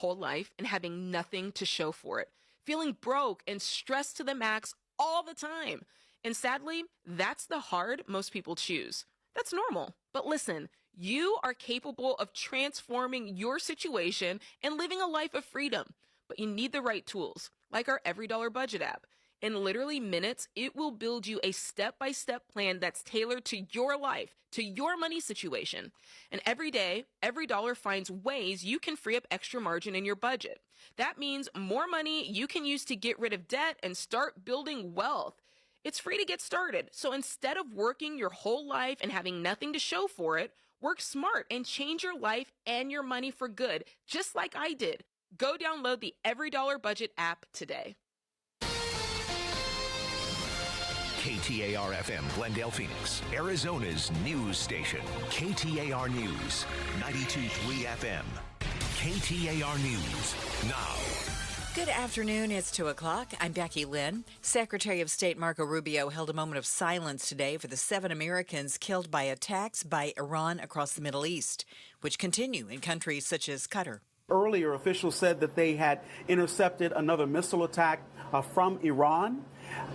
whole life and having nothing to show for it, feeling broke and stressed to the max all the time. And sadly, that's the hard most people choose. That's normal. But listen, you are capable of transforming your situation and living a life of freedom. But you need the right tools, like our Every Dollar Budget app. In literally minutes, it will build you a step-by-step plan that's tailored to your life, to your money situation. And every day, Every Dollar finds ways you can free up extra margin in your budget. That means more money you can use to get rid of debt and start building wealth. It's free to get started. So instead of working your whole life and having nothing to show for it, work smart and change your life and your money for good, just like I did. Go download the Every Dollar Budget app today. KTAR-FM, Glendale, Phoenix, Arizona's news station. KTAR News, 92.3 FM. KTAR News, now. Good afternoon. It's 2 o'clock. I'm Becky Lynn. Secretary of State Marco Rubio held a moment of silence today for the 7 Americans killed by attacks by Iran across the Middle East, which continue in countries such as Qatar. Earlier, officials said that they had intercepted another missile attack from Iran.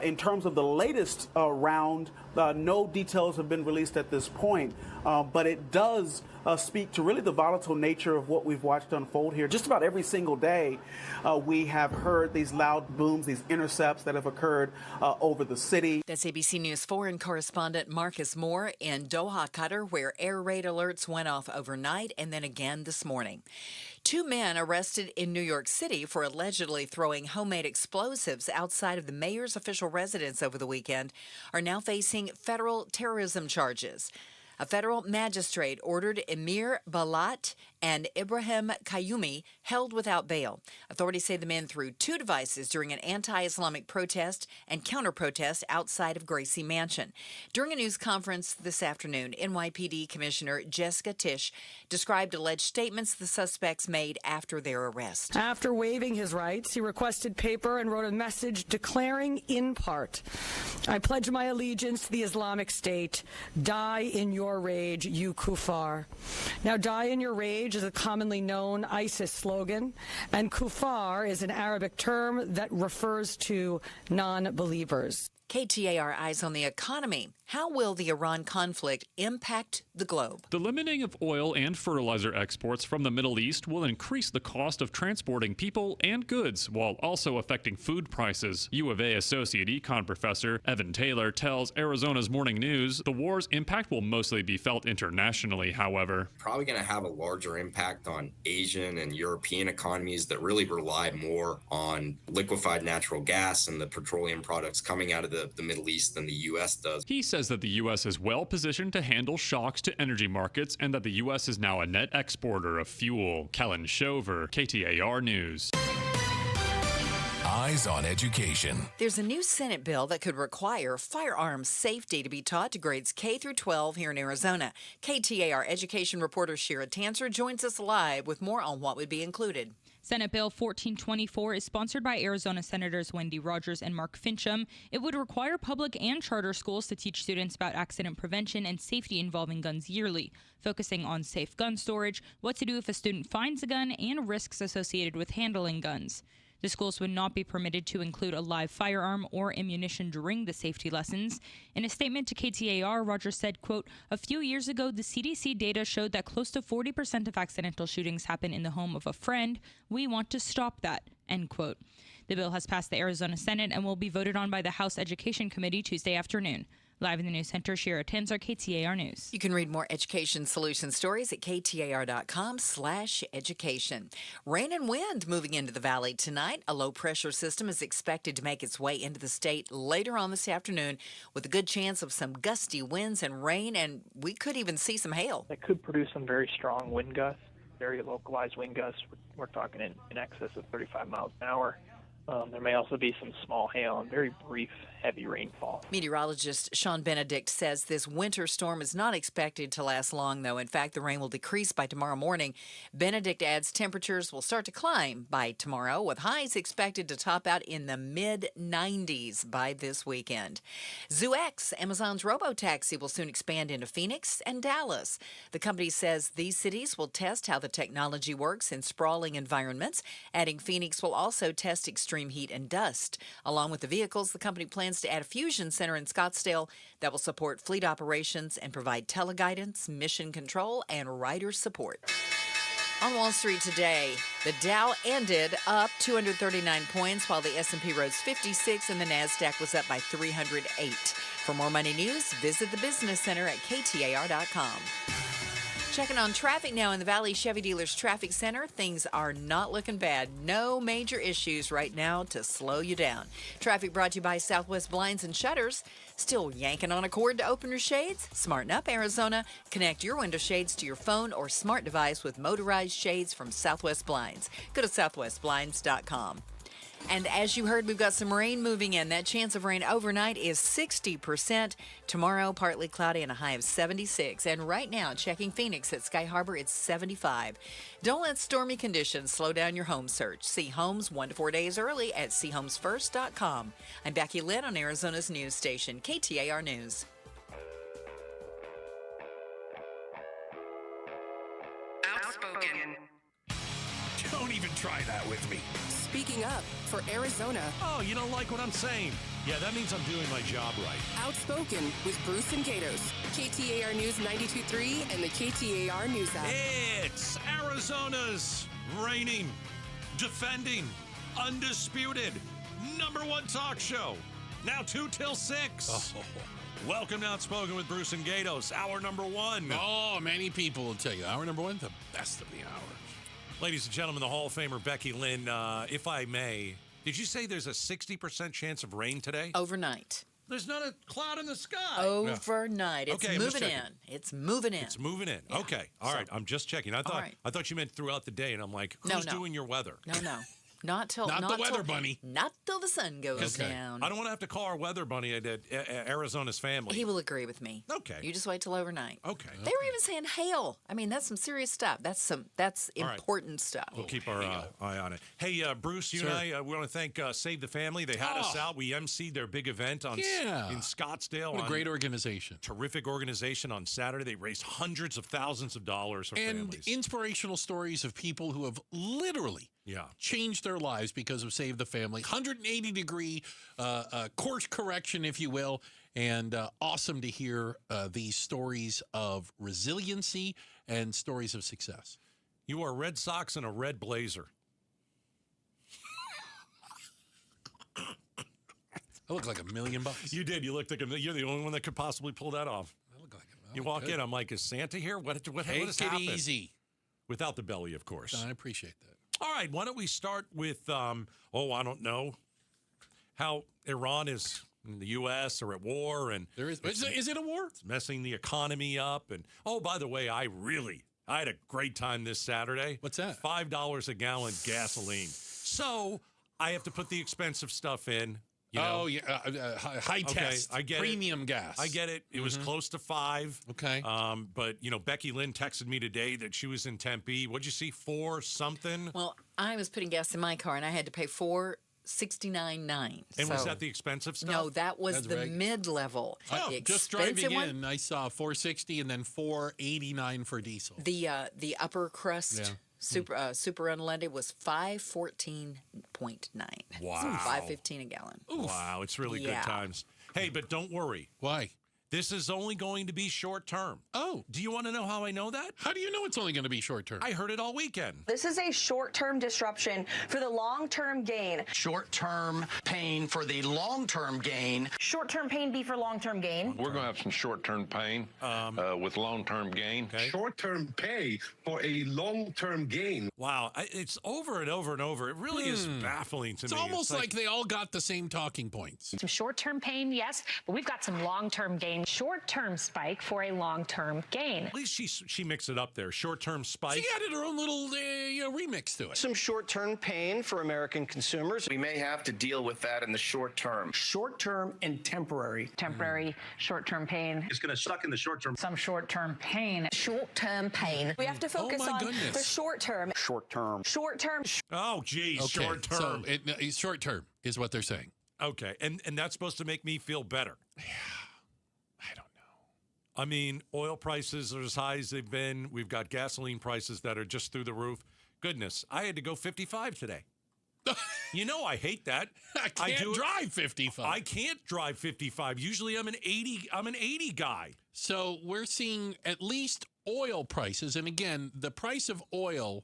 In terms of the latest round, no details have been released at this point, but it does speak to really the volatile nature of what we've watched unfold here. Just about every single day, we have heard these loud booms, these intercepts that have occurred over the city. That's ABC News foreign correspondent Marcus Moore in Doha, Qatar, where air raid alerts went off overnight and then again this morning. 2 men arrested in New York City for allegedly throwing homemade explosives outside of the mayor's official residence over the weekend are now facing federal terrorism charges. A federal magistrate ordered Emir Balat and Ibrahim Kayumi held without bail. Authorities say the men threw 2 devices during an anti-Islamic protest and counter-protest outside of Gracie Mansion. During a news conference this afternoon, NYPD Commissioner Jessica Tisch described alleged statements the suspects made after their arrest. After waiving his rights, he requested paper and wrote a message declaring in part, "I pledge my allegiance to the Islamic State. Die in your rage, you kuffar." Now, die in your rage is a commonly known ISIS slogan, and kuffar is an Arabic term that refers to non-believers. KTAR Eyes on the Economy. How will the Iran conflict impact the globe? The limiting of oil and fertilizer exports from the Middle East will increase the cost of transporting people and goods while also affecting food prices. U of A Associate Econ Professor Evan Taylor tells Arizona's Morning News the war's impact will mostly be felt internationally, however. Probably going to have a larger impact on Asian and European economies that really rely more on liquefied natural gas and the petroleum products coming out of the Middle East than the U.S. does. He says that the U.S. is well positioned to handle shocks to energy markets and that the U.S. is now a net exporter of fuel. Kellen Shover, KTAR News. Eyes on Education. There's a new Senate bill that could require firearms safety to be taught to grades K through 12 here in Arizona. KTAR education reporter Shira Tanzer joins us live with more on what would be included. Senate Bill 1424 is sponsored by Arizona Senators Wendy Rogers and Mark Fincham. It would require public and charter schools to teach students about accident prevention and safety involving guns yearly, focusing on safe gun storage, what to do if a student finds a gun, and risks associated with handling guns. The schools would not be permitted to include a live firearm or ammunition during the safety lessons. In a statement to KTAR, Rogers said, quote, "A few years ago, the CDC data showed that close to 40% of accidental shootings happen in the home of a friend. We want to stop that," end quote. The bill has passed the Arizona Senate and will be voted on by the House Education Committee Tuesday afternoon. Live in the news center, Shira Tanzer, KTAR News. You can read more education solution stories at ktar.com/education. Rain and wind moving into the valley tonight. A low pressure system is expected to make its way into the state later on this afternoon with a good chance of some gusty winds and rain, and we could even see some hail. That could produce some very strong wind gusts, very localized wind gusts. We're talking in excess of 35 miles an hour. There may also be some small hail and very brief, heavy rainfall. Meteorologist Sean Benedict says this winter storm is not expected to last long, though. In fact, the rain will decrease by tomorrow morning. Benedict adds temperatures will start to climb by tomorrow, with highs expected to top out in the mid-90s by this weekend. ZooX, Amazon's robo-taxi, will soon expand into Phoenix and Dallas. The company says these cities will test how the technology works in sprawling environments. Adding Phoenix will also test extreme heat and dust. Along with the vehicles, the company plans to add a fusion center in Scottsdale that will support fleet operations and provide teleguidance, mission control, and rider support. On Wall Street today, the Dow ended up 239 points, while the S&P rose 56 and the NASDAQ was up by 308. For more money news, visit the Business Center at KTAR.com. Checking on traffic now in the Valley Chevy Dealers Traffic Center. Things are not looking bad. No major issues right now to slow you down. Traffic brought to you by Southwest Blinds and Shutters. Still yanking on a cord to open your shades? Smarten up, Arizona. Connect your window shades to your phone or smart device with motorized shades from Southwest Blinds. Go to southwestblinds.com. And as you heard, we've got some rain moving in. That chance of rain overnight is 60%. Tomorrow, partly cloudy and a high of 76. And right now, checking Phoenix at Sky Harbor, it's 75. Don't let stormy conditions slow down your home search. See homes 1 to 4 days early at seehomesfirst.com. I'm Becky Lynn on Arizona's news station, KTAR News. Outspoken. Don't even try that with me. Speaking up for Arizona. Oh, you don't like what I'm saying? Yeah, that means I'm doing my job right. Outspoken with Bruce and Gatos. KTAR News 92.3 and the KTAR News app. It's Arizona's reigning, defending, undisputed #1 talk show. Now 2 till 6. Oh. Welcome to Outspoken with Bruce and Gatos, hour #1. Oh, many people will tell you hour #1, the best of the hours. Ladies and gentlemen, the Hall of Famer Becky Lynn, if I may, did you say there's a 60% chance of rain today? Overnight. There's not a cloud in the sky. Overnight. It's Okay, moving in. It's moving in. It's moving in. Yeah. Okay. All right. I'm just checking. I thought you meant throughout the day, and I'm like, who's doing your weather? No. Not till Not the weather bunny. Not till the sun goes down. I don't want to have to call our weather bunny at Arizona's family. He will agree with me. Okay. You just wait till overnight. Okay. They were even saying hail. I mean, that's some serious stuff. That's important stuff. We'll keep our eye on it. Hey, Bruce, you and I, we want to thank Save the Family. They had us out. We emceed their big event in Scottsdale. What a great organization. Terrific organization on Saturday. They raised hundreds of thousands of dollars for families. And inspirational stories of people who have literally changed their lives because of Save the Family. 180-degree course correction, if you will. And awesome to hear these stories of resiliency and stories of success. You wore red socks and a red blazer. I look like $1 million. You did. You looked like you're the only one that could possibly pull that off. I look like you walk in, I'm like, is Santa here? What has happened? Take it easy. Without the belly, of course. I appreciate that. All right, why don't we start with, I don't know, how Iran is in the U.S. or at war. And is it a war? It's messing the economy up. And, oh, by the way, I had a great time this Saturday. What's that? $5 a gallon gasoline. So I have to put the expensive stuff in. You know? Oh, yeah, high test, I get premium it. gas. I get it. It was close to 5. Okay. But, Becky Lynn texted me today that she was in Tempe. What'd you see, 4 something? Well, I was putting gas in my car, and I had to pay $4.69.9. And was that the expensive stuff? No, that was the mid-level. Just driving in, I saw $4.60 and then $4.89 for diesel. The upper crust super unleaded was $5.14.9. Wow. $5.15 a gallon. Oof. Wow, it's really good times. Hey, but don't worry. Why? This is only going to be short term. Oh. Do you want to know how I know that? How do you know it's only going to be short term? I heard it all weekend. This is a short-term disruption for the long-term gain. Short-term pain for the long-term gain. Short-term pain be for long-term gain. We're going to have some short-term pain with long-term gain. Okay. Short-term pay for a long-term gain. Wow. It's over and over and over. It really is baffling to me. It's almost like they all got the same talking points. Some short-term pain, yes, but we've got some long-term gain short-term spike for a long-term gain. At least she mixed it up there. Short-term spike. She added her own little remix to it. Some short-term pain for American consumers. We may have to deal with that in the short term. Short-term and temporary. Temporary short-term pain. It's going to suck in the short term. Some short-term pain. Short-term pain. We have to focus on the short term. Short term. Short term. Oh, geez. Okay, short term. So short term is what they're saying. Okay, and that's supposed to make me feel better. Yeah, I don't know. I mean, oil prices are as high as they've been. We've got gasoline prices that are just through the roof. Goodness, I had to go 55 today. You know I hate that. I can't drive 55. I can't drive 55. Usually I'm an 80 guy. So we're seeing at least oil prices, and again, the price of oil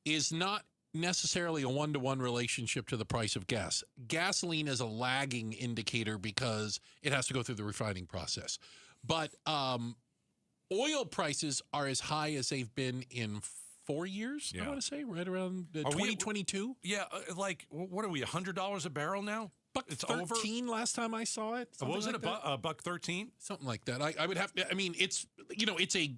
is not necessarily a one-to-one relationship to the price of gas. Gasoline is a lagging indicator because it has to go through the refining process. But oil prices are as high as they've been in 4 years, I want to say, right around 2022. Yeah, like, what are we, $100 a barrel now? It's $1.13 last time I saw it. Was it a buck 13? Something like that. I would have to, I mean, it's a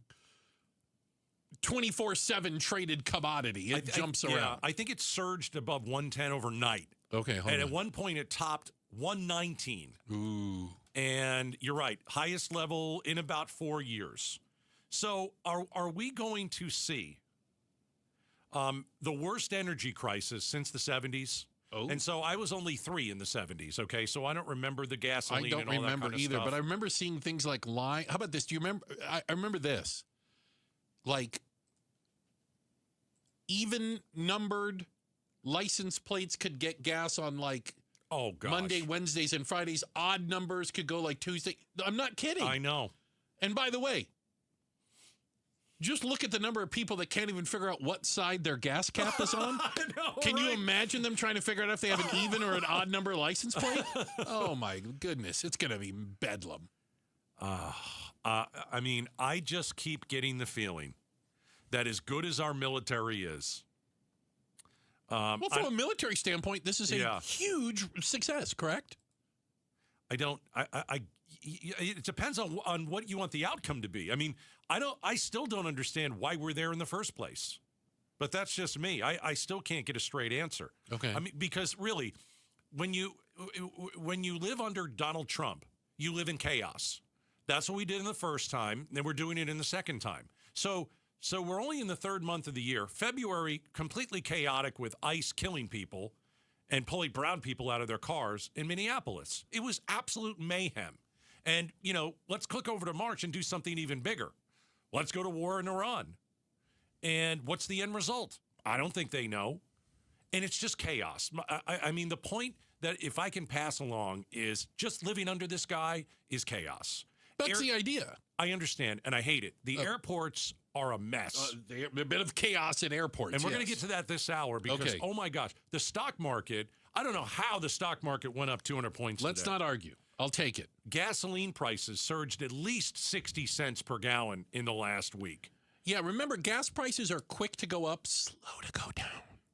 24/7 traded commodity. It jumps around. Yeah, I think it surged above 110 overnight. Okay, hold on. At one point it topped 119. Ooh. And you're right, highest level in about 4 years. So are we going to see the worst energy crisis since the 70s? Oh. And so I was only 3 in the 70s, okay? So I don't remember the gasoline and all that kind of stuff. I don't remember either, but I remember seeing things like How about this? Do you remember? I remember this. Like, even numbered license plates could get gas on, like, Monday, Wednesdays, and Fridays. Odd numbers could go like Tuesday. I'm not kidding. I know. And by the way, just look at the number of people that can't even figure out what side their gas cap is on. I know, Can you imagine them trying to figure out if they have an even or an odd number license plate? Oh, my goodness. It's going to be bedlam. I mean, I just keep getting the feeling that as good as our military is. Well, from a military standpoint, this is a huge success, correct? It depends on what you want the outcome to be. I mean, I still don't understand why we're there in the first place. But that's just me. I still can't get a straight answer. Okay. I mean, because really, when you live under Donald Trump, you live in chaos. That's what we did in the first time, and we're doing it in the second time. So we're only in the third month of the year. February, completely chaotic with ICE killing people and pulling brown people out of their cars in Minneapolis. It was absolute mayhem. And, let's click over to March and do something even bigger. Let's go to war in Iran. And what's the end result? I don't think they know. And it's just chaos. I mean, the point that if I can pass along is just living under this guy is chaos. That's the idea. I understand, and I hate it. The airports are a mess. A bit of chaos in airports. And we're going to get to that this hour because, oh my gosh, the stock market, I don't know how the stock market went up 200 points Let's today. not argue. I'll take it. Gasoline prices surged at least 60 cents per gallon in the last week. Yeah, remember, gas prices are quick to go up, slow to go down.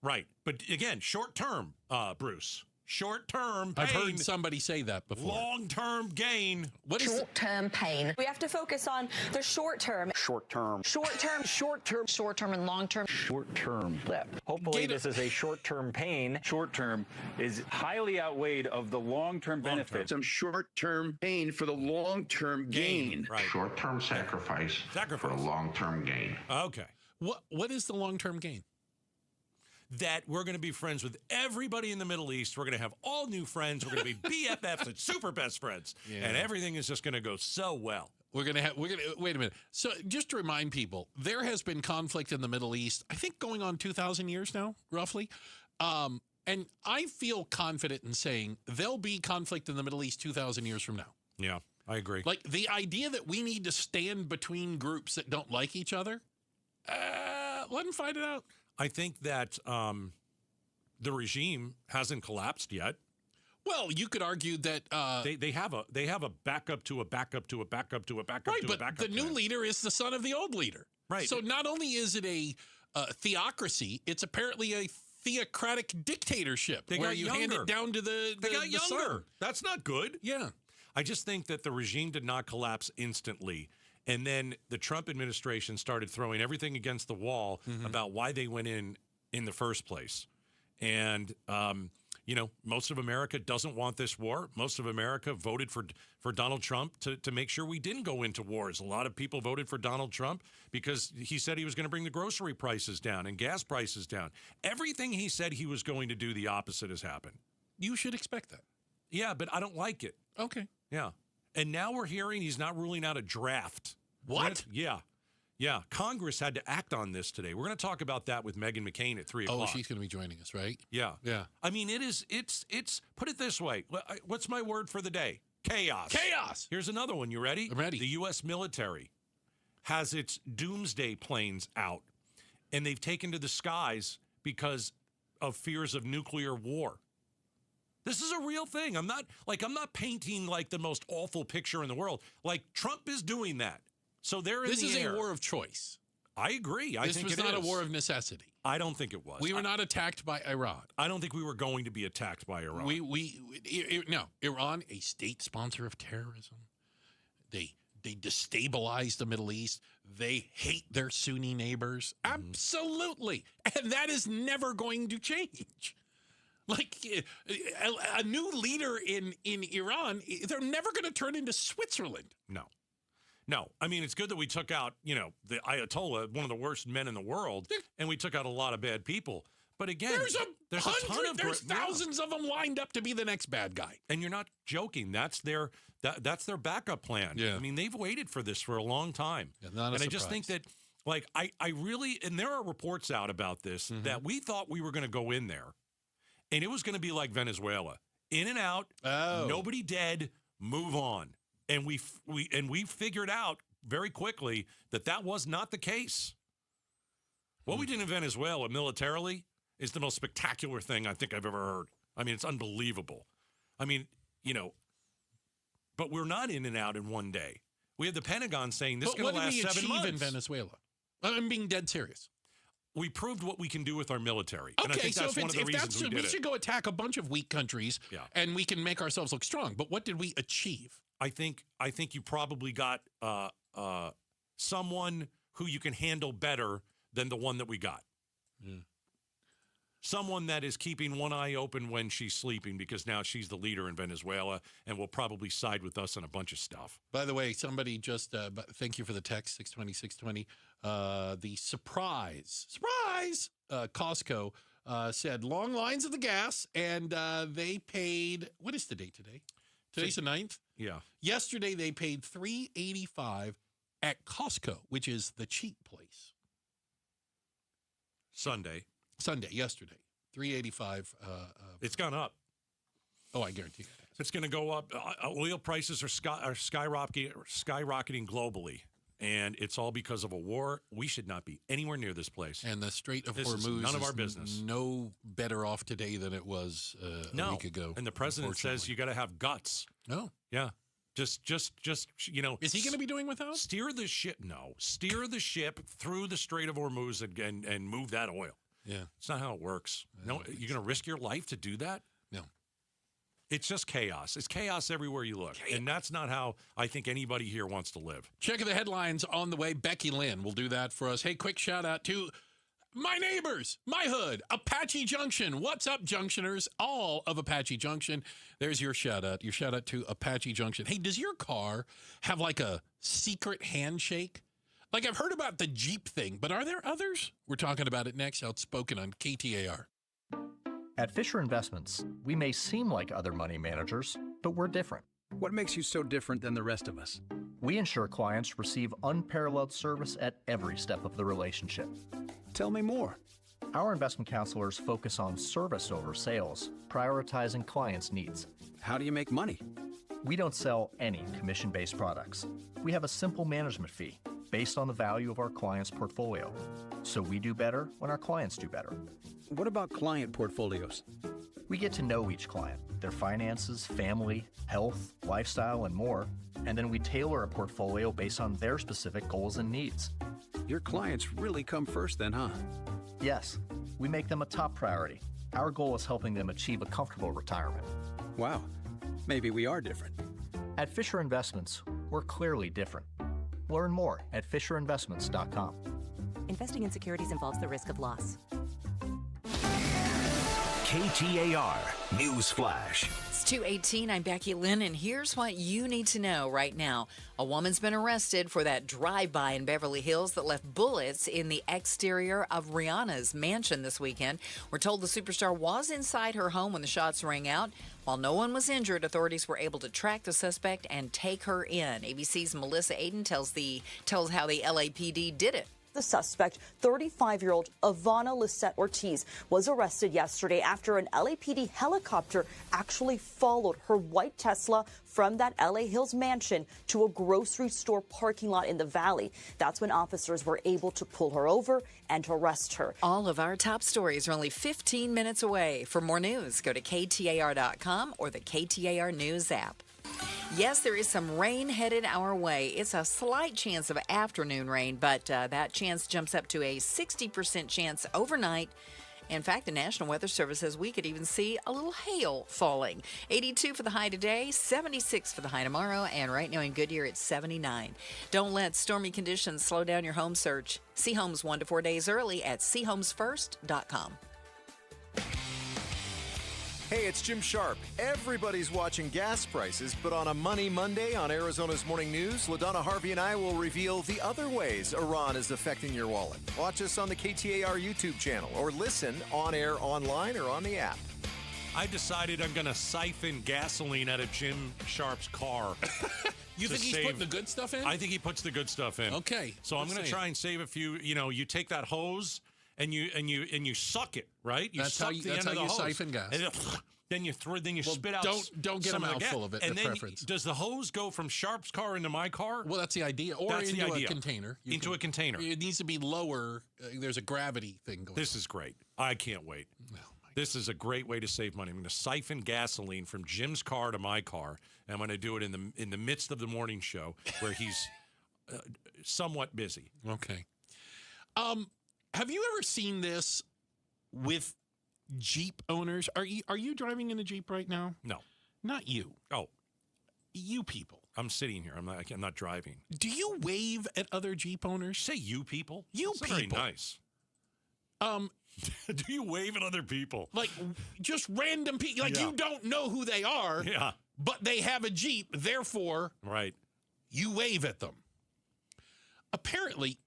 Right. But again, short term, Bruce. Short-term pain. I've heard somebody say that before. Long-term gain. What is short-term pain? We have to focus on the short term. Short-term. Short-term. Short-term. Short-term and long-term. Short-term blip. Hopefully this is a short-term pain. Short-term is highly outweighed of the long-term benefits. Some short-term pain for the long-term gain. Right. Short-term sacrifice for a long-term gain. Okay. What is the long-term gain? That we're going to be friends with everybody in the Middle East. We're going to have all new friends. We're going to be BFFs and super best friends. Yeah. And everything is just going to go so well. Wait a minute. So just to remind people, there has been conflict in the Middle East, I think going on 2,000 years now, roughly. And I feel confident in saying there'll be conflict in the Middle East 2,000 years from now. Yeah, I agree. Like the idea that we need to stand between groups that don't like each other, let them fight it out. I think that the regime hasn't collapsed yet. Well, you could argue that they have a backup to a backup to a backup to a backup to a backup. Right, but the new leader is the son of the old leader. Right. So not only is it a theocracy, it's apparently a theocratic dictatorship where you hand it down to the They got younger. son. That's not good. Yeah. I just think that the regime did not collapse instantly. And then the Trump administration started throwing everything against the wall about why they went in the first place. And, most of America doesn't want this war. Most of America voted for Donald Trump to make sure we didn't go into wars. A lot of people voted for Donald Trump because he said he was going to bring the grocery prices down and gas prices down. Everything he said he was going to do, the opposite has happened. You should expect that. Yeah, but I don't like it. Okay. Yeah. And now we're hearing he's not ruling out a draft. What? Yeah. Congress had to act on this today. We're going to talk about that with Meghan McCain at 3 o'clock. Oh, she's going to be joining us, right? Yeah. Yeah. I mean, it's, put it this way. What's my word for the day? Chaos. Chaos. Here's another one. You ready? I'm ready. The U.S. military has its doomsday planes out, and they've taken to the skies because of fears of nuclear war. This is a real thing. I'm not painting like the most awful picture in the world. Like, Trump is doing that. So they're in the air. This is a war of choice. I agree. This was not a war of necessity. I don't think it was. We were not attacked by Iran. I don't think we were going to be attacked by Iran. No, Iran, a state sponsor of terrorism. They destabilize the Middle East. They hate their Sunni neighbors. Absolutely. And that is never going to change. Like a new leader in Iran, they're never going to turn into Switzerland. No. I mean, it's good that we took out, the Ayatollah, one of the worst men in the world, and we took out a lot of bad people. But again, there's thousands of them lined up to be the next bad guy. And you're not joking. That's their backup plan. Yeah. I mean, they've waited for this for a long time. Yeah, not a and surprise. I just think that, I really, and there are reports out about this, that we thought we were going to go in there, and it was going to be like Venezuela. In and out, nobody dead, move on. And we figured out very quickly that was not the case. What we did in Venezuela militarily is the most spectacular thing I think I've ever heard. I mean, it's unbelievable. I mean, but we're not in and out in one day. We had the Pentagon saying this is going to last 7 months. What did we achieve in Venezuela? I'm being dead serious. We proved what we can do with our military. Okay, and I think so that's one of the reasons we did it. We should go attack a bunch of weak countries, and we can make ourselves look strong. But what did we achieve? I think you probably got someone who you can handle better than the one that we got. Yeah. Someone that is keeping one eye open when she's sleeping because now she's the leader in Venezuela and will probably side with us on a bunch of stuff. By the way, somebody just, thank you for the text, 620. The surprise, Costco said long lines at the gas, and they paid, what is the date today? Today's the 9th? Yeah. Yesterday, they paid $3.85 at Costco, which is the cheap place. Sunday, yesterday. $3.85. It's gone up. Oh, I guarantee it. It's going to go up. Oil prices are skyrocketing globally, and it's all because of a war. We should not be anywhere near this place. And the Strait of Hormuz is none of our business. No better off today than it was a week ago. And the president says you got to have guts. No. Yeah. Just Is he going to be doing without? Steer the ship. No. Steer the ship through the Strait of Hormuz and move that oil. Yeah. It's not how it works. No, you're going to risk your life to do that? No. It's just chaos. It's chaos everywhere you look. And that's not how I think anybody here wants to live. Check the headlines on the way. Becky Lynn will do that for us. Hey, quick shout out to my neighbors, my hood, Apache Junction. What's up, Junctioners? All of Apache Junction. There's your shout out. Your shout out to Apache Junction. Hey, does your car have like a secret handshake? Like, I've heard about the Jeep thing, but are there others? We're talking about it next. Outspoken on KTAR. At Fisher Investments, we may seem like other money managers, but we're different. What makes you so different than the rest of us? We ensure clients receive unparalleled service at every step of the relationship. Tell me more. Our investment counselors focus on service over sales, prioritizing clients' needs. How do you make money? We don't sell any commission-based products. We have a simple management fee based on the value of our client's portfolio. So we do better when our clients do better. What about client portfolios? We get to know each client, their finances, family, health, lifestyle, and more, and then we tailor a portfolio based on their specific goals and needs. Your clients really come first then, huh? Yes, we make them a top priority. Our goal is helping them achieve a comfortable retirement. Wow, maybe we are different. At Fisher Investments, we're clearly different. Learn more at FisherInvestments.com. Investing in securities involves the risk of loss. KTAR News Flash. It's 2:18. I'm Becky Lynn, and here's what you need to know right now. A woman's been arrested for that drive-by in Beverly Hills that left bullets in the exterior of Rihanna's mansion this weekend. We're told the superstar was inside her home when the shots rang out. While no one was injured, authorities were able to track the suspect and take her in. ABC's Melissa Aiden tells how the LAPD did it. The suspect, 35-year-old Ivana Lisette Ortiz, was arrested yesterday after an LAPD helicopter actually followed her white Tesla from that LA Hills mansion to a grocery store parking lot in the valley. That's when officers were able to pull her over and arrest her. All of our top stories are only 15 minutes away. For more news, go to KTAR.com or the KTAR News app. Yes, there is some rain headed our way. It's a slight chance of afternoon rain, but that chance jumps up to a 60% chance overnight. In fact, the National Weather Service says we could even see a little hail falling. 82 for the high today, 76 for the high tomorrow, and right now in Goodyear, it's 79. Don't let stormy conditions slow down your home search. See homes 1 to 4 days early at seehomesfirst.com. Hey, it's Jim Sharp. Everybody's watching gas prices, but on a Money Monday on Arizona's Morning News, LaDonna Harvey and I will reveal the other ways Iran is affecting your wallet. Watch us on the KTAR YouTube channel or listen on air, online, or on the app. I decided I'm going to siphon gasoline out of Jim Sharp's car. You think he's putting the good stuff in? I think he puts the good stuff in. Okay. So I'm going to try and save a few. You know, you take that hose and you suck it, right? You That's suck how you, the that's end how of the you hose. siphon gas. And then you spit out. Don't get a some of the mouthful gas. of it. And the then preference. does the hose go from Sharp's car into my car? Well, that's the idea. Or That's into the idea. a container. Into a container. It needs to be lower. There's a gravity thing going on. This is great. I can't wait. This is a great way to save money. I'm going to siphon gasoline from Jim's car to my car, and I'm going to do it in the midst of the morning show where he's somewhat busy. Okay. Have you ever seen this with Jeep owners? Are you driving in a Jeep right now? No, not you. Oh, you people. I'm sitting here. I'm not driving. Do you wave at other Jeep owners? Say you people. You That's people. Very nice. Do you wave at other people? Like just random people. Like you don't know who they are. Yeah. But they have a Jeep. Therefore, right. You wave at them. Apparently,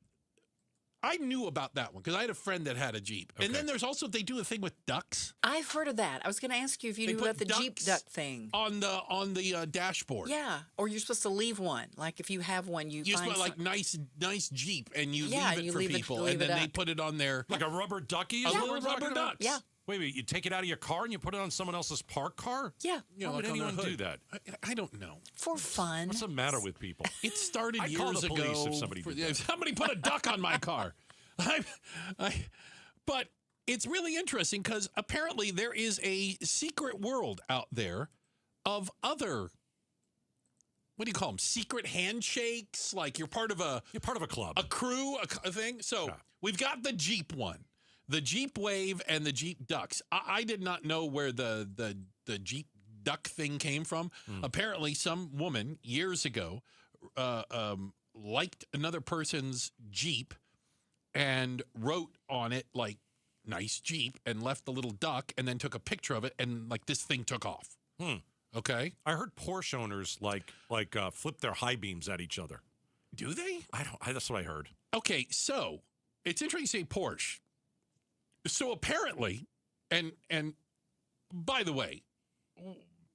I knew about that one because I had a friend that had a Jeep. Okay. And then there's also, they do a thing with ducks. I've heard of that. I was going to ask you if you knew about the Jeep duck thing. On the dashboard. Yeah. Or you're supposed to leave one. Like if you have one, you find find like nice Jeep and you leave it for people. And then they put it on their. Like a rubber ducky? A little rubber duck. Yeah. Wait, you take it out of your car and you put it on someone else's parked car? Yeah. Why would anyone do that? I don't know. For fun. What's the matter with people? It started years call the ago. police if somebody did that. Somebody put a duck on my car. But it's really interesting because apparently there is a secret world out there of other, what do you call them? Secret handshakes? Like you're part of a club, a crew, a thing. So we've got the Jeep one, the Jeep Wave, and the Jeep Ducks. I did not know where the Jeep Duck thing came from. Apparently, some woman years ago liked another person's Jeep and wrote on it like nice Jeep and left the little duck and then took a picture of it and like this thing took off. Okay. I heard Porsche owners like flip their high beams at each other. Do they? That's what I heard. Okay, so it's interesting you say Porsche. So apparently, and by the way,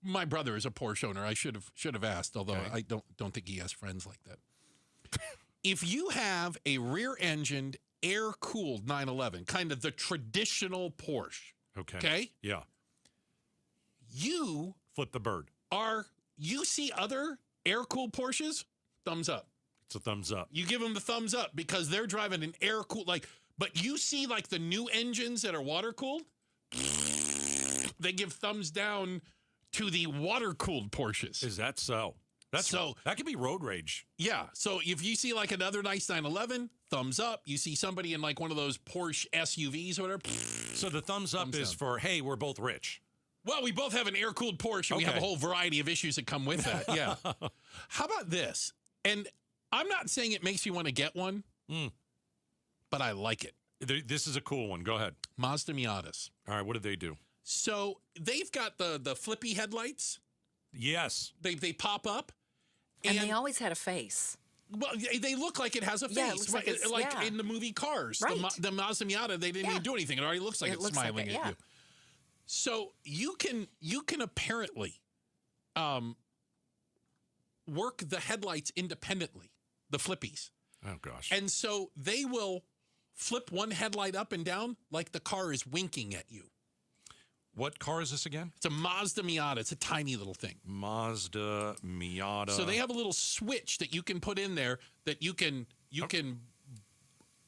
my brother is a Porsche owner. I should have asked, although I don't think he has friends like that. If you have a rear-engined, air-cooled 911, kind of the traditional Porsche, okay? Yeah. You flip the bird. You see other air-cooled Porsches? Thumbs up. It's a thumbs up. You give them the thumbs up because they're driving an air-cooled, but you see like the new engines that are water-cooled, they give thumbs down to the water-cooled Porsches. Is that so? That could be road rage. Yeah. So if you see like another nice 911, thumbs up. You see somebody in like one of those Porsche SUVs or whatever. So the thumbs up is for, hey, we're both rich. Well, we both have an air-cooled Porsche, and we have a whole variety of issues that come with that. Yeah. How about this? And I'm not saying it makes you want to get one, but I like it. This is a cool one. Go ahead. Mazda Miatas. All right, what do they do? So they've got the flippy headlights. Yes. They pop up. And they always had a face. Well, they look like it has a face. Yeah, it looks like in the movie Cars. Right. The Mazda Miata, they didn't even do anything. It already looks like it's smiling at you. So you can apparently work the headlights independently, the flippies. Oh, gosh. And so they will flip one headlight up and down like the car is winking at you. What car is this again? It's a Mazda Miata. It's a tiny little thing. Mazda Miata. So they have a little switch that you can put in there that you can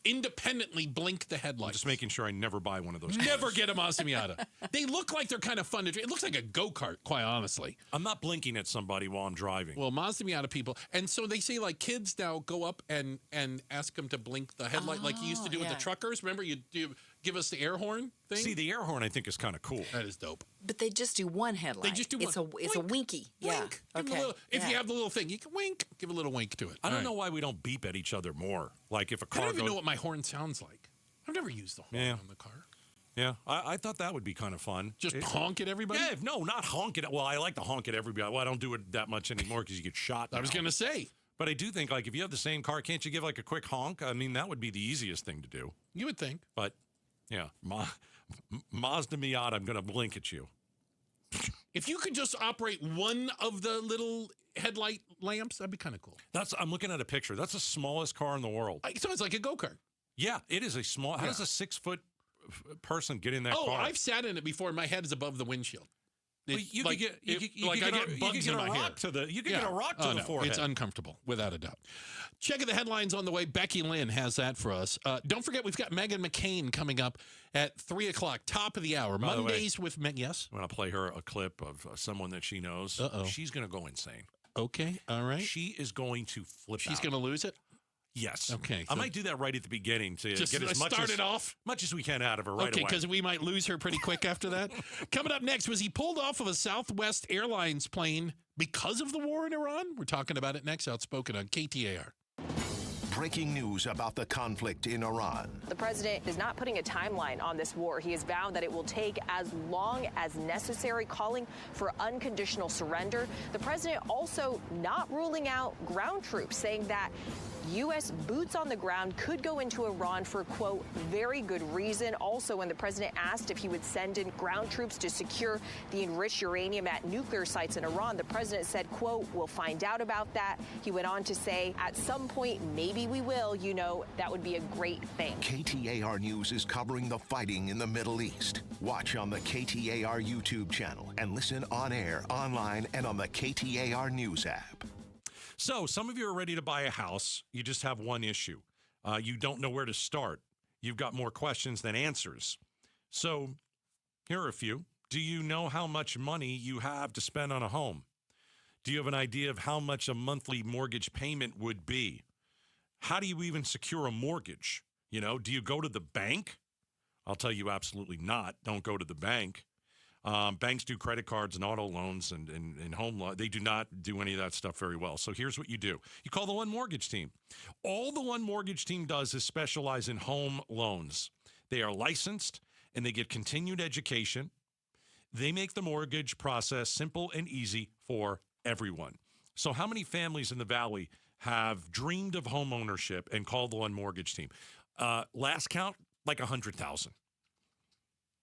independently blink the headlights. I'm just making sure I never buy one of those cars. Never get a Mazda Miata. They look like they're kind of fun to drive. It looks like a go-kart, quite honestly. I'm not blinking at somebody while I'm driving. Well, Mazda Miata people. And so they say, like, kids now go up and ask them to blink the headlight like you used to do with the truckers. Remember, you give us the air horn thing? See, the air horn I think is kind of cool. That is dope. But they just do one headlight. They just do one. It's a winky. Wink. Yeah. Okay. If you have the little thing, you can wink. Give a little wink to it. I don't know why we don't beep at each other more. Like if a car I don't even know what my horn sounds like. I've never used the horn on the car. Yeah, I thought that would be kind of fun. Just honk at everybody? Yeah, no, not honk at. Well, I like to honk at everybody. Well, I don't do it that much anymore because you get shot now. I was going to say. But I do think, like, if you have the same car, can't you give, like, a quick honk? I mean, that would be the easiest thing to do. You would think. But, yeah, Mazda Miata, I'm going to blink at you. If you could just operate one of the little headlight lamps, that'd be kind of cool. I'm looking at a picture. That's the smallest car in the world. So it's like a go-kart. Yeah, it is a small. How does a 6-foot person get in that car? Oh, I've sat in it before. And my head is above the windshield. You could get a rock to the forehead. It's uncomfortable, without a doubt. Checking the headlines on the way. Becky Lynn has that for us. Don't forget, we've got Meghan McCain coming up at 3 o'clock, top of the hour. Mondays with Meg. Yes? I'm going to play her a clip of someone that she knows. Uh-oh. She's going to go insane. Okay, all right. She is going to flip out. She's going to lose it? Yes. Okay. I might do that right at the beginning to just get as much as we can out of her right away. Okay, because we might lose her pretty quick after that. Coming up next, was he pulled off of a Southwest Airlines plane because of the war in Iran? We're talking about it next. Outspoken on KTAR. Breaking news about the conflict in Iran. The president is not putting a timeline on this war. He has vowed that it will take as long as necessary, calling for unconditional surrender. The president also not ruling out ground troops, saying that U.S. boots on the ground could go into Iran for, quote, very good reason. Also, when the president asked if he would send in ground troops to secure the enriched uranium at nuclear sites in Iran, the president said, quote, we'll find out about that. He went on to say, at some point, maybe we will. You know, that would be a great thing. KTAR News is covering the fighting in the Middle East. Watch on the KTAR YouTube channel and listen on air, online, and on the KTAR News app. So some of you are ready to buy a house. You just have one issue. You don't know where to start. You've got more questions than answers. So here are a few. Do you know how much money you have to spend on a home? Do you have an idea of how much a monthly mortgage payment would be? How do you even secure a mortgage? You know, do you go to the bank? I'll tell you absolutely not. Don't go to the bank. Banks do credit cards and auto loans and home loans. They do not do any of that stuff very well. So here's what you do. You call the One Mortgage Team. All the One Mortgage Team does is specialize in home loans. They are licensed and they get continued education. They make the mortgage process simple and easy for everyone. So how many families in the Valley have dreamed of home ownership and called the One Mortgage Team? Last count, like 100,000.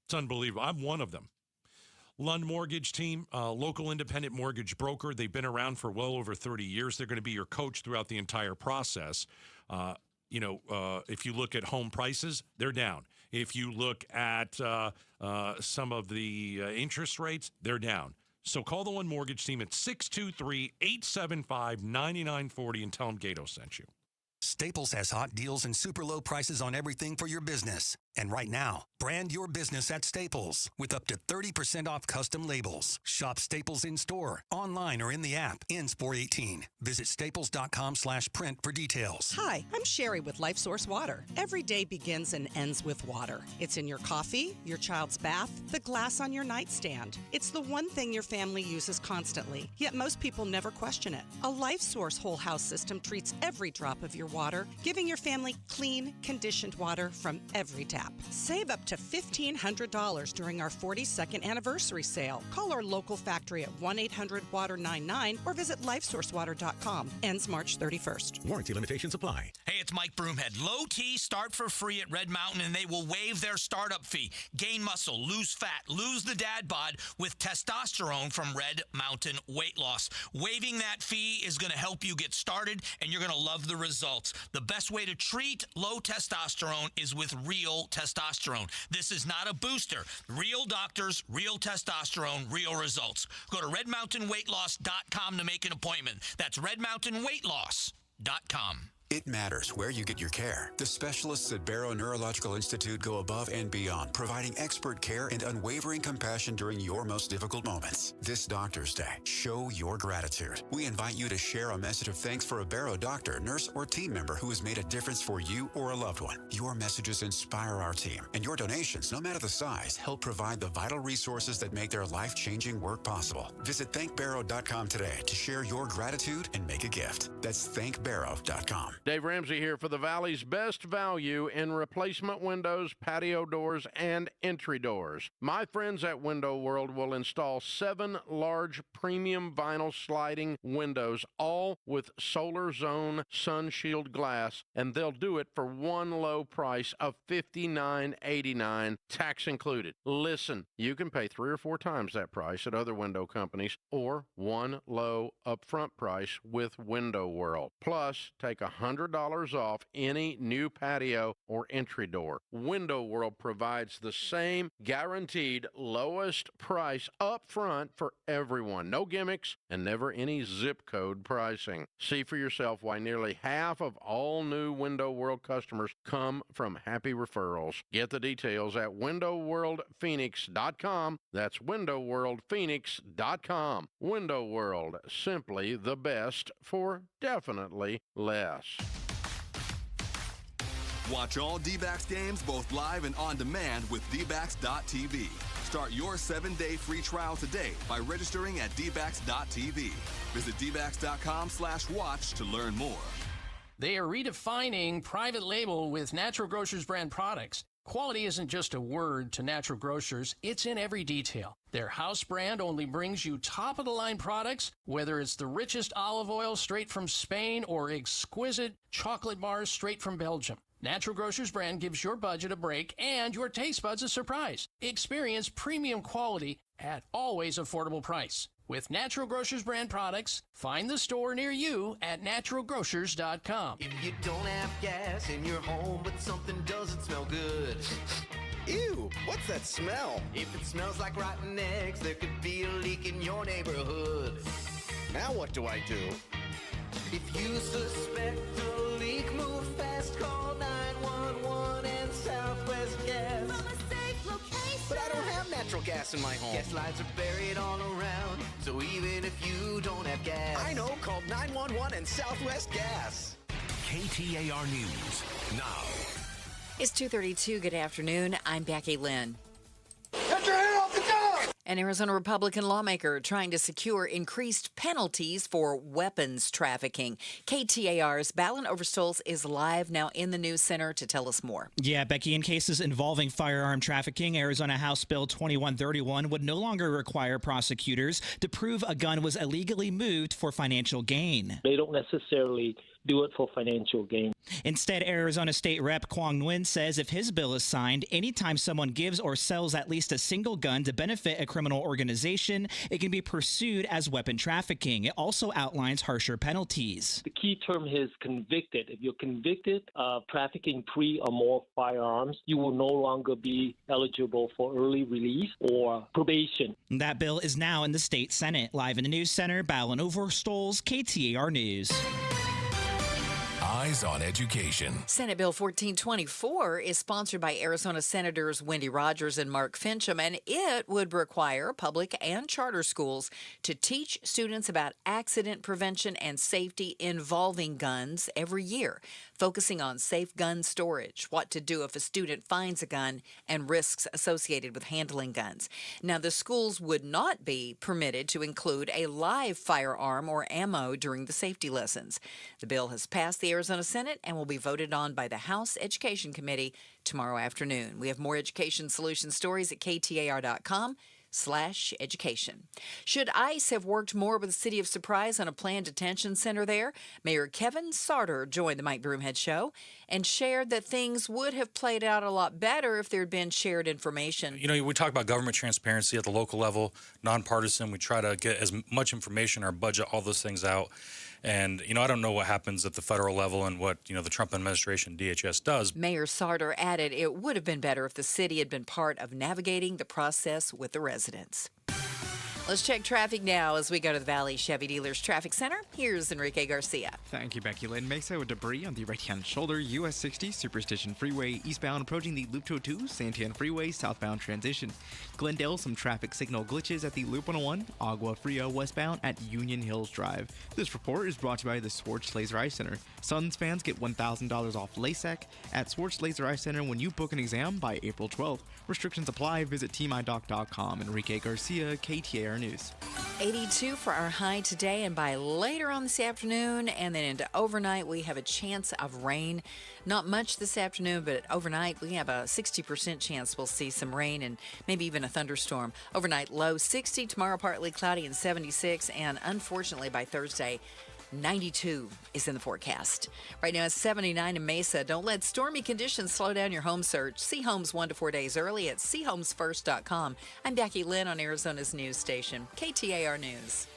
It's unbelievable. I'm one of them. Lund Mortgage Team, local independent mortgage broker. They've been around for well over 30 years. They're going to be your coach throughout the entire process. If you look at home prices, they're down. If you look at some of the interest rates, they're down. So call the One Mortgage Team at 623-875-9940 and tell them Gato sent you. Staples has hot deals and super low prices on everything for your business. And right now, brand your business at Staples with up to 30% off custom labels. Shop Staples in-store, online, or in the app. Ends 4/18. Visit staples.com/print for details. Hi, I'm Sherry with LifeSource Water. Every day begins and ends with water. It's in your coffee, your child's bath, the glass on your nightstand. It's the one thing your family uses constantly, yet most people never question it. A LifeSource whole house system treats every drop of your water, giving your family clean, conditioned water from every tap. Save up to $1,500 during our 42nd anniversary sale. Call our local factory at 1-800-WATER-99 or visit lifesourcewater.com. Ends March 31st. Warranty limitations apply. Hey, it's Mike Broomhead. Low T, start for free at Red Mountain, and they will waive their startup fee. Gain muscle, lose fat, lose the dad bod with testosterone from Red Mountain Weight Loss. Waiving that fee is going to help you get started, and you're going to love the results. The best way to treat low testosterone is with real testosterone. This is not a booster. Real doctors, real testosterone, real results. Go to redmountainweightloss.com to make an appointment. That's redmountainweightloss.com. It matters where you get your care. The specialists at Barrow Neurological Institute go above and beyond, providing expert care and unwavering compassion during your most difficult moments. This Doctor's Day, show your gratitude. We invite you to share a message of thanks for a Barrow doctor, nurse, or team member who has made a difference for you or a loved one. Your messages inspire our team, and your donations, no matter the size, help provide the vital resources that make their life-changing work possible. Visit thankbarrow.com today to share your gratitude and make a gift. That's thankbarrow.com. Dave Ramsey here for the Valley's best value in replacement windows, patio doors, and entry doors. My friends at Window World will install 7 large premium vinyl sliding windows, all with Solar Zone Sun Shield glass, and they'll do it for one low price of $59.89, tax included. Listen, you can pay 3 or 4 times that price at other window companies, or one low upfront price with Window World. Plus, take $100 off any new patio or entry door. Window World provides the same guaranteed lowest price up front for everyone. No gimmicks and never any zip code pricing. See for yourself why nearly half of all new Window World customers come from happy referrals. Get the details at windowworldphoenix.com. That's windowworldphoenix.com. Window World, simply the best for definitely less. Watch all D-backs games both live and on demand with dbacks.tv. Start your 7-day free trial today by registering at dbacks.tv. Visit dbacks.com/watch to learn more. They are redefining private label with Natural Grocers brand products. Quality isn't just a word to Natural Grocers, it's in every detail. Their house brand only brings you top-of-the-line products, whether it's the richest olive oil straight from Spain or exquisite chocolate bars straight from Belgium. Natural Grocers brand gives your budget a break and your taste buds a surprise. Experience premium quality at always affordable price. With Natural Grocers brand products, find the store near you at naturalgrocers.com. If you don't have gas in your home, but something doesn't smell good. Ew, what's that smell? If it smells like rotten eggs, there could be a leak in your neighborhood. Now what do I do? If you suspect a leak, move fast, call 911 and Southwest Gas. From a safe location. But I don't have natural gas in my home. Gas lines are buried all around, so even if you don't have gas. I know, call 911 and Southwest Gas. KTAR News now. It's 2:32. Good afternoon. I'm Becky Lynn. Get your hand off the gun! An Arizona Republican lawmaker trying to secure increased penalties for weapons trafficking. KTAR's Balin Overstoles is live now in the news center to tell us more. Yeah, Becky, in cases involving firearm trafficking, Arizona House Bill 2131 would no longer require prosecutors to prove a gun was illegally moved for financial gain. They don't necessarily do it for financial gain. Instead, Arizona State Rep Kwong Nguyen says if his bill is signed, anytime someone gives or sells at least a single gun to benefit a criminal organization, it can be pursued as weapon trafficking. It also outlines harsher penalties. The key term is convicted. If you're convicted of trafficking 3 or more firearms, you will no longer be eligible for early release or probation. That bill is now in the state Senate. Live in the news center, Balin Overstoles, KTAR News. Eyes on Education. Senate Bill 1424 is sponsored by Arizona Senators Wendy Rogers and Mark Fincham, and it would require public and charter schools to teach students about accident prevention and safety involving guns every year, focusing on safe gun storage, what to do if a student finds a gun, and risks associated with handling guns. Now, the schools would not be permitted to include a live firearm or ammo during the safety lessons. The bill has passed the Arizona Senate and will be voted on by the House Education Committee tomorrow afternoon. We have more education solution stories at KTAR.com/education. Should ICE have worked more with the City of Surprise on a planned detention center there? Mayor Kevin Sarter joined the Mike Broomhead Show and shared that things would have played out a lot better if there had been shared information. You know, we talk about government transparency at the local level, nonpartisan. We try to get as much information, our budget, all those things out. And, you know, I don't know what happens at the federal level and what, you know, the Trump administration, DHS, does. Mayor Sarter added it would have been better if the city had been part of navigating the process with the residents. Let's check traffic now as we go to the Valley Chevy Dealers Traffic Center. Here's Enrique Garcia. Thank you, Becky Lynn. Mesa with debris on the right-hand shoulder, US 60, Superstition Freeway, eastbound approaching the Loop 202, Santan Freeway, southbound transition. Glendale, some traffic signal glitches at the Loop 101, Agua Fria westbound at Union Hills Drive. This report is brought to you by the Swartz Laser Eye Center. Suns fans get $1,000 off LASIK at Swartz Laser Eye Center when you book an exam by April 12th. Restrictions apply. Visit tmydoc.com. Enrique Garcia, KTAR News. 82 for our high today, and by later on this afternoon and then into overnight, we have a chance of rain. Not much this afternoon, but overnight we have a 60% chance we'll see some rain and maybe even a thunderstorm. Overnight low 60, tomorrow partly cloudy and 76, and unfortunately by Thursday, 92 is in the forecast. Right now it's 79 in Mesa. Don't let stormy conditions slow down your home search. See homes 1 to 4 days early at seehomesfirst.com. I'm Becky Lynn on Arizona's news station, KTAR News.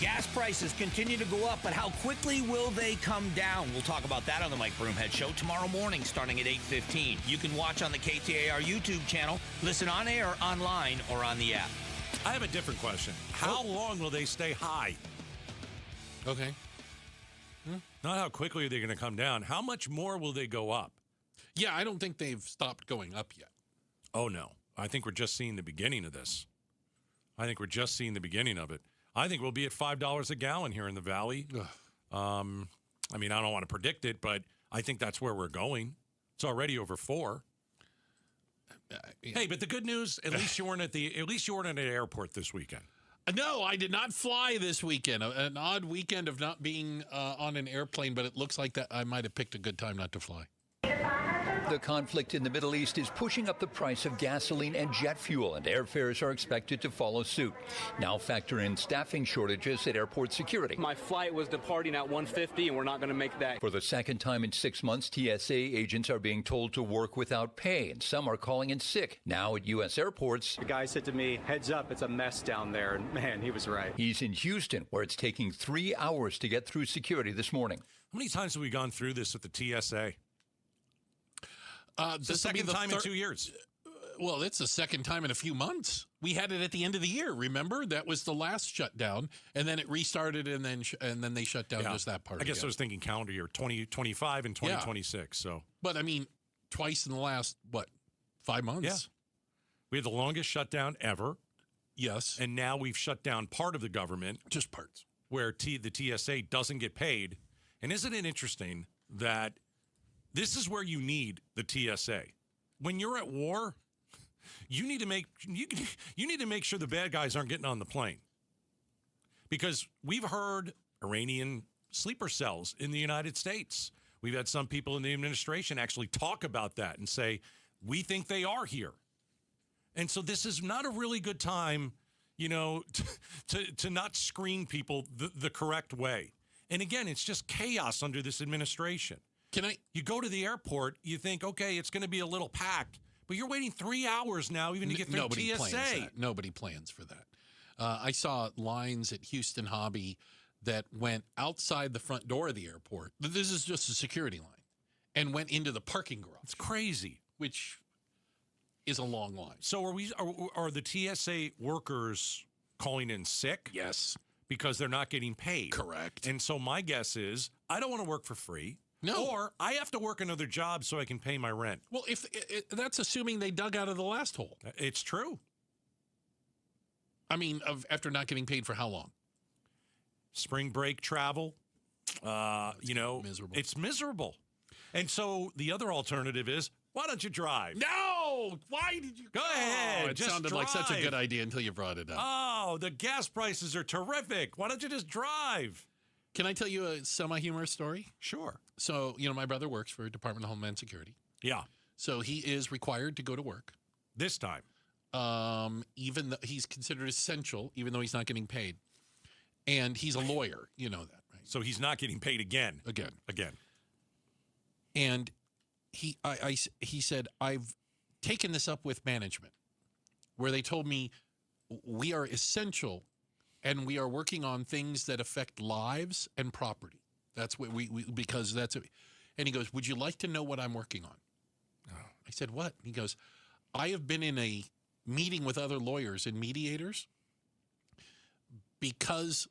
Gas prices continue to go up, but how quickly will they come down? We'll talk about that on the Mike Broomhead Show tomorrow morning starting at 8:15. You can watch on the KTAR YouTube channel, listen on air, online, or on the app. I have a different question. How long will they stay high? Okay. Not how quickly are they going to come down. How much more will they go up? Yeah, I don't think they've stopped going up yet. Oh, no. I think we're just seeing the beginning of this. I think we're just seeing the beginning of it. I think we'll be at $5 a gallon here in the Valley. I mean, I don't want to predict it, but I think that's where we're going. It's already over 4. Hey, but the good news, at least you weren't at the airport this weekend. No, I did not fly this weekend. An odd weekend of not being on an airplane, but it looks like that I might have picked a good time not to fly. The conflict in the Middle East is pushing up the price of gasoline and jet fuel, and airfares are expected to follow suit. Now factor in staffing shortages at airport security. My flight was departing at 1:50, and we're not going to make that. For the second time in 6 months, TSA agents are being told to work without pay, and some are calling in sick. Now at U.S. airports, The guy said to me, heads up, it's a mess down there. And man, he was right. He's in Houston, where it's taking 3 hours to get through security this morning. How many times have we gone through this with the TSA? It's the second time in 2 years. Well, it's the second time in a few months. We had it at the end of the year. Remember, that was the last shutdown, and then it restarted, and then they shut down just that part. I guess again. I was thinking calendar year 2025 and 2026. So, but I mean, twice in the last 5 months. Yeah, we had the longest shutdown ever. Yes, and now we've shut down part of the government, just parts, where the TSA doesn't get paid. And isn't it interesting that this is where you need the TSA? When you're at war, you need to make sure the bad guys aren't getting on the plane. Because we've heard Iranian sleeper cells in the United States. We've had some people in the administration actually talk about that and say, we think they are here. And so this is not a really good time, to not screen people the correct way. And again, it's just chaos under this administration. You go to the airport, you think, okay, it's going to be a little packed, but you're waiting 3 hours now even to get through TSA. Nobody plans for that. I saw lines at Houston Hobby that went outside the front door of the airport. This is just a security line, and went into the parking garage. It's crazy. Which is a long line. So are the TSA workers calling in sick? Yes. because they're not getting paid. Correct. And so my guess is I don't want to work for free. No. Or I have to work another job so I can pay my rent. Well, if that's assuming they dug out of the last hole. It's true. I mean, after not getting paid for how long? Spring break travel. Miserable. It's miserable. And so the other alternative is, why don't you drive? No! Why did you go ahead? It just sounded drive. like such a good idea until you brought it up. Oh, the gas prices are terrific. Why don't you just drive? Can I tell you a semi-humorous story? Sure. So, my brother works for Department of Homeland Security. Yeah. So he is required to go to work. This time. Even though he's considered essential, even though he's not getting paid. And he's a lawyer. You know that, right? So he's not getting paid again. Again. And he said, I've taken this up with management, where they told me we are essential and we are working on things that affect lives and property. That's what we because that's it. And he goes, would you like to know what I'm working on? Oh. I said, what? He goes, I have been in a meeting with other lawyers and mediators because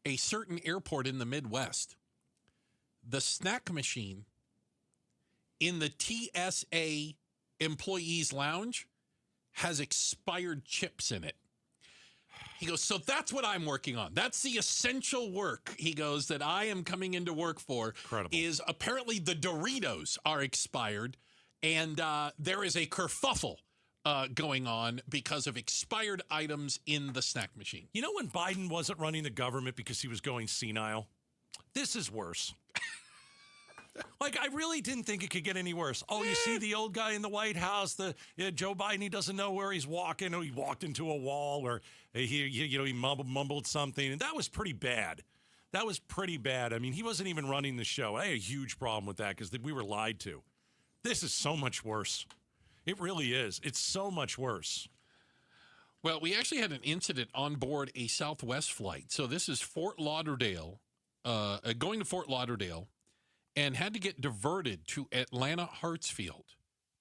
a certain airport in the Midwest, the snack machine in the TSA employees lounge has expired chips in it. He goes, so that's what I'm working on. That's the essential work, he goes, that I am coming into work for. Incredible. Is apparently the Doritos are expired, and there is a kerfuffle going on because of expired items in the snack machine. You know when Biden wasn't running the government because he was going senile? This is worse. Like, I really didn't think it could get any worse. Oh, you see the old guy in the White House, Joe Biden, he doesn't know where he's walking. Oh, he walked into a wall, or he mumbled something. And that was pretty bad. That was pretty bad. I mean, he wasn't even running the show. I had a huge problem with that because we were lied to. This is so much worse. It really is. It's so much worse. Well, we actually had an incident on board a Southwest flight. So this is Fort Lauderdale, going to Fort Lauderdale, and had to get diverted to Atlanta Hartsfield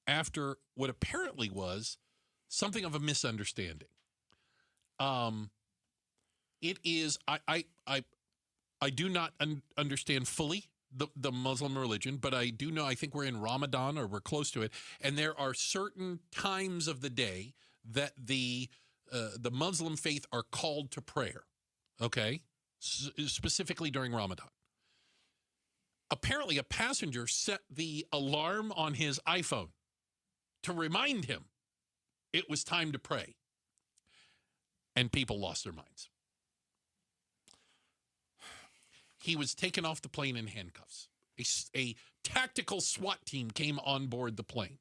after what apparently was something of a misunderstanding. It is, I do not understand fully the Muslim religion, but I do know, I think we're in Ramadan or we're close to it, and there are certain times of the day that the Muslim faith are called to prayer, okay, specifically during Ramadan. Apparently, a passenger set the alarm on his iPhone to remind him it was time to pray. And people lost their minds. He was taken off the plane in handcuffs. A tactical SWAT team came on board the plane.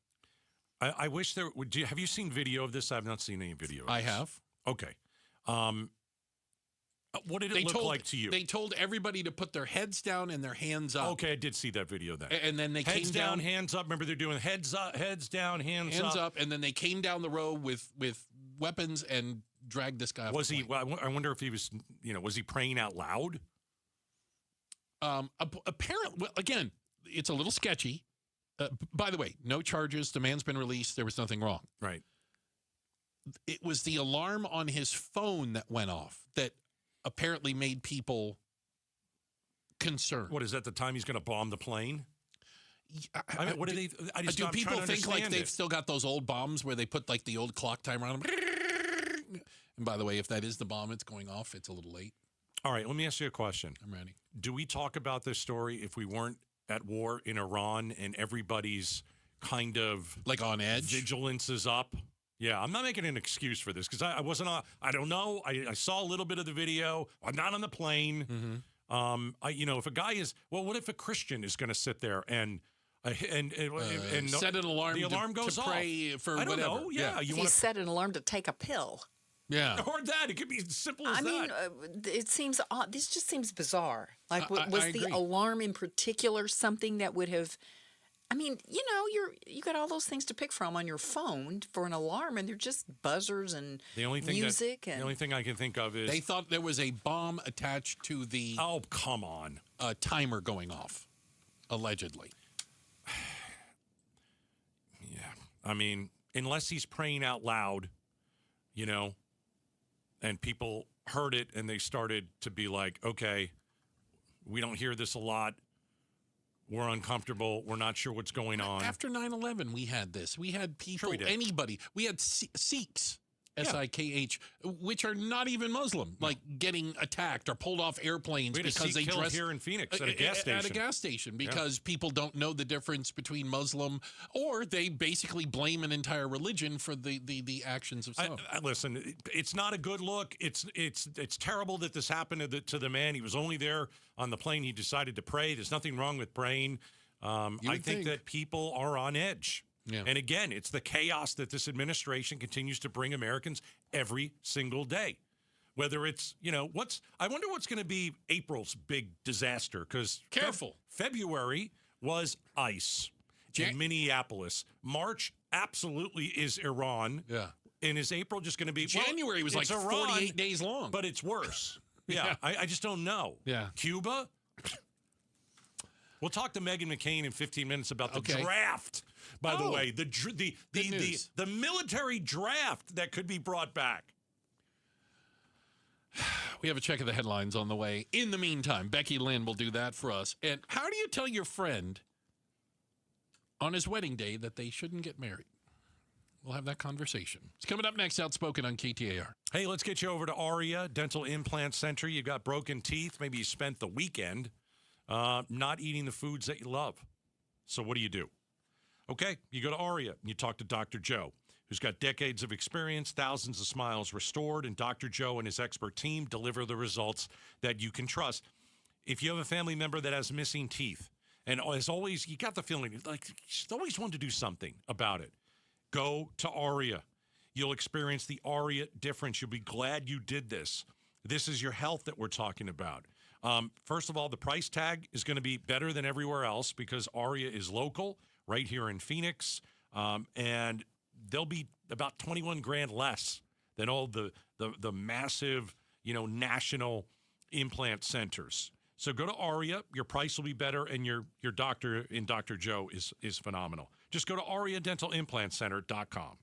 I wish there would. Have you seen video of this? I've not seen any video of this. I have. Okay. What did it look like to you? They told everybody to put their heads down and their hands up. Okay, I did see that video then. And then they heads came down, hands up. Remember, they're doing heads up, heads down, hands up. And then they came down the road with weapons and dragged this guy off. Was he? Well, I wonder if he was. Was he praying out loud? Apparently, well, again, it's a little sketchy. By the way, no charges. The man's been released. There was nothing wrong. Right. It was the alarm on his phone that went off that apparently made people concerned. What is that? The time he's going to bomb the plane? I mean, what do they? Do people think like they've still got those old bombs where they put like the old clock timer on them? And by the way, if that is the bomb, it's going off. It's a little late. All right, let me ask you a question. I'm ready. Do we talk about this story if we weren't at war in Iran and everybody's kind of like on edge? Vigilance is up. Yeah, I'm not making an excuse for this because I wasn't on. I don't know. I saw a little bit of the video. I'm not on the plane. Mm-hmm. If a guy is what if a Christian is going to sit there and set an alarm? The alarm goes to off. Pray for I don't whatever. know. Yeah, He set an alarm to take a pill. Yeah, or that. It could be as simple as that. I mean, it seems odd. This just seems bizarre. Like, was the alarm in particular something that would have? I mean, you got all those things to pick from on your phone for an alarm, and they're just buzzers and music. The only thing I can think of is they thought there was a bomb attached to the. Oh, come on! Timer going off, allegedly. Yeah, I mean, unless he's praying out loud, and people heard it and they started to be like, okay, we don't hear this a lot. We're uncomfortable. We're not sure what's going on. After 9/11, we had this. We had people, Sure we did. anybody. We had Sikhs, S-I-K-H, which are not even Muslim, like getting attacked or pulled off airplanes We had a because Sikh they killed dress here in Phoenix at a gas station. At a gas station because people don't know the difference between Muslim, or they basically blame an entire religion for the actions of some. Listen, it's not a good look. It's terrible that this happened to the man. He was only there on the plane. He decided to pray. There's nothing wrong with praying. I think that people are on edge. Yeah. And again, it's the chaos that this administration continues to bring Americans every single day. Whether it's, I wonder what's going to be April's big disaster, because Careful. February was ICE in Minneapolis. March absolutely is Iran. Yeah. And is April just going to be... January was like it's 48 days long. But it's worse. Yeah. I just don't know. Yeah. Cuba? We'll talk to Meghan McCain in 15 minutes about the draft. By the way, the military draft that could be brought back. We have a check of the headlines on the way. In the meantime, Becky Lynn will do that for us. And how do you tell your friend on his wedding day that they shouldn't get married? We'll have that conversation. It's coming up next, Outspoken on KTAR. Hey, let's get you over to Aria Dental Implant Center. You've got broken teeth. Maybe you spent the weekend not eating the foods that you love. So what do? Okay, you go to Aria and you talk to Dr. Joe, who's got decades of experience, thousands of smiles restored, and Dr. Joe and his expert team deliver the results that you can trust. If you have a family member that has missing teeth, and as always, you got the feeling like she's always wanted to do something about it, go to Aria. You'll experience the Aria difference. You'll be glad you did this. This is your health that we're talking about. First of all, the price tag is going to be better than everywhere else because Aria is local, right here in Phoenix, and they'll be about $21,000 less than all the massive, national implant centers. So go to Aria. Your price will be better, and your doctor in Dr. Joe is phenomenal. Just go to AriaDentalImplantCenter.com.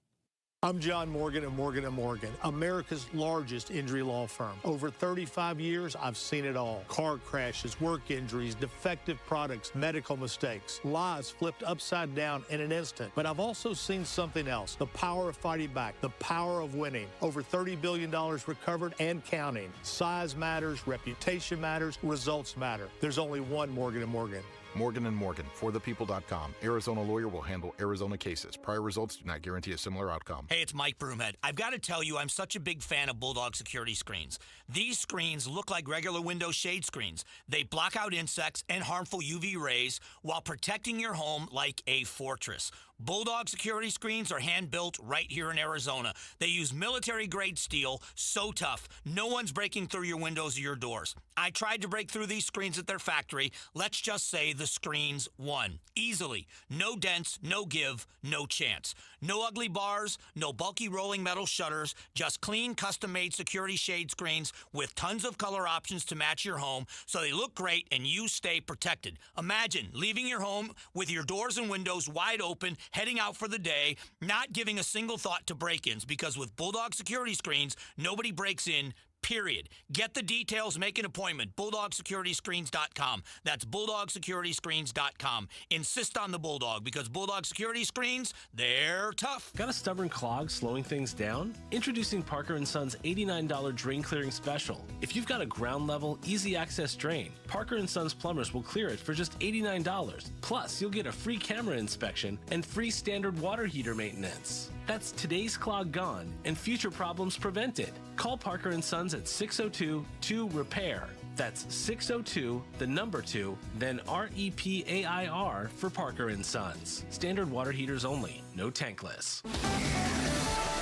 I'm John Morgan of Morgan & Morgan, America's largest injury law firm. Over 35 years, I've seen it all. Car crashes, work injuries, defective products, medical mistakes, lives flipped upside down in an instant. But I've also seen something else, the power of fighting back, the power of winning. Over $30 billion recovered and counting. Size matters, reputation matters, results matter. There's only one Morgan & Morgan. Morgan & Morgan, forthepeople.com. Arizona lawyer will handle Arizona cases. Prior results do not guarantee a similar outcome. Hey, it's Mike Broomhead. I've got to tell you, I'm such a big fan of Bulldog security screens. These screens look like regular window shade screens. They block out insects and harmful UV rays while protecting your home like a fortress. Bulldog security screens are hand-built right here in Arizona. They use military-grade steel, so tough, no one's breaking through your windows or your doors. I tried to break through these screens at their factory. Let's just say the screens won. Easily. No dents, no give, no chance. No ugly bars, no bulky rolling metal shutters, just clean, custom-made security shade screens with tons of color options to match your home so they look great and you stay protected. Imagine leaving your home with your doors and windows wide open, heading out for the day, not giving a single thought to break-ins, because with Bulldog security screens, nobody breaks in, period. Get the details, make an appointment. BulldogSecurityScreens.com. That's BulldogSecurityScreens.com. Insist on the Bulldog, because Bulldog security screens, they're tough. Got a stubborn clog slowing things down? Introducing Parker & Son's $89 drain clearing special. If you've got a ground level, easy access drain, Parker & Son's plumbers will clear it for just $89. Plus, you'll get a free camera inspection and free standard water heater maintenance. That's today's clog gone and future problems prevented. Call Parker & Sons at 602-2-REPAIR. That's 602, the number 2, then REPAIR for Parker & Sons. Standard water heaters only, no tankless.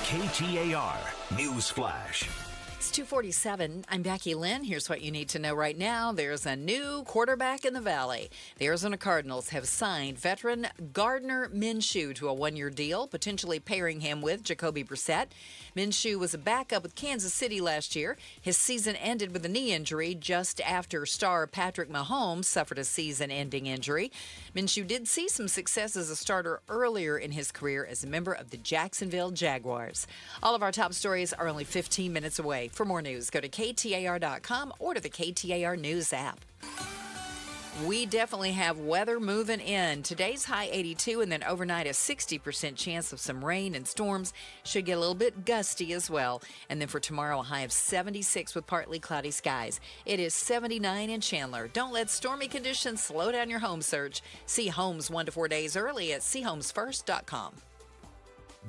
KTAR News Flash. It's 2:47. I'm Becky Lynn. Here's what you need to know right now. There's a new quarterback in the Valley. The Arizona Cardinals have signed veteran Gardner Minshew to a one-year deal, potentially pairing him with Jacoby Brissett. Minshew was a backup with Kansas City last year. His season ended with a knee injury just after star Patrick Mahomes suffered a season-ending injury. Minshew did see some success as a starter earlier in his career as a member of the Jacksonville Jaguars. All of our top stories are only 15 minutes away. today. For more news, go to KTAR.com or to the KTAR News app. We definitely have weather moving in. Today's high 82, and then overnight a 60% chance of some rain and storms. Should get a little bit gusty as well. And then for tomorrow, a high of 76 with partly cloudy skies. It is 79 in Chandler. Don't let stormy conditions slow down your home search. See homes 1 to 4 days early at seehomesfirst.com.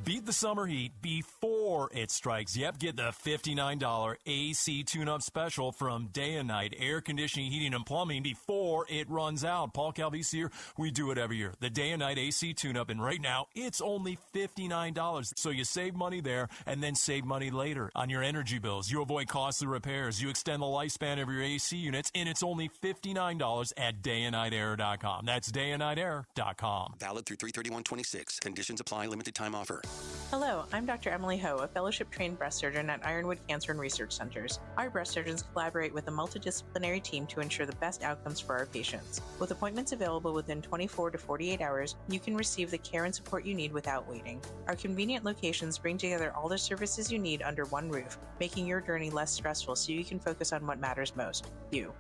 Beat the summer heat before it strikes. Yep, get the $59 AC tune-up special from Day and Night Air Conditioning, Heating, and Plumbing before it runs out. Paul Calvese here. We do it every year. The Day and Night AC tune-up, and right now, it's only $59. So you save money there and then save money later on your energy bills. You avoid costly repairs. You extend the lifespan of your AC units, and it's only $59 at dayandnightair.com. That's dayandnightair.com. Valid through 3/31/26. Conditions apply. Limited time offer. Hello, I'm Dr. Emily Ho, a fellowship-trained breast surgeon at Ironwood Cancer and Research Centers. Our breast surgeons collaborate with a multidisciplinary team to ensure the best outcomes for our patients. With appointments available within 24 to 48 hours, you can receive the care and support you need without waiting. Our convenient locations bring together all the services you need under one roof, making your journey less stressful so you can focus on what matters most, you.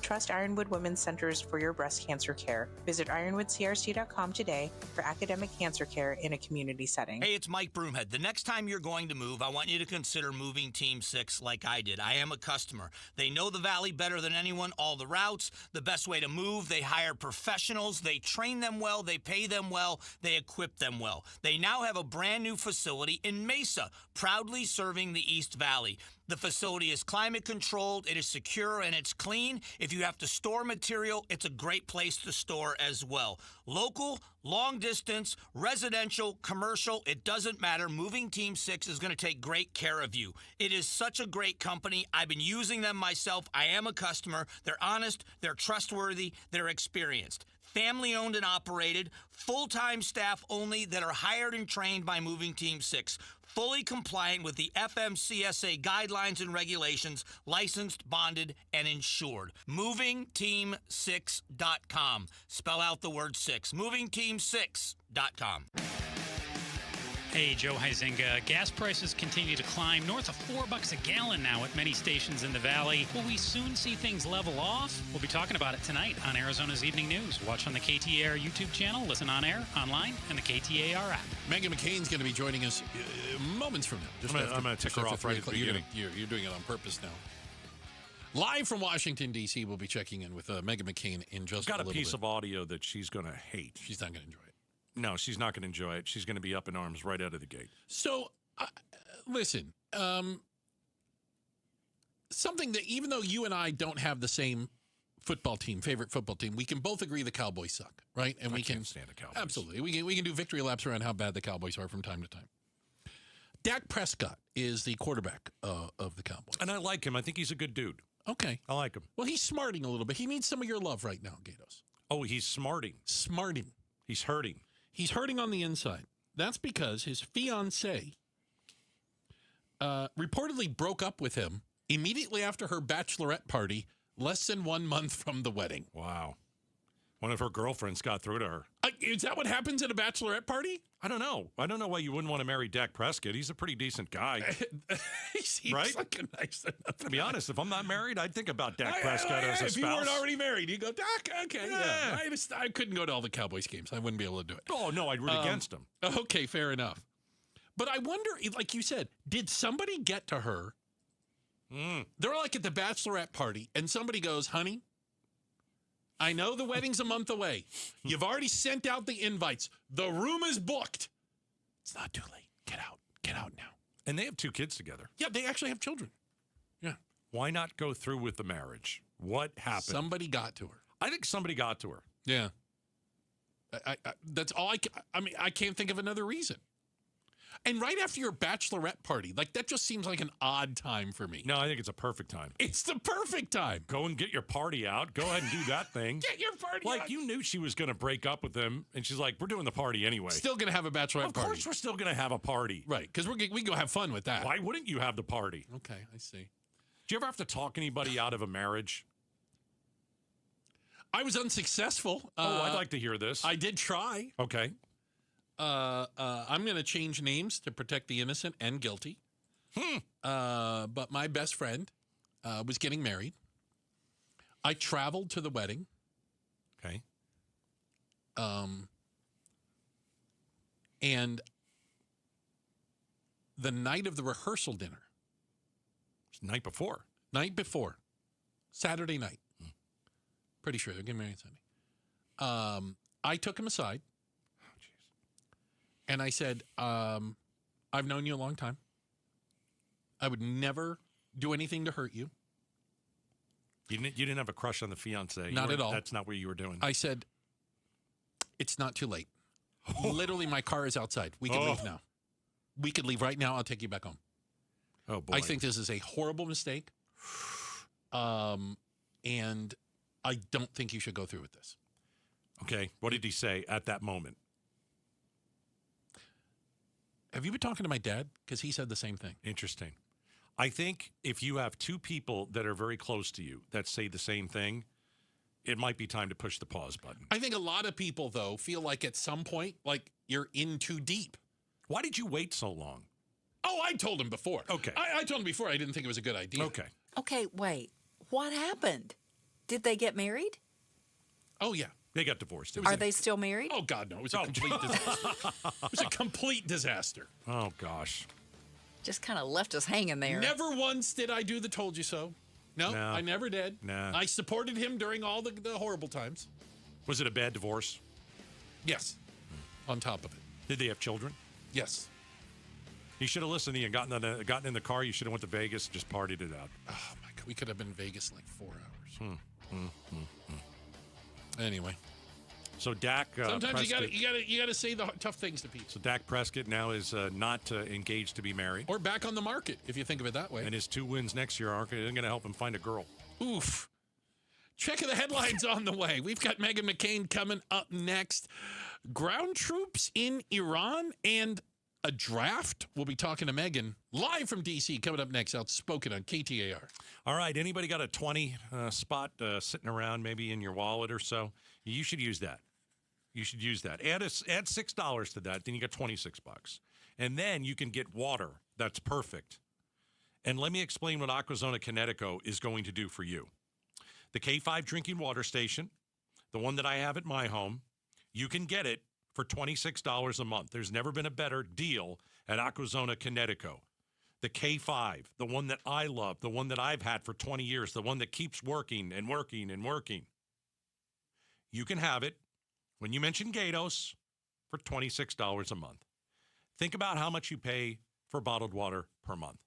Trust Ironwood Women's Centers for your breast cancer care. Visit ironwoodcrc.com today for academic cancer care in a community setting. Hey, it's Mike Broomhead. The next time you're going to move, I want you to consider moving Team 6 like I did. I am a customer. They know the Valley better than anyone, all the routes, the best way to move. They hire professionals. They train them well. They pay them well. They equip them well. They now have a brand new facility in Mesa, proudly serving the East Valley. The facility is climate controlled, it is secure, and it's clean. If you have to store material, it's a great place to store as well. Local, long distance, residential, commercial, it doesn't matter. Moving Team 6 is going to take great care of you. It is such a great company. I've been using them myself. I am a customer. They're honest, they're trustworthy, they're experienced. Family owned and operated, full-time staff only that are hired and trained by Moving Team 6. Fully compliant with the FMCSA guidelines and regulations, licensed, bonded, and insured. MovingTeam6.com. Spell out the word 6. MovingTeam6.com. Hey, Joe Huizenga. Gas prices continue to climb north of $4 a gallon now at many stations in the Valley. Will we soon see things level off? We'll be talking about it tonight on Arizona's Evening News. Watch on the KTAR YouTube channel, listen on air, online, and the KTAR app. Megan McCain's going to be joining us moments from now. I'm going to tick her off right at the beginning. You're doing it on purpose now. Live from Washington, D.C., we'll be checking in with Megan McCain in just a little bit. Got a piece of audio that she's going to hate. She's not going to enjoy it. No, she's not going to enjoy it. She's going to be up in arms right out of the gate. So, listen, something that even though you and I don't have the same favorite football team, we can both agree the Cowboys suck, right? And we can't stand the Cowboys. Absolutely. We can do victory laps around how bad the Cowboys are from time to time. Dak Prescott is the quarterback of the Cowboys. And I like him. I think he's a good dude. Okay. I like him. Well, he's smarting a little bit. He needs some of your love right now, Gatos. Oh, he's smarting. Smarting. He's hurting. He's hurting on the inside. That's because his fiancée reportedly broke up with him immediately after her bachelorette party, less than 1 month from the wedding. Wow. One of her girlfriends got through to her. Is that what happens at a bachelorette party? I don't know. I don't know why you wouldn't want to marry Dak Prescott. He's a pretty decent guy. He seems right? like a nice enough. To be honest, if I'm not married, I'd think about Dak Prescott as a spouse. If you weren't already married, you go, Dak, okay, yeah. I couldn't go to all the Cowboys games. I wouldn't be able to do it. Oh, no, I'd root against him. Okay, fair enough. But I wonder, like you said, did somebody get to her? They're like at the bachelorette party, and somebody goes, honey, I know the wedding's a month away. You've already sent out the invites. The room is booked. It's not too late. Get out. Get out now. And they have 2 kids together. Yeah, they actually have children. Yeah. Why not go through with the marriage? What happened? Somebody got to her. I think somebody got to her. Yeah. That's all I mean, I can't think of another reason. And right after your bachelorette party, like that just seems like an odd time for me. No, I think it's a perfect time. It's the perfect time. Go and get your party out. Go ahead and do that thing. Get your party out. Like you knew she was going to break up with him, and she's like, we're doing the party anyway. Still going to have a bachelorette party. Of course we're still going to have a party. Right, because we can go have fun with that. Why wouldn't you have the party? Okay, I see. Do you ever have to talk anybody out of a marriage? I was unsuccessful. I'd like to hear this. I did try. Okay. I'm going to change names to protect the innocent and guilty. But my best friend was getting married. I traveled to the wedding. Okay. And the night of the rehearsal dinner. Night before. Saturday night. Pretty sure they're getting married Sunday. I took him aside. And I said, I've known you a long time. I would never do anything to hurt you. You didn't have a crush on the fiance. Not at all. That's not what you were doing. I said, it's not too late. Literally, my car is outside. We can leave now. We could leave right now. I'll take you back home. Oh, boy. I think this is a horrible mistake. And I don't think you should go through with this. Okay. What did he say at that moment? Have you been talking to my dad? Because he said the same thing. Interesting. I think if you have two people that are very close to you that say the same thing, it might be time to push the pause button. I think a lot of people, though, feel like at some point, like you're in too deep. Why did you wait so long? Oh, I told him before. Okay. I told him before I didn't think it was a good idea. Okay, wait. What happened? Did they get married? Oh, yeah. They got divorced. Are they still married? Oh, God, no. It was a complete disaster. It was a complete disaster. Oh, gosh. Just kind of left us hanging there. Never once did I do the told you so. No, I never did. No. I supported him during all the horrible times. Was it a bad divorce? Yes. On top of it. Did they have children? Yes. You should have listened to you and gotten in the car. You should have went to Vegas and just partied it out. Oh, my God. We could have been in Vegas in like 4 hours. Anyway. So Dak sometimes Prescott, you gotta say the tough things to people. So Dak Prescott now is not engaged to be married. Or back on the market, if you think of it that way. And his 2 wins next year aren't going to help him find a girl. Oof. Check of the headlines on the way. We've got Meghan McCain coming up next. Ground troops in Iran and a draft. We'll be talking to Meghan live from D.C. coming up next. Outspoken on KTAR. All right. Anybody got a 20 spot sitting around maybe in your wallet or so? You should use that. You should use that. Add $6 to that, then you got $26. And then you can get water. That's perfect. And let me explain what Aquazona Connecticut is going to do for you. The K5 drinking water station, the one that I have at my home, you can get it for $26 a month. There's never been a better deal at Aquazona Connecticut. The K5, the one that I love, the one that I've had for 20 years, the one that keeps working and working and working. You can have it when you mention Gatos for $26 a month. Think about how much you pay for bottled water per month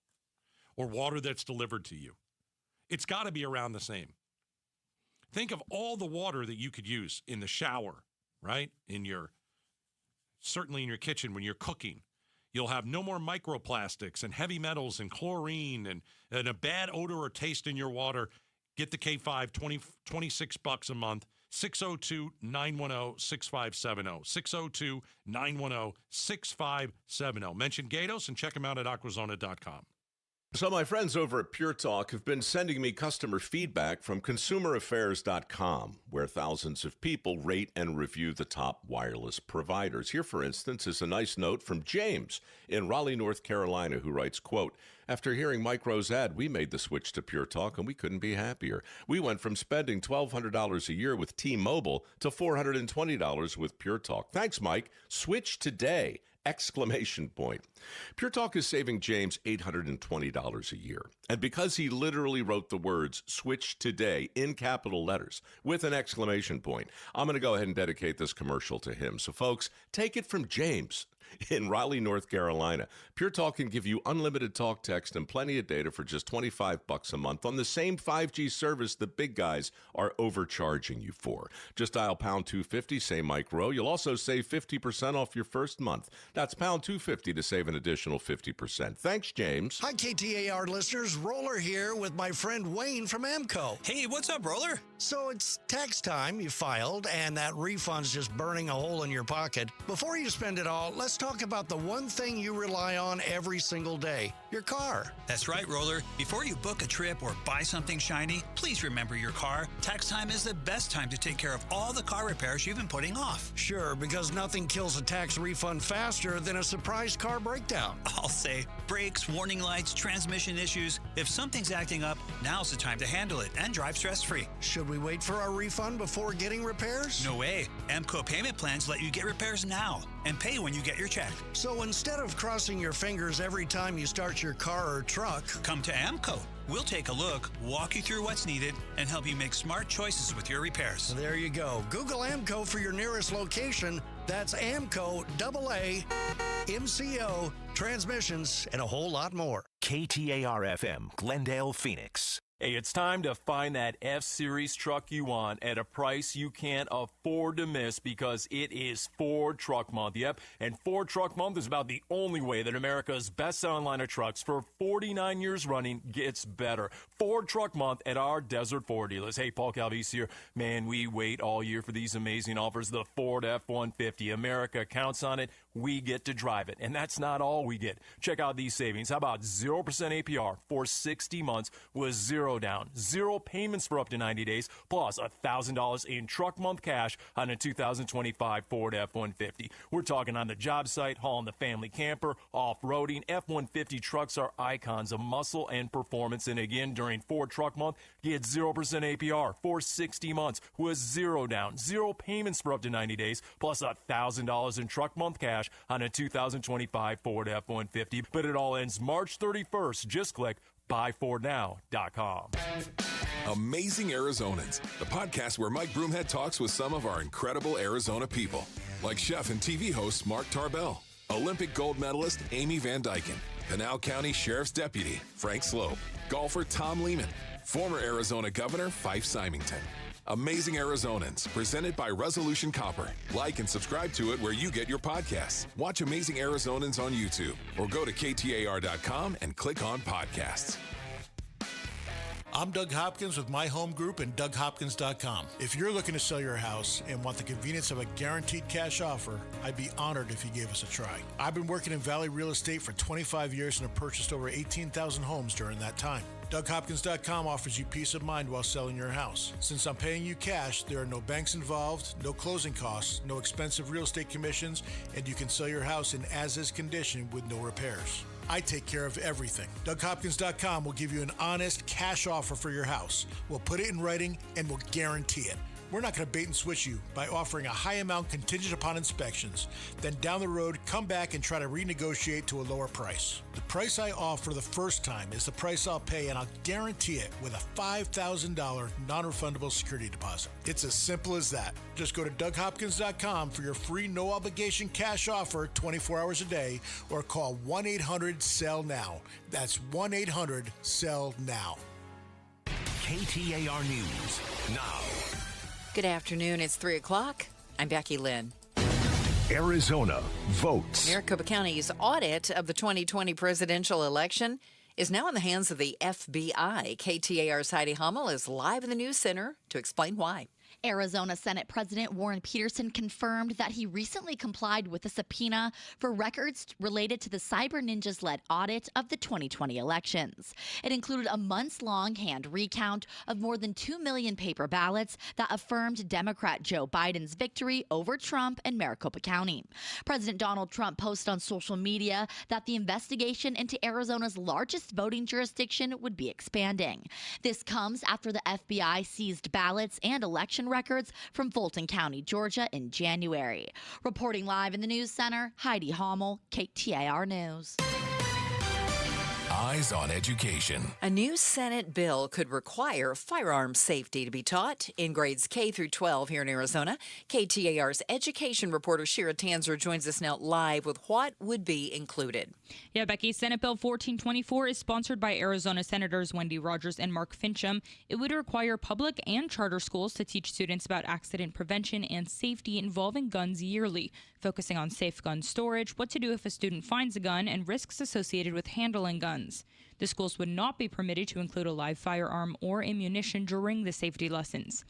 or water that's delivered to you. It's got to be around the same. Think of all the water that you could use in the shower, right? Certainly in your kitchen when you're cooking. You'll have no more microplastics and heavy metals and chlorine and a bad odor or taste in your water. Get the K5, $26 a month. 602-910-6570. 602-910-6570. Mention Gatos and check them out at aquazona.com. So my friends over at Pure Talk have been sending me customer feedback from consumeraffairs.com, where thousands of people rate and review the top wireless providers. Here, for instance, is a nice note from James in Raleigh, North Carolina, who writes, quote, "After hearing Mike Rowe's ad, we made the switch to Pure Talk, and we couldn't be happier. We went from spending $1,200 a year with T-Mobile to $420 with Pure Talk. Thanks, Mike. Switch today!" Exclamation point. Pure Talk is saving James $820 a year. And because he literally wrote the words "switch today" in capital letters with an exclamation point, I'm going to go ahead and dedicate this commercial to him. So folks, take it from James in Raleigh, North Carolina. Pure Talk can give you unlimited talk, text, and plenty of data for just $25 a month on the same 5G service the big guys are overcharging you for. Just dial pound 250, say Mike Rowe. You'll also save 50% off your first month. That's pound 250 to save an additional 50%. Thanks, James. Hi, KTAR listeners. Roller here with my friend Wayne from AMCO. Hey, what's up, Roller? So it's tax time. You filed, and that refund's just burning a hole in your pocket. Before you spend it all, let's let's talk about the one thing you rely on every single day, your car. That's right, Roller. Before you book a trip or buy something shiny, please remember your car. Tax time is the best time to take care of all the car repairs you've been putting off. Sure, because nothing kills a tax refund faster than a surprise car breakdown. I'll say brakes, warning lights, transmission issues. If something's acting up, now's the time to handle it and drive stress-free. Should we wait for our refund before getting repairs? No way. AMCO payment plans let you get repairs now and pay when you get your check. So instead of crossing your fingers every time you start your car or truck, come to AMCO. We'll take a look, walk you through what's needed, and help you make smart choices with your repairs. There you go. Google AMCO for your nearest location. That's AMCO, AA, MCO, transmissions, and a whole lot more. KTAR-FM, Glendale, Phoenix. Hey, it's time to find that F-Series truck you want at a price you can't afford to miss, because it is Ford Truck Month. Yep, and Ford Truck Month is about the only way that America's best-selling line of trucks for 49 years running gets better. Ford Truck Month at our Desert Ford dealers. Hey, Paul Calvise here. Man, we wait all year for these amazing offers. The Ford F-150. America counts on it. We get to drive it. And that's not all we get. Check out these savings. How about 0% APR for 60 months with zero down, zero payments for up to 90 days, plus $1,000 in truck month cash on a 2025 Ford F-150. We're talking on the job site, hauling the family camper, off-roading. F-150 trucks are icons of muscle and performance. And again, during Ford Truck Month, get 0% APR for 60 months with zero down, zero payments for up to 90 days, plus $1,000 in truck month cash on a 2025 Ford F-150. But it all ends March 31st. Just click buyfordnow.com. Amazing Arizonans, the podcast where Mike Broomhead talks with some of our incredible Arizona people, like chef and TV host Mark Tarbell, Olympic gold medalist Amy Van Dyken, Pinal County Sheriff's Deputy Frank Slope, golfer Tom Lehman, former Arizona Governor Fife Symington. Amazing Arizonans, presented by Resolution Copper. Like and subscribe to it where you get your podcasts. Watch Amazing Arizonans on YouTube or go to KTAR.com and click on podcasts. I'm Doug Hopkins with My Home Group and DougHopkins.com. If you're looking to sell your house and want the convenience of a guaranteed cash offer, I'd be honored if you gave us a try. I've been working in Valley Real Estate for 25 years and have purchased over 18,000 homes during that time. DougHopkins.com offers you peace of mind while selling your house. Since I'm paying you cash, there are no banks involved, no closing costs, no expensive real estate commissions, and you can sell your house in as-is condition with no repairs. I take care of everything. DougHopkins.com will give you an honest cash offer for your house. We'll put it in writing and we'll guarantee it. We're not going to bait and switch you by offering a high amount contingent upon inspections. Then down the road, come back and try to renegotiate to a lower price. The price I offer the first time is the price I'll pay, and I'll guarantee it with a $5,000 non-refundable security deposit. It's as simple as that. Just go to DougHopkins.com for your free no-obligation cash offer 24 hours a day, or call 1-800-SELL-NOW. That's 1-800-SELL-NOW. KTAR News now. Good afternoon. It's 3 o'clock. I'm Becky Lynn. Arizona votes. Maricopa County's audit of the 2020 presidential election is now in the hands of the FBI. KTAR's Heidi Hummel is live in the news center to explain why. Arizona Senate President Warren Peterson confirmed that he recently complied with a subpoena for records related to the Cyber Ninjas-led audit of the 2020 elections. It included a months-long hand recount of more than 2 million paper ballots that affirmed Democrat Joe Biden's victory over Trump in Maricopa County. President Donald Trump posted on social media that the investigation into Arizona's largest voting jurisdiction would be expanding. This comes after the FBI seized ballots and election records from Fulton County, Georgia in January. Reporting live in the news center, Heidi Hummel, KTAR News. Eyes on education. A new Senate bill could require firearm safety to be taught in grades K through 12 here in Arizona. KTAR's education reporter Shira Tanzer joins us now live with what would be included. Yeah, Becky, Senate Bill 1424 is sponsored by Arizona Senators Wendy Rogers and Mark Fincham. It would require public and charter schools to teach students about accident prevention and safety involving guns yearly, focusing on safe gun storage, what to do if a student finds a gun, and risks associated with handling guns. The schools would not be permitted to include a live firearm or ammunition during the safety lessons.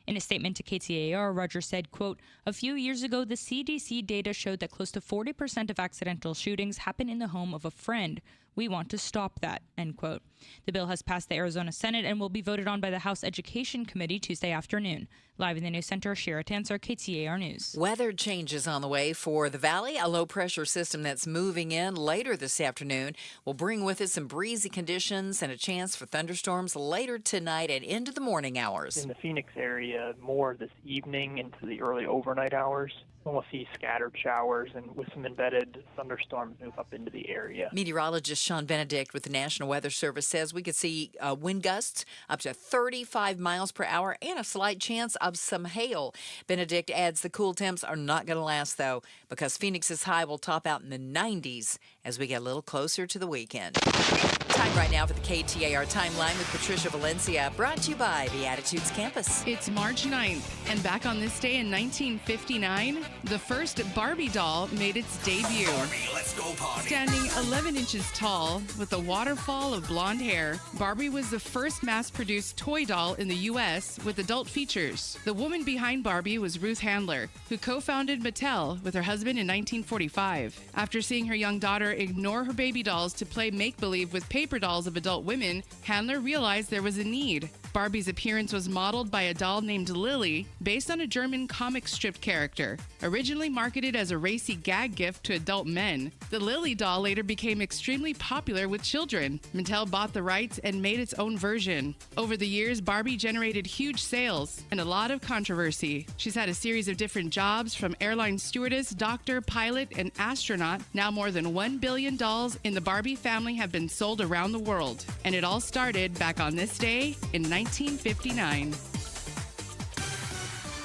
In a statement to KTAR, Rogers said, quote, "A few years ago, the CDC data showed that close to 40% of accidental shootings happen in the home of a friend. We want to stop that," end quote. The bill has passed the Arizona Senate and will be voted on by the House Education Committee Tuesday afternoon. Live in the News Center, Shira Tanser, KTAR News. Weather changes on the way for the valley. A low-pressure system that's moving in later this afternoon will bring with it some breezy conditions and a chance for thunderstorms later tonight and into the morning hours. In the Phoenix area, more this evening into the early overnight hours. We'll see scattered showers and with some embedded thunderstorms move up into the area. Meteorologist Sean Benedict with the National Weather Service says we could see wind gusts up to 35 miles per hour and a slight chance of some hail. Benedict adds the cool temps are not going to last, though, because Phoenix's high will top out in the 90s as we get a little closer to the weekend. Time right now for the KTAR Timeline with Patricia Valencia, brought to you by the Attitudes Campus. It's March 9th, and back on this day in 1959, the first Barbie doll made its debut. Barbie, let's go party. Standing 11 inches tall with a waterfall of blonde hair, Barbie was the first mass-produced toy doll in the U.S. with adult features. The woman behind Barbie was Ruth Handler, who co-founded Mattel with her husband in 1945. After seeing her young daughter ignore her baby dolls to play make-believe with paper dolls of adult women, Handler realized there was a need. Barbie's appearance was modeled by a doll named Lily, based on a German comic strip character. Originally marketed as a racy gag gift to adult men, the Lily doll later became extremely popular with children. Mattel bought the rights and made its own version. Over the years, Barbie generated huge sales and a lot of controversy. She's had a series of different jobs, from airline stewardess, doctor, pilot, and astronaut. Now more than 1 billion dolls in the Barbie family have been sold around the world. And it all started back on this day in 1959.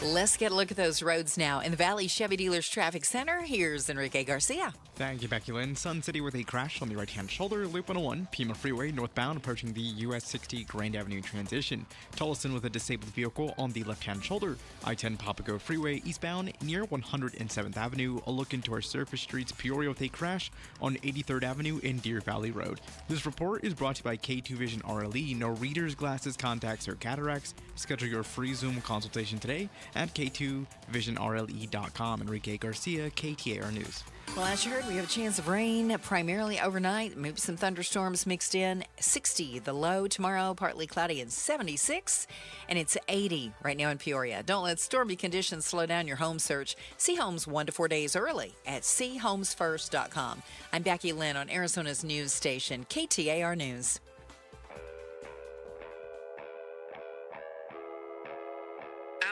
Let's get a look at those roads now. In the Valley Chevy Dealers Traffic Center, here's Enrique Garcia. Thank you, Becky Lynn. Sun City with a crash on the right-hand shoulder, Loop 101, Pima Freeway, northbound, approaching the US 60 Grand Avenue transition. Tolleson with a disabled vehicle on the left-hand shoulder. I-10 Papago Freeway, eastbound, near 107th Avenue. A look into our surface streets, Peoria with a crash on 83rd Avenue and Deer Valley Road. This report is brought to you by K2 Vision RLE. No readers, glasses, contacts, or cataracts. Schedule your free Zoom consultation today at k2visionrle.com. Enrique Garcia, KTAR News. Well, as you heard, we have a chance of rain primarily overnight. Maybe some thunderstorms mixed in. 60 the low tomorrow, partly cloudy and 76. And it's 80 right now in Peoria. Don't let stormy conditions slow down your home search. See homes 1 to 4 days early at seehomesfirst.com. I'm Becky Lynn on Arizona's news station, KTAR News.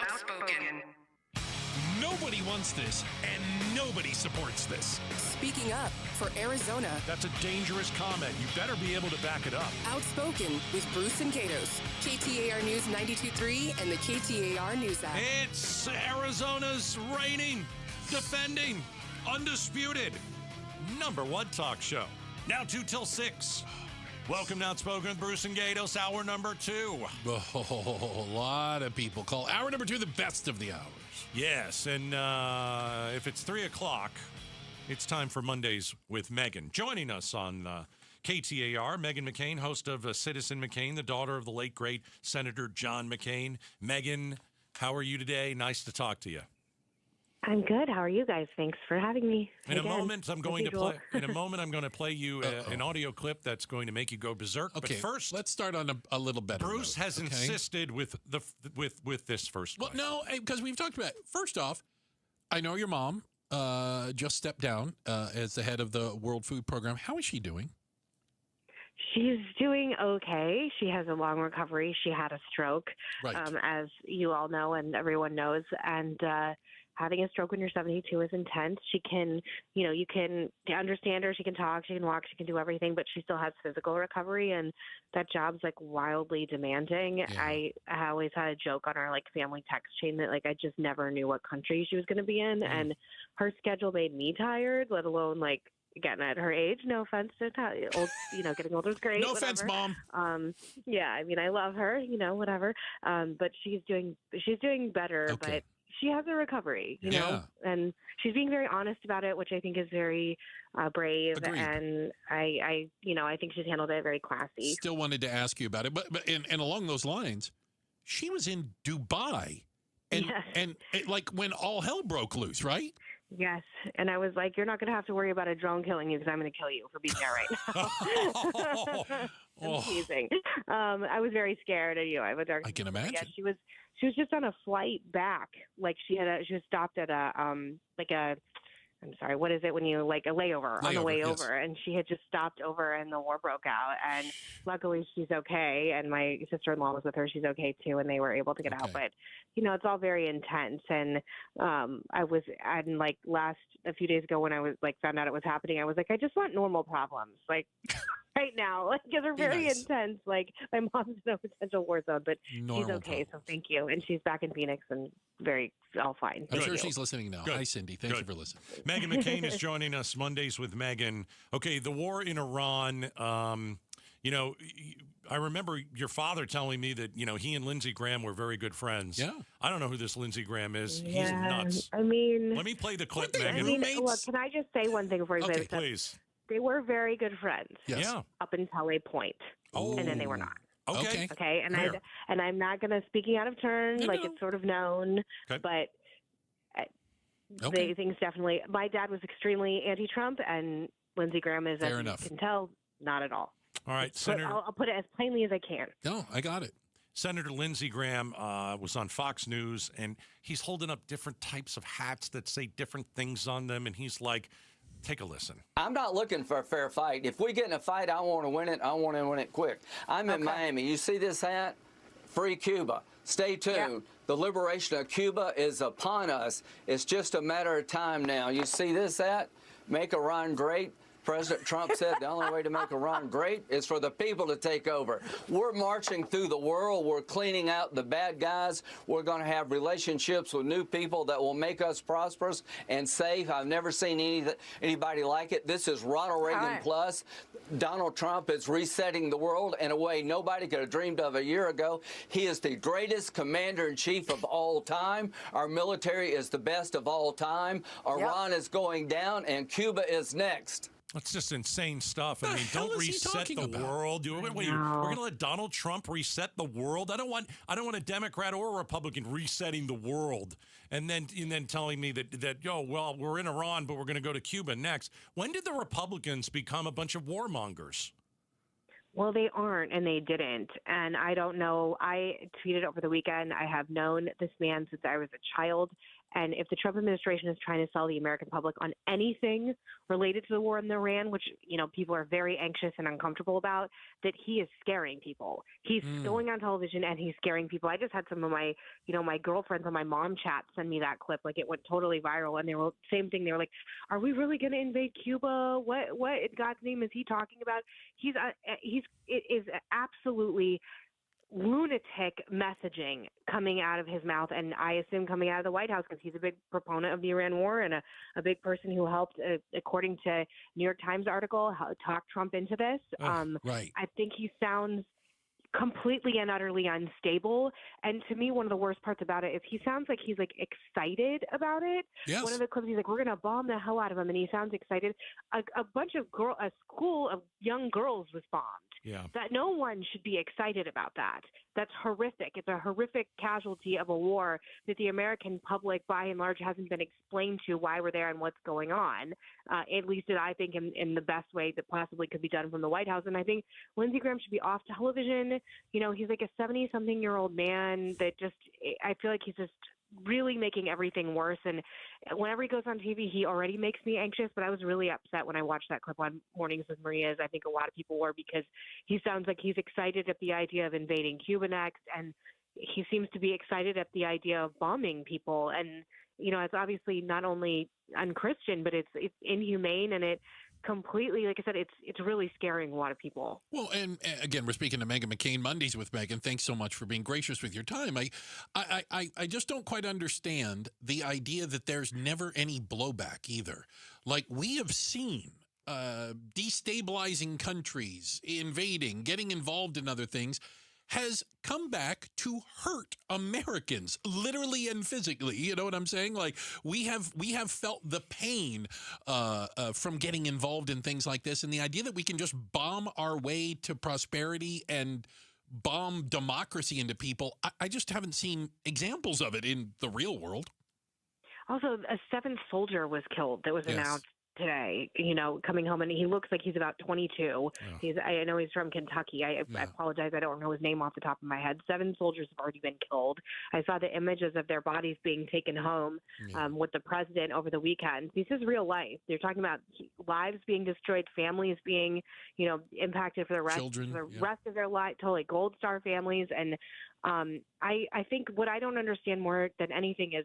Outspoken. Nobody wants this, and nobody supports this. Speaking up for Arizona. That's a dangerous comment. You better be able to back it up. Outspoken with Bruce and Gatos. KTAR News 92.3 and the KTAR News app. It's Arizona's reigning, defending, undisputed #1 talk show. Now 2 till 6. Welcome to Outspoken with Bruce and Gatos, hour number 2. Oh, a lot of people call hour number 2 the best of the hours. Yes, and if it's 3 o'clock, it's time for Mondays with Megan. Joining us on KTAR, Megan McCain, host of Citizen McCain, the daughter of the late, great Senator John McCain. Megan, how are you today? Nice to talk to you. I'm good. How are you guys? Thanks for having me. In a moment, I'm going to play you an audio clip that's going to make you go berserk. Okay, but first, let's start on a little better. Bruce has insisted with this first. Well, no, because we've talked about it. First off, I know your mom just stepped down as the head of the World Food Program. How is she doing? She's doing okay. She has a long recovery. She had a stroke, right. As you all know and everyone knows. And having a stroke when you're 72 is intense. She can, you can understand her. She can talk, she can walk, she can do everything, but she still has physical recovery. And that job's like wildly demanding. Yeah. I always had a joke on our family text chain that I just never knew what country she was going to be in. And her schedule made me tired, let alone again, at her age, no offense to old, getting older is great. No offense, Mom. Yeah, I mean, I love her, whatever. But she's doing better, but she has a recovery, you know, and she's being very honest about it, which I think is very brave. Agreed. And I think she's handled it very classy. Still wanted to ask you about it, but and along those lines, she was in Dubai And like when all hell broke loose, right? Yes, and I was like, "You're not going to have to worry about a drone killing you because I'm going to kill you for being there right now." I'm teasing. I was very scared of you. I can imagine. Yeah, she was just on a flight back. Like she was stopped at I'm sorry, what is it when you like a layover on the way yes. over? And she had just stopped over and the war broke out. And luckily she's okay. And my sister-in-law was with her. She's okay too. And they were able to get out. But, it's all very intense. And a few days ago when I was found out it was happening, I was like, I just want normal problems. Like right now, because they're very intense. Like my mom's in a potential war zone, but she's okay. So thank you. And she's back in Phoenix and all fine. I'm sure she's listening now. Good. Hi, Cindy. Thank you for listening. Meghan McCain is joining us Mondays with Meghan. Okay, the war in Iran, I remember your father telling me that, he and Lindsey Graham were very good friends. Yeah. I don't know who this Lindsey Graham is. Yeah, he's nuts. I mean... Let me play the clip, Meghan. Look, can I just say one thing before you play this? Please. They were very good friends. Yes. Yeah. Up until a point. Oh. And then they were not. Okay. Okay, and I'm not going to speaking out of turn, it's sort of known, but things definitely. My dad was extremely anti-Trump, and Lindsey Graham is, as you can tell, not at all. All right, Senator. I'll put it as plainly as I can. No, I got it. Senator Lindsey Graham was on Fox News, and he's holding up different types of hats that say different things on them, and he's like, take a listen. I'm not looking for a fair fight. If we get in a fight, I want to win it. I want to win it quick. I'm in Miami. You see this hat? Free Cuba. Stay tuned. Yeah. The liberation of Cuba is upon us. It's just a matter of time now. You see this hat? Make Iran great. President Trump said the only way to make Iran great is for the people to take over. We're marching through the world. We're cleaning out the bad guys. We're going to have relationships with new people that will make us prosperous and safe. I've never seen anybody like it. This is Ronald Reagan plus. Donald Trump is resetting the world in a way nobody could have dreamed of a year ago. He is the greatest commander-in-chief of all time. Our military is the best of all time. Iran is going down, and Cuba is next. That's just insane stuff. I mean, don't reset the world. We're going to let Donald Trump reset the world. I don't want a Democrat or a Republican resetting the world and then telling me that we're in Iran, but we're going to go to Cuba next. When did the Republicans become a bunch of warmongers? Well, they aren't, and they didn't. And I don't know. I tweeted over the weekend, I have known this man since I was a child. And if the Trump administration is trying to sell the American public on anything related to the war in Iran, which, people are very anxious and uncomfortable about, that he is scaring people. He's going on television and he's scaring people. I just had some of my, my girlfriends on my mom chat send me that clip. Like, it went totally viral. And they were same thing. They were like, are we really going to invade Cuba? What in God's name is he talking about? It is absolutely lunatic messaging coming out of his mouth, and I assume coming out of the White House, because he's a big proponent of the Iran war and a big person who helped, according to New York Times article, talk Trump into this. Right. I think he sounds completely and utterly unstable. And to me, one of the worst parts about it is he sounds like he's excited about it. Yes. One of the clips, he's like, we're going to bomb the hell out of him. And he sounds excited. A school of young girls was bombed. Yeah. That no one should be excited about that. That's horrific. It's a horrific casualty of a war that the American public, by and large, hasn't been explained to why we're there and what's going on. At least I think in the best way that possibly could be done from the White House. And I think Lindsey Graham should be off television. He's like a 70-something-year-old man that I feel like he's just really making everything worse. And whenever he goes on TV, he already makes me anxious. But I was really upset when I watched that clip on Mornings with Maria, as I think a lot of people were, because he sounds like he's excited at the idea of invading Cuba next. And he seems to be excited at the idea of bombing people. And, it's obviously not only unchristian, but it's inhumane, and it completely, like I said, it's really scaring a lot of people. Well, and again, we're speaking to Meghan McCain Mondays with Meghan. Thanks so much for being gracious with your time. I just don't quite understand the idea that there's never any blowback either. Like, we have seen destabilizing countries, invading, getting involved in other things, has come back to hurt Americans, literally and physically. You know what I'm saying? Like, we have felt the pain from getting involved in things like this, and the idea that we can just bomb our way to prosperity and bomb democracy into people. I just haven't seen examples of it in the real world. Also, a seventh soldier was killed that was announced today, coming home, and he looks like he's about 22. Yeah. I know he's from Kentucky. I apologize. I don't know his name off the top of my head. 7 soldiers have already been killed. I saw the images of their bodies being taken home with the president over the weekend. This is real life. They're talking about lives being destroyed, families being, impacted for the rest, rest of their life, totally Gold Star families. And I think what I don't understand more than anything is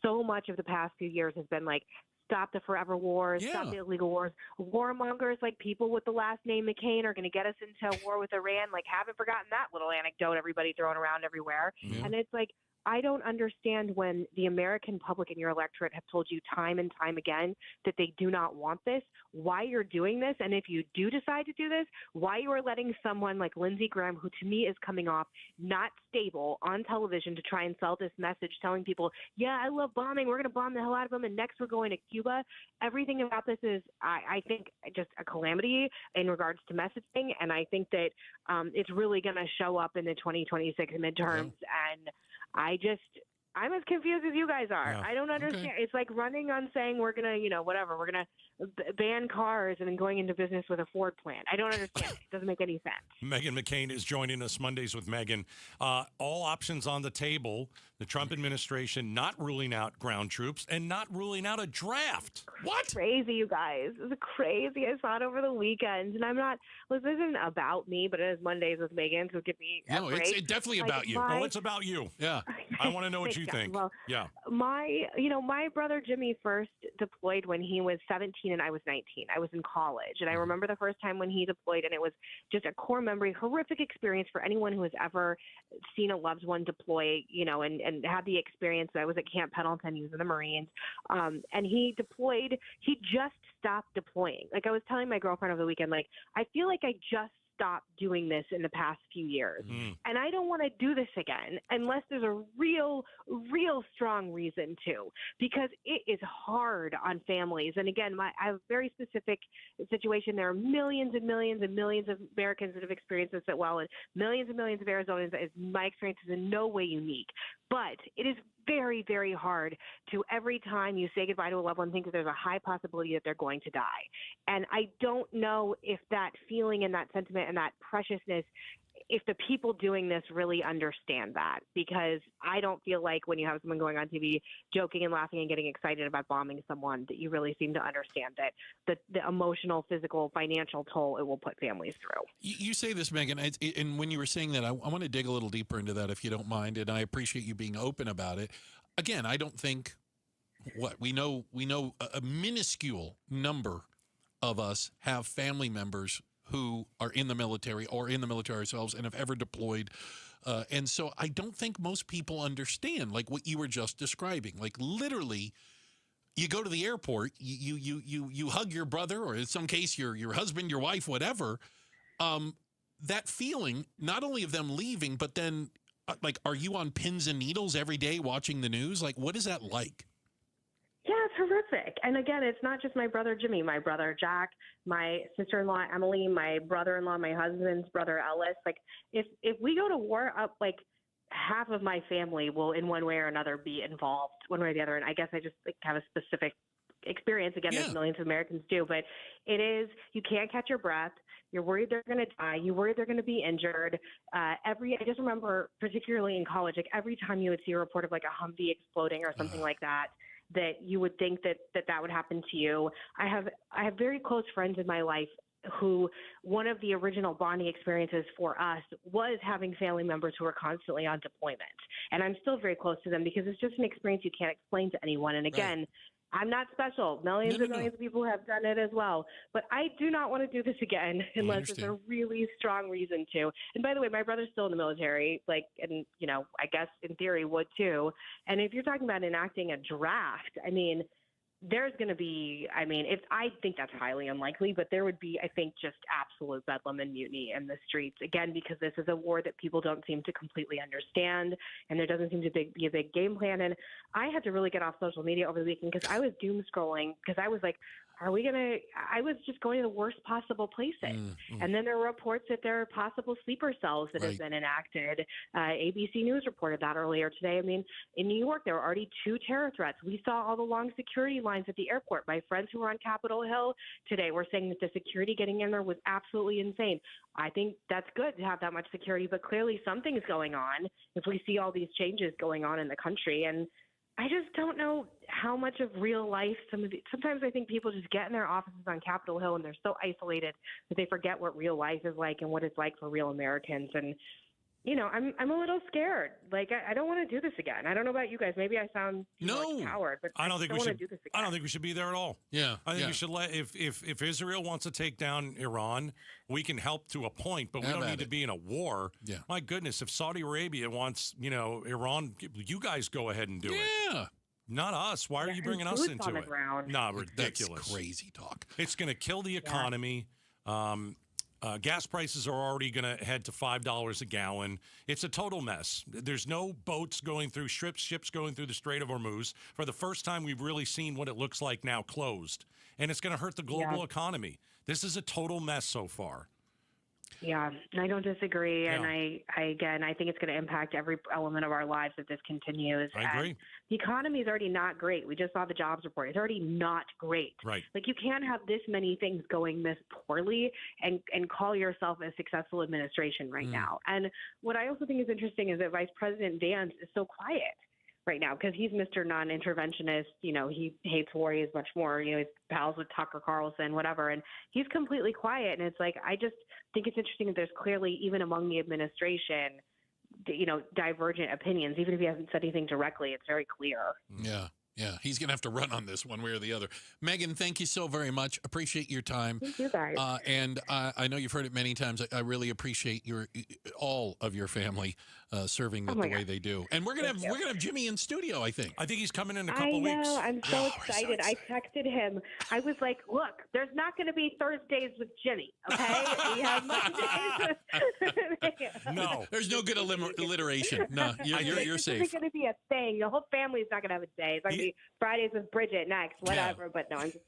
so much of the past few years has been like, stop the forever wars, stop the illegal wars. Warmongers like people with the last name McCain are going to get us into a war with Iran. Like, haven't forgotten that little anecdote everybody throwing around everywhere. Yeah. And it's like, I don't understand when the American public and your electorate have told you time and time again that they do not want this, why you're doing this. And if you do decide to do this, why you are letting someone like Lindsey Graham, who to me is coming off not stable, on television to try and sell this message, telling people, yeah, I love bombing. We're going to bomb the hell out of them. And next we're going to Cuba. Everything about this is, I think, just a calamity in regards to messaging. And I think that it's really going to show up in the 2026 midterms. And I'm as confused as you guys are. Yeah. I don't understand. Okay. It's like running on saying we're going to, whatever, we're going to ban cars and then going into business with a Ford plant. I don't understand. It doesn't make any sense. Meghan McCain is joining us Mondays with Meghan. All options on the table. The Trump administration not ruling out ground troops and not ruling out a draft. What? Crazy, you guys. It's crazy. I saw it over the weekend. And I'm not, this isn't about me, but it is Mondays with Meghan, so give me a break. It's definitely about you. Oh, it's about you. Yeah. I want to know what you think. Well, yeah. My brother Jimmy first deployed when he was 17 and I was 19. I was in college. And I remember the first time when he deployed, and it was just a core memory, horrific experience for anyone who has ever seen a loved one deploy, and had the experience. I was at Camp Pendleton. He was in the Marines. And he deployed. He just stopped deploying. Like, I was telling my girlfriend over the weekend, like, I feel like I just stopped doing this in the past few years. And I don't want to do this again unless there's a real strong reason to, because it is hard on families. And again, I have a very specific situation. There are millions and millions and millions of Americans that have experienced this as well, and millions of Arizonans. My experience is in no way unique. But it is very, very hard to, every time you say goodbye to a loved one, think that there's a high possibility that they're going to die. And I don't know if that feeling and that sentiment and that preciousness, if the people doing this really understand that, because I don't feel like when you have someone going on TV joking and laughing and getting excited about bombing someone, that you really seem to understand that the emotional, physical, financial toll it will put families through. You say this, Meghan, and when you were saying that, I want to dig a little deeper into that if you don't mind, and I appreciate you being open about it. Again, I don't think we know a minuscule number of us have family members who are in the military or in the military ourselves and have ever deployed. And so I don't think most people understand, like what you were just describing. Like, literally, you go to the airport, you hug your brother, or in some case your husband, your wife, whatever. That feeling, not only of them leaving, but then like, are you on pins and needles every day watching the news? Like, what is that like? Yeah, it's horrific. And again, it's not just my brother Jimmy, my brother Jack, my sister-in-law Emily, my brother-in-law, my husband's brother Ellis. Like, if we go to war, like, half of my family will in one way or another be involved one way or the other. And I guess I just have a specific experience. Again, there's millions of Americans do, but it is, you can't catch your breath. You're worried they're going to die. You're worried they're going to be injured. I just remember, particularly in college, like, every time you would see a report of like a Humvee exploding or something like that you would think that would happen to you. I have very close friends in my life who, one of the original bonding experiences for us was having family members who are constantly on deployment. And I'm still very close to them because it's just an experience you can't explain to anyone. And again, I'm not special. Millions and millions of people have done it as well. But I do not want to do this again unless there's a really strong reason to. And by the way, my brother's still in the military, and I guess in theory would too. And if you're talking about enacting a draft, I mean, there's going to be, I think that's highly unlikely, but there would be, I think, just absolute bedlam and mutiny in the streets, again, because this is a war that people don't seem to completely understand, and there doesn't seem to be a big game plan. And I had to really get off social media over the weekend because I was doom scrolling, because I was like, I was just going to the worst possible places. And then there were reports that there are possible sleeper cells that have been enacted. ABC News reported that earlier today. I mean, in New York, there were already 2 terror threats. We saw all the long security lines at the airport. My friends who were on Capitol Hill today were saying that the security getting in there was absolutely insane. I think that's good to have that much security, but clearly something's going on if we see all these changes going on in the country. And I just don't know how much of real life sometimes I think people just get in their offices on Capitol Hill and they're so isolated that they forget what real life is like and what it's like for real Americans. And, you know, I'm a little scared. Like, I don't want to do this again. I don't know about you guys. Maybe I sound like a coward, but I don't think we should do this again. I don't think we should be there at all. Yeah. I think we should let, if Israel wants to take down Iran, we can help to a point, but we don't need to be in a war. Yeah. My goodness, if Saudi Arabia wants, you know, Iran, you guys go ahead and do it. Yeah. Not us. Why are you bringing us into it? No, ridiculous. That's crazy talk. It's going to kill the economy. Gas prices are already going to head to $5 a gallon. It's a total mess. There's no boats going through ships going through the Strait of Hormuz. For the first time, we've really seen what it looks like now closed. And it's going to hurt the global economy. This is a total mess so far. Yeah, I don't disagree. Yeah. And I think it's going to impact every element of our lives if this continues. I agree. The economy is already not great. We just saw the jobs report. It's already not great. Right. Like, you can't have this many things going this poorly and call yourself a successful administration right now. And what I also think is interesting is that Vice President Vance is so quiet right now because he's Mr. Non-interventionist. You know, he hates war. He's much more, you know, he's pals with Tucker Carlson, whatever. And he's completely quiet. And it's like, I just think it's interesting that there's clearly, even among the administration, you know, divergent opinions. Even if he hasn't said anything directly, it's very clear. Yeah. Yeah, he's going to have to run on this one way or the other. Megan, thank you so very much. Appreciate your time. Thank you, guys. And I know you've heard it many times. I really appreciate all of your family serving the way they do. And we're gonna have Jimmy in studio. I think he's coming in a couple weeks. I know. I'm so excited. I texted him. I was like, "Look, there's not going to be Thursdays with Jimmy. Okay, we have Mondays." No, there's no good alliteration. No, you're safe. It's going to be a thing. The whole family's not going to have a day. It's going to be Fridays with Bridget next, whatever. Yeah. But no, I'm just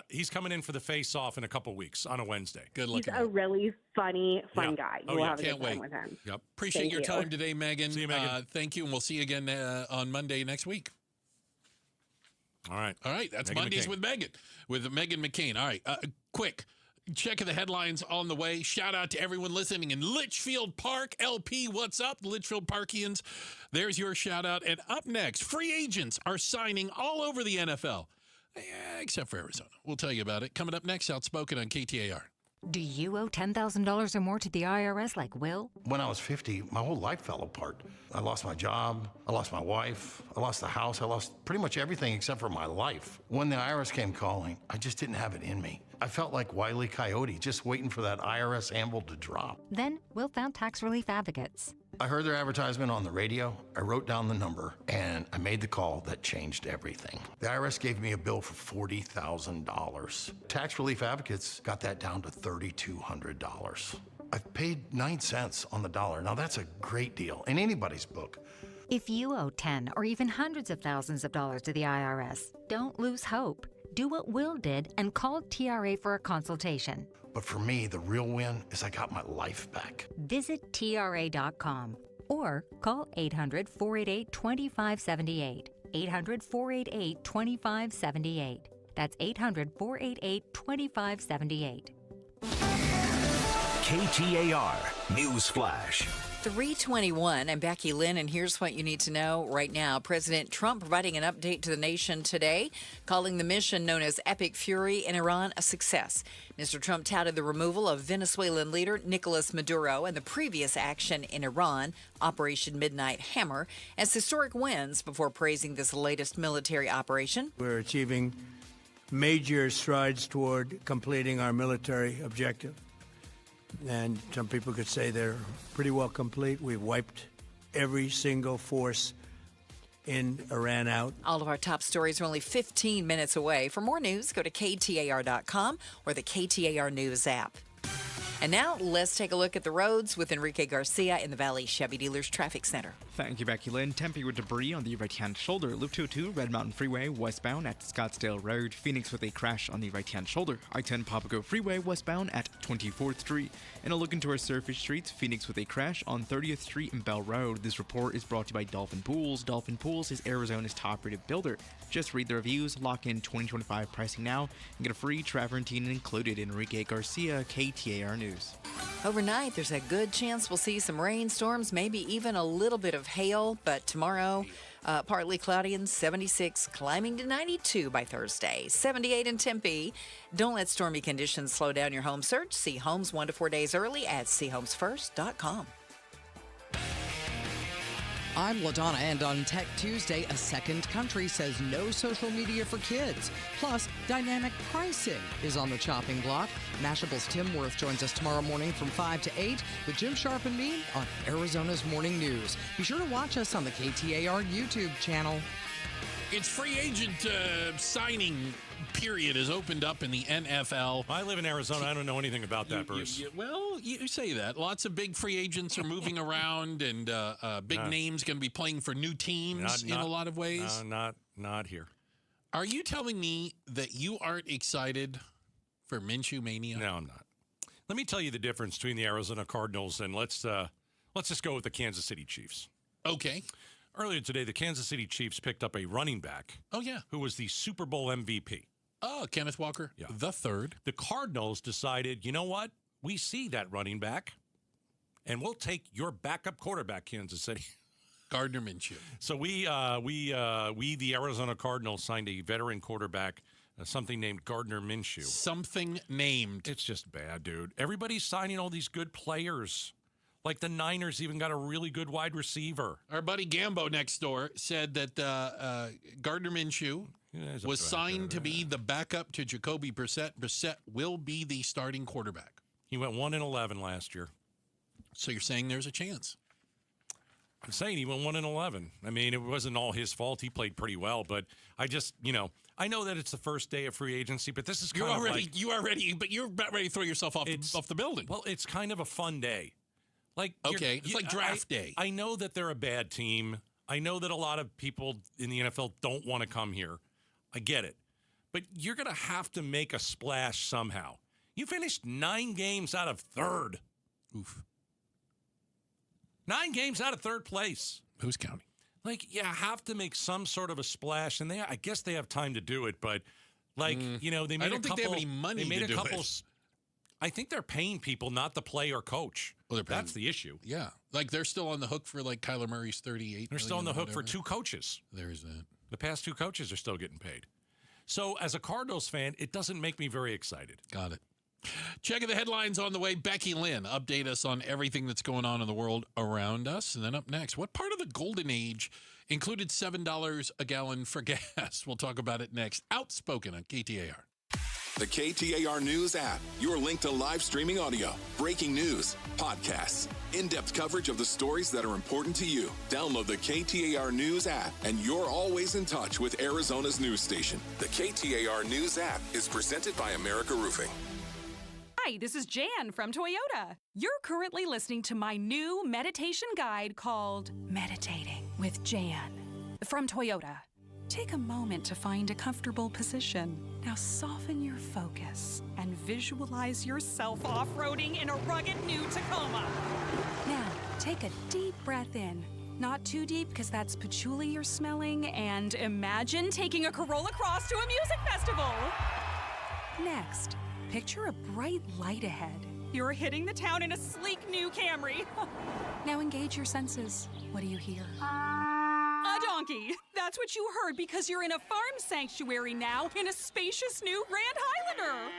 he's coming in for the face off in a couple weeks on a Wednesday. Good luck. He's a really fun guy. We'll have a good time with him. Yep. Appreciate your time today, Megan. See you, Megan. Thank you, and we'll see you again on Monday next week. All right. That's Megan Mondays McCain. with Megan McCain. All right. Quick. Check of the headlines on the way. Shout out to everyone listening in Litchfield Park. LP, what's up? The Litchfield Parkians. There's your shout out. And up next, free agents are signing all over the NFL, except for Arizona. We'll tell you about it. Coming up next, Outspoken on KTAR. Do you owe $10,000 or more to the IRS like Will? When I was 50, my whole life fell apart. I lost my job, I lost my wife, I lost the house, I lost pretty much everything except for my life. When the IRS came calling, I just didn't have it in me. I felt like Wile E. Coyote, just waiting for that IRS anvil to drop. Then Will found Tax Relief Advocates. I heard their advertisement on the radio, I wrote down the number, and I made the call that changed everything. The IRS gave me a bill for $40,000. Tax Relief Advocates got that down to $3,200. I've paid 9 cents on the dollar. Now that's a great deal in anybody's book. If you owe 10 or even hundreds of thousands of dollars to the IRS, don't lose hope. Do what Will did and call TRA for a consultation. But for me, the real win is I got my life back. Visit TRA.com or call 800-488-2578. 800-488-2578. That's 800-488-2578. KTAR News Flash. 3:21, I'm Becky Lynn, and here's what you need to know right now. President Trump providing an update to the nation today, calling the mission known as Epic Fury in Iran a success. Mr. Trump touted the removal of Venezuelan leader Nicolas Maduro and the previous action in Iran, Operation Midnight Hammer, as historic wins before praising this latest military operation. We're achieving major strides toward completing our military objective. And some people could say they're pretty well complete. We've wiped every single force in Iran out. All of our top stories are only 15 minutes away. For more news, go to KTAR.com or the KTAR News app. And now let's take a look at the roads with Enrique Garcia in the Valley Chevy Dealers Traffic Center. Thank you, Becky Lynn. Tempe with debris on the right-hand shoulder. Loop 202, Red Mountain Freeway, westbound at Scottsdale Road. Phoenix with a crash on the right-hand shoulder. I-10 Papago Freeway, westbound at 24th Street. And a look into our surface streets. Phoenix with a crash on 30th Street and Bell Road. This report is brought to you by Dolphin Pools. Dolphin Pools is Arizona's top-rated builder. Just read the reviews, lock in 2025 pricing now, and get a free travertine included. Enrique Garcia, KTAR News. Overnight, there's a good chance we'll see some rainstorms, maybe even a little bit of hail, but tomorrow, partly cloudy and 76, climbing to 92 by Thursday. 78 in Tempe. Don't let stormy conditions slow down your home search. See homes 1 to 4 days early at seehomesfirst.com. I'm LaDonna, and on Tech Tuesday, a second country says no social media for kids. Plus, dynamic pricing is on the chopping block. Mashable's Tim Worth joins us tomorrow morning from 5 to 8 with Jim Sharp and me on Arizona's Morning News. Be sure to watch us on the KTAR YouTube channel. It's free agent signing period has opened up in the NFL. I live in Arizona. I don't know anything about that, Bruce. You say that. Lots of big free agents are moving around, and big names going to be playing for new teams in a lot of ways. Not here. Are you telling me that you aren't excited for Minshew Mania? No, I'm not. Let me tell you the difference between the Arizona Cardinals and let's just go with the Kansas City Chiefs. Okay. Earlier today, the Kansas City Chiefs picked up a running back. Oh, yeah. Who was the Super Bowl MVP. Oh, Kenneth Walker, the third. The Cardinals decided, you know what? We see that running back, and we'll take your backup quarterback, Kansas City. Gardner Minshew. So we, the Arizona Cardinals, signed a veteran quarterback, something named Gardner Minshew. Something named. It's just bad, dude. Everybody's signing all these good players. Like the Niners even got a really good wide receiver. Our buddy Gambo next door said that Gardner Minshew was signed to be the backup to Jacoby Brissett. Brissett will be the starting quarterback. He went 1-11 last year. So you're saying there's a chance? I'm saying he went 1-11. I mean, it wasn't all his fault. He played pretty well, but I just, I know that it's the first day of free agency, but this is kind of like... But you're about ready to throw yourself off the building. Well, it's kind of a fun day. It's like draft day. I know that they're a bad team. I know that a lot of people in the NFL don't want to come here. I get it. But you're going to have to make a splash somehow. You finished 9 games out of third. Oof. 9 games out of third place. Who's counting? You have to make some sort of a splash, and I guess they have time to do it, but they made a couple. I don't think they have any money to do it. I think they're paying people, not the player coach. Well, that's the issue. Yeah. They're still on the hook for Kyler Murray's $38 They're still on the hook for 2 coaches. There's that. The past 2 coaches are still getting paid. So as a Cardinals fan, it doesn't make me very excited. Got it. Checking the headlines on the way. Becky Lynn, update us on everything that's going on in the world around us. And then up next, what part of the golden age included $7 a gallon for gas? We'll talk about it next. Outspoken on KTAR. The KTAR News app, your link to live streaming audio, breaking news, podcasts, in-depth coverage of the stories that are important to you. Download the KTAR News app, and you're always in touch with Arizona's news station. The KTAR News app is presented by America Roofing. Hi, this is Jan from Toyota. You're currently listening to my new meditation guide called Meditating with Jan from Toyota. Take a moment to find a comfortable position. Now soften your focus and visualize yourself off-roading in a rugged new Tacoma. Now, take a deep breath in. Not too deep because that's patchouli you're smelling, and imagine taking a Corolla Cross to a music festival. Next, picture a bright light ahead. You're hitting the town in a sleek new Camry. Now engage your senses. What do you hear? A donkey. That's what you heard because you're in a farm sanctuary now in a spacious new Grand Highlander.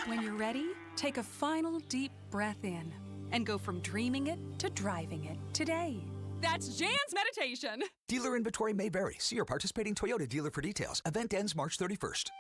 When you're ready, take a final deep breath in and go from dreaming it to driving it today. That's Jan's meditation. Dealer inventory may vary. See your participating Toyota dealer for details. Event ends March 31st.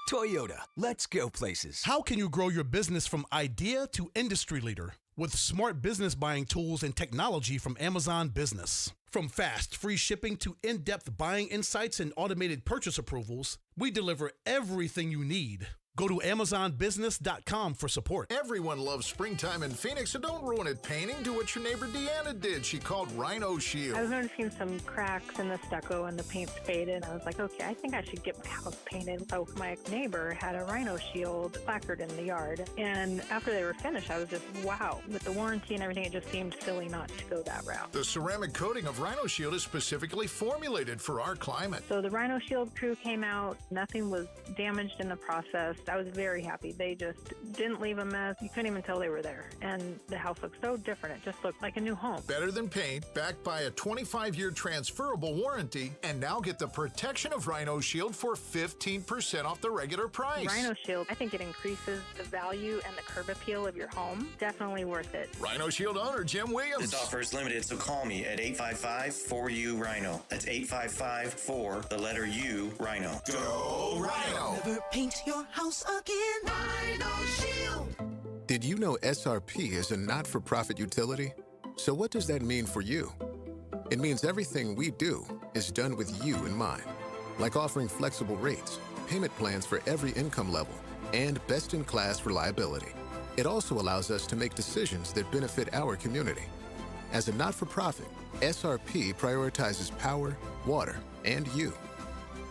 Toyota, let's go places. How can you grow your business from idea to industry leader? With smart business buying tools and technology from Amazon Business. From fast, free shipping to in-depth buying insights and automated purchase approvals, we deliver everything you need. Go to AmazonBusiness.com for support. Everyone loves springtime in Phoenix, so don't ruin it painting. Do what your neighbor Deanna did. She called Rhino Shield. I was noticing some cracks in the stucco and the paint's faded. I was like, okay, I think I should get my house painted. So my neighbor had a Rhino Shield placard in the yard. And after they were finished, I was just, wow. With the warranty and everything, it just seemed silly not to go that route. The ceramic coating of Rhino Shield is specifically formulated for our climate. So the Rhino Shield crew came out. Nothing was damaged in the process. I was very happy. They just didn't leave a mess. You couldn't even tell they were there. And the house looked so different. It just looked like a new home. Better than paint, backed by a 25-year transferable warranty, and now get the protection of Rhino Shield for 15% off the regular price. Rhino Shield, I think it increases the value and the curb appeal of your home. Definitely worth it. Rhino Shield owner Jim Williams. This offer is limited, so call me at 855-4U-RHINO. That's 855-4, the letter U, Rhino. Go Rhino! Never paint your house again. Rhino Shield. Did you know SRP is a not-for-profit utility? So what does that mean for you? It means everything we do is done with you in mind, like offering flexible rates, payment plans for every income level, and best-in-class reliability. It also allows us to make decisions that benefit our community. As a not-for-profit, SRP prioritizes power, water, and you.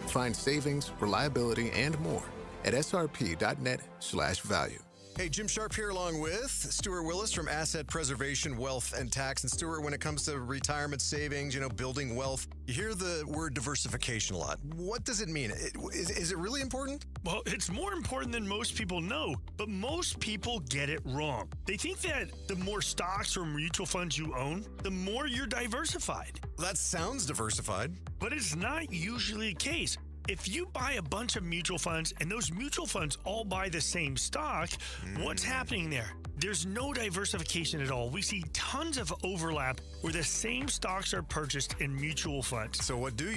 Find savings, reliability, and more at srp.net/value. Hey, Jim Sharp here along with Stuart Willis from Asset Preservation, Wealth and Tax. And Stuart, when it comes to retirement savings, building wealth, you hear the word diversification a lot. What does it mean? Is it really important? Well, it's more important than most people know, but most people get it wrong. They think that the more stocks or mutual funds you own, the more you're diversified. That sounds diversified. But it's not usually the case. If you buy a bunch of mutual funds and those mutual funds all buy the same stock, what's happening there? There's no diversification at all. We see tons of overlap where the same stocks are purchased in mutual funds. So what do?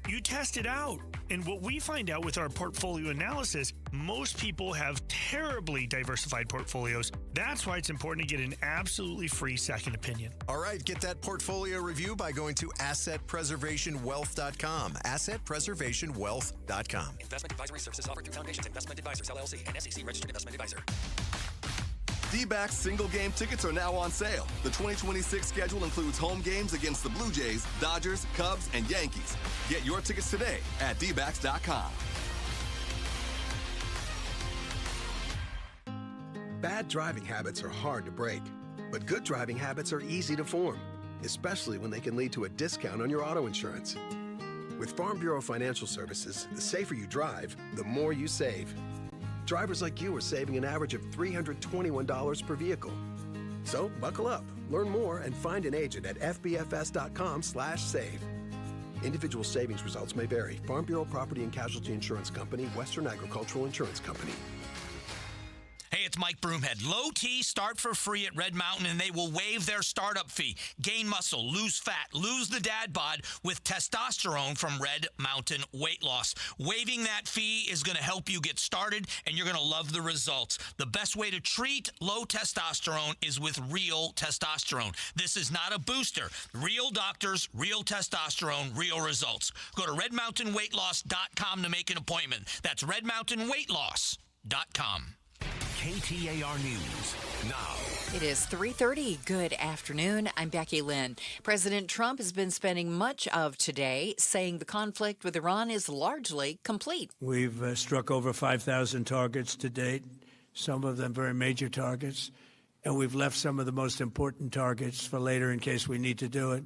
You test it out. And what we find out with our portfolio analysis, most people have terribly diversified portfolios. That's why it's important to get an absolutely free second opinion. All right, get that portfolio review by going to AssetPreservationWealth.com. AssetPreservationWealth.com. Investment advisory services offered through Foundations Investment Advisors, LLC, and SEC Registered Investment Advisor. D-backs single-game tickets are now on sale. The 2026 schedule includes home games against the Blue Jays, Dodgers, Cubs, and Yankees. Get your tickets today at dbacks.com. Bad driving habits are hard to break, but good driving habits are easy to form, especially when they can lead to a discount on your auto insurance. With Farm Bureau Financial Services, the safer you drive, the more you save. Drivers like you are saving an average of $321 per vehicle. So buckle up, learn more, and find an agent at fbfs.com/save. Individual savings results may vary. Farm Bureau Property and Casualty Insurance Company, Western Agricultural Insurance Company. Hey, it's Mike Broomhead. Low T, start for free at Red Mountain, and they will waive their startup fee. Gain muscle, lose fat, lose the dad bod with testosterone from Red Mountain Weight Loss. Waiving that fee is going to help you get started, and you're going to love the results. The best way to treat low testosterone is with real testosterone. This is not a booster. Real doctors, real testosterone, real results. Go to redmountainweightloss.com to make an appointment. That's redmountainweightloss.com. KTAR News now. It is 3:30. Good afternoon. I'm Becky Lynn. President Trump has been spending much of today saying the conflict with Iran is largely complete. We've struck over 5,000 targets to date, some of them very major targets, and we've left some of the most important targets for later in case we need to do it.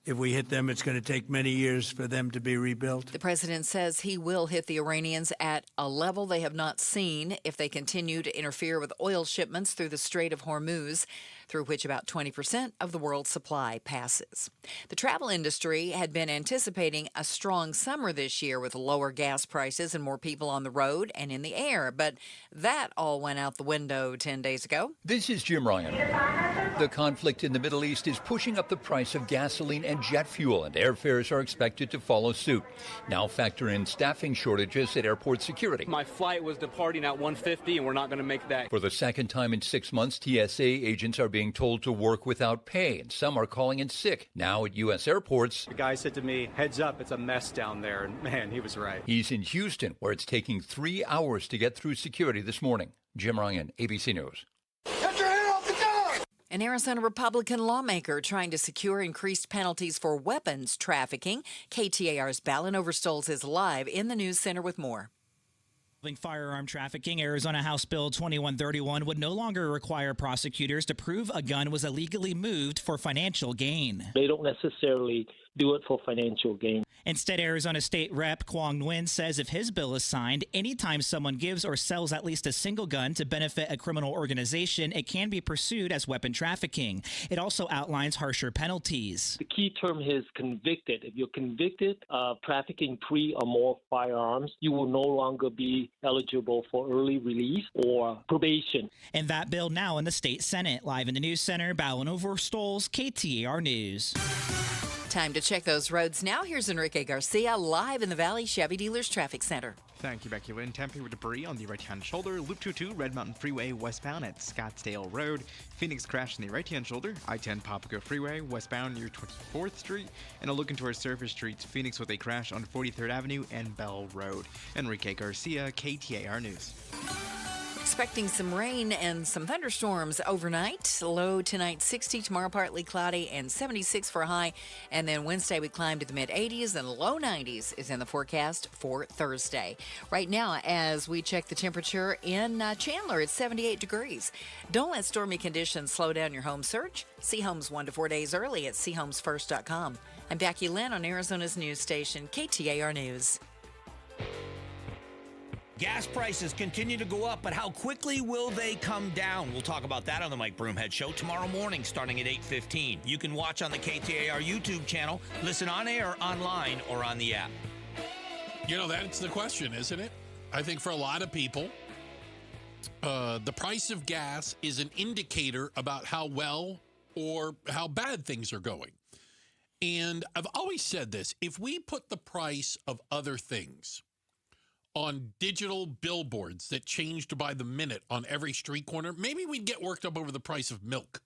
If we hit them, it's going to take many years for them to be rebuilt. The president says he will hit the Iranians at a level they have not seen if they continue to interfere with oil shipments through the Strait of Hormuz, through which about 20% of the world's supply passes. The travel industry had been anticipating a strong summer this year with lower gas prices and more people on the road and in the air, but that all went out the window 10 days ago. This is Jim Ryan. The conflict in the Middle East is pushing up the price of gasoline and jet fuel, and airfares are expected to follow suit. Now factor in staffing shortages at airport security. My flight was departing at 1:50, and we're not going to make that. For the second time in 6 months, TSA agents are being being told to work without pay, and some are calling in sick. Now at U.S. airports, the guy said to me, "Heads up, it's a mess down there." And man, he was right. He's in Houston, where it's taking 3 hours to get through security this morning. Jim Ryan, ABC News. An Arizona Republican lawmaker trying to secure increased penalties for weapons trafficking. KTAR's Ballin Overstoles is live in the news center with more. Firearm trafficking, Arizona House Bill 2131 would no longer require prosecutors to prove a gun was illegally moved for financial gain. They don't necessarily do it for financial gain. Instead, Arizona State Rep Kwong Nguyen says if his bill is signed, anytime someone gives or sells at least a single gun to benefit a criminal organization, it can be pursued as weapon trafficking. It also outlines harsher penalties. The key term is convicted. If you're convicted of trafficking 3 or more firearms, you will no longer be eligible for early release or probation. And that bill now in the state Senate. Live in the news center, Ballin Overstoles, KTAR News. Time to check those roads now. Here's Enrique Garcia live in the Valley Chevy Dealers Traffic Center. Thank you, Becky Lynn. Temporary with debris on the right-hand shoulder. Loop 22, Red Mountain Freeway westbound at Scottsdale Road. Phoenix crash on the right-hand shoulder. I-10 Papago Freeway westbound near 24th Street. And a look into our surface streets. Phoenix with a crash on 43rd Avenue and Bell Road. Enrique Garcia, KTAR News. Expecting some rain and some thunderstorms overnight. Low tonight 60, tomorrow partly cloudy and 76 for a high. And then Wednesday we climb to the mid-80s and low 90s is in the forecast for Thursday. Right now, as we check the temperature in Chandler, it's 78 degrees. Don't let stormy conditions slow down your home search. See homes 1 to 4 days early at seehomesfirst.com. I'm Becky Lynn on Arizona's news station, KTAR News. Gas prices continue to go up, but how quickly will they come down? We'll talk about that on the Mike Broomhead Show tomorrow morning starting at 8:15. You can watch on the KTAR YouTube channel, listen on air, online, or on the app. You know, that's the question, isn't it? I think for a lot of people, the price of gas is an indicator about how well or how bad things are going. And I've always said this, if we put the price of other things on digital billboards that changed by the minute on every street corner, maybe we'd get worked up over the price of milk,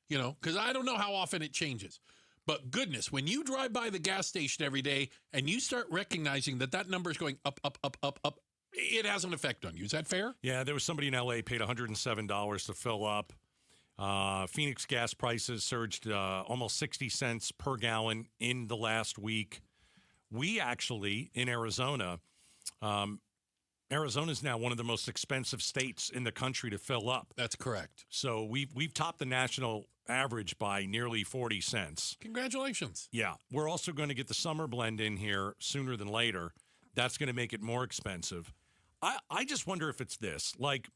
you know, because I don't know how often it changes. But goodness, when you drive by the gas station every day and you start recognizing that that number is going up, up, up, up, up, it has an effect on you. Is that fair? Yeah, there was somebody in L.A. paid $107 to fill up. Phoenix gas prices surged almost 60 cents per gallon in the last week. We actually, in Arizona, Arizona is now one of the most expensive states in the country to fill up. That's correct. So we've topped the national average by nearly 40 cents. Congratulations. Yeah. We're also going to get the summer blend in here sooner than later. That's going to make it more expensive. I just wonder if it's this. Like,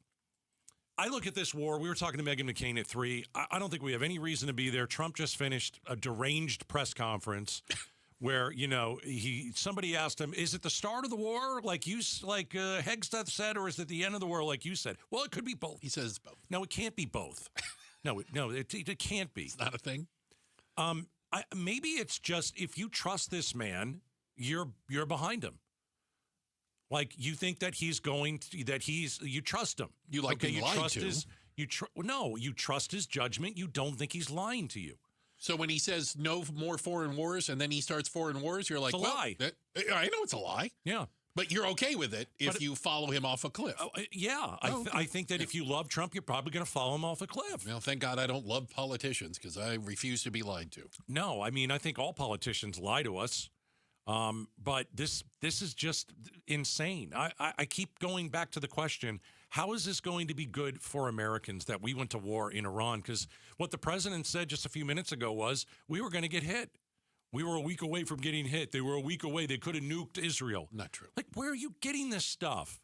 I look at this war. We were talking to Meghan McCain at 3. I don't think we have any reason to be there. Trump just finished a deranged press conference where, you know, somebody asked him, is it the start of the war, like Hegstad said, or is it the end of the war, like you said? Well, it could be both. He says it's both. No, it can't be both. No, it can't be. It's not a thing. Maybe it's just if you trust this man, you're behind him. Like, you think that he's going to, you trust him. You like being lied to. You trust his judgment. You don't think he's lying to you. So when he says no more foreign wars and then he starts foreign wars, you're like, it's a lie. I know it's a lie. Yeah. But you're okay with it if you follow him off a cliff. Yeah. I think that if you love Trump, you're probably going to follow him off a cliff. Well, thank God I don't love politicians because I refuse to be lied to. No, I mean, I think all politicians lie to us. But this is just insane. I keep going back to the question, how is this going to be good for Americans that we went to war in Iran? Because what the president said just a few minutes ago was we were going to get hit. We were a week away from getting hit. They were a week away. They could have nuked Israel. Not true. Like, where are you getting this stuff?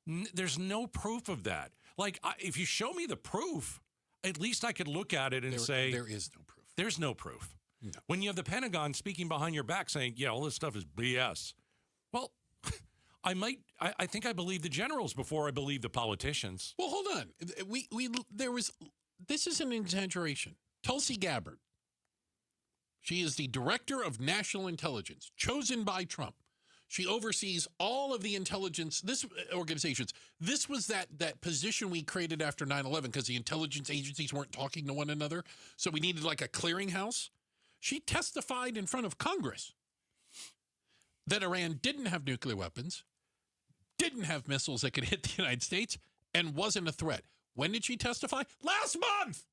There's no proof of that. Like, if you show me the proof, at least I could look at it and say there is no proof. There's no proof. No. When you have the Pentagon speaking behind your back saying, yeah, all this stuff is BS. Well, I think I believe the generals before I believe the politicians. Well, hold on. This is an exaggeration. Tulsi Gabbard. She is the director of national intelligence, chosen by Trump. She oversees all of the intelligence organizations. This was that position we created after 9/11 because the intelligence agencies weren't talking to one another. So we needed like a clearinghouse. She testified in front of Congress that Iran didn't have nuclear weapons, didn't have missiles that could hit the United States, and wasn't a threat. When did she testify? Last month.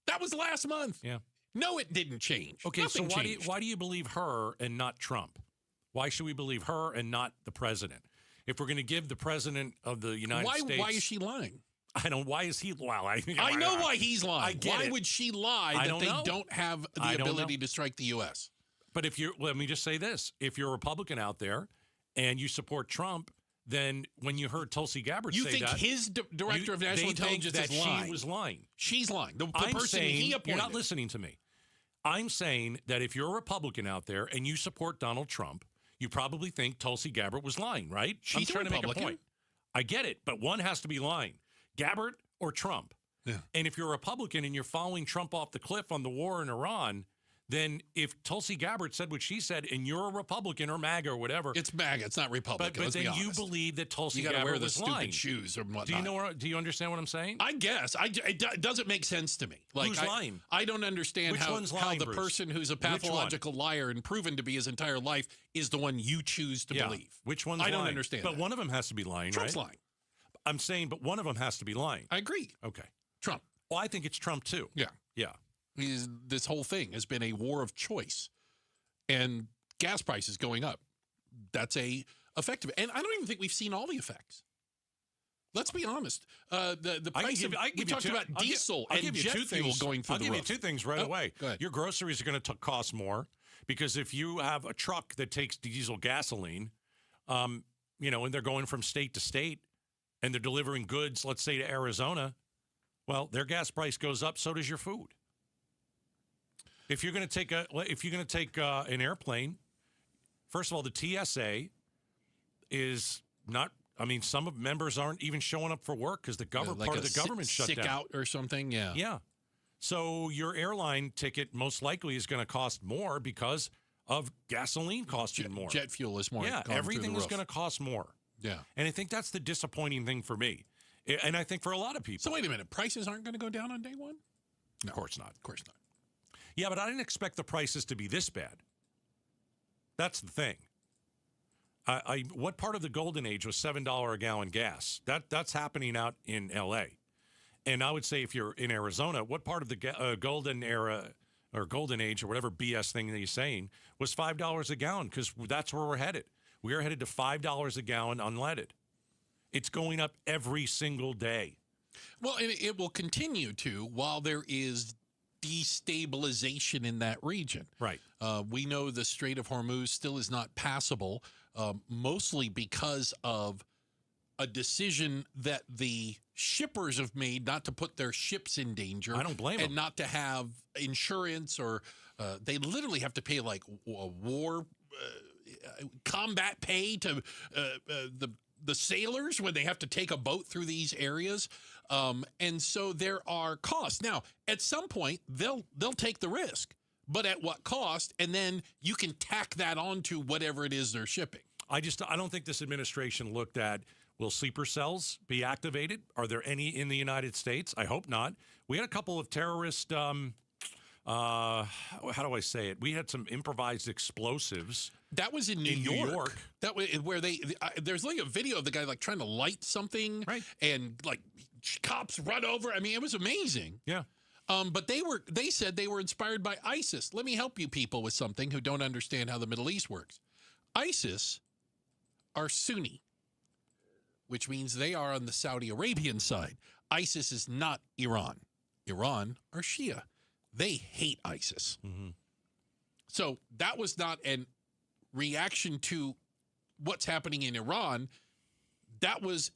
That was last month. Yeah. No, it didn't change. Okay, Nothing so changed. why do you believe her and not Trump? Why should we believe her and not the president? If we're going to give the president of the United States... Why is she lying? I don't... Why is he... Well, I know why he's lying. I get why it. would she lie that they don't have the ability to strike the U.S.? But if you're... Let me just say this. If you're a Republican out there and you support Trump, then when you heard Tulsi Gabbard say that... You think his director of national intelligence is lying? She was lying. She's lying. The I'm person saying, he appointed. You're not listening to me. I'm saying that if you're a Republican out there and you support Donald Trump, you probably think Tulsi Gabbard was lying, right? She's I'm trying a to make a Republican. point. I get it, but one has to be lying. Gabbard or Trump. Yeah. And if you're a Republican and you're following Trump off the cliff on the war in Iran, then if Tulsi Gabbard said what she said and you're a Republican or MAGA or whatever. It's MAGA. It's not Republican. But then you believe that Tulsi Gabbard wear the was stupid lying. shoes or whatnot. Do you understand what I'm saying? I guess. It doesn't make sense to me. Who's lying? I don't understand Which one's how lying, the Bruce? person who's a pathological liar and proven to be his entire life is the one you choose to believe. Which one's I lying? don't understand But that. one of them has to be lying, Trump's right? lying. I'm saying, but one of them has to be lying. I agree. Okay. Trump. Well, I think it's Trump too. Yeah. Yeah. This whole thing has been a war of choice, and gas prices going up. That's effective. And I don't even think we've seen all the effects. Let's be honest. The price we talked about diesel and jet fuel going through the roof. I'll give you two things right away. Go ahead. Your groceries are going to cost more because if you have a truck that takes diesel gasoline, and they're going from state to state and they're delivering goods, let's say to Arizona, well, their gas price goes up, so does your food. If you're going to take an airplane, first of all, the TSA is not. I mean, some of members aren't even showing up for work because the government part of the government shut down. Sick out or something. Yeah. Yeah. So your airline ticket most likely is going to cost more because of gasoline costing more. Jet fuel is more. Yeah, everything is going to cost more. Yeah. And I think that's the disappointing thing for me, and I think for a lot of people. So wait a minute, prices aren't going to go down on day one? No. Of course not. Of course not. Yeah, but I didn't expect the prices to be this bad. That's the thing. What part of the golden age was $7 a gallon gas? That's happening out in L.A. And I would say if you're in Arizona, what part of the golden era or golden age or whatever BS thing that you're saying was $5 a gallon? Because that's where we're headed. We are headed to $5 a gallon unleaded. It's going up every single day. Well, and it will continue to while there is destabilization in that region. Right. We know the Strait of Hormuz still is not passable, mostly because of a decision that the shippers have made not to put their ships in danger. I don't blame them. And not to have insurance or they literally have to pay like war combat pay to the sailors when they have to take a boat through these areas. And so there are costs. Now, at some point, they'll take the risk, but at what cost? And then you can tack that onto whatever it is they're shipping. I don't think this administration looked at, will sleeper cells be activated? Are there any in the United States? I hope not. We had a couple of terrorist, how do I say it? We had some improvised explosives. That was in New York. That was where there's like a video of the guy like trying to light something, right? And like cops run over. I mean, it was amazing. Yeah. But they said they were inspired by ISIS. Let me help you people with something who don't understand how the Middle East works. ISIS are Sunni, which means they are on the Saudi Arabian side. ISIS is not Iran. Iran are Shia. They hate ISIS. Mm-hmm. So that was not an reaction to what's happening in Iran. That was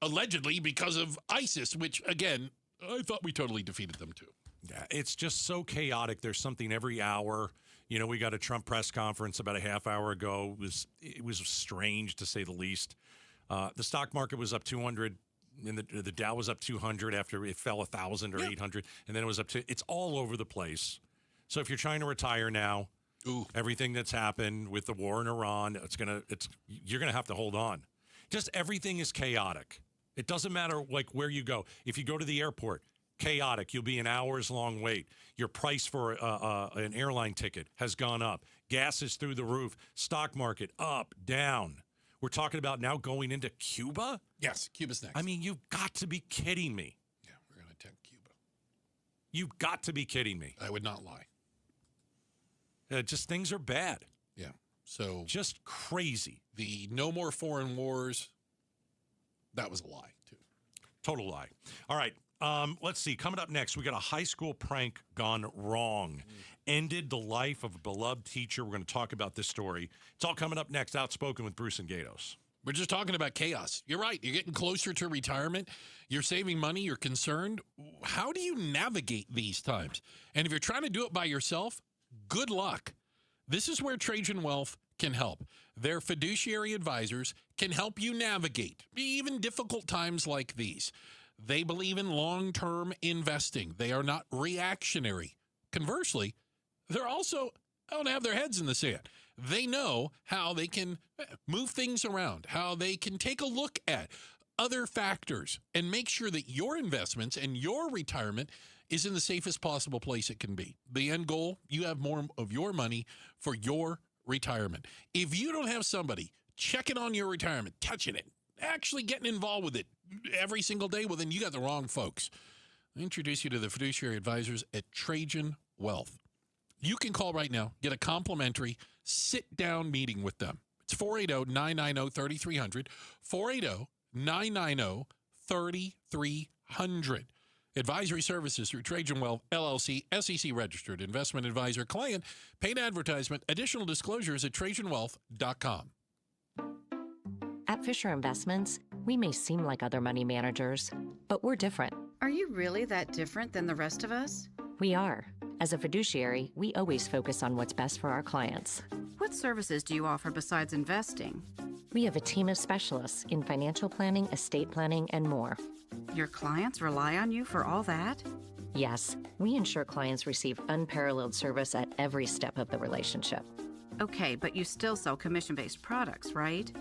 allegedly because of ISIS, which, again, I thought we totally defeated them too. Yeah, it's just so chaotic. There's something every hour. We got a Trump press conference about a half hour ago. It was strange, to say the least. The stock market was up 200, and the Dow was up 200 after it fell 1,000 or 800, and then it was up to. It's all over the place. So if you're trying to retire now, Ooh. Everything that's happened with the war in Iran, you're gonna have to hold on. Just everything is chaotic. It doesn't matter like where you go. If you go to the airport, chaotic. You'll be an hours long wait. Your price for an airline ticket has gone up. Gas is through the roof. Stock market up, down. We're talking about now going into Cuba? Yes, Cuba's next. I mean, you've got to be kidding me. Yeah, we're going to attack Cuba. You've got to be kidding me. I would not lie. Just things are bad. Yeah. So just crazy. The no more foreign wars, that was a lie, too. Total lie. All right. Let's see. Coming up next, we got a high school prank gone wrong. Ended the life of a beloved teacher. We're going to talk about this story. It's all coming up next. Outspoken with Bruce and Gatos. We're just talking about chaos. You're right. You're getting closer to retirement. You're saving money. You're concerned. How do you navigate these times? And if you're trying to do it by yourself, good luck. This is where Trajan Wealth can help. Their fiduciary advisors can help you navigate even difficult times like these. They believe in long-term investing. They are not reactionary. Conversely, they're also don't have their heads in the sand. They know how they can move things around, how they can take a look at other factors and make sure that your investments and your retirement is in the safest possible place it can be. The end goal, you have more of your money for your retirement. If you don't have somebody checking on your retirement, touching it, actually getting involved with it every single day, well, then you got the wrong folks. I introduce you to the fiduciary advisors at Trajan Wealth. You can call right now, get a complimentary sit-down meeting with them. It's 480-990-3300, 480-990-3300. Advisory services through Trajan Wealth, LLC, SEC registered investment advisor, client, paid advertisement, additional disclosures at TrajanWealth.com. At Fisher Investments, we may seem like other money managers, but we're different. Are you really that different than the rest of us? We are. As a fiduciary, we always focus on what's best for our clients. What services do you offer besides investing? We have a team of specialists in financial planning, estate planning, and more. Your clients rely on you for all that? Yes, we ensure clients receive unparalleled service at every step of the relationship. Okay, but you still sell commission-based products, right?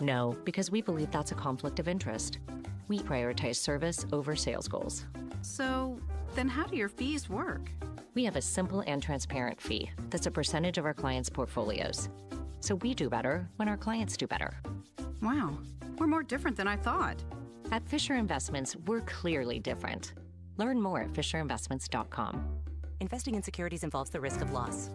No, because we believe that's a conflict of interest. We prioritize service over sales goals. So, then how do your fees work? We have a simple and transparent fee that's a percentage of our clients' portfolios. So we do better when our clients do better. Wow, we're more different than I thought. At Fisher Investments, we're clearly different. Learn more at FisherInvestments.com. Investing in securities involves the risk of loss.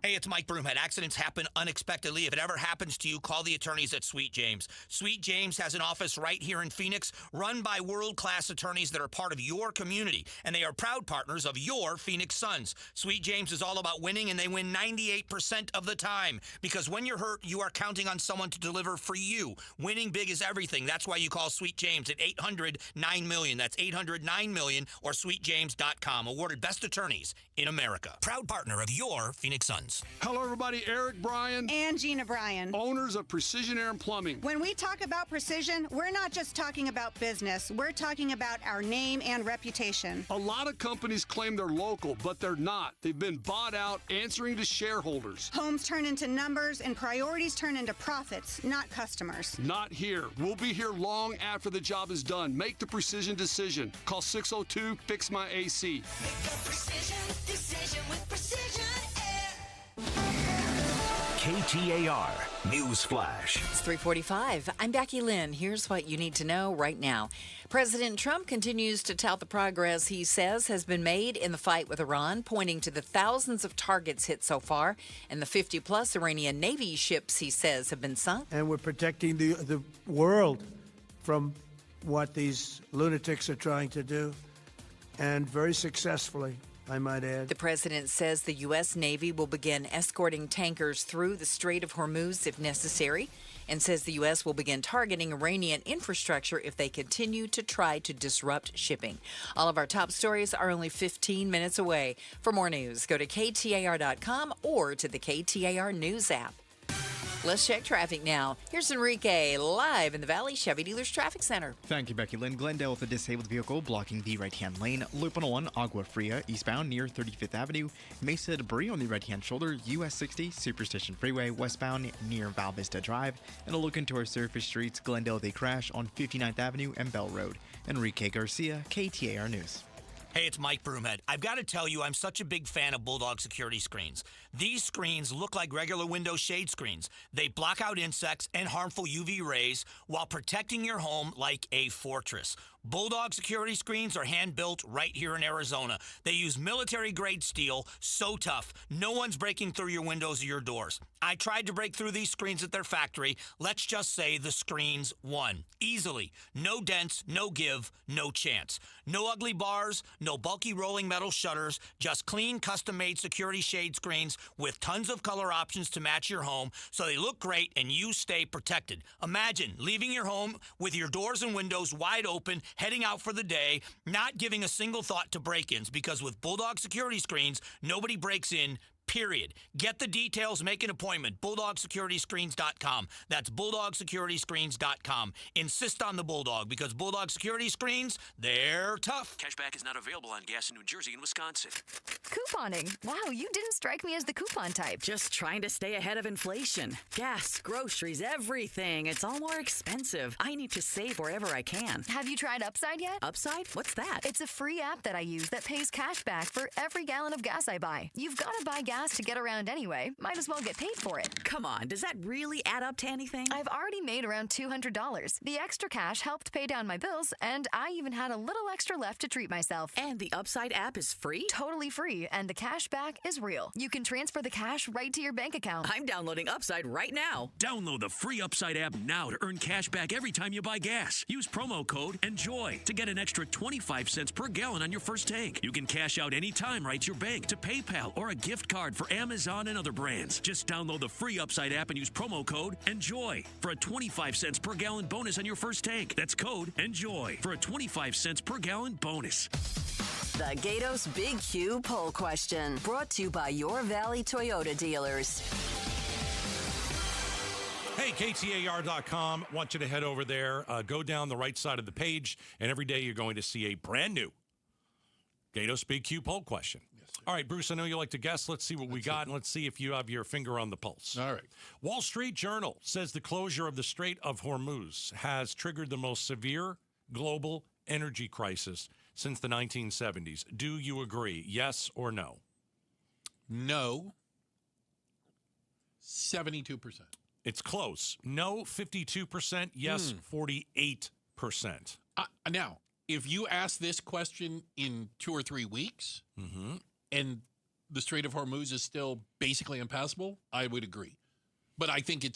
Hey, it's Mike Broomhead. Accidents happen unexpectedly. If it ever happens to you, call the attorneys at Sweet James. Sweet James has an office right here in Phoenix, run by world-class attorneys that are part of your community, and they are proud partners of your Phoenix Suns. Sweet James is all about winning, and they win 98% of the time, because when you're hurt, you are counting on someone to deliver for you. Winning big is everything. That's why you call Sweet James at 800-9-MILLION. That's 800-9-MILLION or sweetjames.com. Awarded best attorneys in America. Proud partner of your Phoenix Suns. Hello, everybody. Eric Bryan. And Gina Bryan. Owners of Precision Air and Plumbing. When we talk about precision, we're not just talking about business. We're talking about our name and reputation. A lot of companies claim they're local, but they're not. They've been bought out, answering to shareholders. Homes turn into numbers and priorities turn into profits, not customers. Not here. We'll be here long after the job is done. Make the precision decision. Call 602-FIX-MY-AC. Make a precision decision with Precision Air. KTAR News Flash. It's 3:45. I'm Becky Lynn. Here's what you need to know right now. President Trump continues to tout the progress he says has been made in the fight with Iran, pointing to the thousands of targets hit so far and the 50-plus Iranian Navy ships he says have been sunk. And we're protecting the world from what these lunatics are trying to do, and very successfully, I might add. The president says the U.S. Navy will begin escorting tankers through the Strait of Hormuz if necessary, and says the U.S. will begin targeting Iranian infrastructure if they continue to try to disrupt shipping. All of our top stories are only 15 minutes away. For more news, go to KTAR.com or to the KTAR News app. Let's check traffic now. Here's Enrique live in the Valley Chevy Dealers Traffic Center. Thank you, Becky Lynn. Glendale with a disabled vehicle blocking the right-hand lane. Loop 101, Agua Fria, eastbound near 35th Avenue. Mesa debris on the right-hand shoulder, US 60, Superstition Freeway, westbound near Val Vista Drive. And a look into our surface streets, Glendale with a crash on 59th Avenue and Bell Road. Enrique Garcia, KTAR News. Hey, it's Mike Broomhead. I've got to tell you, I'm such a big fan of Bulldog security screens. These screens look like regular window shade screens. They block out insects and harmful UV rays while protecting your home like a fortress. Bulldog security screens are hand-built right here in Arizona. They use military-grade steel, so tough, no one's breaking through your windows or your doors. I tried to break through these screens at their factory. Let's just say the screens won. Easily. No dents, no give, no chance. No ugly bars, no bulky rolling metal shutters, just clean, custom-made security shade screens with tons of color options to match your home so they look great and you stay protected. Imagine leaving your home with your doors and windows wide open, heading out for the day, not giving a single thought to break-ins, because with Bulldog security screens, nobody breaks in, period. Get the details, make an appointment. BulldogSecurityScreens.com. That's BulldogSecurityScreens.com. Insist on the Bulldog, because Bulldog security screens, they're tough. Cashback is not available on gas in New Jersey and Wisconsin. Couponing. Wow, you didn't strike me as the coupon type. Just trying to stay ahead of inflation. Gas, groceries, everything. It's all more expensive. I need to save wherever I can. Have you tried Upside yet? Upside? What's that? It's a free app that I use that pays cash back for every gallon of gas I buy. You've got to buy gas to get around anyway. Might as well get paid for it. Come on, does that really add up to anything? I've already made around $200. The extra cash helped pay down my bills, and I even had a little extra left to treat myself. And the Upside app is free? Totally free, and the cash back is real. You can transfer the cash right to your bank account. I'm downloading Upside right now. Download the free Upside app now to earn cash back every time you buy gas. Use promo code ENJOY to get an extra 25 cents per gallon on your first tank. You can cash out anytime right to your bank, to PayPal, or a gift card for Amazon and other brands. Just download the free Upside app and use promo code ENJOY for a 25 cents per gallon bonus on your first tank. That's code ENJOY for a 25 cents per gallon bonus. The Gatos Big Q poll question, brought to you by your Valley Toyota dealers. Hey, KTAR.com. Want you to head over there, go down the right side of the page, and every day you're going to see a brand new Gatos Big Q poll question. All right, Bruce, I know you like to guess. Let's see what we got, and let's see if you have your finger on the pulse. All right. Wall Street Journal says the closure of the Strait of Hormuz has triggered the most severe global energy crisis since the 1970s. Do you agree? Yes or no? No. 72%. It's close. No, 52%. Yes, 48%. Now, if you ask this question in 2 or 3 weeks, and the Strait of Hormuz is still basically impassable, I would agree. But I think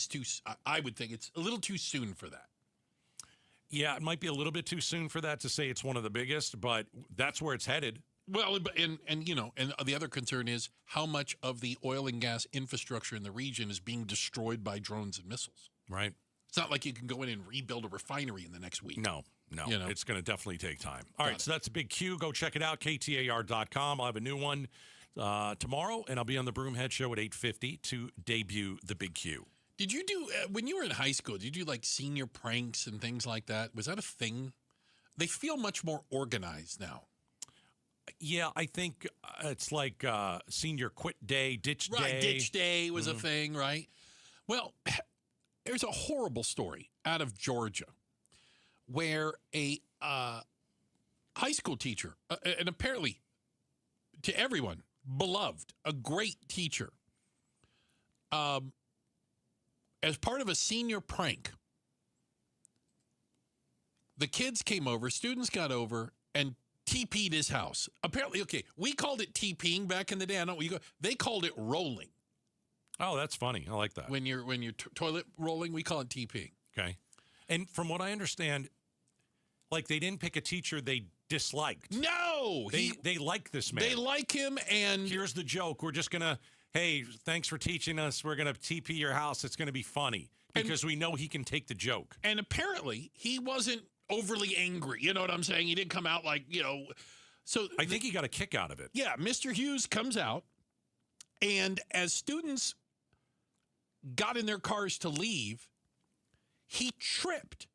I would think it's a little too soon for that. Yeah, it might be a little bit too soon for that to say it's one of the biggest, but that's where it's headed. Well, and the other concern is how much of the oil and gas infrastructure in the region is being destroyed by drones and missiles. Right. It's not like you can go in and rebuild a refinery in the next week. No. It's going to definitely take time. All right, so that's a big Q. Go check it out, KTAR.com. I'll have a new one tomorrow, and I'll be on the Broomhead Show at 8:50 to debut the big Q. Did you do, when you were in high school, did you do like senior pranks and things like that? Was that a thing? They feel much more organized now. Yeah, I think it's like senior quit day, ditch day. Right, ditch day was a thing, right? Well, there's a horrible story out of Georgia where a high school teacher, and apparently to everyone, beloved, a great teacher, as part of a senior prank, the kids came over, students got over, and TP'd his house. Apparently, okay, we called it TPing back in the day. I don't know what you go. They called it rolling. Oh, that's funny. I like that. When you're toilet rolling, we call it TPing. Okay. And from what I understand, like they didn't pick a teacher they disliked. No! They like this man. They like him, and here's the joke. We're just going to, hey, thanks for teaching us. We're going to TP your house. It's going to be funny because we know he can take the joke. And apparently, he wasn't overly angry. You know what I'm saying? He didn't come out like, so I think he got a kick out of it. Yeah, Mr. Hughes comes out, and as students got in their cars to leave, he tripped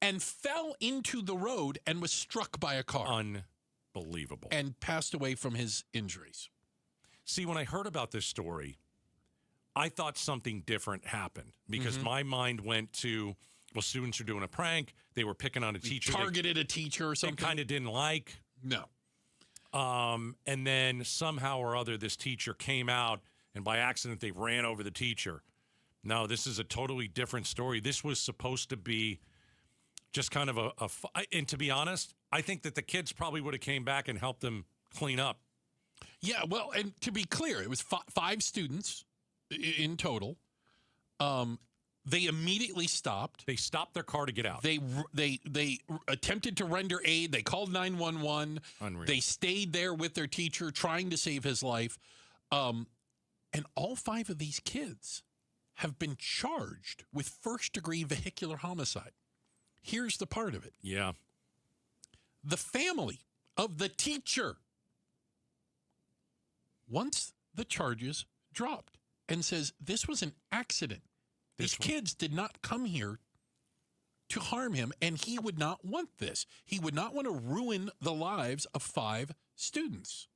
and fell into the road and was struck by a car. Unbelievable. And passed away from his injuries. See, when I heard about this story, I thought something different happened because my mind went to, well, students are doing a prank. They were picking on a teacher. Targeted a teacher or something. They kind of didn't like. No. And then somehow or other, this teacher came out, and by accident, they ran over the teacher. No, this is a totally different story. This was supposed to be just kind of and to be honest, I think that the kids probably would have came back and helped them clean up. Yeah, well, and to be clear, it was 5 students in total. They immediately stopped. They stopped their car to get out. They attempted to render aid. They called 911. Unreal. They stayed there with their teacher trying to save his life. And all 5 of these kids have been charged with first-degree vehicular homicide. Here's the part of it. Yeah. The family of the teacher wants the charges dropped and says this was an accident. These kids did not come here to harm him, and he would not want this. He would not want to ruin the lives of 5 students.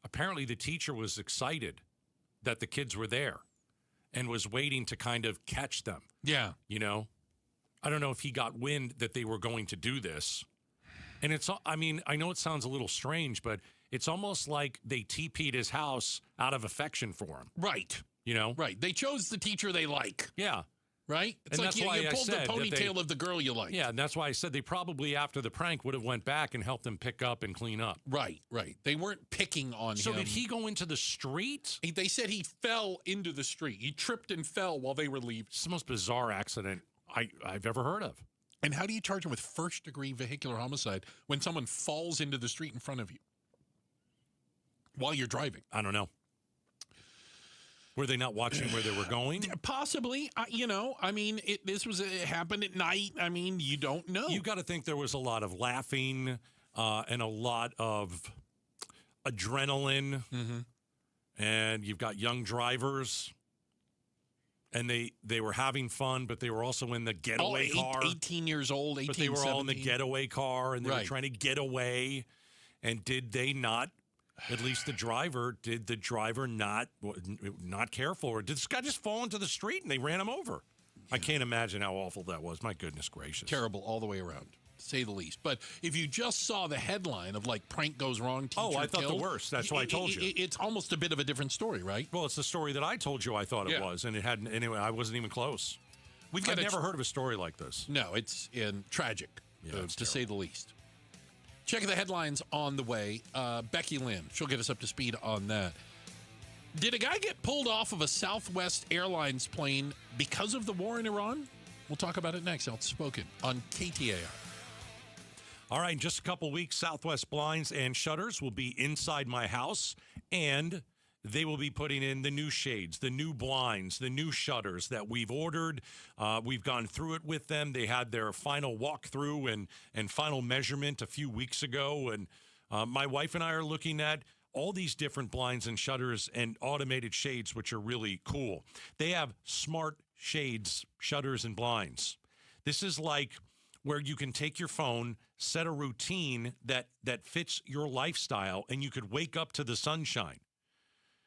Apparently, the teacher was excited that the kids were there and was waiting to kind of catch them. Yeah. You know? I don't know if he got wind that they were going to do this. And I know it sounds a little strange, but it's almost like they TP'd his house out of affection for him. Right. You know? Right. They chose the teacher they like. Yeah. Right? It's and like that's why you pulled the said ponytail of the girl you like. Yeah, and that's why I said they probably, after the prank, would have went back and helped them pick up and clean up. Right. They weren't picking on him. So did he go into the street? They said he fell into the street. He tripped and fell while they were leaving. It's the most bizarre accident I've ever heard of. And how do you charge him with first-degree vehicular homicide when someone falls into the street in front of you while you're driving? I don't know. Were they not watching where they were going? Possibly. It happened at night. I mean, you don't know. You got to think there was a lot of laughing and a lot of adrenaline. Mm-hmm. And you've got young drivers. And they were having fun, but they were also in the getaway car. 18 years old, 18, But they were 17. all in the getaway car, and they were trying to get away. And did they not, at least did the driver not careful? Or did this guy just fall into the street and they ran him over? Yeah. I can't imagine how awful that was. My goodness gracious. Terrible all the way around, to say the least. But if you just saw the headline of like prank goes wrong, teacher I thought killed, the worst. That's why I told you. It's almost a bit of a different story, right? Well, it's the story that I told you I thought it was, and it hadn't. Anyway, I wasn't even close. I've never heard of a story like this. No, it's tragic, to say the least. Check the headlines on the way. Becky Lynn, she'll get us up to speed on that. Did a guy get pulled off of a Southwest Airlines plane because of the war in Iran? We'll talk about it next. Outspoken on KTAR. All right, in just a couple weeks, Southwest Blinds and Shutters will be inside my house, and they will be putting in the new shades, the new blinds, the new shutters that we've ordered. We've gone through it with them. They had their final walkthrough and final measurement a few weeks ago, and my wife and I are looking at all these different blinds and shutters and automated shades, which are really cool. They have smart shades, shutters, and blinds. This is like where you can take your phone, set a routine that fits your lifestyle, and you could wake up to the sunshine.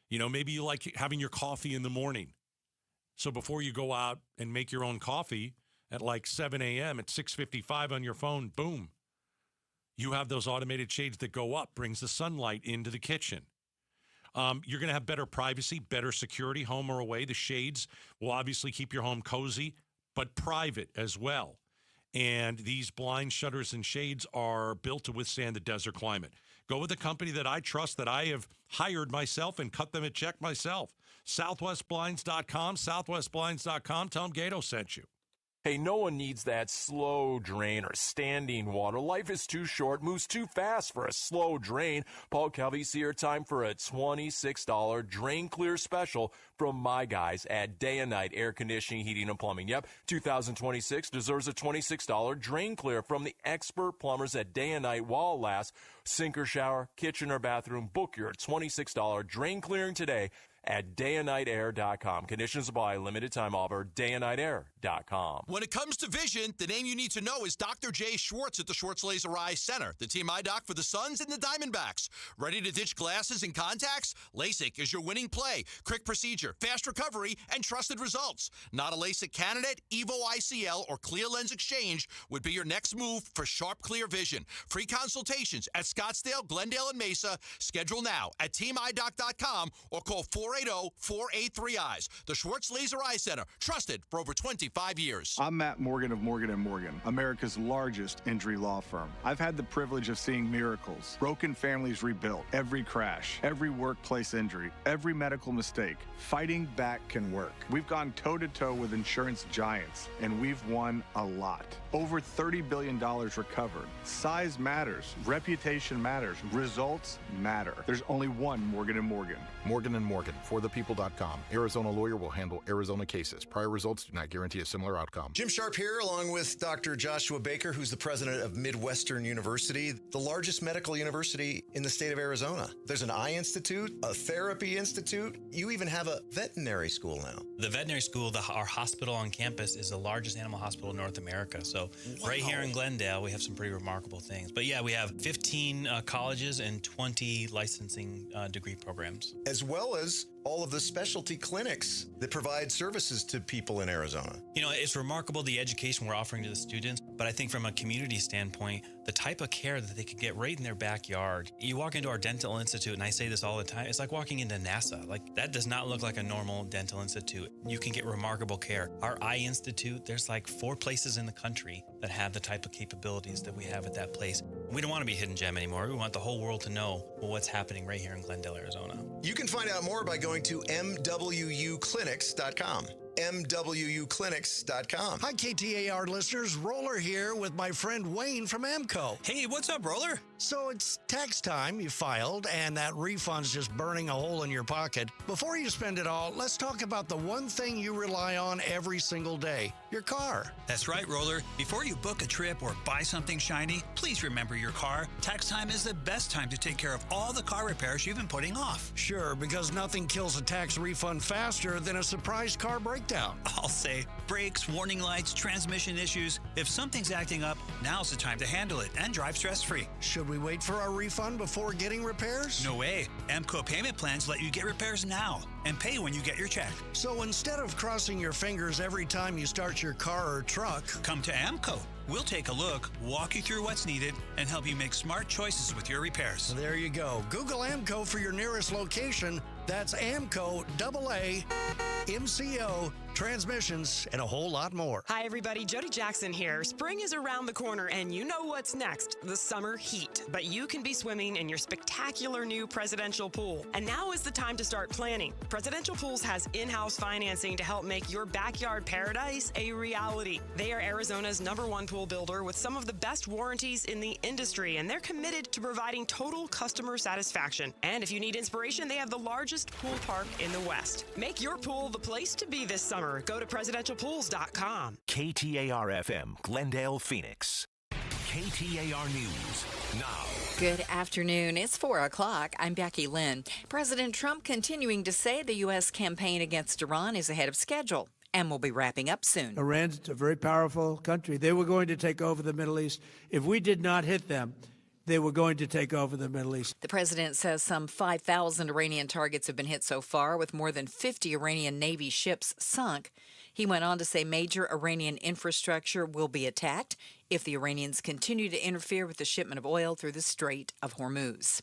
You know, maybe you like having your coffee in the morning. So before you go out and make your own coffee at like 7 a.m. at 6:55 on your phone, boom, you have those automated shades that go up, brings the sunlight into the kitchen. You're going to have better privacy, better security, home or away. The shades will obviously keep your home cozy, but private as well. And these blind shutters and shades are built to withstand the desert climate. Go with a company that I trust, that I have hired myself and cut them a check myself. SouthwestBlinds.com, SouthwestBlinds.com. Tell them Gato sent you. Hey, no one needs that slow drain or standing water. Life is too short, moves too fast for a slow drain. Paul Calvey's here, time for a $26 drain clear special from my guys at Day and Night Air Conditioning, Heating, and Plumbing. Yep, 2026 deserves a $26 drain clear from the expert plumbers at Day and Night while it lasts. Sink or shower, kitchen or bathroom, book your $26 drain clearing today at dayandnightair.com. Conditions apply. Limited time offer. dayandnightair.com. When it comes to vision, the name you need to know is Dr. Jay Schwartz at the Schwartz Laser Eye Center, the team eye doc for the Suns and the Diamondbacks. Ready to ditch glasses and contacts? LASIK is your winning play. Quick procedure, fast recovery, and trusted results. Not a LASIK candidate? Evo ICL or Clear Lens Exchange would be your next move for sharp, clear vision. Free consultations at Scottsdale, Glendale, and Mesa. Schedule now at teamidoc.com or call 480-483-EYES. The Schwartz Laser Eye Center, trusted for over 25 years. I'm Matt Morgan of Morgan & Morgan, America's largest injury law firm. I've had the privilege of seeing miracles, broken families rebuilt, every crash, every workplace injury, every medical mistake. Fighting back can work. We've gone toe-to-toe with insurance giants, and we've won a lot. Over $30 billion recovered. Size matters. Reputation matters. Results matter. There's only one Morgan & Morgan. Morgan & Morgan, forthepeople.com. Arizona lawyer will handle Arizona cases. Prior results do not guarantee a similar outcome. Jim Sharp here, along with Dr. Joshua Baker, who's the president of Midwestern University, the largest medical university in the state of Arizona. There's an eye institute, a therapy institute. You even have a veterinary school now. The veterinary school, our hospital on campus, is the largest animal hospital in North America. So right here in Glendale, we have some pretty remarkable things. But yeah, we have 15 colleges and 20 licensing degree programs. As well as all of the specialty clinics that provide services to people in Arizona. You know, it's remarkable the education we're offering to the students, but I think from a community standpoint, the type of care that they could get right in their backyard. You walk into our dental institute, and I say this all the time, it's like walking into NASA. Like, that does not look like a normal dental institute. You can get remarkable care. Our eye institute, there's like 4 places in the country that have the type of capabilities that we have at that place. We don't want to be a hidden gem anymore. We want the whole world to know what's happening right here in Glendale, Arizona. You can find out more by going to mwuclinics.com. mwuclinics.com. Hi, KTAR listeners. Roller here with my friend Wayne from AMCO. Hey, what's up, Roller? So it's tax time. You filed, and that refund's just burning a hole in your pocket. Before you spend it all, let's talk about the one thing you rely on every single day, your car. That's right, Roller. Before you book a trip or buy something shiny, please remember your car. Tax time is the best time to take care of all the car repairs you've been putting off. Sure, because nothing kills a tax refund faster than a surprise car breakdown. I'll say brakes, warning lights, transmission issues. If something's acting up, now's the time to handle it and drive stress-free. Should we wait for our refund before getting repairs? No way. AMCO payment plans let you get repairs now and pay when you get your check. So instead of crossing your fingers every time you start your car or truck, come to AMCO. We'll take a look, walk you through what's needed, and help you make smart choices with your repairs. There you go. Google AMCO for your nearest location. That's AMCO, AA, MCO, transmissions, and a whole lot more. Hi, everybody. Jody Jackson here. Spring is around the corner, and you know what's next, the summer heat. But you can be swimming in your spectacular new Presidential Pool. And now is the time to start planning. Presidential Pools has in-house financing to help make your backyard paradise a reality. They are Arizona's #1 pool builder with some of the best warranties in the industry, and they're committed to providing total customer satisfaction. And if you need inspiration, they have the largest pool park in the West. Make your pool the place to be this summer. Go to presidentialpools.com. KTAR-FM, Glendale, Phoenix. KTAR News now. Good afternoon. It's 4 o'clock. I'm Becky Lynn. President Trump continuing to say the U.S. campaign against Iran is ahead of schedule and will be wrapping up soon. Iran's a very powerful country. They were going to take over the Middle East. If we did not hit them, they were going to take over the Middle East. The president says some 5,000 Iranian targets have been hit so far, with more than 50 Iranian Navy ships sunk. He went on to say major Iranian infrastructure will be attacked if the Iranians continue to interfere with the shipment of oil through the Strait of Hormuz.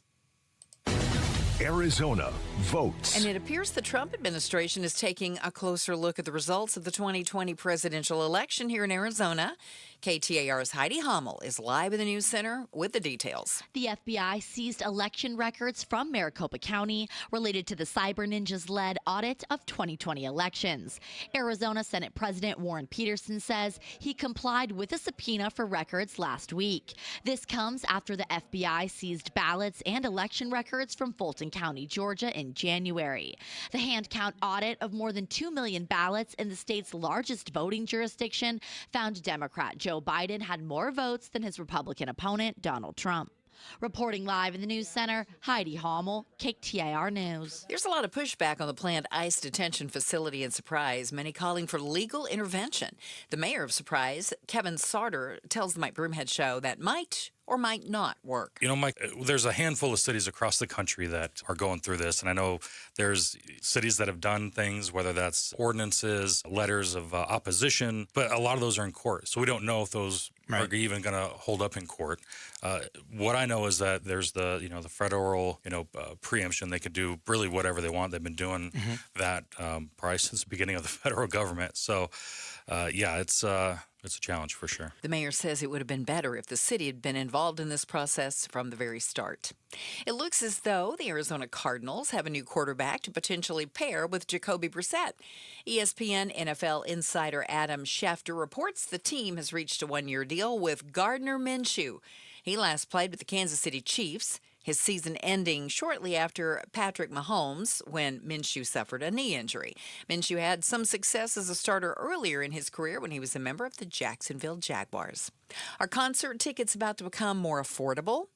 Arizona votes. And it appears the Trump administration is taking a closer look at the results of the 2020 presidential election here in Arizona. KTAR's Heidi Hommel is live in the News Center with the details. The FBI seized election records from Maricopa County related to the Cyber Ninjas-led audit of 2020 elections. Arizona Senate President Warren Peterson says he complied with a subpoena for records last week. This comes after the FBI seized ballots and election records from Fulton County, Georgia in January. The hand count audit of more than 2 million ballots in the state's largest voting jurisdiction found Democrat Joe Biden had more votes than his Republican opponent, Donald Trump. Reporting live in the news center, Heidi Hommel, KTAR News. There's a lot of pushback on the planned ICE detention facility in Surprise, many calling for legal intervention. The mayor of Surprise, Kevin Sarter, tells the Mike Broomhead Show that might or might not work. You know, Mike, there's a handful of cities across the country that are going through this, and I know there's cities that have done things, whether that's ordinances, letters of opposition, but a lot of those are in court, so we don't know if those are even going to hold up in court. What I know is that there's the federal, preemption. They could do really whatever they want. They've been doing that probably since the beginning of the federal government. So, it's a challenge for sure. The mayor says it would have been better if the city had been involved in this process from the very start. It looks as though the Arizona Cardinals have a new quarterback to potentially pair with Jacoby Brissett. ESPN NFL insider Adam Schefter reports the team has reached a one-year deal with Gardner Minshew. He last played with the Kansas City Chiefs, his season ending shortly after Patrick Mahomes when Minshew suffered a knee injury. Minshew had some success as a starter earlier in his career when he was a member of the Jacksonville Jaguars. Are concert tickets about to become more affordable?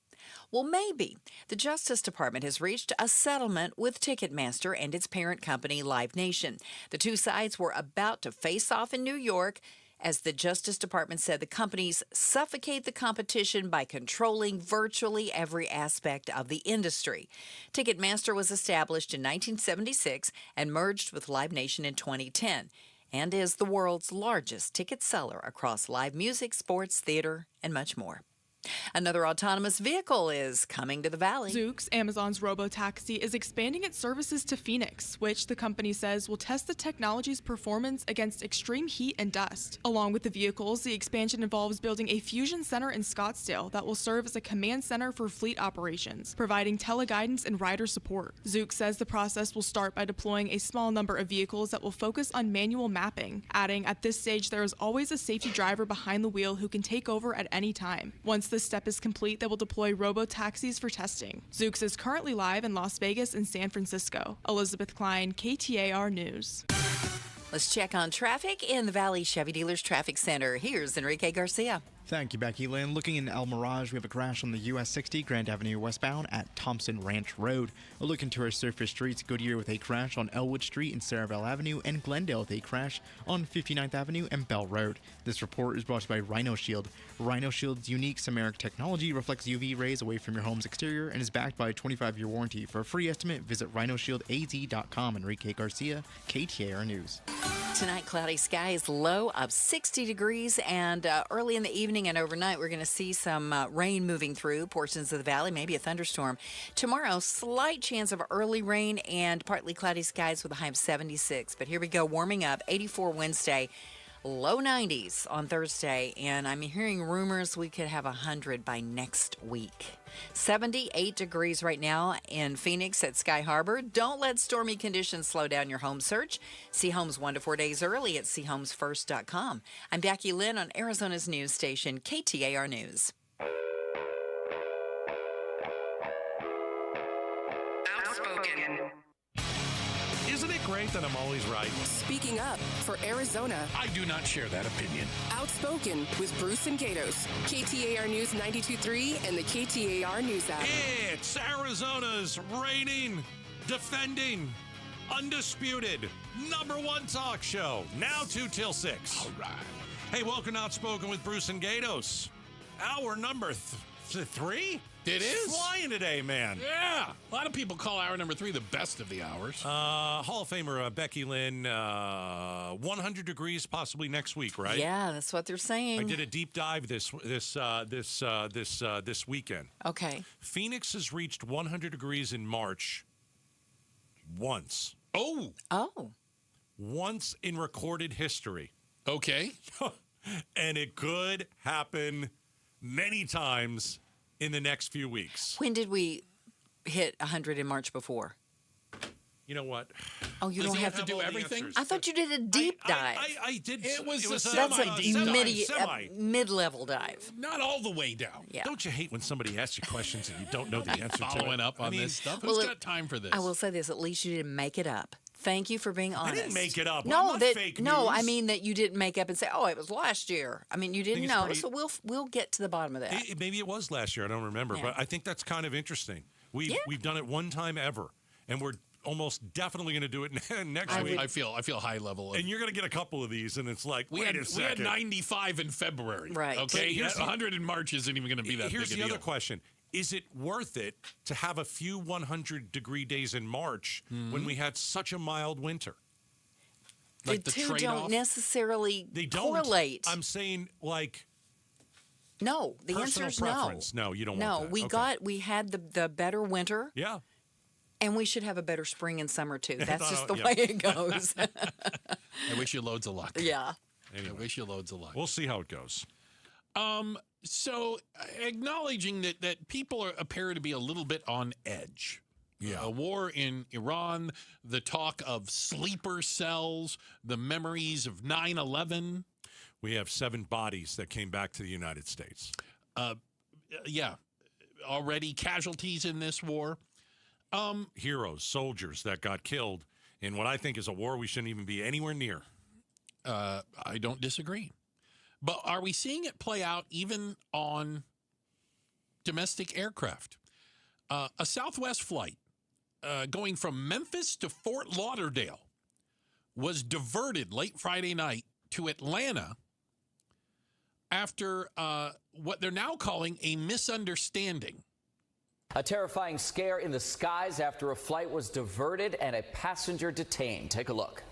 Well, maybe. The Justice Department has reached a settlement with Ticketmaster and its parent company, Live Nation. The two sides were about to face off in New York, as the Justice Department said the companies suffocate the competition by controlling virtually every aspect of the industry. Ticketmaster was established in 1976 and merged with Live Nation in 2010 and is the world's largest ticket seller across live music, sports, theater, and much more. Another autonomous vehicle is coming to the Valley. Zoox, Amazon's robo-taxi, is expanding its services to Phoenix, which the company says will test the technology's performance against extreme heat and dust. Along with the vehicles, the expansion involves building a fusion center in Scottsdale that will serve as a command center for fleet operations, providing teleguidance and rider support. Zoox says the process will start by deploying a small number of vehicles that will focus on manual mapping, adding, at this stage there is always a safety driver behind the wheel who can take over at any time. Once this step is complete, they will deploy robo-taxis for testing. Zoox is currently live in Las Vegas and San Francisco. Elizabeth Klein, KTAR News. Let's check on traffic in the Valley Chevy Dealers Traffic Center. Here's Enrique Garcia. Thank you, Becky Lynn. Looking in El Mirage, we have a crash on the US 60 Grand Avenue westbound at Thompson Ranch Road. A look into our surface streets, Goodyear with a crash on Elwood Street and Saraville Avenue, and Glendale with a crash on 59th Avenue and Bell Road. This report is brought to you by Rhino Shield. Rhino Shield's unique Samaric technology reflects UV rays away from your home's exterior and is backed by a 25-year warranty. For a free estimate, visit rhinoshieldaz.com. Enrique Garcia, KTAR News. Tonight, cloudy skies, low of 60 degrees, and early in the evening and overnight, we're going to see some rain moving through portions of the valley, maybe a thunderstorm. Tomorrow, slight chance of early rain and partly cloudy skies with a high of 76. But here we go, warming up, 84 Wednesday, low 90s on Thursday, and I'm hearing rumors we could have 100 by next week. 78 degrees right now in Phoenix at Sky Harbor. Don't let stormy conditions slow down your home search. See homes 1 to 4 days early at seehomesfirst.com. I'm Becky Lynn on Arizona's news station, KTAR News. Outspoken. Isn't it great that I'm always right? Speaking up for Arizona. I do not share that opinion. Outspoken with Bruce and Gatos. KTAR News 92.3 and the KTAR News app. It's Arizona's reigning, defending, undisputed #1 talk show. Now 2 till 6. All right. Hey, welcome to Outspoken with Bruce and Gatos. Hour number 3? It is. Flying today, man. Yeah. A lot of people call hour number 3 the best of the hours. Hall of Famer Becky Lynn, 100 degrees possibly next week, right? Yeah, that's what they're saying. I did a deep dive this weekend. Okay. Phoenix has reached 100 degrees in March once. Oh. Once in recorded history. Okay. And it could happen many times in the next few weeks. When did we hit 100 in March before? You know what? Oh, you don't have to do everything? I thought you did a deep dive. I did. It was a mid-level dive. Not all the way down. Yeah. Don't you hate when somebody asks you questions and you don't know the answer to it? Following up on this stuff. Who's got time for this? I will say this. At least you didn't make it up. Thank you for being honest. I didn't make it up. No, I'm not fake no, news. I mean that you didn't make up and say, "Oh, it was last year." I mean, you didn't know. So we'll get to the bottom of that. Maybe it was last year. I don't remember, but I think that's kind of interesting. We've done it one time ever, and we're almost definitely going to do it next week. I feel high level. And you're going to get a couple of these, and it's like, wait a second. We had 95 in February. Right. Okay. 100 in March isn't even going to be that big a deal. Here's the other question. Is it worth it to have a few 100-degree days in March when we had such a mild winter? Like the two don't necessarily correlate. I'm saying, like... No, the answer is preference. No, you don't want that. We had the better winter. Yeah. And we should have a better spring and summer, too. That's just the way it goes. I wish you loads of luck. Yeah. Anyway, I wish you loads of luck. We'll see how it goes. So acknowledging that people appear to be a little bit on edge. Yeah. A war in Iran, the talk of sleeper cells, the memories of 9/11. We have 7 bodies that came back to the United States. Yeah. Already casualties in this war. Heroes, soldiers that got killed in what I think is a war we shouldn't even be anywhere near. I don't disagree. But are we seeing it play out even on domestic aircraft? A Southwest flight going from Memphis to Fort Lauderdale was diverted late Friday night to Atlanta after what they're now calling a misunderstanding. A terrifying scare in the skies after a flight was diverted and a passenger detained. Take a look.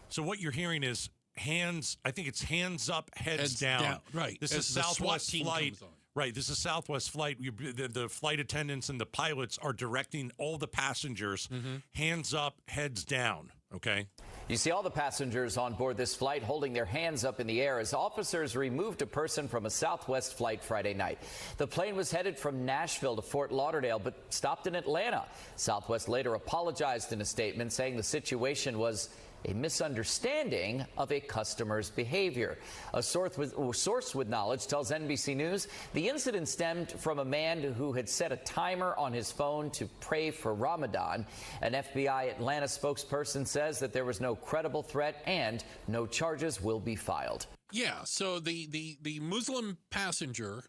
So what you're hearing is hands, I think it's hands up, heads down. Right. This is Southwest flight. Right. This is Southwest flight. The flight attendants and the pilots are directing all the passengers hands up, heads down. Okay. You see all the passengers on board this flight holding their hands up in the air as officers removed a person from a Southwest flight Friday night. The plane was headed from Nashville to Fort Lauderdale, but stopped in Atlanta. Southwest later apologized in a statement, saying the situation was a misunderstanding of a customer's behavior. A source with knowledge tells NBC News the incident stemmed from a man who had set a timer on his phone to pray for Ramadan. An FBI Atlanta spokesperson says that there was no credible threat and no charges will be filed. Yeah, so the Muslim passenger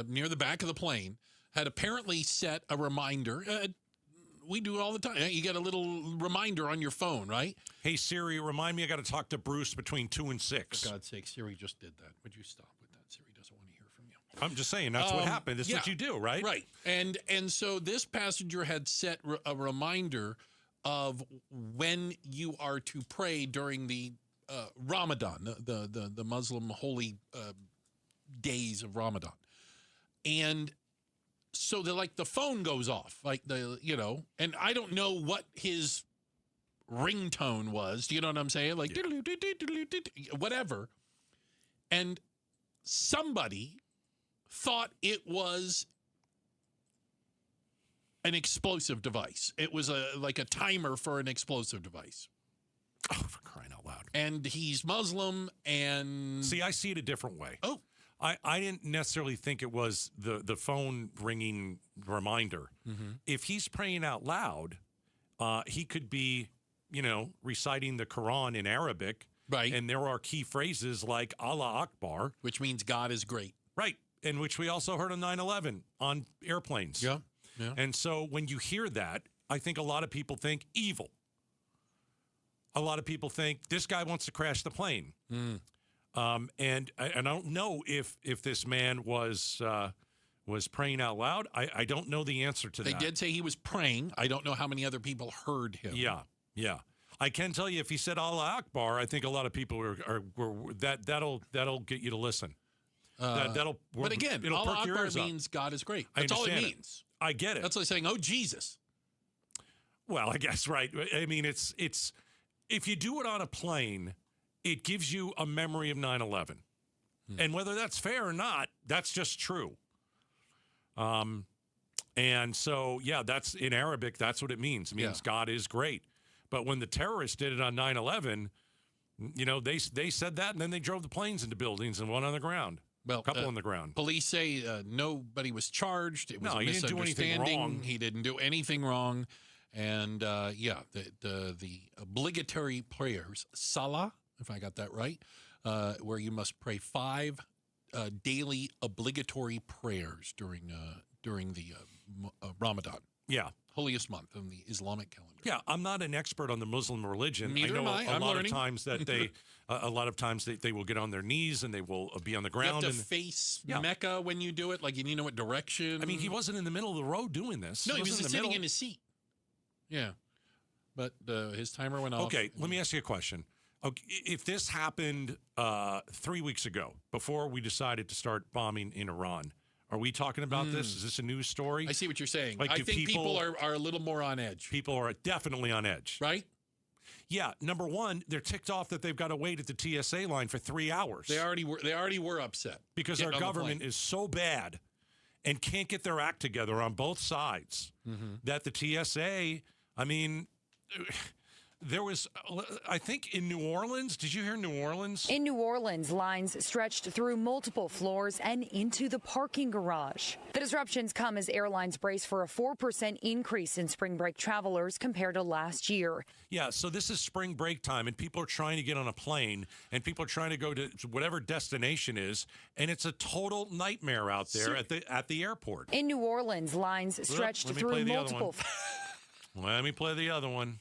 near the back of the plane had apparently set a reminder. We do it all the time. You get a little reminder on your phone, right? Hey, Siri, remind me I got to talk to Bruce between 2 and 6. For God's sake, Siri just did that. Would you stop with that? Siri doesn't want to hear from you. I'm just saying, that's what happened. That's what you do, right? Right. And so this passenger had set a reminder of when you are to pray during the Ramadan, the Muslim holy days of Ramadan. And so the phone goes off, and I don't know what his ringtone was. Do you know what I'm saying? Like, whatever. And somebody thought it was an explosive device. It was like a timer for an explosive device. Oh, for crying out loud. And he's Muslim and... See, I see it a different way. Oh. I didn't necessarily think it was the phone ringing reminder. If he's praying out loud, he could be, reciting the Quran in Arabic. Right. And there are key phrases like Allah Akbar. Which means God is great. Right. And which we also heard on 9/11 on airplanes. Yeah. And so when you hear that, I think a lot of people think evil. A lot of people think this guy wants to crash the plane. And I don't know if this man was praying out loud. I don't know the answer to that. They did say he was praying. I don't know how many other people heard him. Yeah. I can tell you if he said Allah Akbar, I think a lot of people were that'll get you to listen. But again, it'll Allah perk your Akbar ears up. means God is great. That's all it means. I get it. That's like saying, "Oh Jesus." Well, I guess right. I mean, it's if you do it on a plane, it gives you a memory of 9/11. And whether that's fair or not, that's just true. And so, yeah, that's in Arabic, that's what it means. It means God is great. But when the terrorists did it on 9/11, they said that and then they drove the planes into buildings and went on the ground. Well, a couple on the ground. Police say nobody was charged. It was a he didn't do anything misunderstanding. wrong. He didn't do anything wrong. And, the obligatory prayers, Salah, if I got that right, where you must pray 5 daily obligatory prayers during the Ramadan. Yeah. Holiest month in the Islamic calendar. Yeah, I'm not an expert on the Muslim religion. Neither I know am I. I'm a lot learning. of times that they will get on their knees and they will be on the ground. You have to face Mecca when you do it. Like, you need to know what direction. I mean, he wasn't in the middle of the road doing this. No, he was wasn't just sitting in his seat. Yeah. But his timer went off. Okay, let me ask you a question. Okay, if this happened 3 weeks ago, before we decided to start bombing in Iran, are we talking about this? Is this a news story? I see what you're saying. Like, I think people are a little more on edge. People are definitely on edge. Right? Yeah. Number one, they're ticked off that they've got to wait at the TSA line for 3 hours. They already were upset. Because our government is so bad and can't get their act together on both sides that the TSA, I mean... There was, I think, in New Orleans. Did you hear New Orleans? In New Orleans, lines stretched through multiple floors and into the parking garage. The disruptions come as airlines brace for a 4% increase in spring break travelers compared to last year. Yeah, so this is spring break time, and people are trying to get on a plane, and people are trying to go to whatever destination is, and it's a total nightmare out there at the airport. In New Orleans, lines stretched through multiple. Let me play the other one.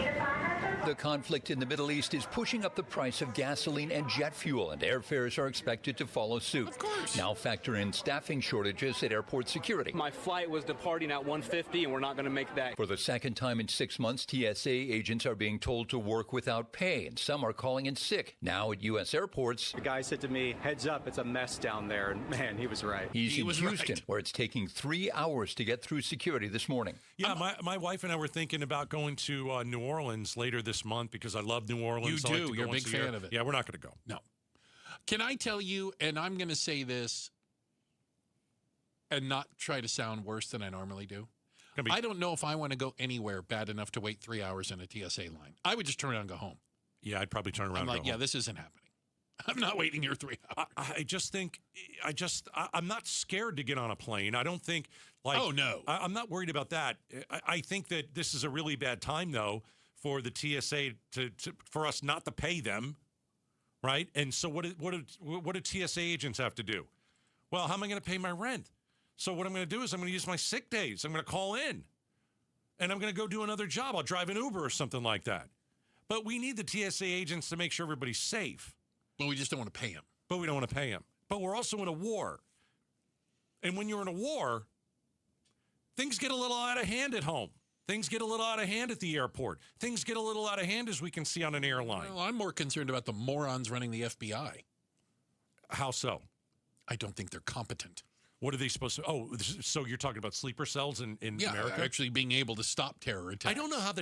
The conflict in the Middle East is pushing up the price of gasoline and jet fuel, and airfares are expected to follow suit. Of course. Now factor in staffing shortages at airport security. My flight was departing at 1:50, and we're not going to make that. For the second time in 6 months, TSA agents are being told to work without pay, and some are calling in sick. Now at U.S. airports, The guy said to me, "Heads up, it's a mess down there." And man, he was right. He's in Houston, where it's taking 3 hours to get through security this morning. Yeah, my wife and I were thinking about going to New Orleans later this month because I love New Orleans. You I like do. to You're a once big year. fan of it. Yeah, we're not going to go. No. Can I tell you, and I'm going to say this and not try to sound worse than I normally do. I don't know if I want to go anywhere bad enough to wait 3 hours in a TSA line. I would just turn around and go home. Yeah, I'd probably turn around and go home. Yeah, this isn't happening. I'm not waiting here 3 hours. I just think, I'm not scared to get on a plane. I don't think, like... Oh, no. I'm not worried about that. I think that this is a really bad time, though, for the TSA for us not to pay them, right? And so what do TSA agents have to do? Well, how am I going to pay my rent? So what I'm going to do is I'm going to use my sick days. I'm going to call in, and I'm going to go do another job. I'll drive an Uber or something like that. But we need the TSA agents to make sure everybody's safe. But we just don't want to pay them. But we don't want to pay them. But we're also in a war. And when you're in a war, things get a little out of hand at home. Things get a little out of hand at the airport. Things get a little out of hand, as we can see on an airline. Well, I'm more concerned about the morons running the FBI. How so? I don't think they're competent. What are they supposed to... Oh, so you're talking about sleeper cells in America? Actually being able to stop terror attacks. I don't know how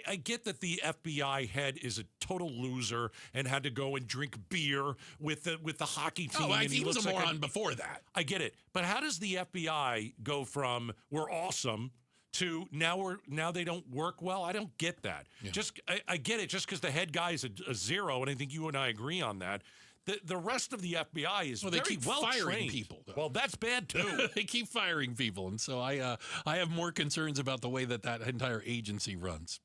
I get that the FBI head is a total loser and had to go and drink beer with the hockey team. Oh, and he was a like moron before that. I get it. But how does the FBI go from we're awesome to now they don't work well? I don't get that. Yeah. I get it just because the head guy is a zero, and I think you and I agree on that. The rest of the FBI is very they keep well firing trained. people. Though. Well, that's bad too. They keep firing people, and so I have more concerns about the way that entire agency runs.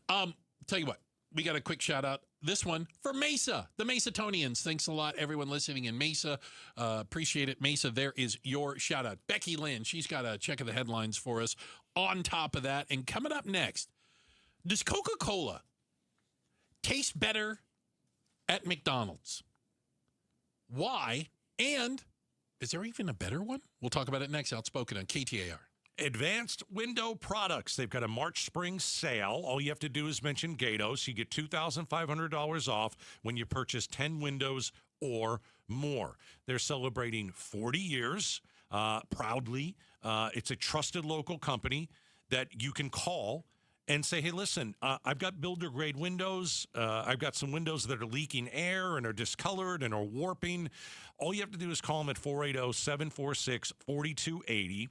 Tell you what, we got a quick shout out. This one for Mesa, the Mesatonians. Thanks a lot, everyone listening in Mesa. Appreciate it, Mesa. There is your shout out. Becky Lynn, she's got a check of the headlines for us. On top of that, and coming up next, does Coca-Cola taste better at McDonald's? Why? And is there even a better one? We'll talk about it next. Outspoken on KTAR. Advanced Window Products. They've got a March spring sale. All you have to do is mention Gatos. You get $2,500 off when you purchase 10 windows or more. They're celebrating 40 years proudly. It's a trusted local company that you can call and say, hey, listen, I've got builder-grade windows. I've got some windows that are leaking air and are discolored and are warping. All you have to do is call them at 480-746-4280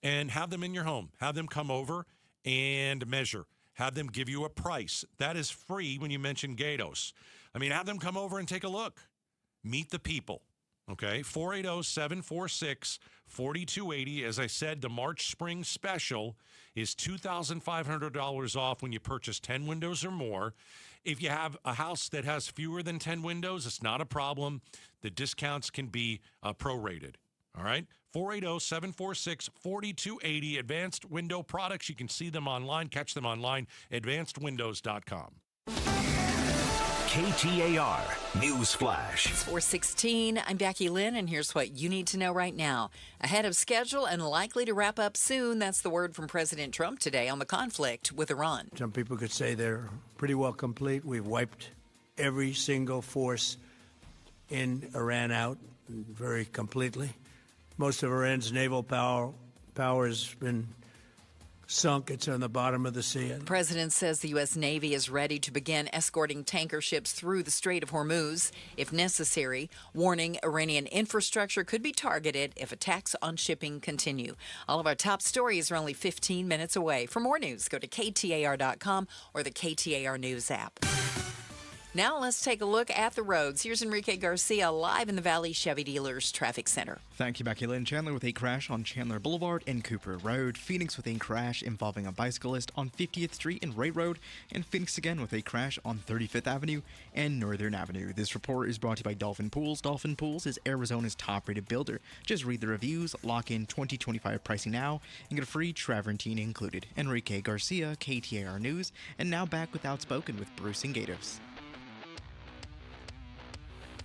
and have them in your home. Have them come over and measure. Have them give you a price. That is free when you mention Gatos. I mean, have them come over and take a look. Meet the people. Okay, 480-746-4280. As I said, the March Spring Special is $2,500 off when you purchase 10 windows or more. If you have a house that has fewer than 10 windows, it's not a problem. The discounts can be prorated. All right, 480-746-4280. Advanced Window Products. You can see them online, catch them online, advancedwindows.com. KTAR News Flash. It's 4:16. I'm Becky Lynn, and here's what you need to know right now. Ahead of schedule and likely to wrap up soon, that's the word from President Trump today on the conflict with Iran. Some people could say they're pretty well complete. We've wiped every single force in Iran out very completely. Most of Iran's naval power has been sunk. It's on the bottom of the sea. The president says the U.S. Navy is ready to begin escorting tanker ships through the Strait of Hormuz if necessary, warning Iranian infrastructure could be targeted if attacks on shipping continue. All of our top stories are only 15 minutes away. For more news, go to KTAR.com or the KTAR News app. Now let's take a look at the roads. Here's Enrique Garcia live in the Valley Chevy Dealers Traffic Center. Thank you, Becky Lynn. Chandler with a crash on Chandler Boulevard and Cooper Road. Phoenix with a crash involving a bicyclist on 50th Street and Ray Road. And Phoenix again with a crash on 35th Avenue and Northern Avenue. This report is brought to you by Dolphin Pools. Dolphin Pools is Arizona's top-rated builder. Just read the reviews, lock in 2025 pricing now, and get a free travertine included. Enrique Garcia, KTAR News. And now back with Outspoken with Bruce and Gatos.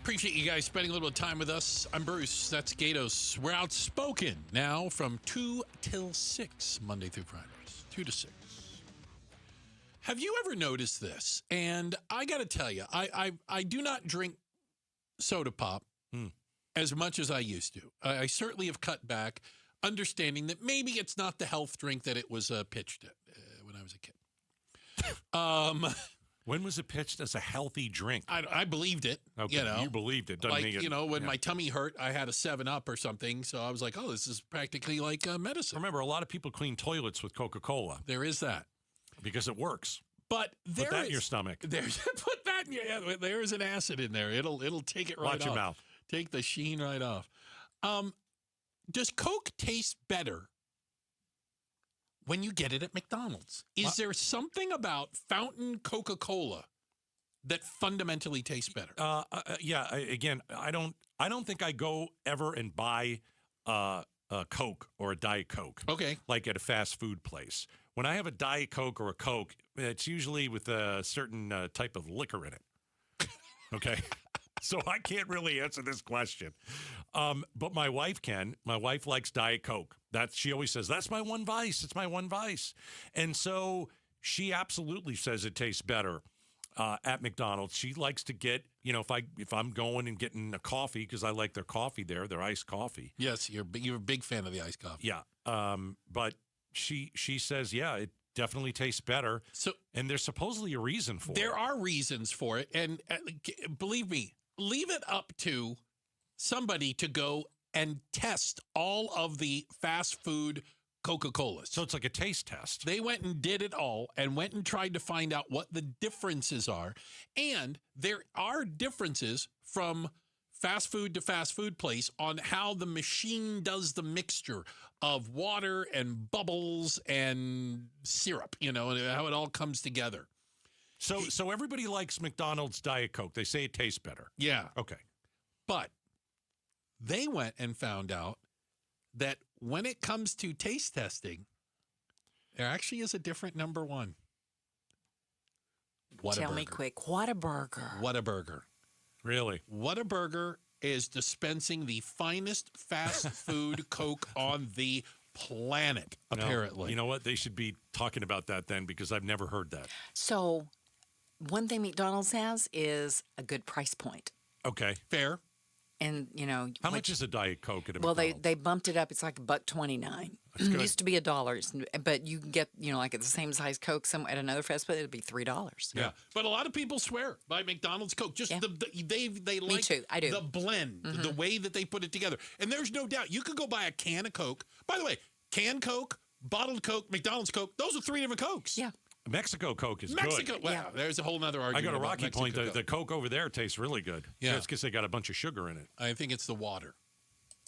Appreciate you guys spending a little time with us. I'm Bruce. That's Gatos. We're Outspoken now from 2 till 6, Monday through Fridays. 2 to 6. Have you ever noticed this? And I got to tell you, I do not drink soda pop as much as I used to. I certainly have cut back, understanding that maybe it's not the health drink that it was pitched at when I was a kid. When was it pitched as a healthy drink? I believed it. Okay, you believed it. Doesn't mean when my tummy hurt, I had a 7-Up or something. So I was like, oh, this is practically like medicine. Remember, a lot of people clean toilets with Coca-Cola. There is that. Because it works. But put that in your stomach. Put that in your there is an acid in there. It'll take it right off. Watch your mouth. Take the sheen right off. Does Coke taste better when you get it at McDonald's? Is there something about fountain Coca-Cola that fundamentally tastes better? Again, I don't think I go ever and buy a Coke or a Diet Coke. Okay. Like at a fast food place. When I have a Diet Coke or a Coke, it's usually with a certain type of liquor in it. Okay. So I can't really answer this question. But my wife can. My wife likes Diet Coke. She always says, that's my one vice. It's my one vice. And so she absolutely says it tastes better at McDonald's. She likes to get, if I'm going and getting a coffee, because I like their coffee there, their iced coffee. Yes, you're a big fan of the iced coffee. Yeah. But she says, yeah, it definitely tastes better. And there's supposedly a reason for it. There are reasons for it. And believe me, leave it up to somebody to go and test all of the fast food Coca-Colas. So it's like a taste test. They went and did it all and went and tried to find out what the differences are. And there are differences from fast food to fast food place on how the machine does the mixture of water and bubbles and syrup, and how it all comes together. So everybody likes McDonald's Diet Coke. They say it tastes better. Yeah. Okay. But they went and found out that when it comes to taste testing, there actually is a different number one. Tell me quick, Whataburger. Whataburger. Really? Whataburger is dispensing the finest fast food Coke on the planet, apparently. You know what? They should be talking about that then, because I've never heard that. So one thing McDonald's has is a good price point. Okay. Fair. And, how much is a Diet Coke at a Well, McDonald's? they bumped it up. It's like $1.29. It used to be $1, but you can get, like at the same size Coke at another fast food, it'd be $3. Yeah. But a lot of people swear by McDonald's Coke. Just they like Me too. I do. the blend, the way that they put it together. And there's no doubt you could go buy a can of Coke. By the way, canned Coke, bottled Coke, McDonald's Coke, those are 3 different Cokes. Yeah. Mexico Coke is Mexico, good. well, there's a whole other argument. I go to about Rocky Mexico Point. Coke. The Coke over there tastes really good. Yeah. It's because they got a bunch of sugar in it. I think it's the water.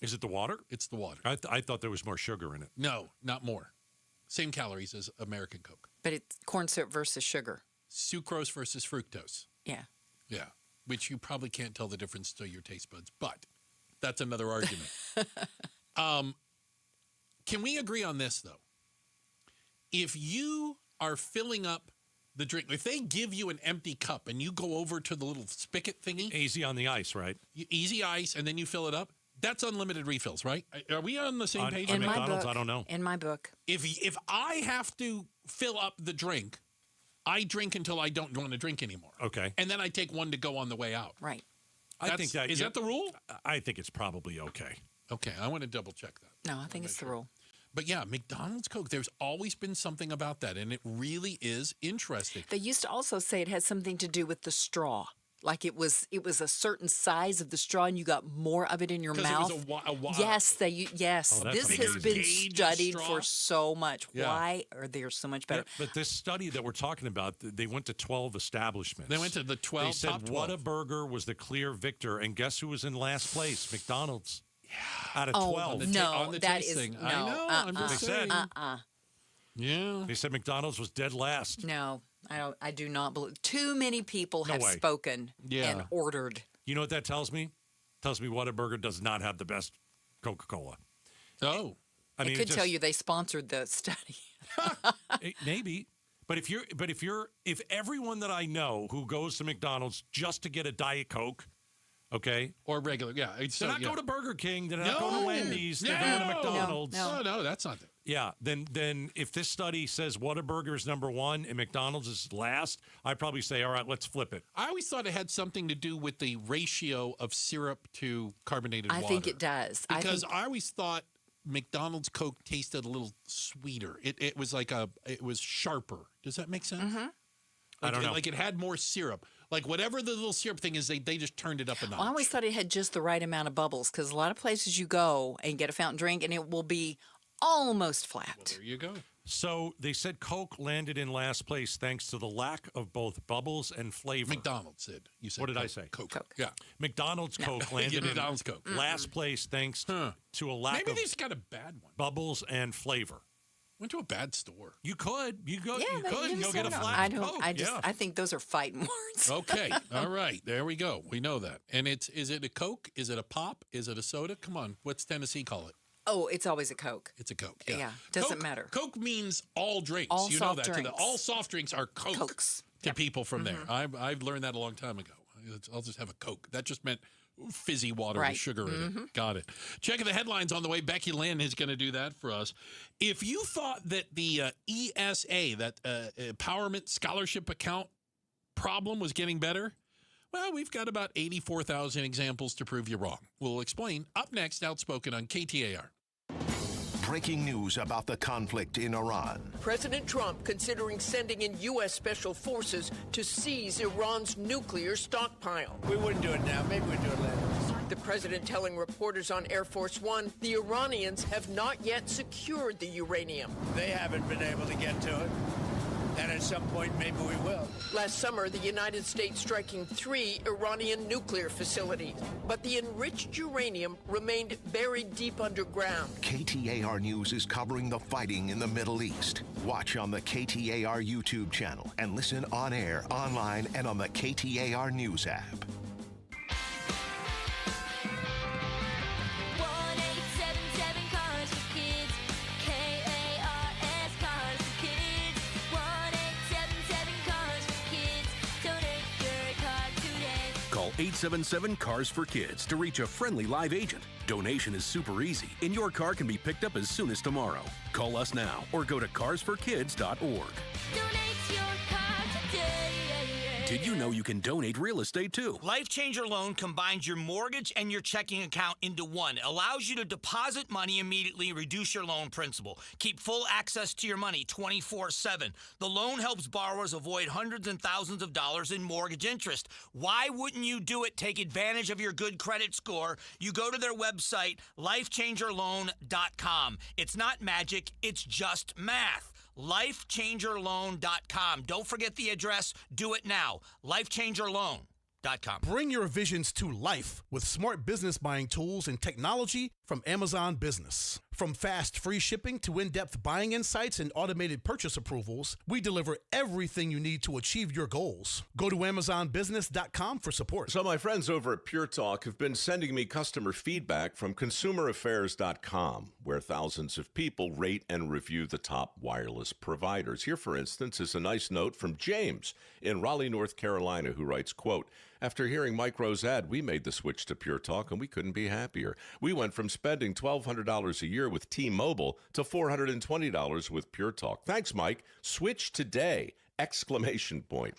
Is it the water? It's the water. I thought there was more sugar in it. No, not more. Same calories as American Coke. But it's corn syrup versus sugar. Sucrose versus fructose. Yeah. Yeah, which you probably can't tell the difference to your taste buds, but that's another argument. Can we agree on this, though? If you are filling up the drink, if they give you an empty cup and you go over to the little spigot thingy. Easy on the ice, right? Easy ice, and then you fill it up. That's unlimited refills, right? Are we on the same page? On McDonald's, I don't know. In my book. If I have to fill up the drink, I drink until I don't want to drink anymore. Okay. And then I take one to go on the way out. Right. I think that is that the rule? I think it's probably okay. Okay, I want to double check that. No, I think it's the rule. But yeah, McDonald's Coke, there's always been something about that, and it really is interesting. They used to also say it had something to do with the straw. Like it was a certain size of the straw, and you got more of it in your mouth. It was yes, Oh, this has been studied for so much. Yeah. Why are they so much better? But this study that we're talking about, they went to 12 establishments. They went to the 12 They said top 12. Whataburger was the clear victor, and guess who was in last place? McDonald's. Out of 12. That is thing. no. I know. I'm just saying. Yeah. They said McDonald's was dead last. No, I do not believe. Too many people have way. spoken and ordered. You know what that tells me? Tells me Whataburger does not have the best Coca-Cola. Oh. I mean, it could tell you they sponsored the study. Maybe. But if everyone that I know who goes to McDonald's just to get a Diet Coke, okay, or regular, yeah, they're not going to Burger King, they're not going to Wendy's, they're going to McDonald's. No, that's not it. Yeah, then if this study says Whataburger is number one and McDonald's is last, I'd probably say, all right, let's flip it. I always thought it had something to do with the ratio of syrup to carbonated water. I think it does. Because I always thought McDonald's Coke tasted a little sweeter. It was it was sharper. Does that make sense? Mm-hmm. I don't know. Like it had more syrup. Like whatever the little syrup thing is, they just turned it up a notch. Well, I always thought it had just the right amount of bubbles because a lot of places you go and get a fountain drink and it will be almost flat. Well, there you go. So they said Coke landed in last place thanks to the lack of both bubbles and flavor. McDonald's did. You said what did Coke. I say? Coke. Yeah. McDonald's Coke landed McDonald's in Coke. last place thanks to a lack Maybe of they just got a bad one. bubbles and flavor. Went to a bad store. You could. You could you go get a flat I Coke. I think those are fighting words. Okay. All right. There we go. We know that. And is it a Coke? Is it a pop? Is it a soda? Come on. What's Tennessee call it? Oh, it's always a Coke. It's a Coke. Yeah. Doesn't matter. Coke means all drinks. All you soft know that. drinks. All soft drinks are Cokes to people from there. I've learned that a long time ago. I'll just have a Coke. That just meant fizzy water with sugar in it. Got it. Checking the headlines on the way. Becky Lynn is going to do that for us. If you thought that the ESA, that Empowerment Scholarship Account problem was getting better, well, we've got about 84,000 examples to prove you wrong. We'll explain. Up next, Outspoken on KTAR. Breaking news about the conflict in Iran. President Trump considering sending in U.S. Special Forces to seize Iran's nuclear stockpile. We wouldn't do it now. Maybe we'd do it later. The president telling reporters on Air Force One the Iranians have not yet secured the uranium. They haven't been able to get to it. And at some point, maybe we will. Last summer, the United States striking 3 Iranian nuclear facilities. But the enriched uranium remained buried deep underground. KTAR News is covering the fighting in the Middle East. Watch on the KTAR YouTube channel and listen on air, online, and on the KTAR News app. Call 877-CARS-FOR-KIDS to reach a friendly live agent. Donation is super easy, and your car can be picked up as soon as tomorrow. Call us now or go to carsforkids.org. Donate your car today. Did you know you can donate real estate too? Life Changer Loan combines your mortgage and your checking account into one. It allows you to deposit money immediately, reduce your loan principal, keep full access to your money 24/7. The loan helps borrowers avoid hundreds and thousands of dollars in mortgage interest. Why wouldn't you do it? Take advantage of your good credit score. You go to their website, lifechangerloan.com. It's not magic, it's just math. LifeChangerLoan.com. Don't forget the address. Do it now. LifeChangerLoan.com. Bring your visions to life with smart business buying tools and technology from Amazon Business. From fast, free shipping to in-depth buying insights and automated purchase approvals, we deliver everything you need to achieve your goals. Go to AmazonBusiness.com for support. So my friends over at Pure Talk have been sending me customer feedback from ConsumerAffairs.com, where thousands of people rate and review the top wireless providers. Here, for instance, is a nice note from James in Raleigh, North Carolina, who writes, quote, "After hearing Micro's ad, we made the switch to Pure Talk, and we couldn't be happier. We went from spending $1,200 a year with T-Mobile to $420 with Pure Talk. Thanks, Mike. Switch today!" Exclamation point.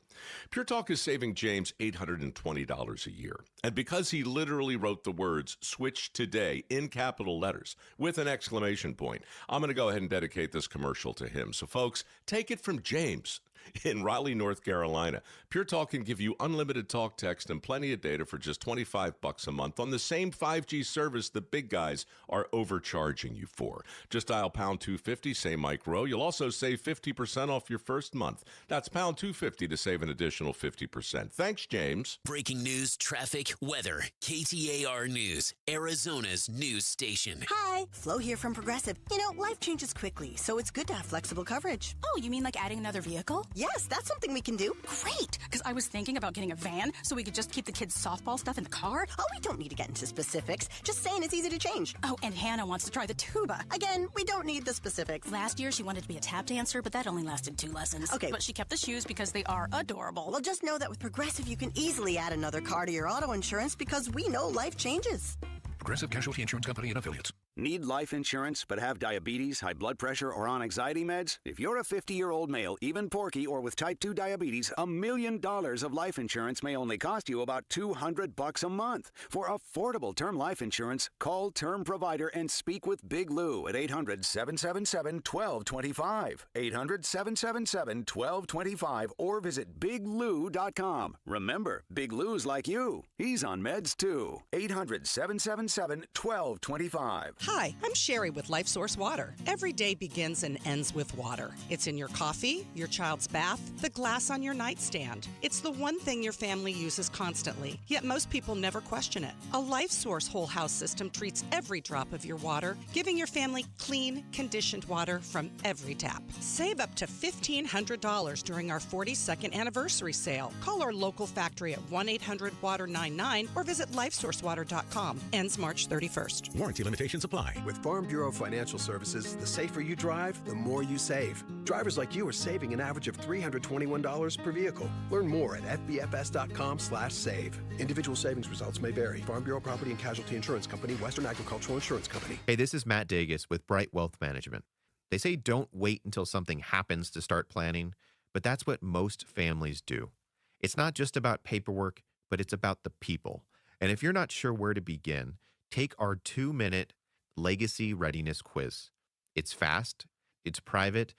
Pure Talk is saving James $820 a year. And because he literally wrote the words "switch today" in capital letters with an exclamation point, I'm going to go ahead and dedicate this commercial to him. So, folks, take it from James in Raleigh, North Carolina. Pure Talk can give you unlimited talk, text, and plenty of data for just $25 a month on the same 5G service the big guys are overcharging you for. Just dial pound 250, say Mike Rowe. You'll also save 50% off your first month. That's pound 250 to save an additional 50%. Thanks, James. Breaking news, traffic, weather. KTAR News, Arizona's news station. Hi, Flo here from Progressive. You know, life changes quickly, so it's good to have flexible coverage. Oh, you mean like adding another vehicle? Yes, that's something we can do. Great, because I was thinking about getting a van so we could just keep the kids' softball stuff in the car. Oh, we don't need to get into specifics. Just saying it's easy to change. Oh, and Hannah wants to try the tuba. Again, we don't need the specifics. Last year, she wanted to be a tap dancer, but that only lasted 2 lessons. Okay. But she kept the shoes because they are adorable. Well, just know that with Progressive, you can easily add another car to your auto insurance because we know life changes. Progressive Casualty Insurance Company and Affiliates. Need life insurance but have diabetes, high blood pressure, or on anxiety meds? If you're a 50-year-old male, even porky, or with type 2 diabetes, $1 million of life insurance may only cost you about $200 a month. For affordable term life insurance, call Term Provider and speak with Big Lou at 800-777-1225. 800-777-1225 or visit biglou.com. Remember, Big Lou's like you. He's on meds too. 800-777-1225. Hi, I'm Sherry with Life Source Water. Every day begins and ends with water. It's in your coffee, your child's bath, the glass on your nightstand. It's the one thing your family uses constantly, yet most people never question it. A Life Source whole house system treats every drop of your water, giving your family clean, conditioned water from every tap. Save up to $1,500 during our 42nd anniversary sale. Call our local factory at 1-800-WATER-99 or visit lifesourcewater.com. Ends March 31st. Warranty limitations apply. With Farm Bureau Financial Services, the safer you drive, the more you save. Drivers like you are saving an average of $321 per vehicle. Learn more at fbfs.com/save. Individual savings results may vary. Farm Bureau Property and Casualty Insurance Company, Western Agricultural Insurance Company. Hey, this is Matt Dagus with Bright Wealth Management. They say don't wait until something happens to start planning, but that's what most families do. It's not just about paperwork, but it's about the people. And if you're not sure where to begin, take our 2-minute Legacy Readiness Quiz. It's fast, it's private,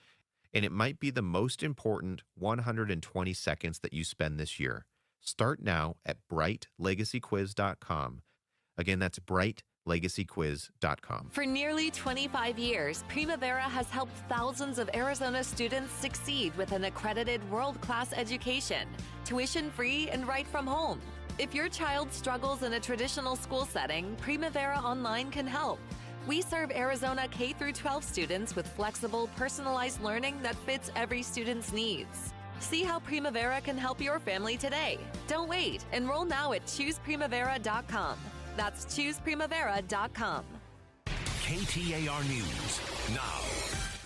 and it might be the most important 120 seconds that you spend this year. Start now at brightlegacyquiz.com. Again, that's brightlegacyquiz.com. For nearly 25 years, Primavera has helped thousands of Arizona students succeed with an accredited world-class education, tuition-free and right from home. If your child struggles in a traditional school setting, Primavera Online can help. We serve Arizona K-12 students with flexible, personalized learning that fits every student's needs. See how Primavera can help your family today. Don't wait. Enroll now at chooseprimavera.com. That's chooseprimavera.com. KTAR News now.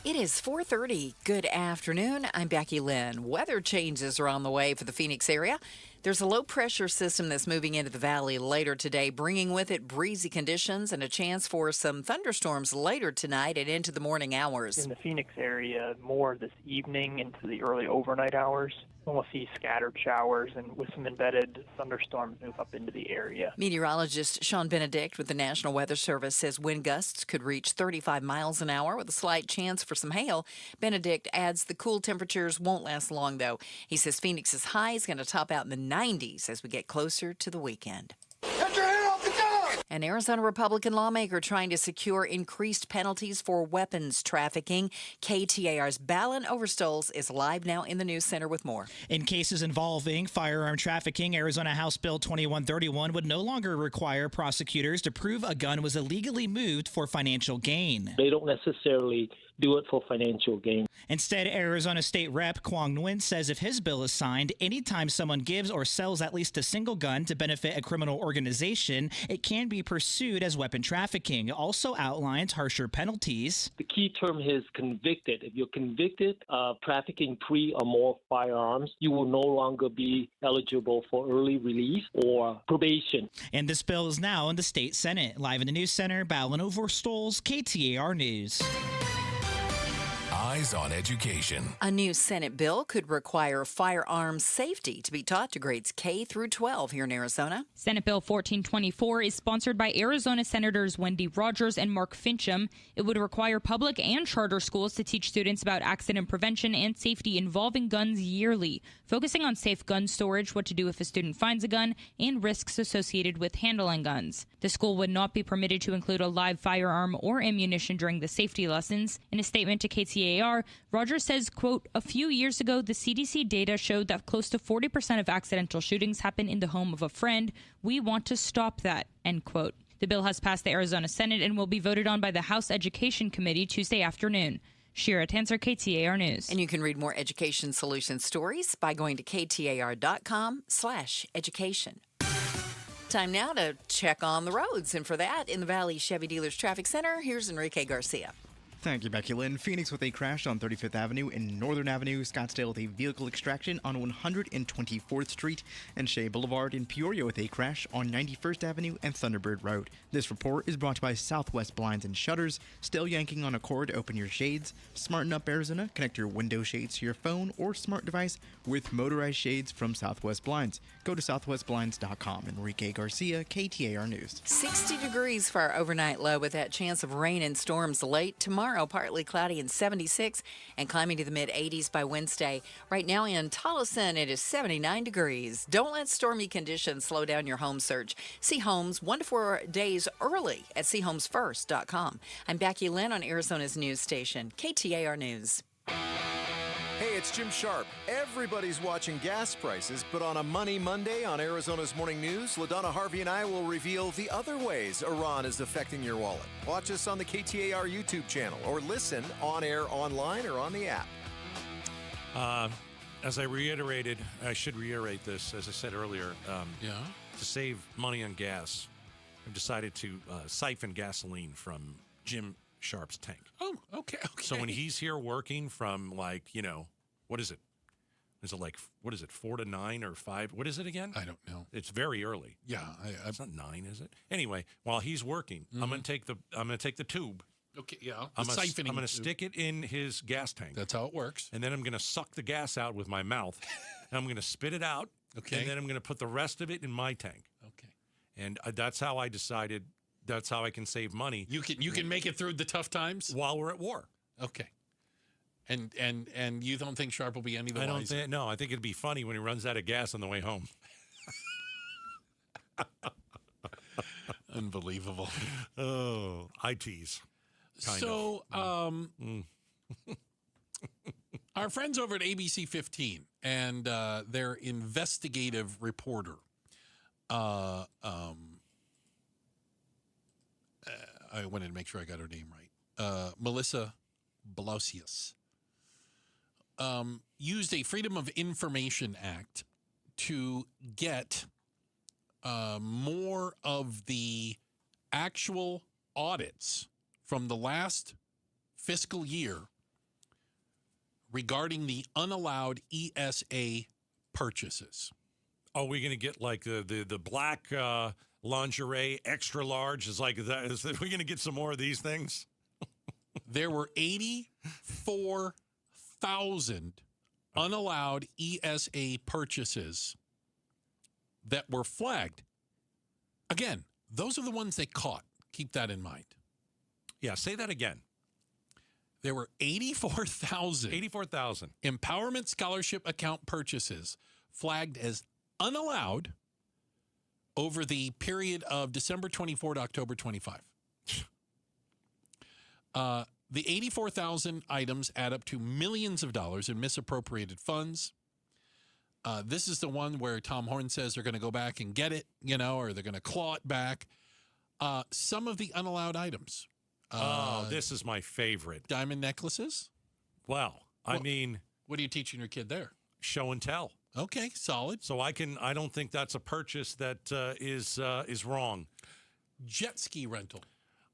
It is 4:30. Good afternoon. I'm Becky Lynn. Weather changes are on the way for the Phoenix area. There's a low-pressure system that's moving into the valley later today, bringing with it breezy conditions and a chance for some thunderstorms later tonight and into the morning hours. In the Phoenix area, more this evening into the early overnight hours. We'll see scattered showers and with some embedded thunderstorms move up into the area. Meteorologist Sean Benedict with the National Weather Service says wind gusts could reach 35 miles an hour with a slight chance for some hail. Benedict adds the cool temperatures won't last long, though. He says Phoenix's high is going to top out in the 90s as we get closer to the weekend. Get your hand off the gun! An Arizona Republican lawmaker trying to secure increased penalties for weapons trafficking. KTAR's Balin Overstoles is live now in the news center with more. In cases involving firearm trafficking, Arizona House Bill 2131 would no longer require prosecutors to prove a gun was illegally moved for financial gain. They don't necessarily do it for financial gain. Instead, Arizona State Rep Kwong Nguyen says if his bill is signed, anytime someone gives or sells at least a single gun to benefit a criminal organization, it can be pursued as weapon trafficking. It also outlines harsher penalties. The key term is convicted. If you're convicted of trafficking 3 or more firearms, you will no longer be eligible for early release or probation. And this bill is now in the state Senate. Live in the news center, Balin Overstoles, KTAR News. Eyes on Education. A new Senate bill could require firearms safety to be taught to grades K through 12 here in Arizona. Senate Bill 1424 is sponsored by Arizona Senators Wendy Rogers and Mark Fincham. It would require public and charter schools to teach students about accident prevention and safety involving guns yearly, focusing on safe gun storage, what to do if a student finds a gun, and risks associated with handling guns. The school would not be permitted to include a live firearm or ammunition during the safety lessons. In a statement to KTAR, Rogers says, quote, "A few years ago, the CDC data showed that close to 40% of accidental shootings happen in the home of a friend. We want to stop that," end quote. The bill has passed the Arizona Senate and will be voted on by the House Education Committee Tuesday afternoon. Shira Tanzer, KTAR News. And you can read more Education Solutions stories by going to KTAR.com/education. Time now to check on the roads. And for that, in the Valley Chevy Dealers Traffic Center, here's Enrique Garcia. Thank you, Becky Lynn. Phoenix with a crash on 35th Avenue and Northern Avenue. Scottsdale with a vehicle extraction on 124th Street. And Shea Boulevard in Peoria with a crash on 91st Avenue and Thunderbird Road. This report is brought to you by Southwest Blinds and Shutters. Still yanking on a cord to open your shades? Smarten up Arizona. Connect your window shades to your phone or smart device with motorized shades from Southwest Blinds. Go to southwestblinds.com. Enrique Garcia, KTAR News. 60 degrees for our overnight low with that chance of rain and storms late tomorrow. Partly cloudy and 76 and climbing to the mid-80s by Wednesday. Right now in Tolleson, it is 79 degrees. Don't let stormy conditions slow down your home search. See homes 1 to 4 days early at seehomesfirst.com. I'm Becky Lynn on Arizona's news station, KTAR News. Hey, it's Jim Sharp. Everybody's watching gas prices, but on a Money Monday on Arizona's Morning News, LaDonna Harvey and I will reveal the other ways Iran is affecting your wallet. Watch us on the KTAR YouTube channel or listen on air, online, or on the app. As I should reiterate this, as I said earlier, to save money on gas, I've decided to siphon gasoline from Jim Sharp's tank. Oh, okay. So when he's here working from what is it? Is it 4 to 9 or 5? What is it again? I don't know. It's very early. Yeah, it's not 9, is it? Anyway, while he's working, I'm gonna take the tube. Okay, yeah. I'm gonna stick it in his gas tank. That's how it works. And then I'm gonna suck the gas out with my mouth. And I'm gonna spit it out. Okay. And then I'm gonna put the rest of it in my tank. Okay. And that's how I decided. That's how I can save money. You can make it through the tough times while we're at war. Okay. And you don't think Sharp will be any the wiser? I don't think. No, I think it'd be funny when he runs out of gas on the way home. Unbelievable. Oh, I tease. Our friends over at ABC 15 and their investigative reporter, I wanted to make sure I got her name right, Melissa Blausius, used a Freedom of Information Act to get more of the actual audits from the last fiscal year regarding the unallowed ESA purchases. Are we going to get like the black lingerie extra large? Is like that? Is we going to get some more of these things? There were 84,000 unallowed ESA purchases that were flagged. Again, those are the ones they caught. Keep that in mind. Yeah, say that again. There were 84,000 empowerment scholarship account purchases flagged as unallowed over the period of December 24 to October 25. The 84,000 items add up to millions of dollars in misappropriated funds. This is the one where Tom Horn says they're going to go back and get it, or they're going to claw it back. Some of the unallowed items. This is my favorite. Diamond necklaces? Well, I mean... What are you teaching your kid there? Show and tell. Okay, solid. So I don't think that's a purchase that is wrong. Jet ski rental.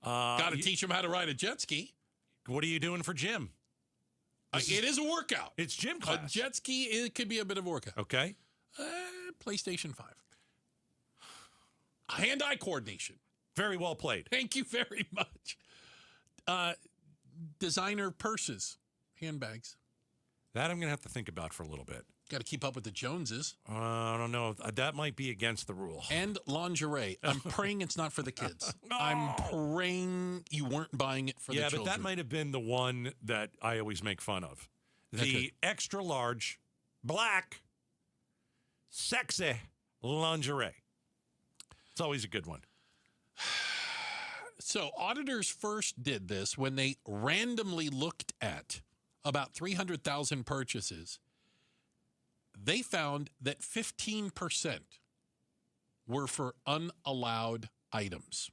Got to teach them how to ride a jet ski. What are you doing for gym? It is a workout. It's gym class. A jet ski, it could be a bit of a workout. Okay. PlayStation 5. Hand-eye coordination. Very well played. Thank you very much. Designer purses, handbags. That I'm going to have to think about for a little bit. Got to keep up with the Joneses. I don't know. That might be against the rule. And lingerie. I'm praying it's not for the kids. I'm praying you weren't buying it for the children. Yeah, but that might have been the one that I always make fun of. The extra large, black, sexy lingerie. It's always a good one. So auditors first did this when they randomly looked at about 300,000 purchases. They found that 15% were for unallowed items.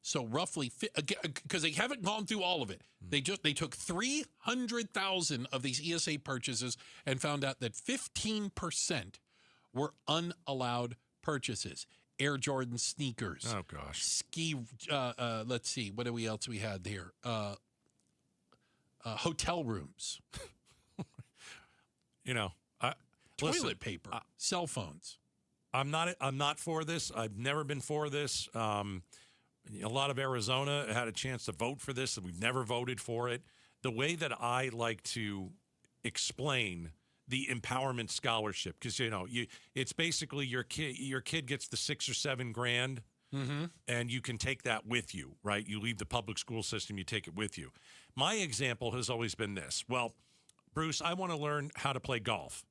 So roughly, because they haven't gone through all of it, they took 300,000 of these ESA purchases and found out that 15% were unallowed purchases. Air Jordan sneakers. Oh gosh. Ski. Let's see. What else we had here? Hotel rooms. Toilet paper. Cell phones. I'm not for this. I've never been for this. A lot of Arizona had a chance to vote for this, and we've never voted for it. The way that I like to explain the empowerment scholarship, because it's basically your kid gets the $6,000 or $7,000, and you can take that with you, right? You leave the public school system, you take it with you. My example has always been this. Well, Bruce, I want to learn how to play golf,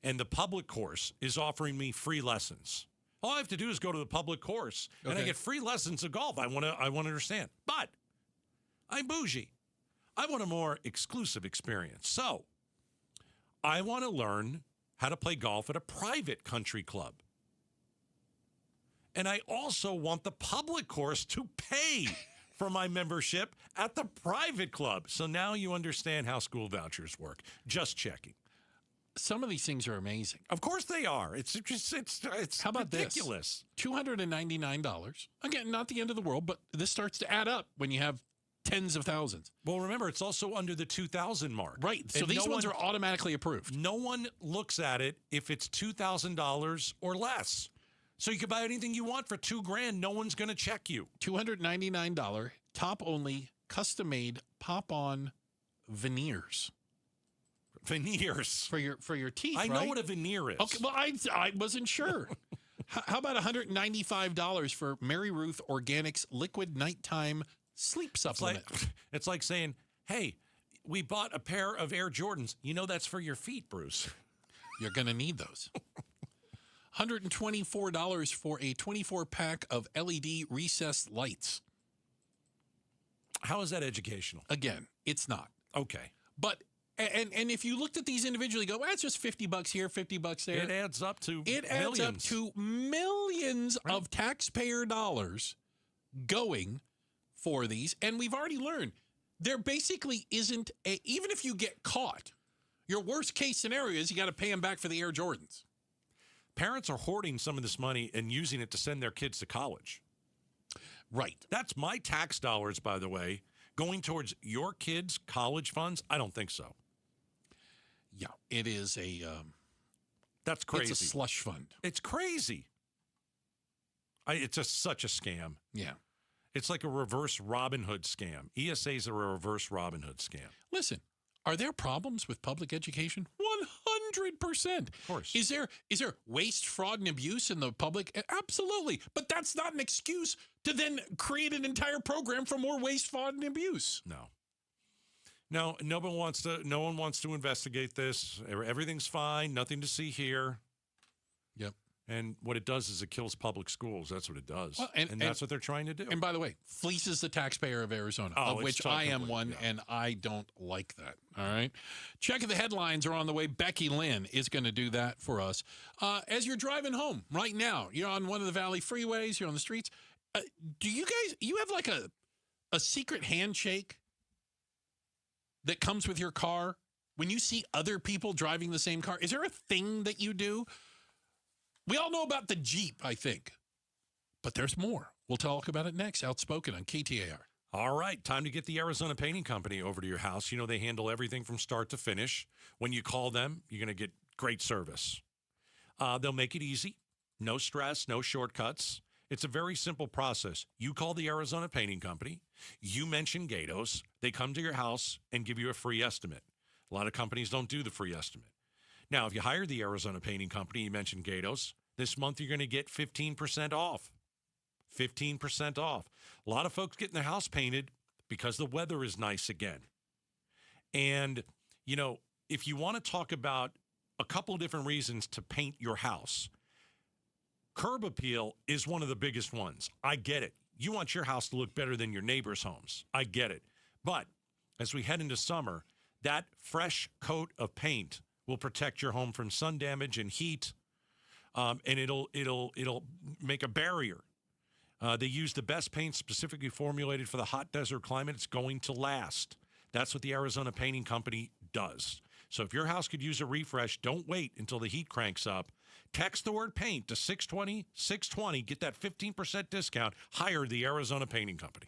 and the public course is offering me free lessons. All I have to do is go to the public course, and I get free lessons of golf. I want to understand, but I'm bougie. I want a more exclusive experience. So I want to learn how to play golf at a private country club. And I also want the public course to pay for my membership at the private club. So now you understand how school vouchers work. Just checking. Some of these things are amazing. Of course they are. It's how about ridiculous. This? $299. Again, not the end of the world, but this starts to add up when you have tens of thousands. Well, remember, it's also under the 2,000 mark. Right. So and these ones are automatically approved. No one looks at it if it's $2,000 or less. So you can buy anything you want for $2,000. No one's going to check you. $299 top only custom made pop on veneers. Veneers for your teeth. I know what a veneer is. Okay, well, I wasn't sure. How about $195 for Mary Ruth Organics liquid nighttime sleep supplement? It's like saying, "Hey, we bought a pair of Air Jordans. You know that's for your feet, Bruce. You're going to need those." $124 for a 24-pack of LED recessed lights. How is that educational? Again, it's not. Okay. But and if you looked at these individually, go, well, it's just $50 here, $50 there. It adds up to millions of taxpayer dollars going for these. And we've already learned there basically isn't even if you get caught, your worst case scenario is you got to pay them back for the Air Jordans. Parents are hoarding some of this money and using it to send their kids to college. Right. That's my tax dollars, by the way, going towards your kids' college funds. I don't think so. Yeah, it is a. That's crazy. It's a slush fund. It's crazy. It's just such a scam. Yeah. It's like a reverse Robin Hood scam. ESAs are a reverse Robin Hood scam. Listen, are there problems with public education? 100%. Of course. Is there waste, fraud, and abuse in the public? Absolutely. But that's not an excuse to then create an entire program for more waste, fraud, and abuse. No, no one wants to investigate this. Everything's fine. Nothing to see here. Yep. And what it does is it kills public schools. That's what it does. Well, and that's what they're trying to do. And by the way, fleeces the taxpayer of Arizona, of which I am one, and I don't like that. All right? Checking the headlines are on the way. Becky Lynn is going to do that for us. As you're driving home right now, you're on one of the Valley freeways, you're on the streets. Do you have like a secret handshake that comes with your car when you see other people driving the same car? Is there a thing that you do? We all know about the Jeep, I think. But there's more. We'll talk about it next. Outspoken on KTAR. All right. Time to get the Arizona Painting Company over to your house. You know, they handle everything from start to finish. When you call them, you're going to get great service. They'll make it easy. No stress, no shortcuts. It's a very simple process. You call the Arizona Painting Company. You mention Gatos. They come to your house and give you a free estimate. A lot of companies don't do the free estimate. Now, if you hire the Arizona Painting Company, you mentioned Gatos, this month you're going to get 15% off. 15% off. A lot of folks getting their house painted because the weather is nice again. And, you know, if you want to talk about a couple of different reasons to paint your house, curb appeal is one of the biggest ones. I get it. You want your house to look better than your neighbor's homes. I get it. But as we head into summer, that fresh coat of paint will protect your home from sun damage and heat, and it'll make a barrier. They use the best paint specifically formulated for the hot desert climate. It's going to last. That's what the Arizona Painting Company does. So if your house could use a refresh, don't wait until the heat cranks up. Text the word paint to 620-620. Get that 15% discount. Hire the Arizona Painting Company.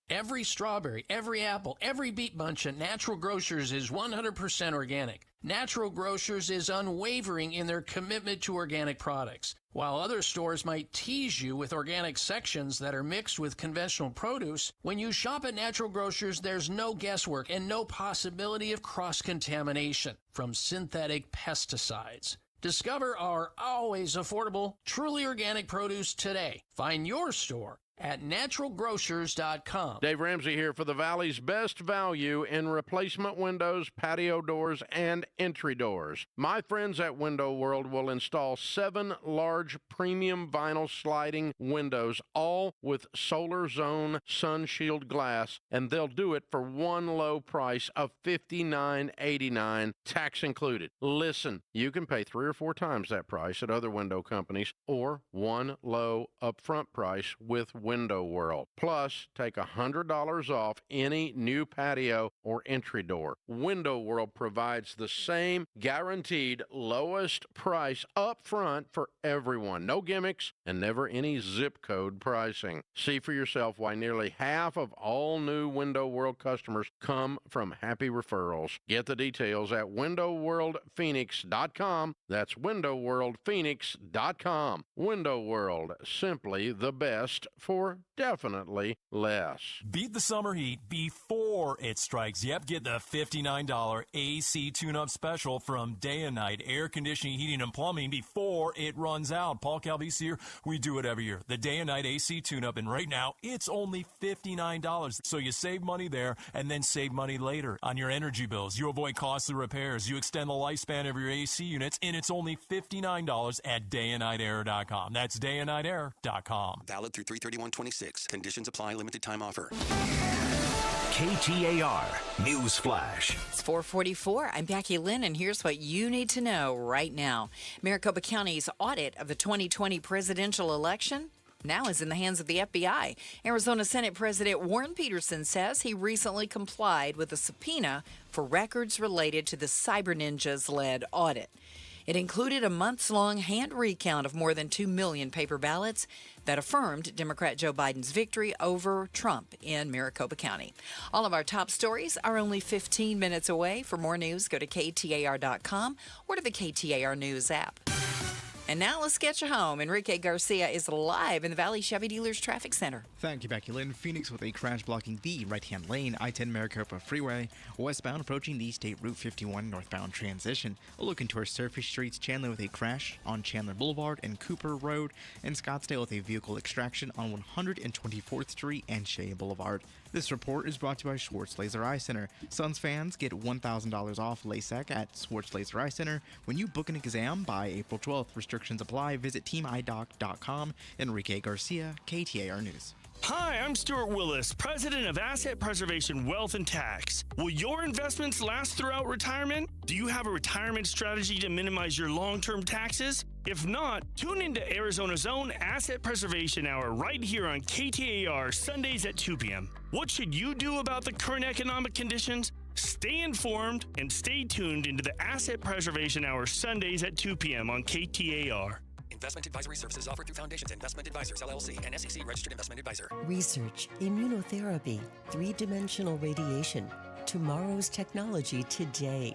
Every strawberry, every apple, every beet bunch at Natural Grocers is 100% organic. Natural Grocers is unwavering in their commitment to organic products. While other stores might tease you with organic sections that are mixed with conventional produce, when you shop at Natural Grocers, there's no guesswork and no possibility of cross-contamination from synthetic pesticides. Discover our always affordable, truly organic produce today. Find your store at naturalgrocers.com. Dave Ramsey here for the Valley's best value in replacement windows, patio doors, and entry doors. My friends at Window World will install 7 large premium vinyl sliding windows, all with Solar Zone Sun Shield glass, and they'll do it for one low price of $59.89, tax included. Listen, you can pay 3 or 4 times that price at other window companies, or one low upfront price with Window World. Plus, take $100 off any new patio or entry door. Window World provides the same guaranteed lowest price up front for everyone. No gimmicks and never any zip code pricing. See for yourself why nearly half of all new Window World customers come from happy referrals. Get the details at windowworldphoenix.com. That's windowworldphoenix.com. Window World, simply the best for definitely less. Beat the summer heat before it strikes. Yep, get the $59 AC tune-up special from Day and Night Air Conditioning, Heating, and Plumbing before it runs out. Paul Calvisi here. We do it every year. The Day and Night AC tune-up, and right now, it's only $59. So you save money there and then save money later on your energy bills. You avoid costly repairs. You extend the lifespan of your AC units, and it's only $59 at dayandnightair.com. That's dayandnightair.com. Valid through 3/31/26. Conditions apply. Limited time offer. KTAR News Flash. It's 4:44. I'm Becky Lynn, and here's what you need to know right now. Maricopa County's audit of the 2020 presidential election now is in the hands of the FBI. Arizona Senate President Warren Peterson says he recently complied with a subpoena for records related to the Cyber Ninjas-led audit. It included a months-long hand recount of more than 2 million paper ballots that affirmed Democrat Joe Biden's victory over Trump in Maricopa County. All of our top stories are only 15 minutes away. For more news, go to KTAR.com or to the KTAR News app. And now let's get you home. Enrique Garcia is live in the Valley Chevy Dealers Traffic Center. Thank you, Becky Lynn. Phoenix with a crash blocking the right-hand lane, I-10 Maricopa Freeway, westbound approaching the State Route 51 northbound transition. A look into our surface streets, Chandler with a crash on Chandler Boulevard and Cooper Road, and Scottsdale with a vehicle extraction on 124th Street and Shea Boulevard. This report is brought to you by Schwartz Laser Eye Center. Suns fans get $1,000 off LASIK at Schwartz Laser Eye Center when you book an exam by April 12th. Restrictions apply. Visit teamidoc.com. Enrique Garcia, KTAR News. Hi, I'm Stuart Willis, president of Asset Preservation Wealth and Tax. Will your investments last throughout retirement? Do you have a retirement strategy to minimize your long-term taxes? If not, tune into Arizona's own Asset Preservation Hour right here on KTAR Sundays at 2 p.m. What should you do about the current economic conditions? Stay informed and stay tuned into the Asset Preservation Hour Sundays at 2 p.m. on KTAR. Investment advisory services offered through Foundations Investment Advisors, LLC, and SEC registered investment advisor. Research, immunotherapy, three-dimensional radiation, tomorrow's technology today.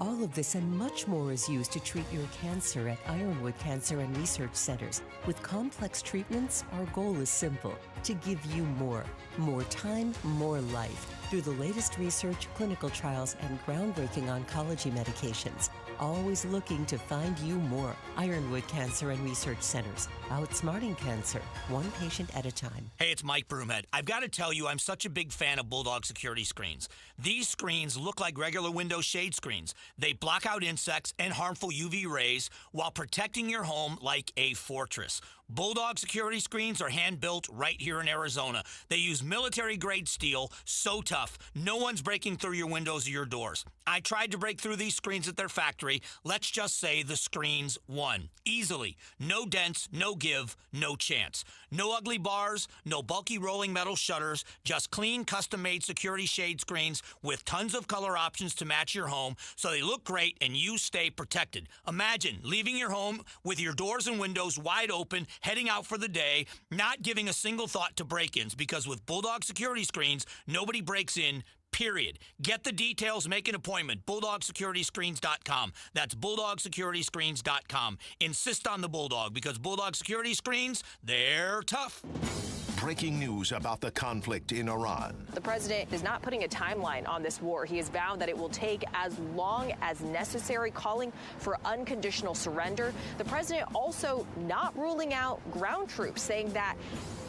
All of this and much more is used to treat your cancer at Ironwood Cancer and Research Centers. With complex treatments, our goal is simple: to give you more time, more life, through the latest research, clinical trials, and groundbreaking oncology medications. Always looking to find you more. Ironwood Cancer and Research Centers. Outsmarting cancer, one patient at a time. Hey, it's Mike Broomhead. I've got to tell you, I'm such a big fan of Bulldog security screens. These screens look like regular window shade screens. They block out insects and harmful UV rays while protecting your home like a fortress. Bulldog security screens are hand-built right here in Arizona. They use military-grade steel, so tough, no one's breaking through your windows or your doors. I tried to break through these screens at their factory. Let's just say the screens won. Easily. No dents, no give, no chance. No ugly bars, no bulky rolling metal shutters, just clean, custom-made security shade screens with tons of color options to match your home so they look great and you stay protected. Imagine leaving your home with your doors and windows wide open, heading out for the day, not giving a single thought to break-ins, because with Bulldog security screens, nobody breaks in, period. Get the details, make an appointment. BulldogSecurityScreens.com. That's BulldogSecurityScreens.com. Insist on the Bulldog, because Bulldog security screens, they're tough. Breaking news about the conflict in Iran. The president is not putting a timeline on this war. He has vowed that it will take as long as necessary, calling for unconditional surrender. The president also not ruling out ground troops, saying that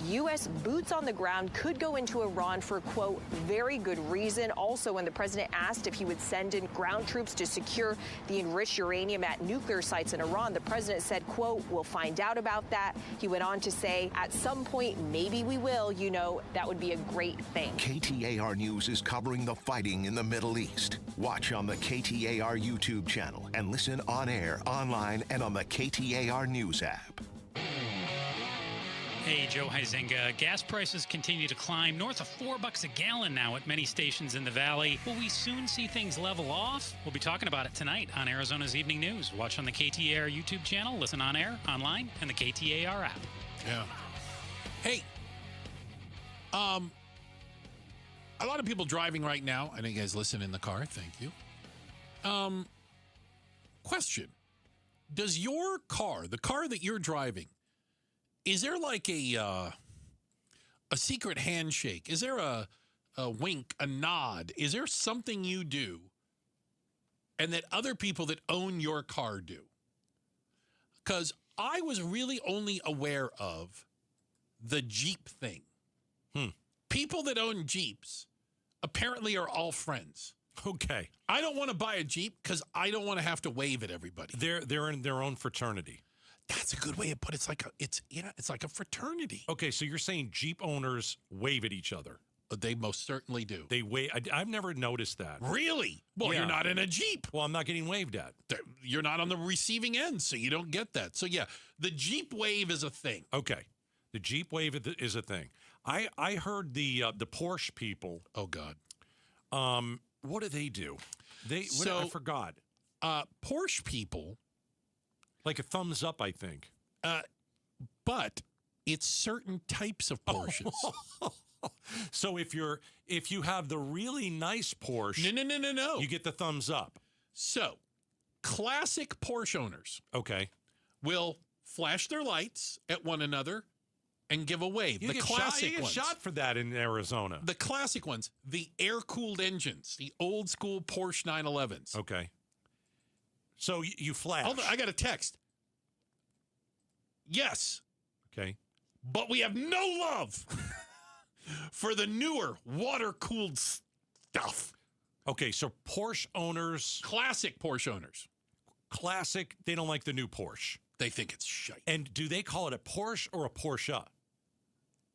U.S. boots on the ground could go into Iran for, quote, very good reason. Also, when the president asked if he would send in ground troops to secure the enriched uranium at nuclear sites in Iran, the president said, quote, we'll find out about that. He went on to say, at some point, maybe we will, you know, that would be a great thing. KTAR News is covering the fighting in the Middle East. Watch on the KTAR YouTube channel and listen on air, online, and on the KTAR News app. Hey, Joe Huizenga. Gas prices continue to climb north of $4 a gallon now at many stations in the valley. Will we soon see things level off? We'll be talking about it tonight on Arizona's Evening News. Watch on the KTAR YouTube channel, listen on air, online, and the KTAR app. Yeah. Hey, a lot of people driving right now. I know you guys listen in the car. Thank you. Question. Does your car, the car that you're driving, is there like a secret handshake? Is there a wink, a nod? Is there something you do and that other people that own your car do? Because I was really only aware of the Jeep thing. People that own Jeeps apparently are all friends. Okay. I don't want to buy a Jeep because I don't want to have to wave at everybody. They're in their own fraternity. That's a good way of putting it. It's like a fraternity. Okay, so you're saying Jeep owners wave at each other? They most certainly do. They wave. I've never noticed that. Really? Well, Yeah. you're not in a Jeep. Well, I'm not getting waved at. You're not on the receiving end, so you don't get that. So yeah, the Jeep wave is a thing. Okay, the Jeep wave is a thing. I heard the Porsche people. Oh God. What do they do? I forgot. Porsche people. Like a thumbs up, I think. But it's certain types of Porsches. So if you have the really nice Porsche, no, you get the thumbs up. So, classic Porsche owners, okay, will flash their lights at one another and give a wave. You get shot for that in Arizona. The classic ones, the air-cooled engines, the old school Porsche 911s. Okay. So you flash. Hold on, I got a text. Yes. Okay. But we have no love. for the newer water-cooled stuff. Okay, so Porsche owners... Classic Porsche owners. Classic, they don't like the new Porsche. They think it's shite. And do they call it a Porsche or a Porsche?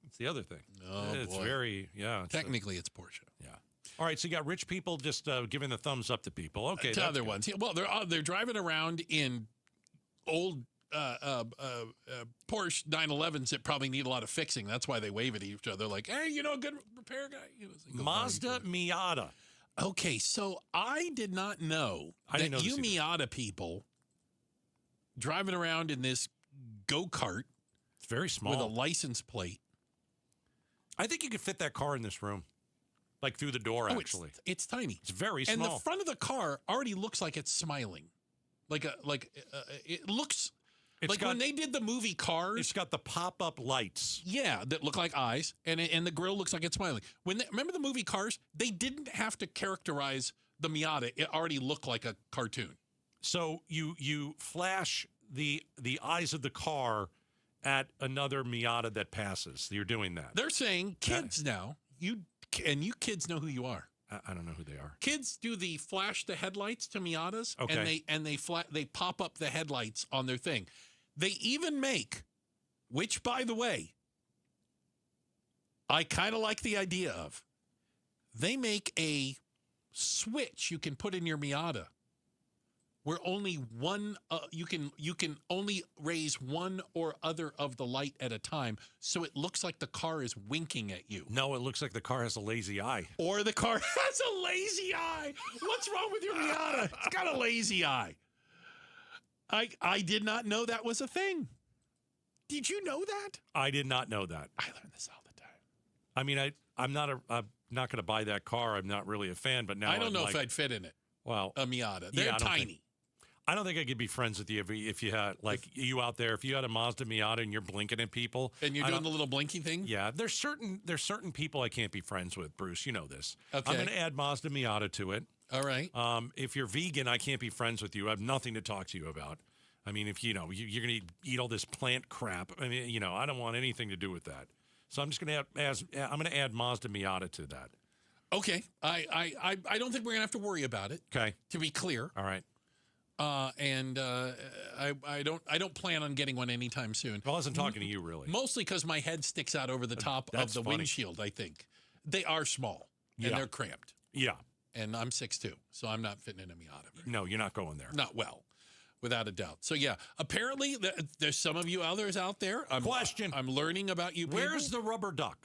That's the other thing. Oh, it's boy. very, yeah. Technically, it's Porsche. Yeah. All right, so you got rich people just giving the thumbs up to people. Okay. To other ones. Yeah, well, they're driving around in old Porsche 911s that probably need a lot of fixing. That's why they wave at each other like, hey, good repair guy. Mazda Miata. Okay, so I did not know that you Miata people driving around in this go-kart. It's very small. With a license plate. I think you could fit that car in this room. Like through the door, actually. It's tiny. It's very small. And the front of the car already looks like it's smiling. It looks like when they did the movie Cars. It's got the pop-up lights. Yeah, that look like eyes, and the grill looks like it's smiling. Remember the movie Cars? They didn't have to characterize the Miata. It already looked like a cartoon. So you flash the eyes of the car at another Miata that passes. You're doing that. They're saying kids now, you kids know who you are. I don't know who they are. Kids do the flash the headlights to Miatas, okay. and they pop up the headlights on their thing. They even make, which by the way, I kind of like the idea of. They make a switch you can put in your Miata where only one you can only raise one or other of the light at a time, so it looks like the car is winking at you. No, it looks like the car has a lazy eye. Or the car has a lazy eye. What's wrong with your Miata? It's got a lazy eye. I did not know that was a thing. Did you know that? I did not know that. I learn this all the time. I mean, I'm not going to buy that car. I'm not really a fan, but now I don't know if I'd fit in it. Well, a Miata. They're tiny. I don't think I could be friends with you if you had, like, you out there, if you had a Mazda Miata and you're blinking at people. And you're doing the little blinky thing? Yeah. There's certain people I can't be friends with, Bruce. You know this. Okay. I'm going to add Mazda Miata to it. All right. If you're vegan, I can't be friends with you. I have nothing to talk to you about. I mean, if you're going to eat all this plant crap, I mean, I don't want anything to do with that. So I'm just going to add Mazda Miata to that. Okay. I don't think we're going to have to worry about it. Okay. To be clear. All right. I don't plan on getting one anytime soon. I wasn't talking to you, really. Mostly because my head sticks out over the top of the windshield, I think. They are small, and they're cramped. Yeah. And I'm 6'2", so I'm not fitting in a Miata. No, you're not going there. Not well, without a doubt. So, yeah, apparently there's some of you others out there. Question. I'm learning about you people. Where's the rubber duck?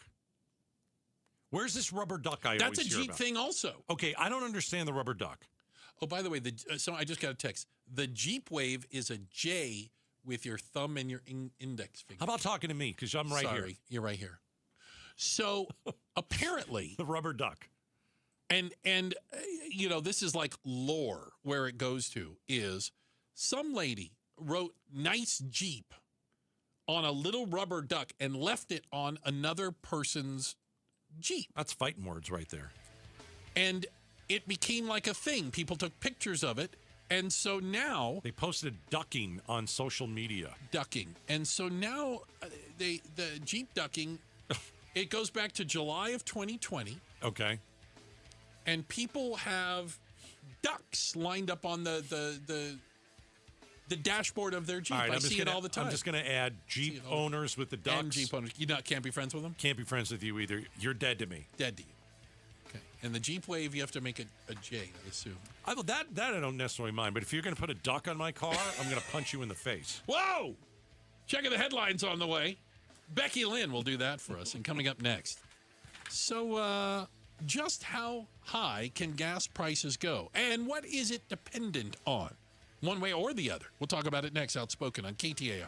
Where's this rubber duck I always hear about? That's a Jeep thing also. Okay, I don't understand the rubber duck. Oh, by the way, so I just got a text. The Jeep Wave is a J with your thumb and your index finger. How about talking to me? Because I'm right here. You're right here. So apparently, the rubber duck, and this is like lore where it goes to is some lady wrote "nice Jeep" on a little rubber duck and left it on another person's Jeep. That's fighting words right there. And it became like a thing. People took pictures of it. And so now... They posted ducking on social media. Ducking. And so now the Jeep ducking, it goes back to July of 2020. Okay. And people have ducks lined up on the dashboard of their Jeep. All right, I see it all the time. I'm just going to add Jeep owners with the ducks. And Jeep owners. You can't be friends with them? Can't be friends with you either. You're dead to me. Dead to you. Okay. And the Jeep Wave, you have to make a J, I assume. That I don't necessarily mind, but if you're going to put a duck on my car, I'm going to punch you in the face. Whoa! Checking the headlines on the way. Becky Lynn will do that for us, and coming up next. So, just how high can gas prices go? And what is it dependent on? One way or the other. We'll talk about it next. Outspoken on KTAR.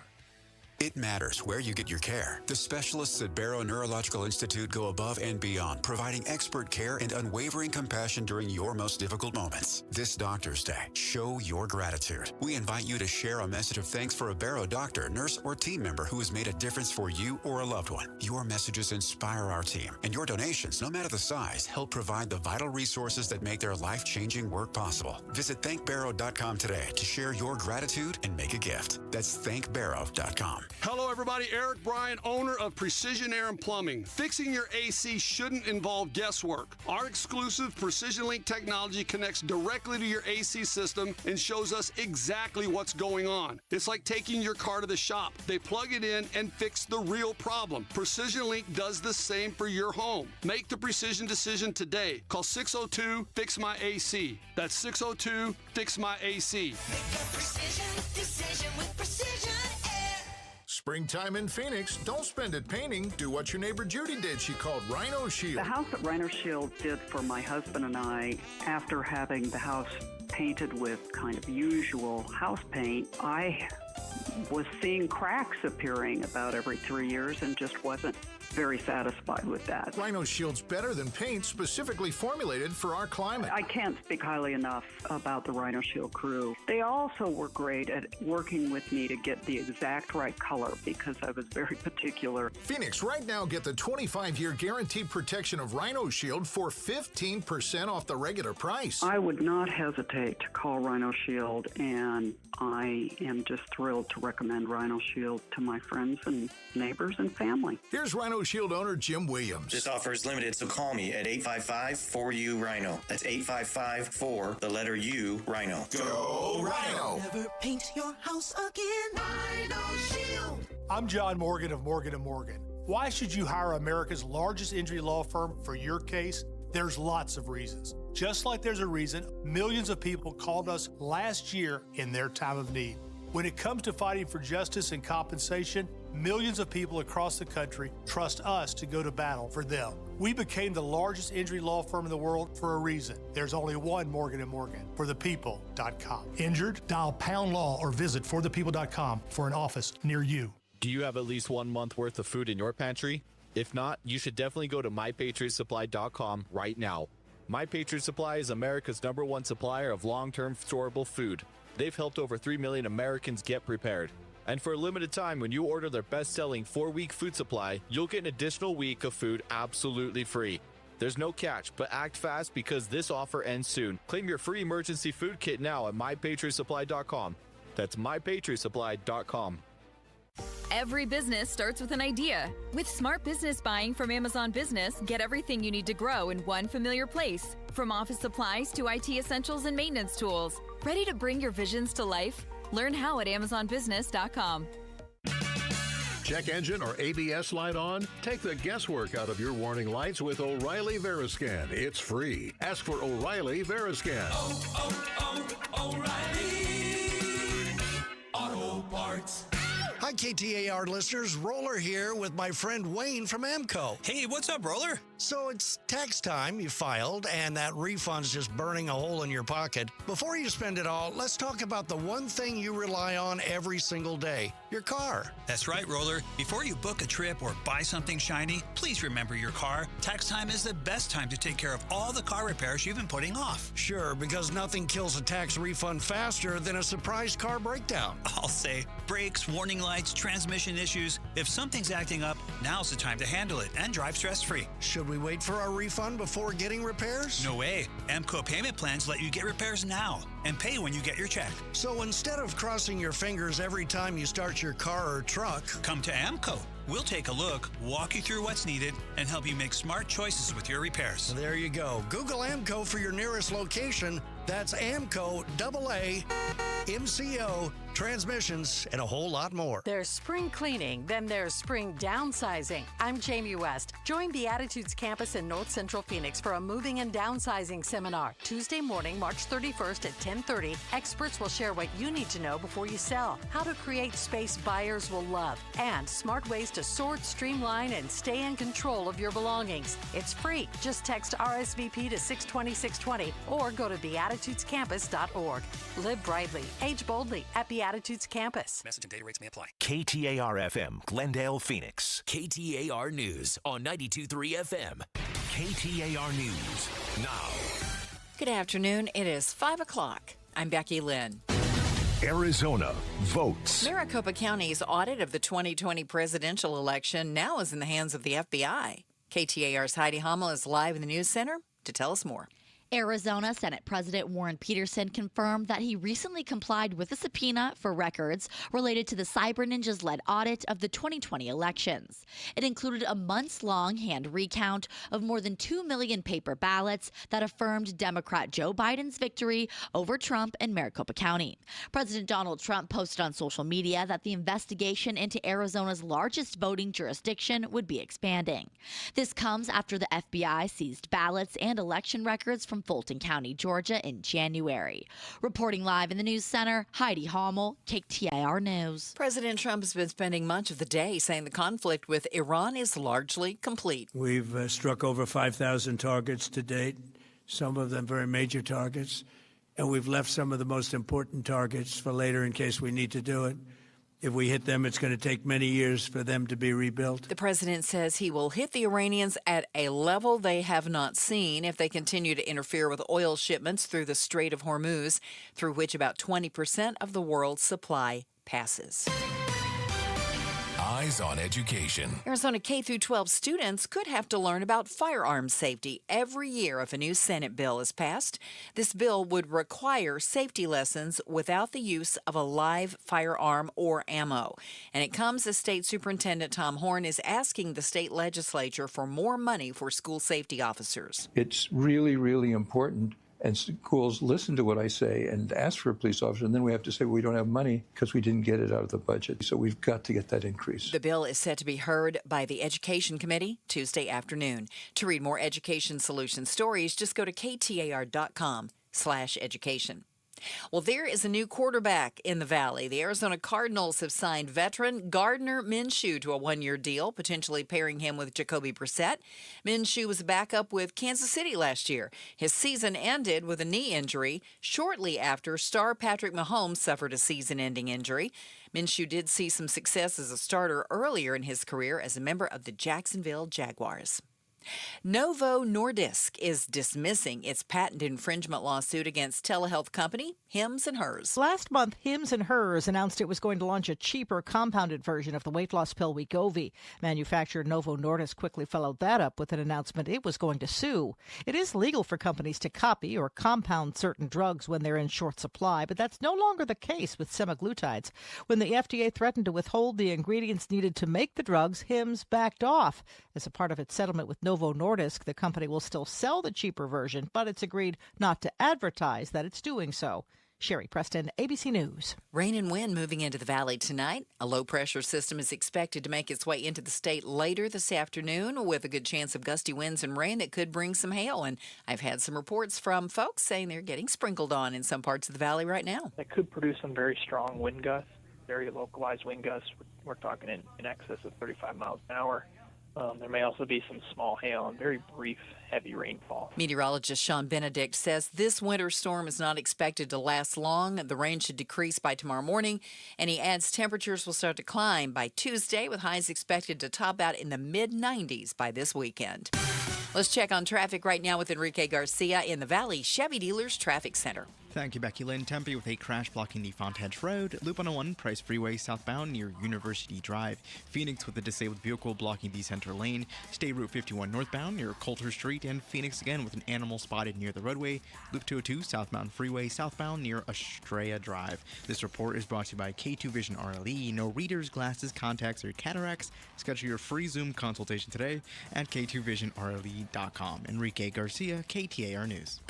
It matters where you get your care. The specialists at Barrow Neurological Institute go above and beyond, providing expert care and unwavering compassion during your most difficult moments. This Doctor's Day, show your gratitude. We invite you to share a message of thanks for a Barrow doctor, nurse, or team member who has made a difference for you or a loved one. Your messages inspire our team, and your donations, no matter the size, help provide the vital resources that make their life-changing work possible. Visit thankbarrow.com today to share your gratitude and make a gift. That's thankbarrow.com. Hello, everybody. Eric Bryan, owner of Precision Air and Plumbing. Fixing your AC shouldn't involve guesswork. Our exclusive Precision Link technology connects directly to your AC system and shows us exactly what's going on. It's like taking your car to the shop. They plug it in and fix the real problem. Precision Link does the same for your home. Make the precision decision today. Call 602-FIX-MY-AC. That's 602-FIX-MY-AC. Make a precision decision with Precision Air. Springtime in Phoenix. Don't spend it painting. Do what your neighbor Judy did. She called Rhino Shield. The house that Rhino Shield did for my husband and I, after having the house painted with kind of usual house paint, I was seeing cracks appearing about every 3 years and just wasn't very satisfied with that. Rhino Shield's better than paint, specifically formulated for our climate. I can't speak highly enough about the Rhino Shield crew. They also were great at working with me to get the exact right color because I was very particular. Phoenix, right now get the 25-year guaranteed protection of Rhino Shield for 15% off the regular price. I would not hesitate to call Rhino Shield, and I am just thrilled to recommend Rhino Shield to my friends and neighbors and family. Here's Rhino Shield owner Jim Williams. This offer is limited, so call me at 855-4U-RHINO. That's 855-4, the letter U, Rhino. Go Rhino! Never paint your house again. Rhino Shield. I'm John Morgan of Morgan & Morgan. Why should you hire America's largest injury law firm for your case? There's lots of reasons. Just like there's a reason millions of people called us last year in their time of need. When it comes to fighting for justice and compensation, millions of people across the country trust us to go to battle for them. We became the largest injury law firm in the world for a reason. There's only one Morgan & Morgan, forthepeople.com. Injured? Dial #law or visit forthepeople.com for an office near you. Do you have at least 1 month worth of food in your pantry? If not, you should definitely go to mypatriotsupply.com right now. My Patriot Supply is America's #1 supplier of long-term storable food. They've helped over 3 million Americans get prepared. And for a limited time, when you order their best-selling 4-week food supply, you'll get an additional week of food absolutely free. There's no catch, but act fast because this offer ends soon. Claim your free emergency food kit now at mypatriotsupply.com. That's mypatriotsupply.com. Every business starts with an idea. With smart business buying from Amazon Business, get everything you need to grow in one familiar place. From office supplies to IT essentials and maintenance tools. Ready to bring your visions to life? Learn how at AmazonBusiness.com. Check engine or ABS light on? Take the guesswork out of your warning lights with O'Reilly Veriscan. It's free. Ask for O'Reilly Veriscan. O'Reilly Auto Parts. Hi, KTAR listeners. Roller here with my friend Wayne from AMCO. Hey, what's up, Roller? So it's tax time. You filed, and that refund's just burning a hole in your pocket. Before you spend it all, let's talk about the one thing you rely on every single day, your car. That's right, Roller. Before you book a trip or buy something shiny, please remember your car. Tax time is the best time to take care of all the car repairs you've been putting off. Sure, because nothing kills a tax refund faster than a surprise car breakdown. I'll say brakes, warning lights, transmission issues. If something's acting up, now's the time to handle it and drive stress-free. Should we wait for our refund before getting repairs? No way. AMCO payment plans let you get repairs now and pay when you get your check. So instead of crossing your fingers every time you start your car or truck, come to AMCO. We'll take a look, walk you through what's needed, and help you make smart choices with your repairs. There you go. Google AMCO for your nearest location. That's AMCO, AA, MCO, transmissions, and a whole lot more. There's spring cleaning, then there's spring downsizing. I'm Jamie West. Join Beatitudes Campus in North Central Phoenix for a moving and downsizing seminar. Tuesday morning, March 31st at 10:30. Experts will share what you need to know before you sell, how to create space buyers will love, and smart ways to sort, streamline, and stay in control of your belongings. It's free. Just text RSVP to 620-620 or go to beatitudescampus.org. Live brightly, age boldly at Beatitudes Campus. Message and data rates may apply. KTAR-FM, Glendale, Phoenix. KTAR News on 92.3 FM. KTAR News now. Good afternoon. It is 5 o'clock. I'm Becky Lynn. Arizona votes. Maricopa County's audit of the 2020 presidential election now is in the hands of the FBI. KTAR's Heidi Hummel is live in the news center to tell us more. Arizona Senate President Warren Peterson confirmed that he recently complied with a subpoena for records related to the Cyber Ninjas-led audit of the 2020 elections. It included a months-long hand recount of more than 2 million paper ballots that affirmed Democrat Joe Biden's victory over Trump in Maricopa County. President Donald Trump posted on social media that the investigation into Arizona's largest voting jurisdiction would be expanding. This comes after the FBI seized ballots and election records from Fulton County, Georgia in January. Reporting live in the News Center, Heidi Hommel, KTAR News. President Trump has been spending much of the day saying the conflict with Iran is largely complete. We've struck over 5,000 targets to date, some of them very major targets, and we've left some of the most important targets for later in case we need to do it. If we hit them, it's going to take many years for them to be rebuilt. The president says he will hit the Iranians at a level they have not seen if they continue to interfere with oil shipments through the Strait of Hormuz, through which about 20% of the world's supply passes. Eyes on Education. Arizona K-12 students could have to learn about firearms safety every year if a new Senate bill is passed. This bill would require safety lessons without the use of a live firearm or ammo. And it comes as State Superintendent Tom Horn is asking the state legislature for more money for school safety officers. It's really, really important. And schools listen to what I say and ask for a police officer, and then we have to say, well, we don't have money because we didn't get it out of the budget. So we've got to get that increase. The bill is set to be heard by the Education Committee Tuesday afternoon. To read more Education Solution stories, just go to KTAR.com/education. Well, there is a new quarterback in the Valley. The Arizona Cardinals have signed veteran Gardner Minshew to a one-year deal, potentially pairing him with Jacoby Brissett. Minshew was a backup with Kansas City last year. His season ended with a knee injury shortly after star Patrick Mahomes suffered a season-ending injury. Minshew did see some success as a starter earlier in his career as a member of the Jacksonville Jaguars. Novo Nordisk is dismissing its patent infringement lawsuit against telehealth company Hims & Hers. Last month, Hims & Hers announced it was going to launch a cheaper compounded version of the weight loss pill Wegovy. Manufacturer Novo Nordisk quickly followed that up with an announcement it was going to sue. It is legal for companies to copy or compound certain drugs when they're in short supply, but that's no longer the case with semaglutides. When the FDA threatened to withhold the ingredients needed to make the drugs, Hims backed off. As a part of its settlement with Novo Nordisk, the company will still sell the cheaper version, but it's agreed not to advertise that it's doing so. Sherry Preston, ABC News. Rain and wind moving into the valley tonight. A low-pressure system is expected to make its way into the state later this afternoon with a good chance of gusty winds and rain that could bring some hail. And I've had some reports from folks saying they're getting sprinkled on in some parts of the valley right now. That could produce some very strong wind gusts, very localized wind gusts. We're talking in excess of 35 miles an hour. There may also be some small hail and very brief, heavy rainfall. Meteorologist Sean Benedict says this winter storm is not expected to last long. The rain should decrease by tomorrow morning, and he adds temperatures will start to climb by Tuesday, with highs expected to top out in the mid-90s by this weekend. Let's check on traffic right now with Enrique Garcia in the Valley Chevy Dealers Traffic Center. Thank you, Becky Lynn. Tempe with a crash blocking the Fontedge Road. Loop 101, Price Freeway southbound near University Drive. Phoenix with a disabled vehicle blocking the center lane. State Route 51 northbound near Coulter Street. And Phoenix again with an animal spotted near the roadway. Loop 202, southbound freeway southbound near Estrella Drive. This report is brought to you by K2 Vision RLE. No readers, glasses, contacts, or cataracts. Schedule your free Zoom consultation today at k2visionrle.com. Enrique Garcia, KTAR News.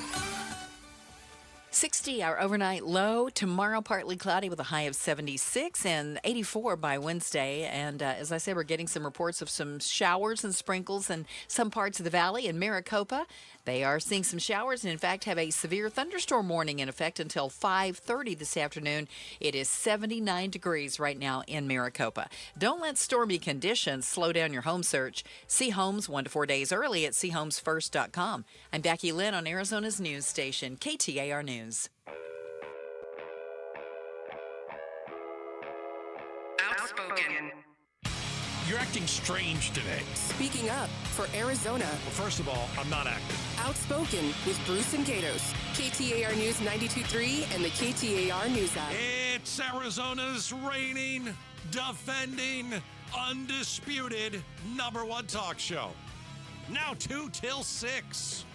60 our overnight low. Tomorrow partly cloudy with a high of 76 and 84 by Wednesday. And as I said, we're getting some reports of some showers and sprinkles in some parts of the valley. In Maricopa, they are seeing some showers and in fact have a severe thunderstorm warning in effect until 5:30 this afternoon. It is 79 degrees right now in Maricopa. Don't let stormy conditions slow down your home search. See homes 1 to 4 days early at seehomesfirst.com. I'm Becky Lynn on Arizona's news station, KTAR News. Outspoken. You're acting strange today. Speaking up for Arizona. Well, first of all, I'm not acting. Outspoken with Bruce and Gatos. KTAR News 92.3 and the KTAR News app. It's Arizona's reigning, defending, undisputed #1 talk show. Now 2 till 6.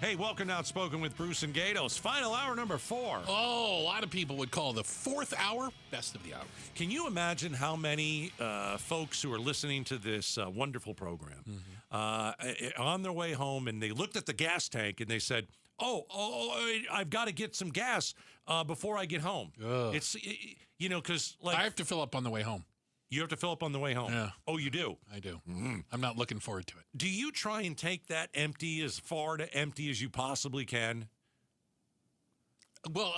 Hey, welcome to Outspoken with Bruce and Gatos. Final hour number 4. Oh, a lot of people would call the 4th hour best of the hour. Can you imagine how many folks who are listening to this wonderful program on their way home, and they looked at the gas tank and they said, I've got to get some gas before I get home. It's, because like I have to fill up on the way home. You have to fill up on the way home? Yeah. Oh, you do? I do. I'm not looking forward to it. Do you try and take that empty as far to empty as you possibly can? Well,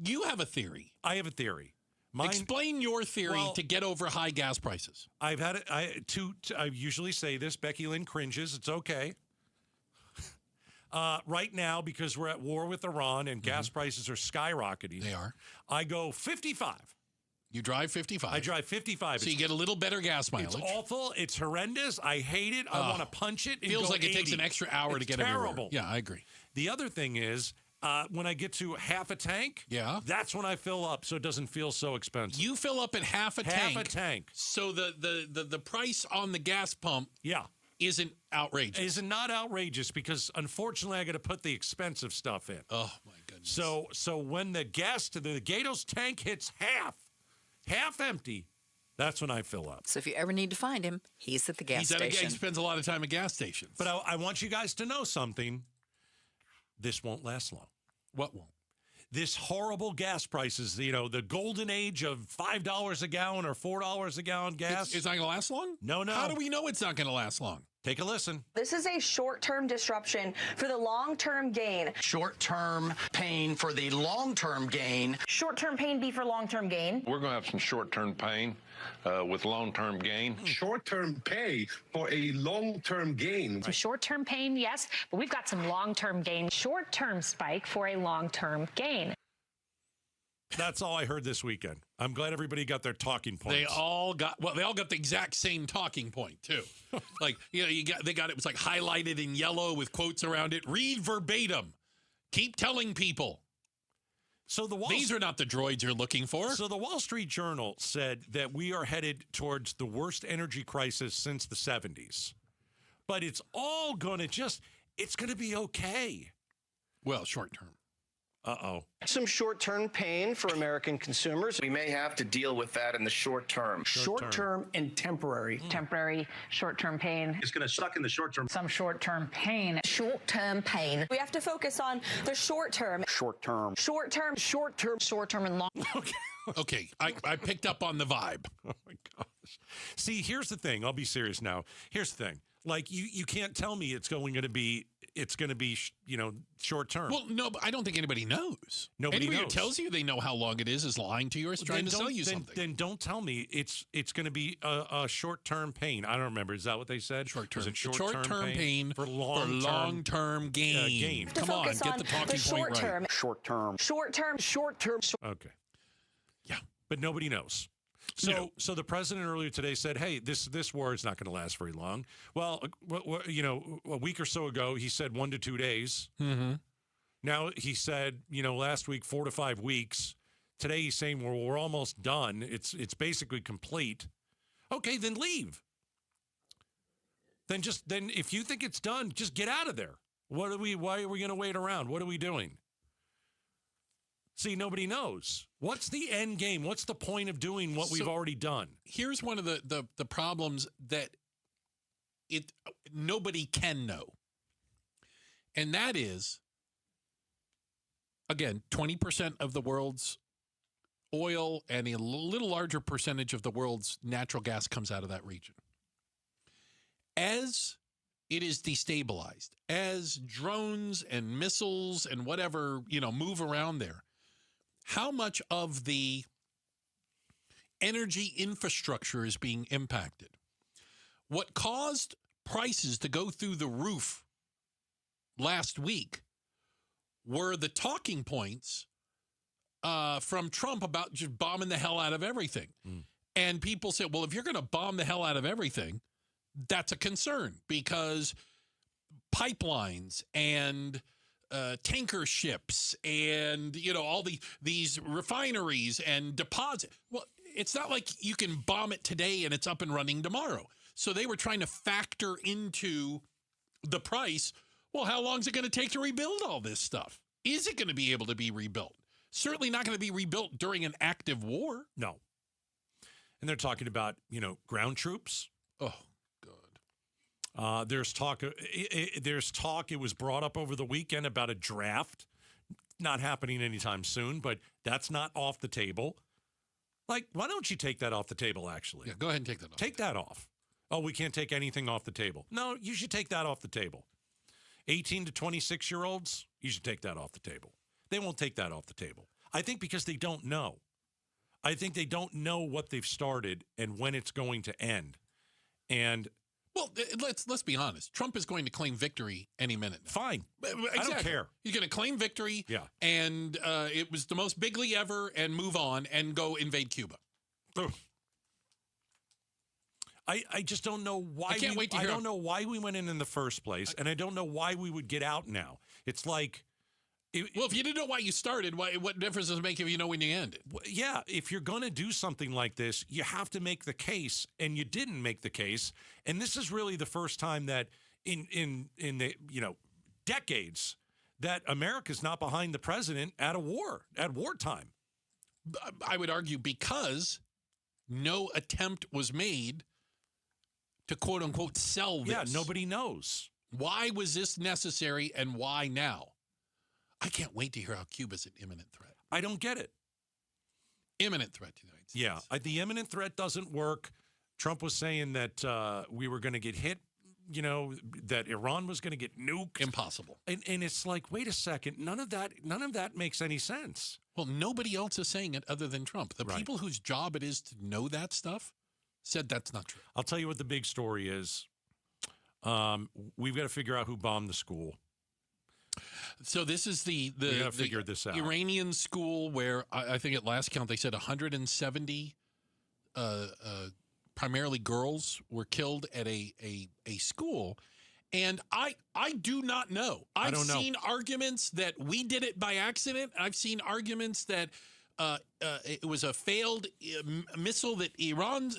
you have a theory. I have a theory. Explain your theory to get over high gas prices. I've had it. I usually say this. Becky Lynn cringes. It's okay. Right now, because we're at war with Iran and gas prices are skyrocketing. They are. I go 55. You drive 55. I drive 55. So you get a little better gas mileage. It's awful. It's horrendous. I hate it. I want to punch it. And feels go like it 80. takes an extra hour to get terrible. everywhere. Yeah, I agree. The other thing is, when I get to half a tank, that's when I fill up, so it doesn't feel so expensive. You fill up at half a tank. Half a tank. So the price on the gas pump isn't outrageous. Is not outrageous because, unfortunately, I got to put the expensive stuff in. Oh, my goodness. So when the Gatos tank hits half empty, that's when I fill up. So if you ever need to find him, he's at the gas station. He spends a lot of time at gas stations. But I want you guys to know something. This won't last long. What won't? This horrible gas prices, the golden age of $5 a gallon or $4 a gallon gas. It's not going to last long? No. How do we know it's not going to last long? Take a listen. This is a short-term disruption for the long-term gain. Short-term pain for the long-term gain. Short-term pain be for long-term gain. We're going to have some short-term pain with long-term gain. Short-term pay for a long-term gain. Some short-term pain, yes, but we've got some long-term gain. Short-term spike for a long-term gain. That's all I heard this weekend. I'm glad everybody got their talking points. They all got the exact same talking point too. Like, they got it was like highlighted in yellow with quotes around it. Read verbatim. Keep telling people. So these are not the droids you're looking for. So the Wall Street Journal said that we are headed towards the worst energy crisis since the 70s. But it's all going to it's going to be okay. Well, short term. Uh-oh. Some short-term pain for American consumers. We may have to deal with that in the short term. Short-term and temporary. Temporary, short-term pain. It's going to suck in the short term. Some short-term pain. Short-term pain. We have to focus on the short term. Short-term. Short-term. Short-term. Short-term and long. Okay, I picked up on the vibe. Oh, my gosh. See, here's the thing. I'll be serious now. Here's the thing. Like, you can't tell me it's going to be short term. Well, no, but I don't think anybody knows. Anybody who tells you they know how long it is lying to you or is trying to sell you something. Then don't tell me it's going to be a short term pain. I don't remember. Is that what they said? Short term. Short term pain for long term gain. Come on, get the talking point right. Short term. Short term. Short term. Okay. Yeah, but nobody knows. So the president earlier today said, hey, this war is not going to last very long. Well, a week or so ago, he said 1 to 2 days. Mm-hmm. Now he said, last week, 4 to 5 weeks. Today he's saying, well, we're almost done. It's basically complete. Okay, then leave. Then if you think it's done, just get out of there. Why are we going to wait around? What are we doing? See, nobody knows. What's the end game? What's the point of doing what we've already done? Here's one of the problems that nobody can know. And that is, again, 20% of the world's oil and a little larger percentage of the world's natural gas comes out of that region. As it is destabilized, as drones and missiles and whatever, move around there, how much of the energy infrastructure is being impacted? What caused prices to go through the roof last week were the talking points from Trump about just bombing the hell out of everything. And people said, well, if you're going to bomb the hell out of everything, that's a concern because pipelines and tanker ships and, all these refineries and deposits. Well, it's not like you can bomb it today and it's up and running tomorrow. So they were trying to factor into the price. Well, how long is it going to take to rebuild all this stuff? Is it going to be able to be rebuilt? Certainly not going to be rebuilt during an active war. No. And they're talking about, ground troops. Oh, God. There's talk. It was brought up over the weekend about a draft. Not happening anytime soon, but that's not off the table. Like, why don't you take that off the table, actually? Yeah, go ahead and take that off. Take that off. Oh, we can't take anything off the table. No, you should take that off the table. 18 to 26-year-olds, you should take that off the table. They won't take that off the table. I think because they don't know. I think they don't know what they've started and when it's going to end. And well, let's be honest. Trump is going to claim victory any minute now. Fine. Exactly. I don't care. He's going to claim victory. Yeah. And it was the most bigly ever and move on and go invade Cuba. Ugh. I just don't know why. I can't wait to hear. I don't know why we went in the first place, and I don't know why we would get out now. It's like, well, if you didn't know why you started, what difference does it make if you know when you ended? Yeah, if you're going to do something like this, you have to make the case, and you didn't make the case. And this is really the first time that in the decades that America's not behind the president at wartime. I would argue because no attempt was made to quote unquote sell this. Yeah, nobody knows. Why was this necessary and why now? I can't wait to hear how Cuba's an imminent threat. I don't get it. Imminent threat to the United States. Yeah, the imminent threat doesn't work. Trump was saying that we were going to get hit, that Iran was going to get nuked. Impossible. And it's like, wait a second, none of that makes any sense. Well, nobody else is saying it other than Trump. The people whose job it is to know that stuff said that's not true. I'll tell you what the big story is. We've got to figure out who bombed the school. So this is we got to figure this out. Iranian school where I think at last count they said 170 primarily girls were killed at a school. And I do not know. I've seen arguments that we did it by accident. I've seen arguments that it was a failed missile that Iran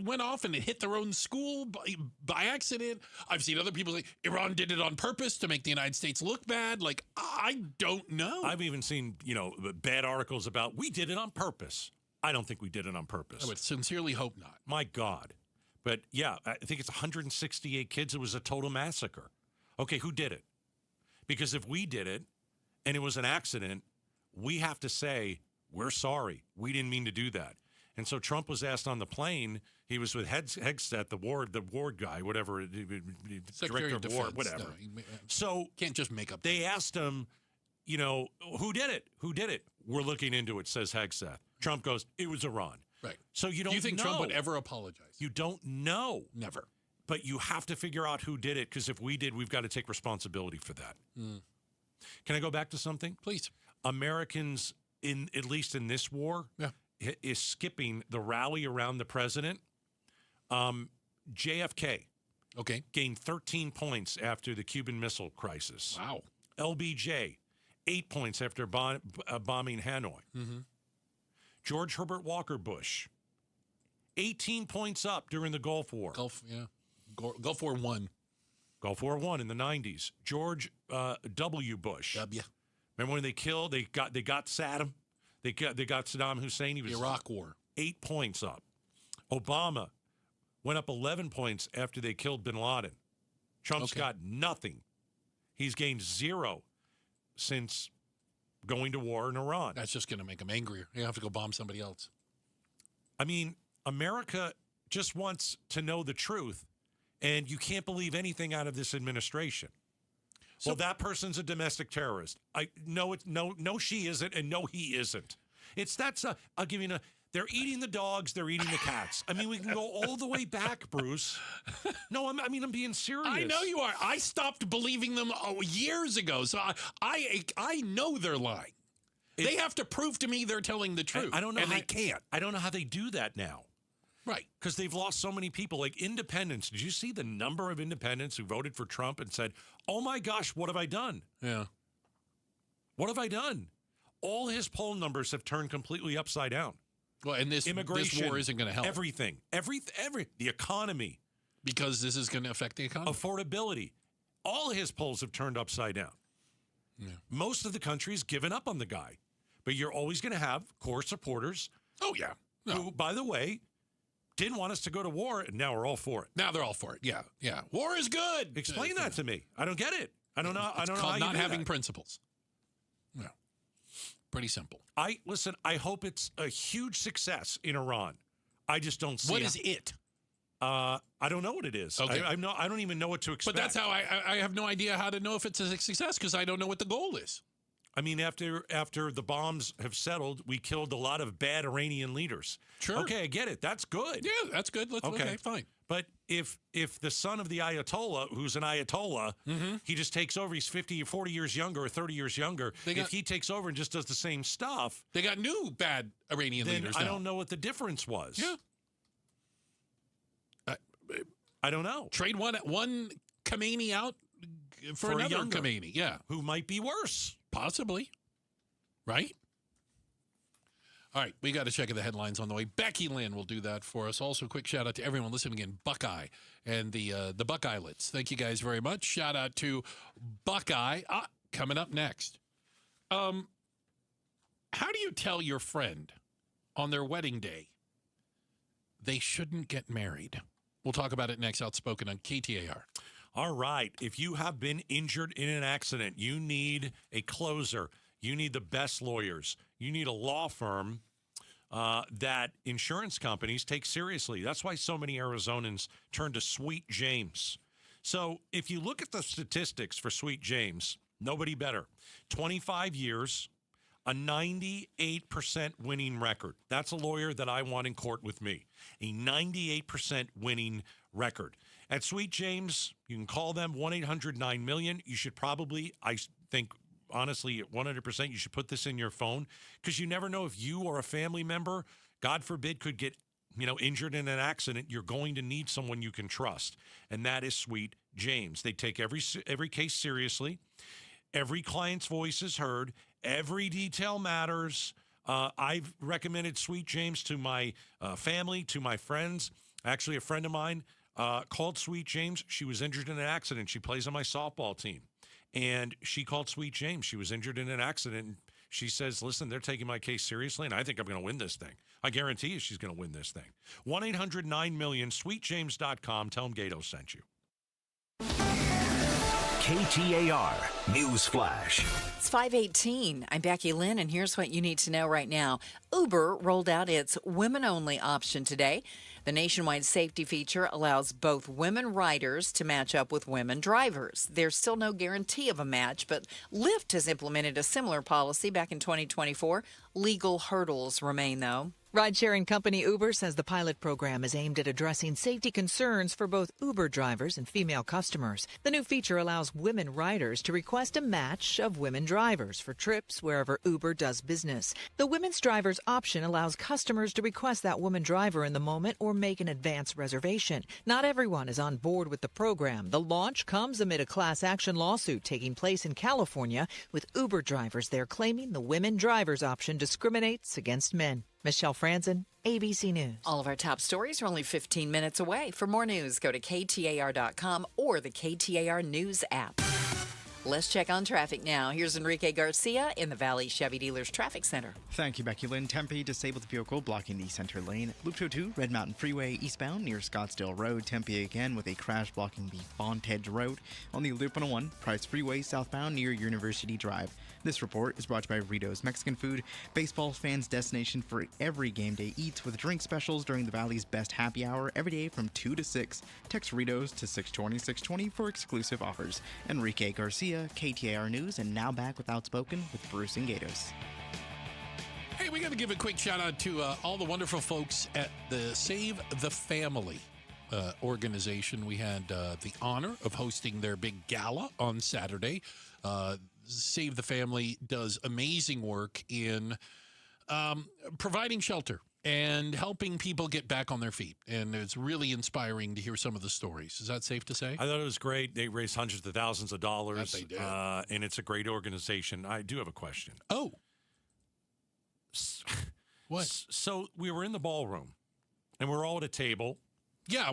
went off and it hit their own school by accident. I've seen other people say Iran did it on purpose to make the United States look bad. Like, I don't know. I've even seen, bad articles about we did it on purpose. I don't think we did it on purpose. I would sincerely hope not. My God. But yeah, I think it's 168 kids. It was a total massacre. Okay, who did it? Because if we did it and it was an accident, we have to say, we're sorry. We didn't mean to do that. And so Trump was asked on the plane. He was with Hegseth, the Ward guy, whatever, Secretary director of War, whatever. No, so can't just make up. They asked him, who did it? Who did it? We're looking into it, says Hegseth. Trump goes, it was Iran. Right. So you don't know. Do you think Trump would ever apologize? You don't know. Never. But you have to figure out who did it, because if we did, we've got to take responsibility for that. Can I go back to something? Please. Americans, at least in this war, is skipping the rally around the president. JFK gained 13 points after the Cuban Missile Crisis. Wow. LBJ, 8 points after bombing Hanoi. Mm-hmm. George Herbert Walker Bush, 18 points up during the Gulf War. Gulf War I. Gulf War I in the 90s. George W. Bush. W. Remember when they got Saddam? They got Saddam Hussein. He was Iraq War. 8 points up. Obama went up 11 points after they killed bin Laden. Trump's got nothing. He's gained 0 since going to war in Iran. That's just going to make him angrier. You have to go bomb somebody else. I mean, America just wants to know the truth, and you can't believe anything out of this administration. So, well, that person's a domestic terrorist. No, she isn't, and no, he isn't. I'll give you they're eating the dogs, they're eating the cats. I mean, we can go all the way back, Bruce. No, I'm being serious. I know you are. I stopped believing them years ago, so I know they're lying. They have to prove to me they're telling the truth. I don't know. And they can't. I don't know how they do that now. Right. Because they've lost so many people. Like independents. Did you see the number of independents who voted for Trump and said, oh my gosh, what have I done? Yeah. What have I done? All his poll numbers have turned completely upside down. Well, and this war isn't going to help. Everything. The economy. Because this is going to affect the economy. Affordability. All his polls have turned upside down. Yeah. Most of the country's given up on the guy. But you're always going to have core supporters. Oh, yeah. No. Who, by the way, didn't want us to go to war, and now we're all for it. Now they're all for it. Yeah, yeah. War is good. Explain that to me. I don't get it. I don't know. It's I don't know called how you not do having that. principles. No. Pretty simple. I hope it's a huge success in Iran. I just don't see What is it? I don't know what it is. Okay. I don't even know what to expect. But that's how I have no idea how to know if it's a success because I don't know what the goal is. I mean, after the bombs have settled, we killed a lot of bad Iranian leaders. Sure. Okay, I get it. That's good. Yeah, that's good. Okay, fine. But if the son of the Ayatollah, who's an Ayatollah, he just takes over, he's 50 or 40 years younger or 30 years younger, if he takes over and just does the same stuff. They got new bad Iranian leaders now. I don't know what the difference was. Yeah. I don't know. Trade one Khomeini out for another younger, Khomeini. Yeah. Who might be worse. Possibly. Right? All right, we got to check the headlines on the way. Becky Lynn will do that for us. Also, quick shout out to everyone listening in Buckeye and the Buckeyelets. Thank you guys very much. Shout out to Buckeye. Coming up next. How do you tell your friend on their wedding day they shouldn't get married? We'll talk about it next. Outspoken on KTAR. All right. If you have been injured in an accident, you need a closer. You need the best lawyers. You need a law firm that insurance companies take seriously. That's why so many Arizonans turn to Sweet James. So if you look at the statistics for Sweet James, nobody better. 25 years, a 98% winning record. That's a lawyer that I want in court with me. A 98% winning record. At Sweet James, you can call them 1-800-9-MILLION. You should probably, I think, honestly, 100%, you should put this in your phone because you never know if you or a family member, God forbid, could get injured in an accident. You're going to need someone you can trust, and that is Sweet James. They take every case seriously. Every client's voice is heard. Every detail matters. I've recommended Sweet James to my family, to my friends. Actually, a friend of mine called Sweet James. She was injured in an accident. She plays on my softball team. And she called Sweet James. She was injured in an accident. And she says, listen, they're taking my case seriously, and I think I'm going to win this thing. I guarantee you she's going to win this thing. 1-800-9-MILLION, sweetjames.com. Tell them Gato sent you. KTAR News Flash. It's 5:18. I'm Becky Lynn, and here's what you need to know right now. Uber rolled out its women-only option today. The nationwide safety feature allows both women riders to match up with women drivers. There's still no guarantee of a match, but Lyft has implemented a similar policy back in 2024. Legal hurdles remain, though. Ride-sharing company Uber says the pilot program is aimed at addressing safety concerns for both Uber drivers and female customers. The new feature allows women riders to request a match of women drivers for trips wherever Uber does business. The women's drivers option allows customers to request that woman driver in the moment or make an advance reservation. Not everyone is on board with the program. The launch comes amid a class action lawsuit taking place in California, with Uber drivers there claiming the women drivers option discriminates against men. Michelle Franzen, ABC News. All of our top stories are only 15 minutes away. For more news, go to KTAR.com or the KTAR News app. Let's check on traffic now. Here's Enrique Garcia in the Valley Chevy Dealers Traffic Center. Thank you, Becky Lynn. Tempe disabled vehicle blocking the center lane. Loop 202, Red Mountain Freeway eastbound near Scottsdale Road. Tempe again with a crash blocking the Fontedge Road. On the Loop 101, Price Freeway southbound near University Drive. This report is brought to you by Rito's Mexican Food, baseball fans' destination for every game day eats with drink specials during the Valley's best happy hour every day from 2 to 6. Text Rito's to 620-620 for exclusive offers. Enrique Garcia, KTAR News, and now back with Outspoken with Bruce and Gatos. Hey, we got to give a quick shout out to all the wonderful folks at the Save the Family organization. We had the honor of hosting their big gala on Saturday. Save the Family does amazing work in providing shelter and helping people get back on their feet. And it's really inspiring to hear some of the stories. Is that safe to say? I thought it was great. They raised hundreds of thousands of dollars. That they did. And it's a great organization. I do have a question. Oh. What? So we were in the ballroom, and we're all at a table. Yeah,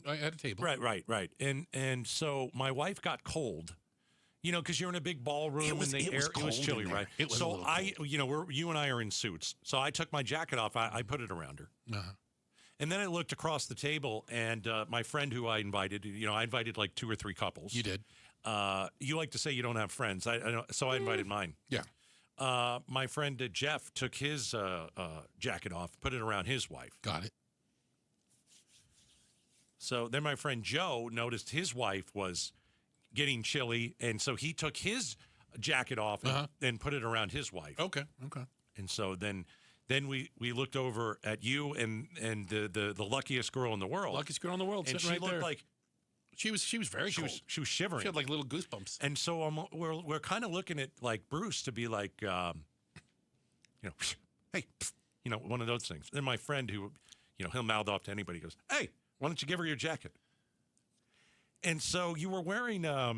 I had a table. Right. And so my wife got cold. You know, because you're in a big ballroom it was chilly, right? It was so you and I are in suits. So I took my jacket off. I put it around her. Uh-huh. And then I looked across the table, and my friend who I invited, I invited like 2 or 3 couples. You did. You like to say you don't have friends. So I invited mine. Yeah. My friend Jeff took his jacket off, put it around his wife. Got it. So then my friend Joe noticed his wife was getting chilly, and so he took his jacket off and put it around his wife. Okay. And so then we looked over at you and the luckiest girl in the world. Luckiest girl in the world, and sitting right looked there. like she was very cold. She was shivering. She had like little goosebumps. And so we're kind of looking at like Bruce to be like, hey, one of those things. Then my friend who, he'll mouth off to anybody, goes, hey, why don't you give her your jacket? And so you were wearing a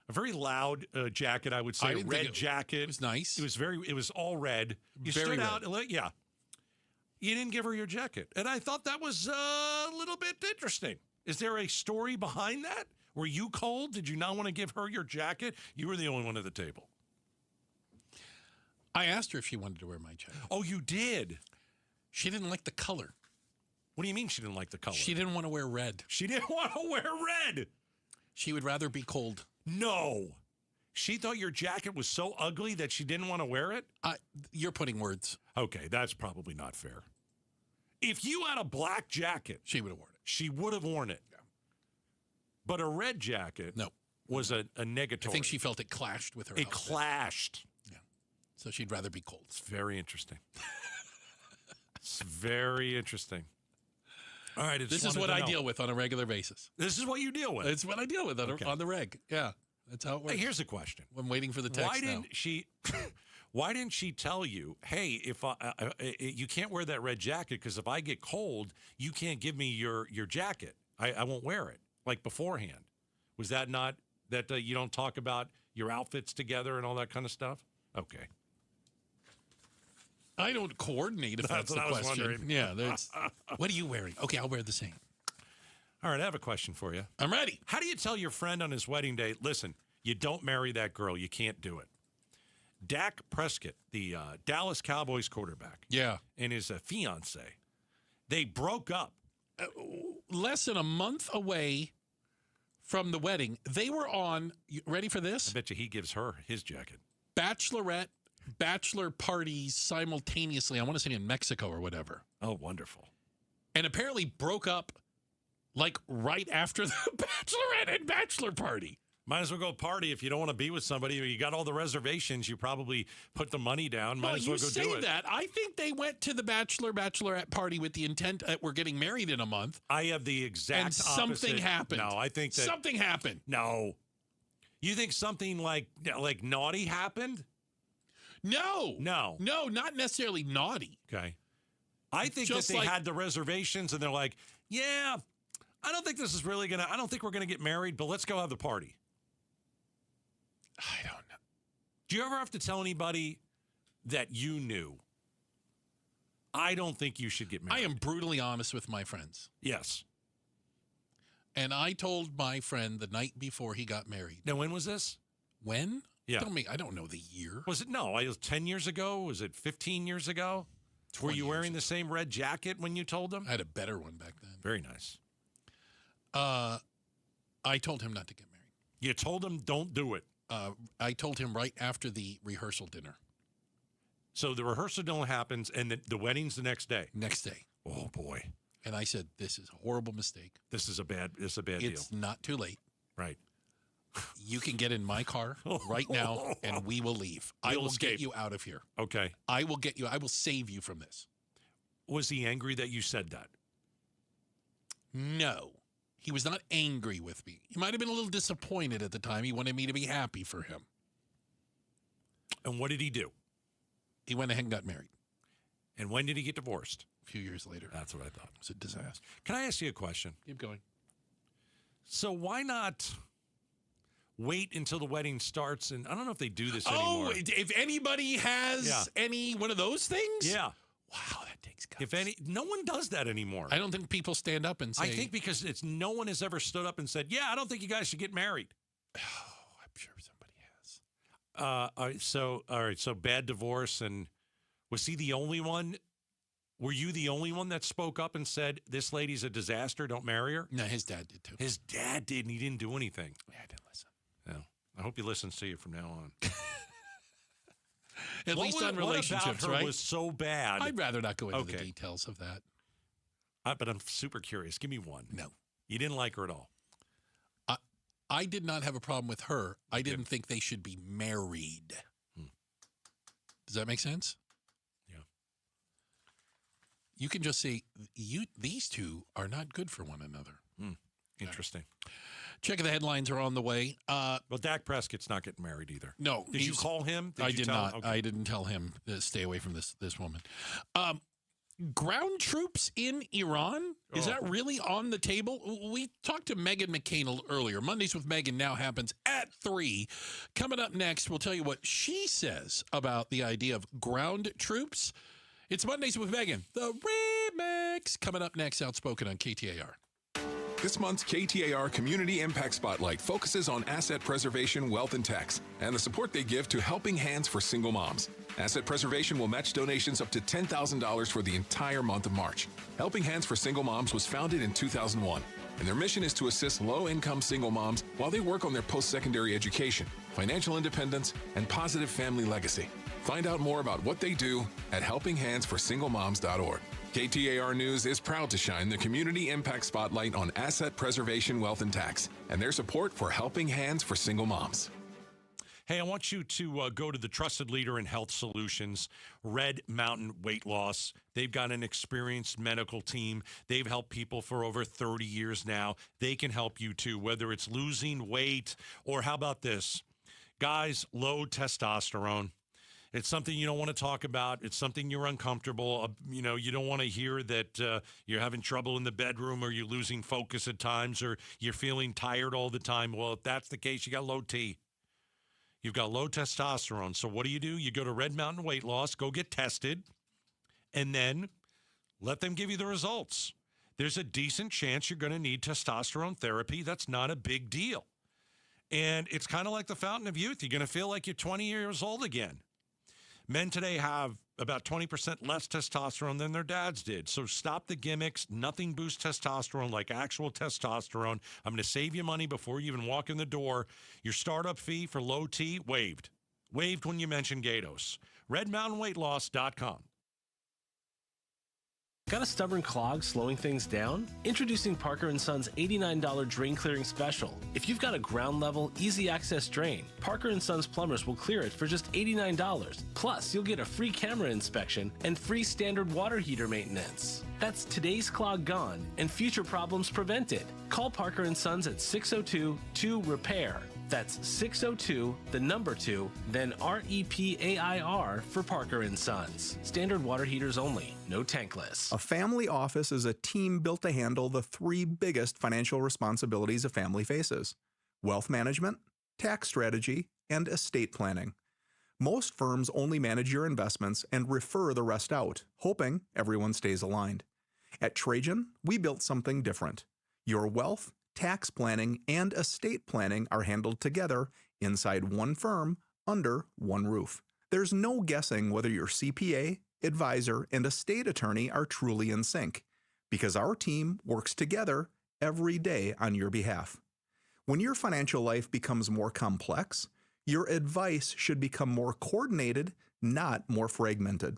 very loud jacket, I would say, a red jacket. It was nice. It was all red. You very stood red. out, yeah. You didn't give her your jacket. And I thought that was a little bit interesting. Is there a story behind that? Were you cold? Did you not want to give her your jacket? You were the only one at the table. I asked her if she wanted to wear my jacket. Oh, you did? She didn't like the color. What do you mean she didn't like the color? She didn't want to wear red. She didn't want to wear red. She would rather be cold. No. She thought your jacket was so ugly that she didn't want to wear it? You're putting words. Okay, that's probably not fair. If you had a black jacket, she would have worn it. She would have worn it. Yeah. But a red jacket was a negatory. I think she felt it clashed with her outfit. Clashed. Yeah. So she'd rather be cold. It's very interesting. It's very interesting. All right. This is what I deal with on a regular basis. This is what you deal with. It's what I deal with on the reg. Yeah. That's how it works. Hey, here's a question. I'm waiting for the text Why didn't she tell you, hey, if you can't wear that red jacket because if I get cold, you can't give me your jacket. I won't wear it, like beforehand. Was that not that you don't talk about your outfits together and all that kind of stuff? Okay. I don't coordinate if that's the question. Yeah. What are you wearing? Okay, I'll wear the same. All right, I have a question for you. I'm ready. How do you tell your friend on his wedding day, listen, you don't marry that girl. You can't do it. Dak Prescott, the Dallas Cowboys quarterback, and his fiance, they broke up. Less than a month away from the wedding. They were on, ready for this? I bet you he gives her his jacket. Bachelor parties simultaneously. I want to say in Mexico or whatever. Oh, wonderful. And apparently broke up like right after the bachelorette and bachelor party. Might as well go party if you don't want to be with somebody. You got all the reservations. You probably put the money down. Might as well go do it. You say that. I think they went to the bachelorette party with the intent that we're getting married in a month. I have the exact opposite. Something happened. No, I think that something happened. No. You think something like naughty happened? No. No, not necessarily naughty. Okay. I think that they had the reservations and they're like, yeah, I don't think this is really I don't think we're going to get married, but let's go have the party. I don't know. Do you ever have to tell anybody that you knew? I don't think you should get married. I am brutally honest with my friends. Yes. And I told my friend the night before he got married. Now, when was this? When? Yeah. I don't know the year. Was it? No, it was 10 years ago. Was it 15 years ago? Were you wearing the same red jacket when you told him? I had a better one back then. Very nice. I told him not to get married. You told him don't do it. I told him right after the rehearsal dinner. So the rehearsal dinner happens, and the wedding's the next day. Next day. Oh boy! And I said, "This is a horrible mistake. This is a bad deal. It's not too late. Right? You can get in my car right now, and we will leave. I will get you out of here. Okay. I will get you. I will save you from this." Was he angry that you said that? No. He was not angry with me. He might have been a little disappointed at the time. He wanted me to be happy for him. And what did he do? He went ahead and got married. And when did he get divorced? A few years later. That's what I thought. It was a disaster. Can I ask you a question? Keep going. So why not wait until the wedding starts? And I don't know if they do this anymore. Oh, if anybody has any one of those things? Yeah. Wow, that takes guts. If any, no one does that anymore. I don't think people stand up and say. I think because no one has ever stood up and said, "Yeah, I don't think you guys should get married." Oh, I'm sure somebody has. All right. So bad divorce, and was he the only one? Were you the only one that spoke up and said, "This lady's a disaster. Don't marry her"? No, his dad did too. His dad did, and he didn't do anything. Yeah, I didn't listen. No. I hope he listens to you from now on. At least on relationships, what about her right? was so bad? I'd rather not go into the details of that. But I'm super curious. Give me one. No. You didn't like her at all? I did not have a problem with her. I didn't think they should be married. Does that make sense? Yeah. You can just say, these two are not good for one another. Interesting. Check the headlines are on the way. Well, Dak Prescott's not getting married either. No. Did you call him? I did not. Okay. I didn't tell him to stay away from this woman. Ground troops in Iran? Is that really on the table? We talked to Meghan McCain earlier. Mondays with Meghan now happens at 3. Coming up next, we'll tell you what she says about the idea of ground troops. It's Mondays with Meghan, the remix. Coming up next, Outspoken on KTAR. This month's KTAR Community Impact Spotlight focuses on asset preservation, wealth, and tax, and the support they give to Helping Hands for Single Moms. Asset Preservation will match donations up to $10,000 for the entire month of March. Helping Hands for Single Moms was founded in 2001, and their mission is to assist low-income single moms while they work on their post-secondary education, financial independence, and positive family legacy. Find out more about what they do at helpinghandsforsinglemoms.org. KTAR News is proud to shine the Community Impact Spotlight on asset preservation, wealth, and tax, and their support for Helping Hands for Single Moms. Hey, I want you to go to the trusted leader in health solutions, Red Mountain Weight Loss. They've got an experienced medical team. They've helped people for over 30 years now. They can help you too, whether it's losing weight or how about this? Guys, low testosterone. It's something you don't want to talk about. It's something you're uncomfortable. You don't want to hear that you're having trouble in the bedroom or you're losing focus at times or you're feeling tired all the time. Well, if that's the case, you got low T. You've got low testosterone. So what do? You go to Red Mountain Weight Loss, go get tested, and then let them give you the results. There's a decent chance you're going to need testosterone therapy. That's not a big deal. And it's kind of like the fountain of youth. You're going to feel like you're 20 years old again. Men today have about 20% less testosterone than their dads did. So stop the gimmicks. Nothing boosts testosterone like actual testosterone. I'm going to save you money before you even walk in the door. Your startup fee for low T, waived. Waived when you mention Gatos. RedMountainWeightLoss.com. Got a stubborn clog slowing things down? Introducing Parker & Son's $89 drain clearing special. If you've got a ground level, easy access drain, Parker & Son's plumbers will clear it for just $89. Plus, you'll get a free camera inspection and free standard water heater maintenance. That's today's clog gone and future problems prevented. Call Parker & Sons at 602-2-REPAIR. That's 602, the number 2, then REPAIR for Parker & Sons. Standard water heaters only, no tankless. A family office is a team built to handle the 3 biggest financial responsibilities a family faces: wealth management, tax strategy, and estate planning. Most firms only manage your investments and refer the rest out, hoping everyone stays aligned. At Trajan, we built something different. Your wealth, tax planning, and estate planning are handled together inside one firm under one roof. There's no guessing whether your CPA, advisor, and estate attorney are truly in sync, because our team works together every day on your behalf. When your financial life becomes more complex, your advice should become more coordinated, not more fragmented.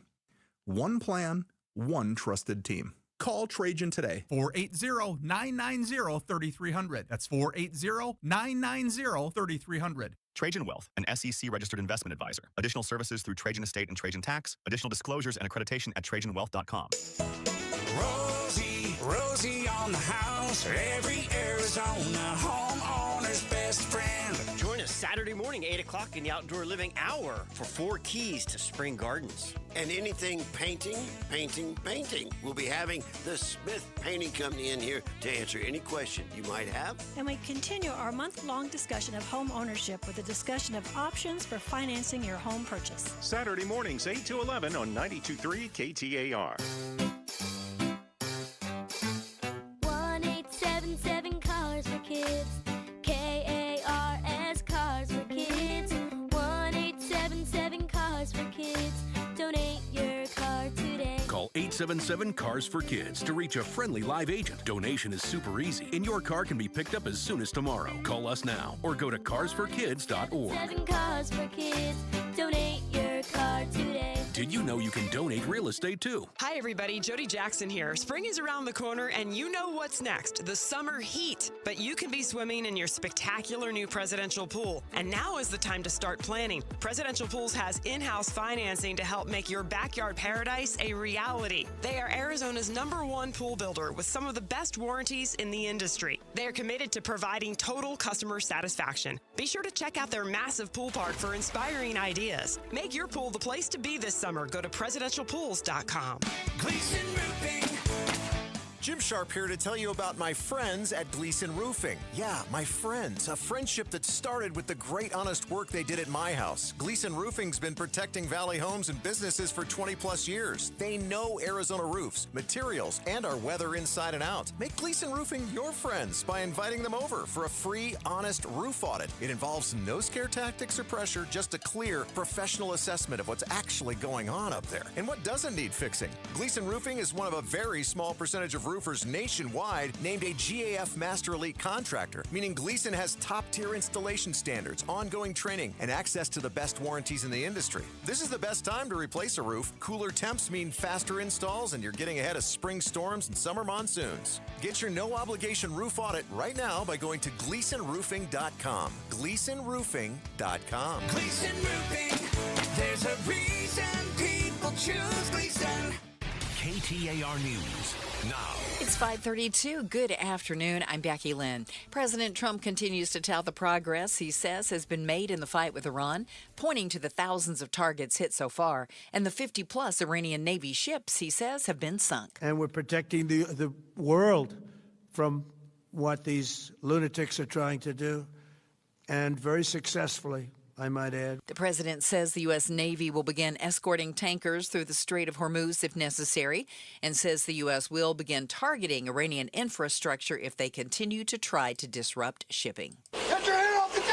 One plan, one trusted team. Call Trajan today. 480-990-3300. That's 480-990-3300. Trajan Wealth, an SEC-registered investment advisor. Additional services through Trajan Estate and Trajan Tax. Additional disclosures and accreditation at TrajanWealth.com. Rosie on the house. Every Arizona homeowner's best friend. Join us Saturday morning, 8 o'clock in the Outdoor Living Hour for 4 keys to spring gardens. And anything painting. We'll be having the Smith Painting Company in here to answer any question you might have. And we continue our month-long discussion of home ownership with a discussion of options for financing your home purchase. Saturday mornings, 8 to 11 on 92.3 KTAR. 1-877-CARS-FOR-KIDS to reach a friendly live agent. Donation is super easy, and your car can be picked up as soon as tomorrow. Call us now or go to carsforkids.org. 7 Cars for Kids. Donate your car today. Did you know you can donate real estate too? Hi everybody, Jody Jackson here. Spring is around the corner and you know what's next, the summer heat. But you can be swimming in your spectacular new Presidential Pool. And now is the time to start planning. Presidential Pools has in-house financing to help make your backyard paradise a reality. They are Arizona's #1 pool builder with some of the best warranties in the industry. They are committed to providing total customer satisfaction. Be sure to check out their massive pool park for inspiring ideas. Make your pool the place to be this summer. Go to presidentialpools.com. Gleason Roofing. Jim Sharp here to tell you about my friends at Gleason Roofing. Yeah, my friends. A friendship that started with the great honest work they did at my house. Gleason Roofing's been protecting Valley homes and businesses for 20 plus years. They know Arizona roofs, materials, and our weather inside and out. Make Gleason Roofing your friends by inviting them over for a free, honest roof audit. It involves no scare tactics or pressure, just a clear, professional assessment of what's actually going on up there and what doesn't need fixing. Gleason Roofing is one of a very small percentage of roofers nationwide named a GAF Master Elite contractor, meaning Gleason has top-tier installation standards, ongoing training, and access to the best warranties in the industry. This is the best time to replace a roof. Cooler temps mean faster installs, and you're getting ahead of spring storms and summer monsoons. Get your no-obligation roof audit right now by going to GleasonRoofing.com. GleasonRoofing.com. Gleason Roofing. There's a reason people choose Gleason. KTAR News now. It's 5:32. Good afternoon. I'm Becky Lynn. President Trump continues to tout the progress he says has been made in the fight with Iran, pointing to the thousands of targets hit so far and the 50-plus Iranian Navy ships he says have been sunk. And we're protecting the world from what these lunatics are trying to do, and very successfully, I might add. The president says the U.S. Navy will begin escorting tankers through the Strait of Hormuz if necessary, and says the U.S. will begin targeting Iranian infrastructure if they continue to try to disrupt shipping. Get your hand off the gun!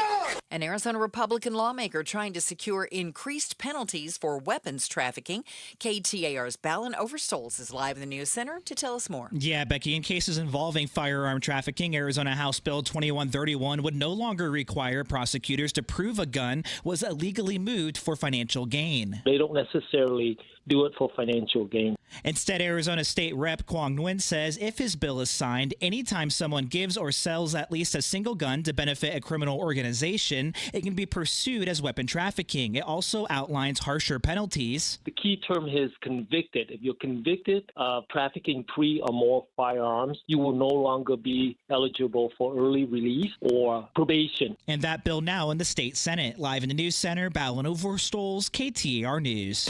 An Arizona Republican lawmaker trying to secure increased penalties for weapons trafficking. KTAR's Balin Overstoles is live in the News Center to tell us more. Yeah, Becky, in cases involving firearm trafficking, Arizona House Bill 2131 would no longer require prosecutors to prove a gun was illegally moved for financial gain. They don't necessarily do it for financial gain. Instead, Arizona State Rep Quang Nguyen says if his bill is signed, anytime someone gives or sells at least a single gun to benefit a criminal organization, it can be pursued as weapon trafficking. It also outlines harsher penalties. The key term is convicted. If you're convicted of trafficking 3 or more firearms, you will no longer be eligible for early release or probation. And that bill now in the state Senate. Live in the News Center, Balin Overstoles, KTAR News.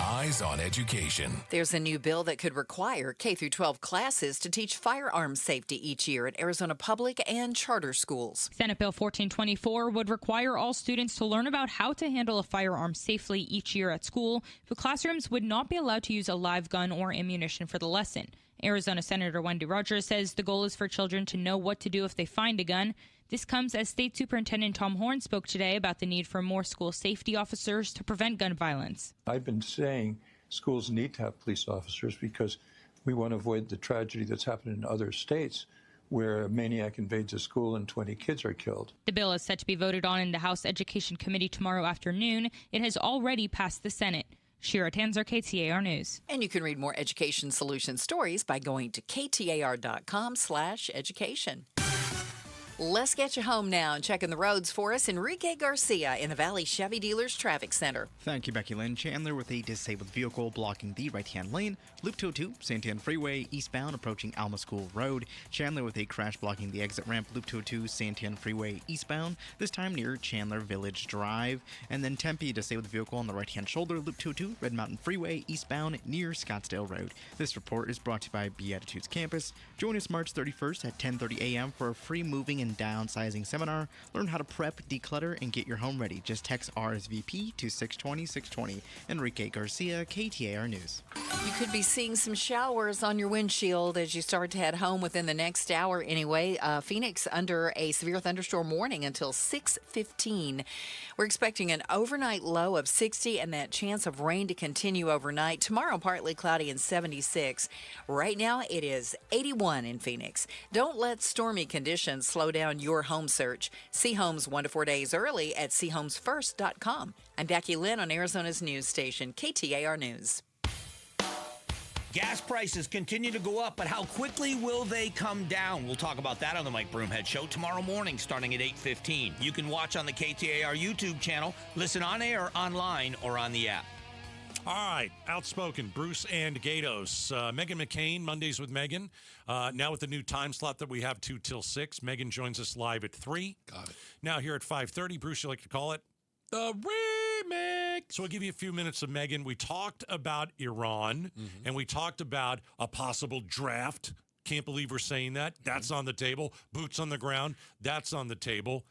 Eyes on Education. There's a new bill that could require K-12 classes to teach firearms safety each year at Arizona public and charter schools. Senate Bill 1424 would require all students to learn about how to handle a firearm safely each year at school, but classrooms would not be allowed to use a live gun or ammunition for the lesson. Arizona Senator Wendy Rogers says the goal is for children to know what to do if they find a gun. This comes as State Superintendent Tom Horn spoke today about the need for more school safety officers to prevent gun violence. I've been saying schools need to have police officers because we want to avoid the tragedy that's happened in other states where a maniac invades a school and 20 kids are killed. The bill is set to be voted on in the House Education Committee tomorrow afternoon. It has already passed the Senate. Shira Tanzer, KTAR News. And you can read more education solution stories by going to ktar.com/education. Let's get you home now and checking the roads for us. Enrique Garcia in the Valley Chevy Dealers Traffic Center. Thank you, Becky Lynn. Chandler with a disabled vehicle blocking the right-hand lane. Loop 202, Santiago Freeway, eastbound approaching Alma School Road. Chandler with a crash blocking the exit ramp. Loop 202, Santiago Freeway, eastbound, this time near Chandler Village Drive. And then Tempe, disabled vehicle on the right-hand shoulder. Loop 202, Red Mountain Freeway, eastbound near Scottsdale Road. This report is brought to you by Beatitudes Campus. Join us March 31st at 10:30 a.m. for a free moving and and downsizing seminar. Learn how to prep, declutter, and get your home ready. Just text RSVP to 620-620. Enrique Garcia, KTAR News. You could be seeing some showers on your windshield as you start to head home within the next hour anyway. Phoenix under a severe thunderstorm warning until 6:15. We're expecting an overnight low of 60 and that chance of rain to continue overnight. Tomorrow, partly cloudy and 76. Right now, it is 81 in Phoenix. Don't let stormy conditions slow down your home search. See homes 1 to 4 days early at seehomesfirst.com. I'm Becky Lynn on Arizona's news station, KTAR News. Gas prices continue to go up, but how quickly will they come down? We'll talk about that on the Mike Broomhead Show tomorrow morning starting at 8:15. You can watch on the KTAR YouTube channel, listen on air, online, or on the app. All right, Outspoken, Bruce and Gatos. Meghan McCain, Mondays with Meghan. Now with the new time slot that we have 2 till 6. Meghan joins us live at 3. Got it. Now here at 5:30, Bruce, you like to call it? The Remix. So I'll give you a few minutes of Meghan. We talked about Iran, and we talked about a possible draft. Can't believe we're saying that. That's on the table. Boots on the ground. That's on the table.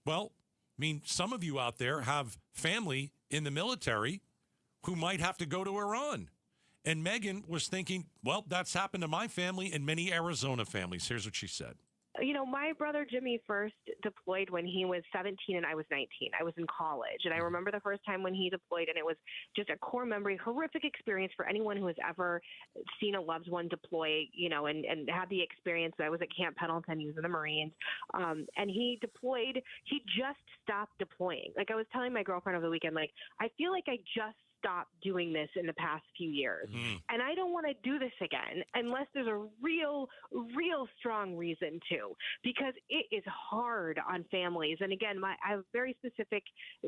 Well, I mean, some of you out there have family in the military who might have to go to Iran. And Meghan was thinking, well, that's happened to my family and many Arizona families. Here's what she said. You know, my brother Jimmy first deployed when he was 17 and I was 19. I was in college. And I remember the first time when he deployed, and it was just a core memory, horrific experience for anyone who has ever seen a loved one deploy, you know, and had the experience. I was at Camp Pendleton. He was in the Marines. And he deployed. He just stopped deploying. Like I was telling my girlfriend over the weekend, like, I feel like I just stopped doing this in the past few years. And I don't want to do this again unless there's a real strong reason to, because it is hard on families. And again, I have a very specific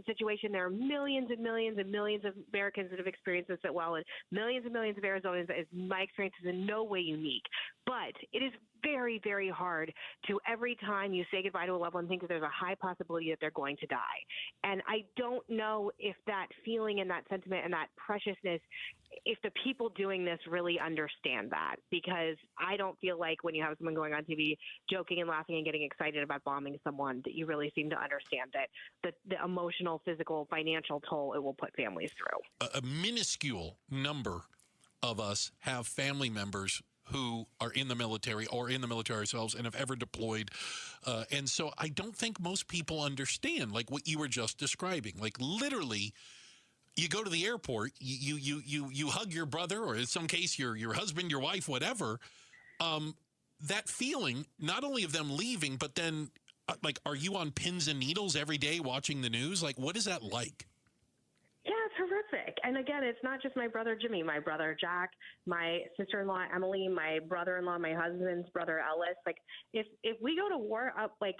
situation. There are millions and millions and millions of Americans that have experienced this as well, and millions of Arizonans. My experience is in no way unique. But it is very, very hard to every time you say goodbye to a loved one think that there's a high possibility that they're going to die. And I don't know if that feeling and that sentiment and that preciousness, if the people doing this really understand that, because I don't feel like when you have someone going on TV joking and laughing and getting excited about bombing someone that you really seem to understand that the emotional, physical, financial toll it will put families through. A minuscule number of us have family members who are in the military or in the military ourselves and have ever deployed. And so I don't think most people understand, like what you were just describing. Like literally, you go to the airport, you hug your brother, or in some case, your husband, your wife, whatever. That feeling, not only of them leaving, but then, like, are you on pins and needles every day watching the news? Like, what is that like? Yeah, it's horrific. And again, it's not just my brother Jimmy, my brother Jack, my sister-in-law Emily, my brother-in-law, my husband's brother Ellis. Like, if we go to war, like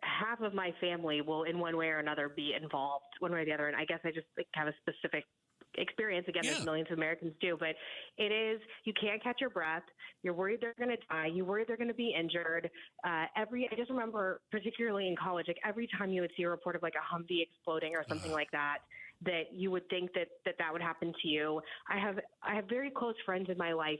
half of my family will in one way or another be involved one way or the other. And I guess I just have a specific experience. Again, as millions of Americans do, but it is, you can't catch your breath. You're worried they're going to die. You're worried they're going to be injured. I just remember, particularly in college, like every time you would see a report of like a Humvee exploding or something like that you would think that would happen to you. I have very close friends in my life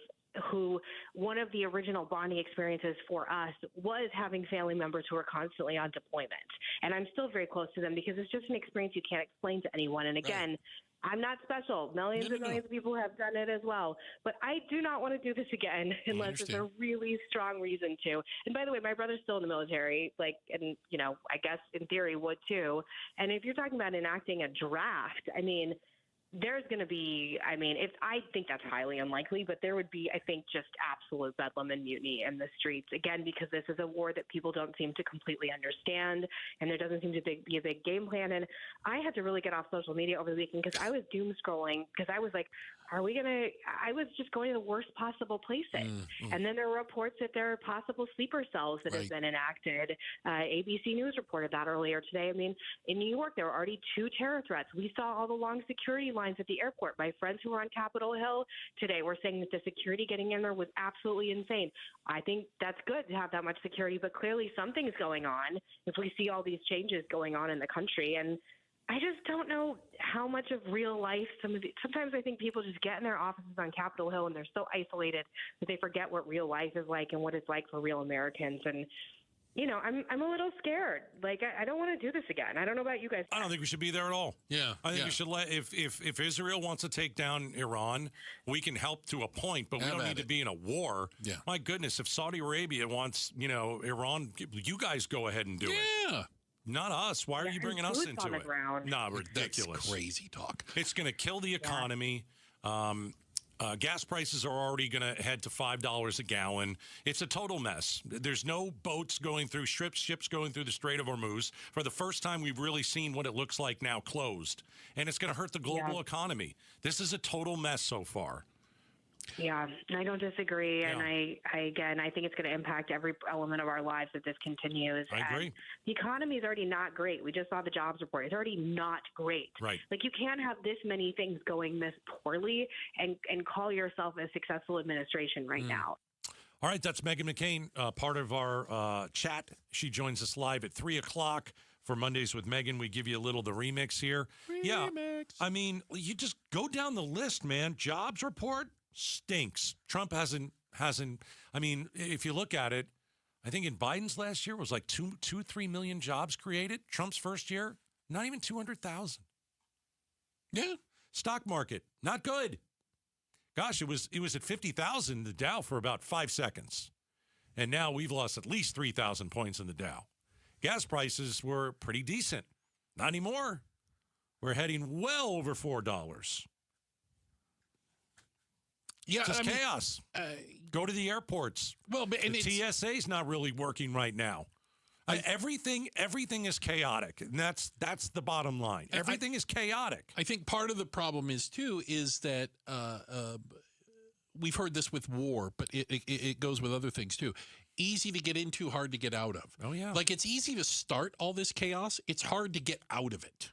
who one of the original bonding experiences for us was having family members who are constantly on deployment. And I'm still very close to them because it's just an experience you can't explain to anyone. And again, I'm not special. Millions and millions of people have done it as well. But I do not want to do this again unless there's a really strong reason to. And by the way, my brother's still in the military, and you know, I guess in theory would too. And if you're talking about enacting a draft, I mean, there's going to be, I think that's highly unlikely, but there would be, I think, just absolute bedlam and mutiny in the streets, again, because this is a war that people don't seem to completely understand, and there doesn't seem to be a big game plan. And I had to really get off social media over the weekend because I was doom scrolling, because I was like, I was just going to the worst possible places. And then there were reports that there are possible sleeper cells that have been enacted. ABC News reported that earlier today. I mean, in New York, there were already 2 terror threats. We saw all the long security lines at the airport. My friends who were on Capitol Hill today were saying that the security getting in there was absolutely insane. I think that's good to have that much security, but clearly something's going on if we see all these changes going on in the country. And I just don't know how much of real life sometimes I think people just get in their offices on Capitol Hill and they're so isolated that they forget what real life is like and what it's like for real Americans. And I'm a little scared. Like, I don't want to do this again. I don't know about you guys. I don't think we should be there at all. Yeah. I think we should if Israel wants to take down Iran, we can help to a point, but we don't need to be in a war. Yeah. My goodness, if Saudi Arabia wants, Iran, you guys go ahead and do it. Yeah. Not us. Why are you bringing us into it? Nah, ridiculous. That's crazy talk. It's going to kill the economy. Gas prices are already going to head to $5 a gallon. It's a total mess. There's no boats going through, ships going through the Strait of Hormuz. For the first time, we've really seen what it looks like now closed. And it's going to hurt the global economy. This is a total mess so far. Yeah, I don't disagree. And I think it's going to impact every element of our lives if this continues. I agree. And the economy is already not great. We just saw the jobs report. It's already not great. Right. Like, you can't have this many things going this poorly and call yourself a successful administration right now. All right, that's Meghan McCain, part of our chat. She joins us live at 3 o'clock for Mondays with Meghan. We give you a little the remix here. Yeah, I mean, you just go down the list, man. Jobs report stinks. Trump hasn't. I mean, if you look at it, I think in Biden's last year was like 3 million jobs created. Trump's first year, not even 200,000. Yeah. Stock market, not good. Gosh, it was at 50,000 the Dow for about 5 seconds, and now we've lost at least 3,000 points in the Dow. Gas prices were pretty decent. Not anymore. We're heading well over $4. Yeah, just chaos. Go to the airports. Well, and the TSA's not really working right now. Everything is chaotic, and that's the bottom line. Everything is chaotic. I think part of the problem is that we've heard this with war, but it goes with other things too. Easy to get into, hard to get out of. Oh yeah, like it's easy to start all this chaos. It's hard to get out of it.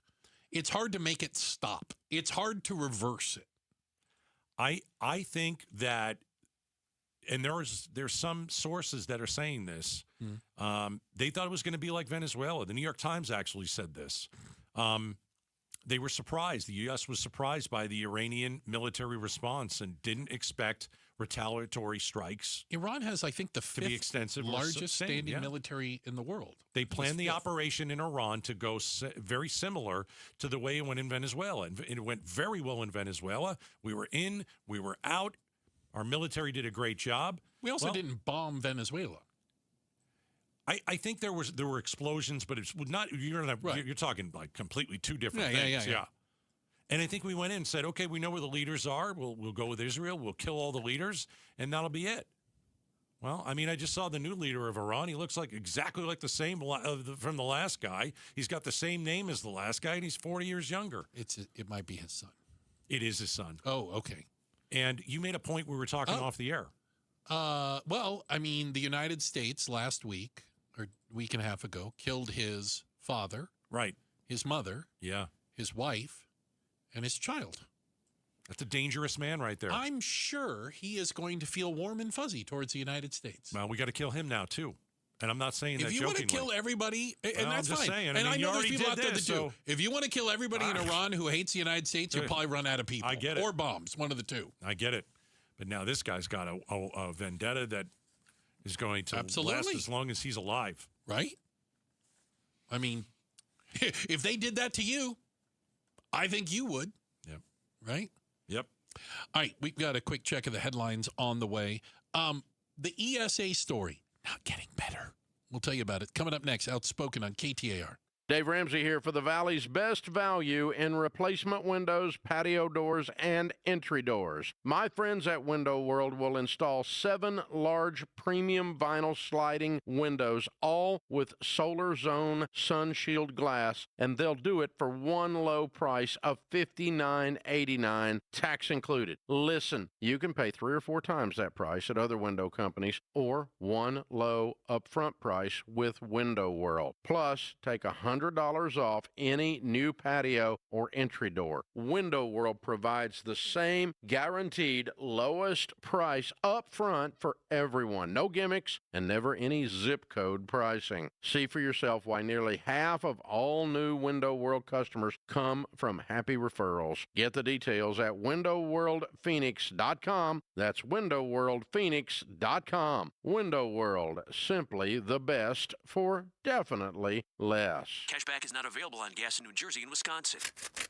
It's hard to make it stop. It's hard to reverse it. I think that, and there's some sources that are saying this. They thought it was going to be like Venezuela. The New York Times actually said this. They were surprised. The U.S. was surprised by the Iranian military response and didn't expect retaliatory strikes. Iran has, I think, the fifth largest standing military in the world. They planned the operation in Iran to go very similar to the way it went in Venezuela. And it went very well in Venezuela. We were in, we were out. Our military did a great job. We also didn't bomb Venezuela. I think there were explosions, but it's not. You're talking like completely two different things. Yeah. And I think we went in and said, okay, we know where the leaders are. We'll go with Israel. We'll kill all the leaders, and that'll be it. Well, I mean, I just saw the new leader of Iran. He looks like exactly like the same from the last guy. He's got the same name as the last guy, and he's 40 years younger. It might be his son. It is his son. Oh, okay. And you made a point we were talking off the air. Well, I mean, the United States last week or week and a half ago killed his father, right? His mother, his wife, and his child. That's a dangerous man right there. I'm sure he is going to feel warm and fuzzy towards the United States. Well, we got to kill him now too. And I'm not saying that if you jokingly. Want to kill everybody, and well, that's I'm just fine. saying. And I know there's people out there that do. So. If you want to kill everybody in Iran who hates the United States, you'll probably run out of people. I get it. Or bombs, one of the two. I get it. But now this guy's got a vendetta that is going to last as long as he's alive. Right? I mean, if they did that to you, I think you would. Yep. Right? Yep. All right, we've got a quick check of the headlines on the way. The ESA story, not getting better. We'll tell you about it. Coming up next, Outspoken on KTAR. Dave Ramsey here for the Valley's best value in replacement windows, patio doors, and entry doors. My friends at Window World will install 7 large premium vinyl sliding windows, all with Solar Zone Sun Shield glass, and they'll do it for one low price of $59.89, tax included. Listen, you can pay 3 or 4 times that price at other window companies, or one low upfront price with Window World. Plus, take $100 $100 off any new patio or entry door. Window World provides the same guaranteed lowest price up front for everyone. No gimmicks and never any zip code pricing. See for yourself why nearly half of all new Window World customers come from happy referrals. Get the details at windowworldphoenix.com. That's windowworldphoenix.com. Window World, simply the best for definitely less. Cashback is not available on gas in New Jersey and Wisconsin.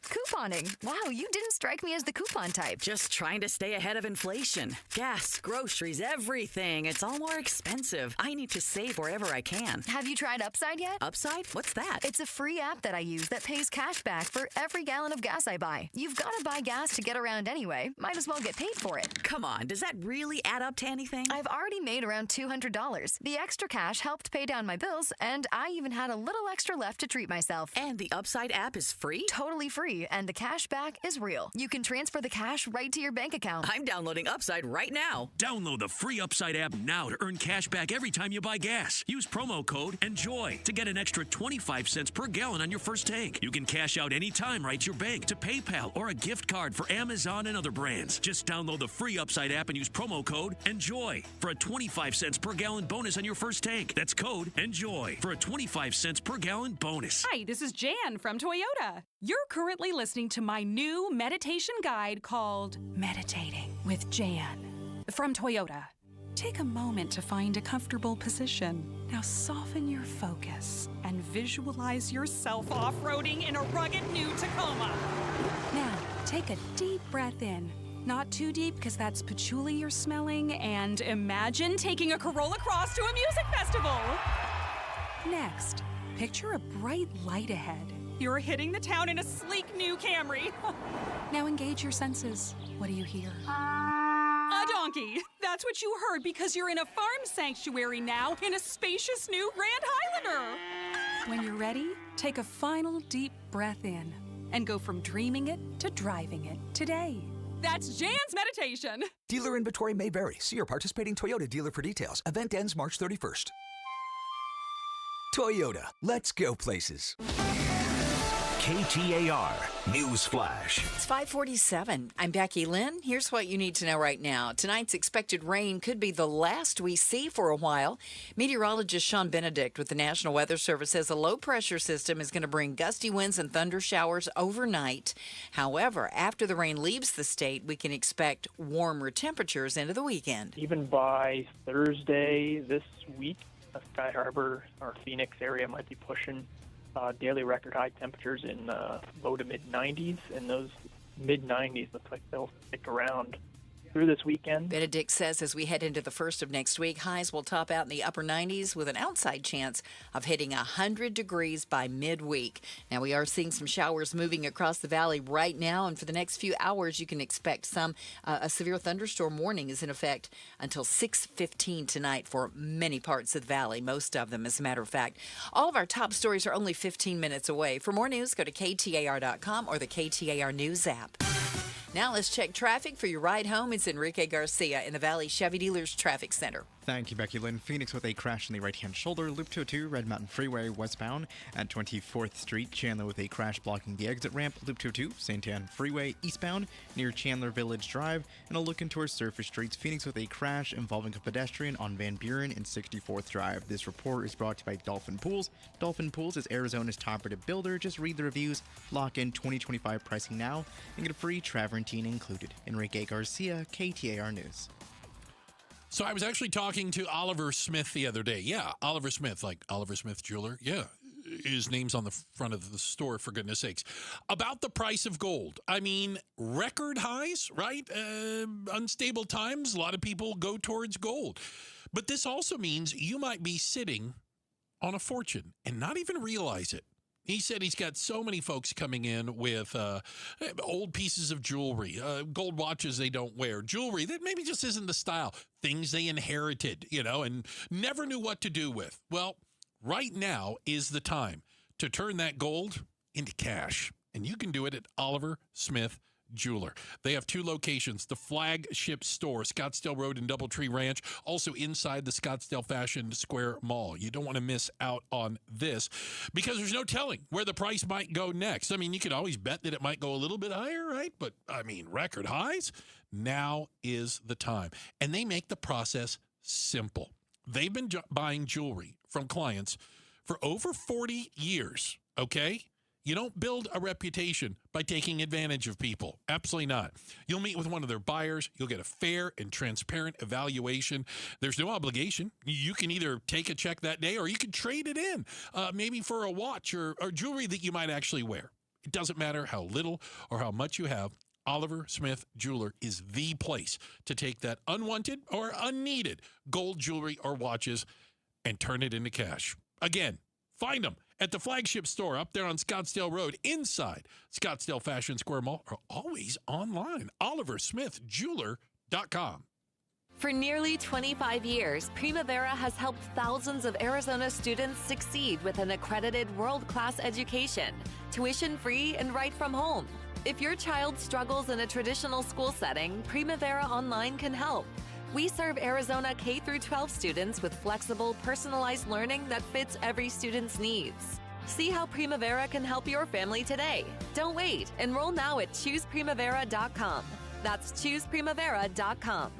Couponing. Wow, you didn't strike me as the coupon type. Just trying to stay ahead of inflation. Gas, groceries, everything. It's all more expensive. I need to save wherever I can. Have you tried Upside yet? Upside? What's that? It's a free app that I use that pays cash back for every gallon of gas I buy. You've got to buy gas to get around anyway. Might as well get paid for it. Come on, does that really add up to anything? I've already made around $200. The extra cash helped pay down my bills, and I even had a little extra left to treat myself. And the Upside app is free? Totally free, and the cash back is real. You can transfer the cash right to your bank account. I'm downloading Upside right now. Download the free Upside app now to earn cash back every time you buy gas. Use promo code ENJOY to get an extra 25 cents per gallon on your first tank. You can cash out anytime right to your bank, to PayPal, or a gift card for Amazon and other brands. Just download the free Upside app and use promo code ENJOY for a 25 cents per gallon bonus on your first tank. That's code ENJOY for a 25 cents per gallon bonus. Hi, this is Jan from Toyota. You're currently listening to my new meditation guide called Meditating with Jan from Toyota. Take a moment to find a comfortable position. Now soften your focus and visualize yourself off-roading in a rugged new Tacoma. Now, take a deep breath in. Not too deep, because that's patchouli you're smelling, and imagine taking a Corolla Cross to a music festival. Next, picture a bright light ahead. You're hitting the town in a sleek new Camry. Now engage your senses. What do you hear? A donkey. That's what you heard, because you're in a farm sanctuary now in a spacious new Grand Highlander. When you're ready, take a final deep breath in and go from dreaming it to driving it today. That's Jan's meditation. Dealer inventory may vary. See your participating Toyota dealer for details. Event ends March 31st. Toyota, let's go places. KTAR News Flash. It's 5:47. I'm Becky Lynn. Here's what you need to know right now. Tonight's expected rain could be the last we see for a while. Meteorologist Sean Benedict with the National Weather Service says a low-pressure system is going to bring gusty winds and thunder showers overnight. However, after the rain leaves the state, we can expect warmer temperatures into the weekend. Even by Thursday this week, Sky Harbor or Phoenix area might be pushing daily record high temperatures in low to mid-90s, and those mid-90s look like they'll stick around through this weekend. Benedict says as we head into the first of next week, highs will top out in the upper 90s with an outside chance of hitting 100 degrees by midweek. Now, we are seeing some showers moving across the valley right now, and for the next few hours, you can expect a severe thunderstorm warning is in effect until 6:15 tonight for many parts of the valley, most of them, as a matter of fact. All of our top stories are only 15 minutes away. For more news, go to KTAR.com or the KTAR News app. Now let's check traffic for your ride home. It's Enrique Garcia in the Valley Chevy Dealers Traffic Center. Thank you, Becky Lynn. Phoenix with a crash on the right-hand shoulder. Loop 202, Red Mountain Freeway westbound at 24th Street. Chandler with a crash blocking the exit ramp. Loop 22, Santan Freeway eastbound near Chandler Village Drive. And a look into our surface streets. Phoenix with a crash involving a pedestrian on Van Buren and 64th Drive. This report is brought to you by Dolphin Pools. Dolphin Pools is Arizona's top-rated builder. Just read the reviews, lock in 2025 pricing now, and get a free Travertine included. Enrique Garcia, KTAR News. So I was actually talking to Oliver Smith the other day. Yeah, Oliver Smith, like Oliver Smith Jeweler. Yeah, his name's on the front of the store, for goodness sakes. About the price of gold. I mean, record highs, right? Unstable times, a lot of people go towards gold. But this also means you might be sitting on a fortune and not even realize it. He said he's got so many folks coming in with old pieces of jewelry, gold watches they don't wear, jewelry that maybe just isn't the style, things they inherited, and never knew what to do with. Well, right now is the time to turn that gold into cash, and you can do it at Oliver Smith Jeweler. They have 2 locations, the flagship store, Scottsdale Road and Doubletree Ranch, also inside the Scottsdale Fashion Square Mall. You don't want to miss out on this because there's no telling where the price might go next. I mean, you could always bet that it might go a little bit higher, right? But, I mean, record highs, now is the time. And they make the process simple. They've been buying jewelry from clients for over 40 years, okay? You don't build a reputation by taking advantage of people. Absolutely not. You'll meet with one of their buyers. You'll get a fair and transparent evaluation. There's no obligation. You can either take a check that day or you can trade it in, maybe for a watch or jewelry that you might actually wear. It doesn't matter how little or how much you have. Oliver Smith Jeweler is the place to take that unwanted or unneeded gold jewelry or watches and turn it into cash. Again, find them at the flagship store up there on Scottsdale Road inside Scottsdale Fashion Square Mall, or always online, oliversmithjeweler.com. For nearly 25 years, Primavera has helped thousands of Arizona students succeed with an accredited world-class education, tuition-free and right from home. If your child struggles in a traditional school setting, Primavera Online can help. We serve Arizona K-12 students with flexible, personalized learning that fits every student's needs. See how Primavera can help your family today. Don't wait. Enroll now at chooseprimavera.com. That's chooseprimavera.com.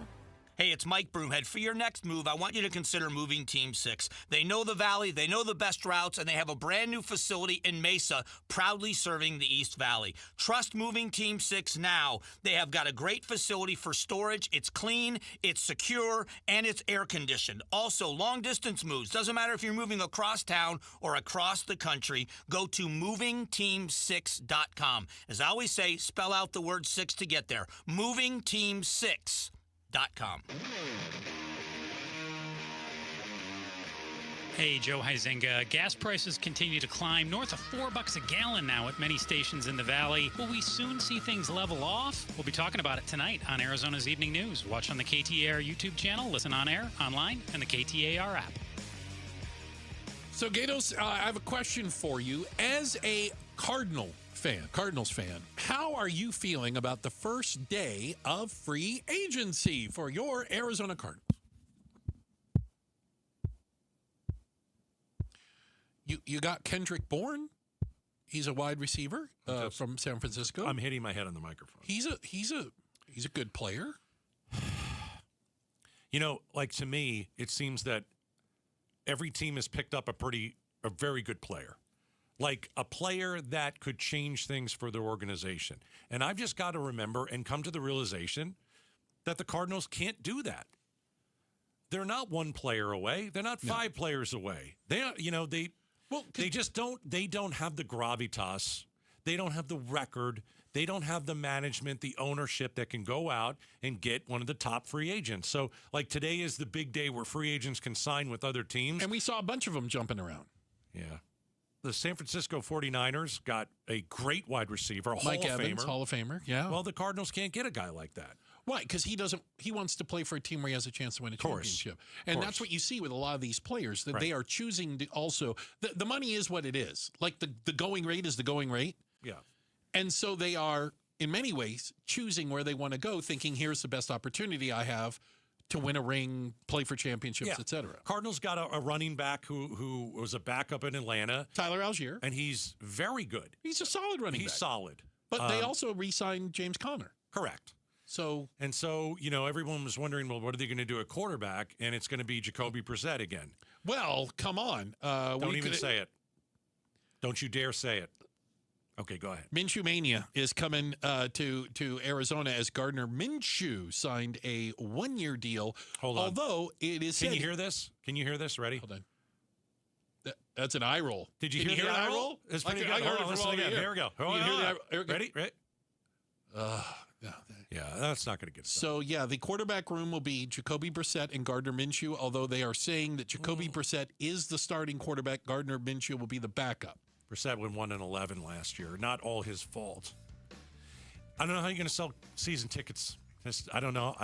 Hey, it's Mike Broomhead. For your next move, I want you to consider moving Team 6. They know the Valley, they know the best routes, and they have a brand new facility in Mesa proudly serving the East Valley. Trust moving Team 6 now. They have got a great facility for storage. It's clean, it's secure, and it's air-conditioned. Also, long-distance moves. Doesn't matter if you're moving across town or across the country. Go to movingteam6.com. As I always say, spell out the word 6 to get there. Movingteam6.com. Hey, Joe Huizenga. Gas prices continue to climb north of $4 a gallon now at many stations in the valley. Will we soon see things level off? We'll be talking about it tonight on Arizona's Evening News. Watch on the KTAR YouTube channel, listen on air, online, and the KTAR app. So, Gatos, I have a question for you. As a Cardinals fan, how are you feeling about the first day of free agency for your Arizona Cardinals? You got Kendrick Bourne. He's a wide receiver from San Francisco. I'm hitting my head on the microphone. He's a good player. You know, like, to me, it seems that every team has picked up a very good player. Like a player that could change things for their organization. And I've just got to remember and come to the realization that the Cardinals can't do that. They're not one player away. They're not 5 players away. They just don't have the gravitas. They don't have the record. They don't have the management, the ownership that can go out and get one of the top free agents. So, like, today is the big day where free agents can sign with other teams. And we saw a bunch of them jumping around. Yeah. The San Francisco 49ers got a great wide receiver, Mike Evans, Hall of Famer, yeah. Well, the Cardinals can't get a guy like that. Why? Because he wants to play for a team where he has a chance to win a championship. And that's what you see with a lot of these players, that they are choosing to also, the money is what it is. Like the going rate is the going rate. Yeah. And so they are, in many ways, choosing where they want to go, thinking here's the best opportunity I have to win a ring, play for championships, et cetera. Cardinals got a running back who was a backup in Atlanta. Tyler Algier. And he's very good. He's a solid running back. He's solid. But they also re-signed James Conner. Correct. So, everyone was wondering, well, what are they going to do at quarterback? And it's going to be Jacoby Brissett again. Well, come on. Don't even say it. Don't you dare say it. Okay, go ahead. Minshew Mania is coming to Arizona as Gardner Minshew signed a 1-year deal. Hold on. Although it is... Can you hear this? Ready? Hold on. That's an eye roll. Did you hear the eye roll? It's pretty good. Hold on, listen again. Here we go. Ready? Yeah, that's not going to get it done. So, the quarterback room will be Jacoby Brissett and Gardner Minshew, although they are saying that Jacoby Brissett is the starting quarterback. Gardner Minshew will be the backup. Brissett went 1-11 last year. Not all his fault. I don't know how you're going to sell season tickets. I don't know.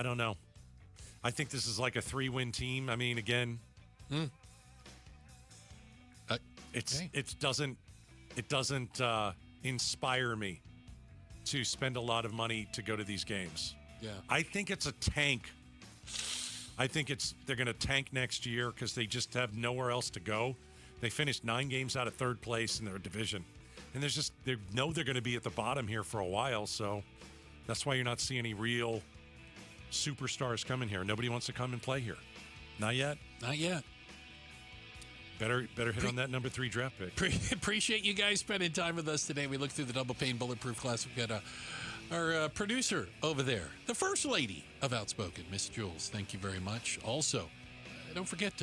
I think this is like a 3-win team. I mean, again, it doesn't inspire me. to spend a lot of money to go to these games. Yeah. I think it's a tank. I think they're going to tank next year because they just have nowhere else to go. They finished 9 games out of third place in their division. And they know they're going to be at the bottom here for a while, so that's why you're not seeing any real superstars coming here. Nobody wants to come and play here. Not yet. Not yet. Better hit on that number 3 draft pick. Appreciate you guys spending time with us today. We looked through the Double Pane Bulletproof class. We've got our producer over there, the First Lady of Outspoken, Miss Jules. Thank you very much. Also, don't forget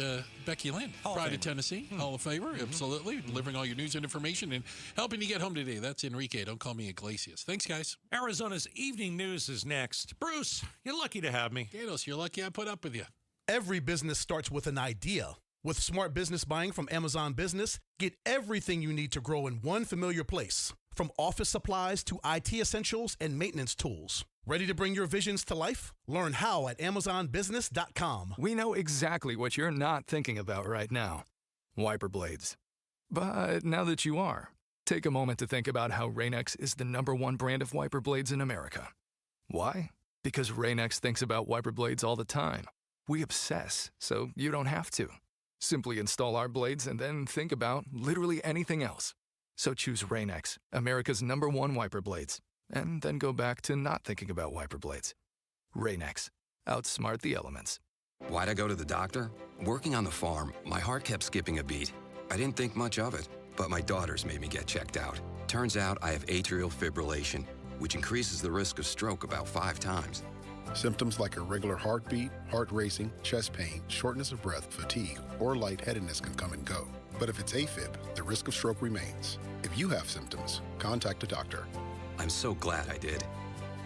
Becky Lynn, Pride of Tennessee, Hall of Famer, absolutely, delivering all your news and information and helping you get home today. That's Enrique. Don't call me Iglesias. Thanks, guys. Arizona's evening news is next. Bruce, you're lucky to have me. Gatos, you're lucky I put up with you. Every business starts with an idea. With smart business buying from Amazon Business, get everything you need to grow in one familiar place. From office supplies to IT essentials and maintenance tools. Ready to bring your visions to life? Learn how at AmazonBusiness.com. We know exactly what you're not thinking about right now. Wiper blades. But now that you are, take a moment to think about how Rain-X is the #1 brand of wiper blades in America. Why? Because Rain-X thinks about wiper blades all the time. We obsess, so you don't have to. Simply install our blades and then think about literally anything else. So choose Rain-X, America's #1 wiper blades, and then go back to not thinking about wiper blades. Rain-X. Outsmart the elements. Why'd I go to the doctor? Working on the farm, my heart kept skipping a beat. I didn't think much of it, but my daughters made me get checked out. Turns out I have atrial fibrillation, which increases the risk of stroke about 5 times. Symptoms like irregular heartbeat, heart racing, chest pain, shortness of breath, fatigue, or lightheadedness can come and go. But if it's AFib, the risk of stroke remains. If you have symptoms, contact a doctor. I'm so glad I did.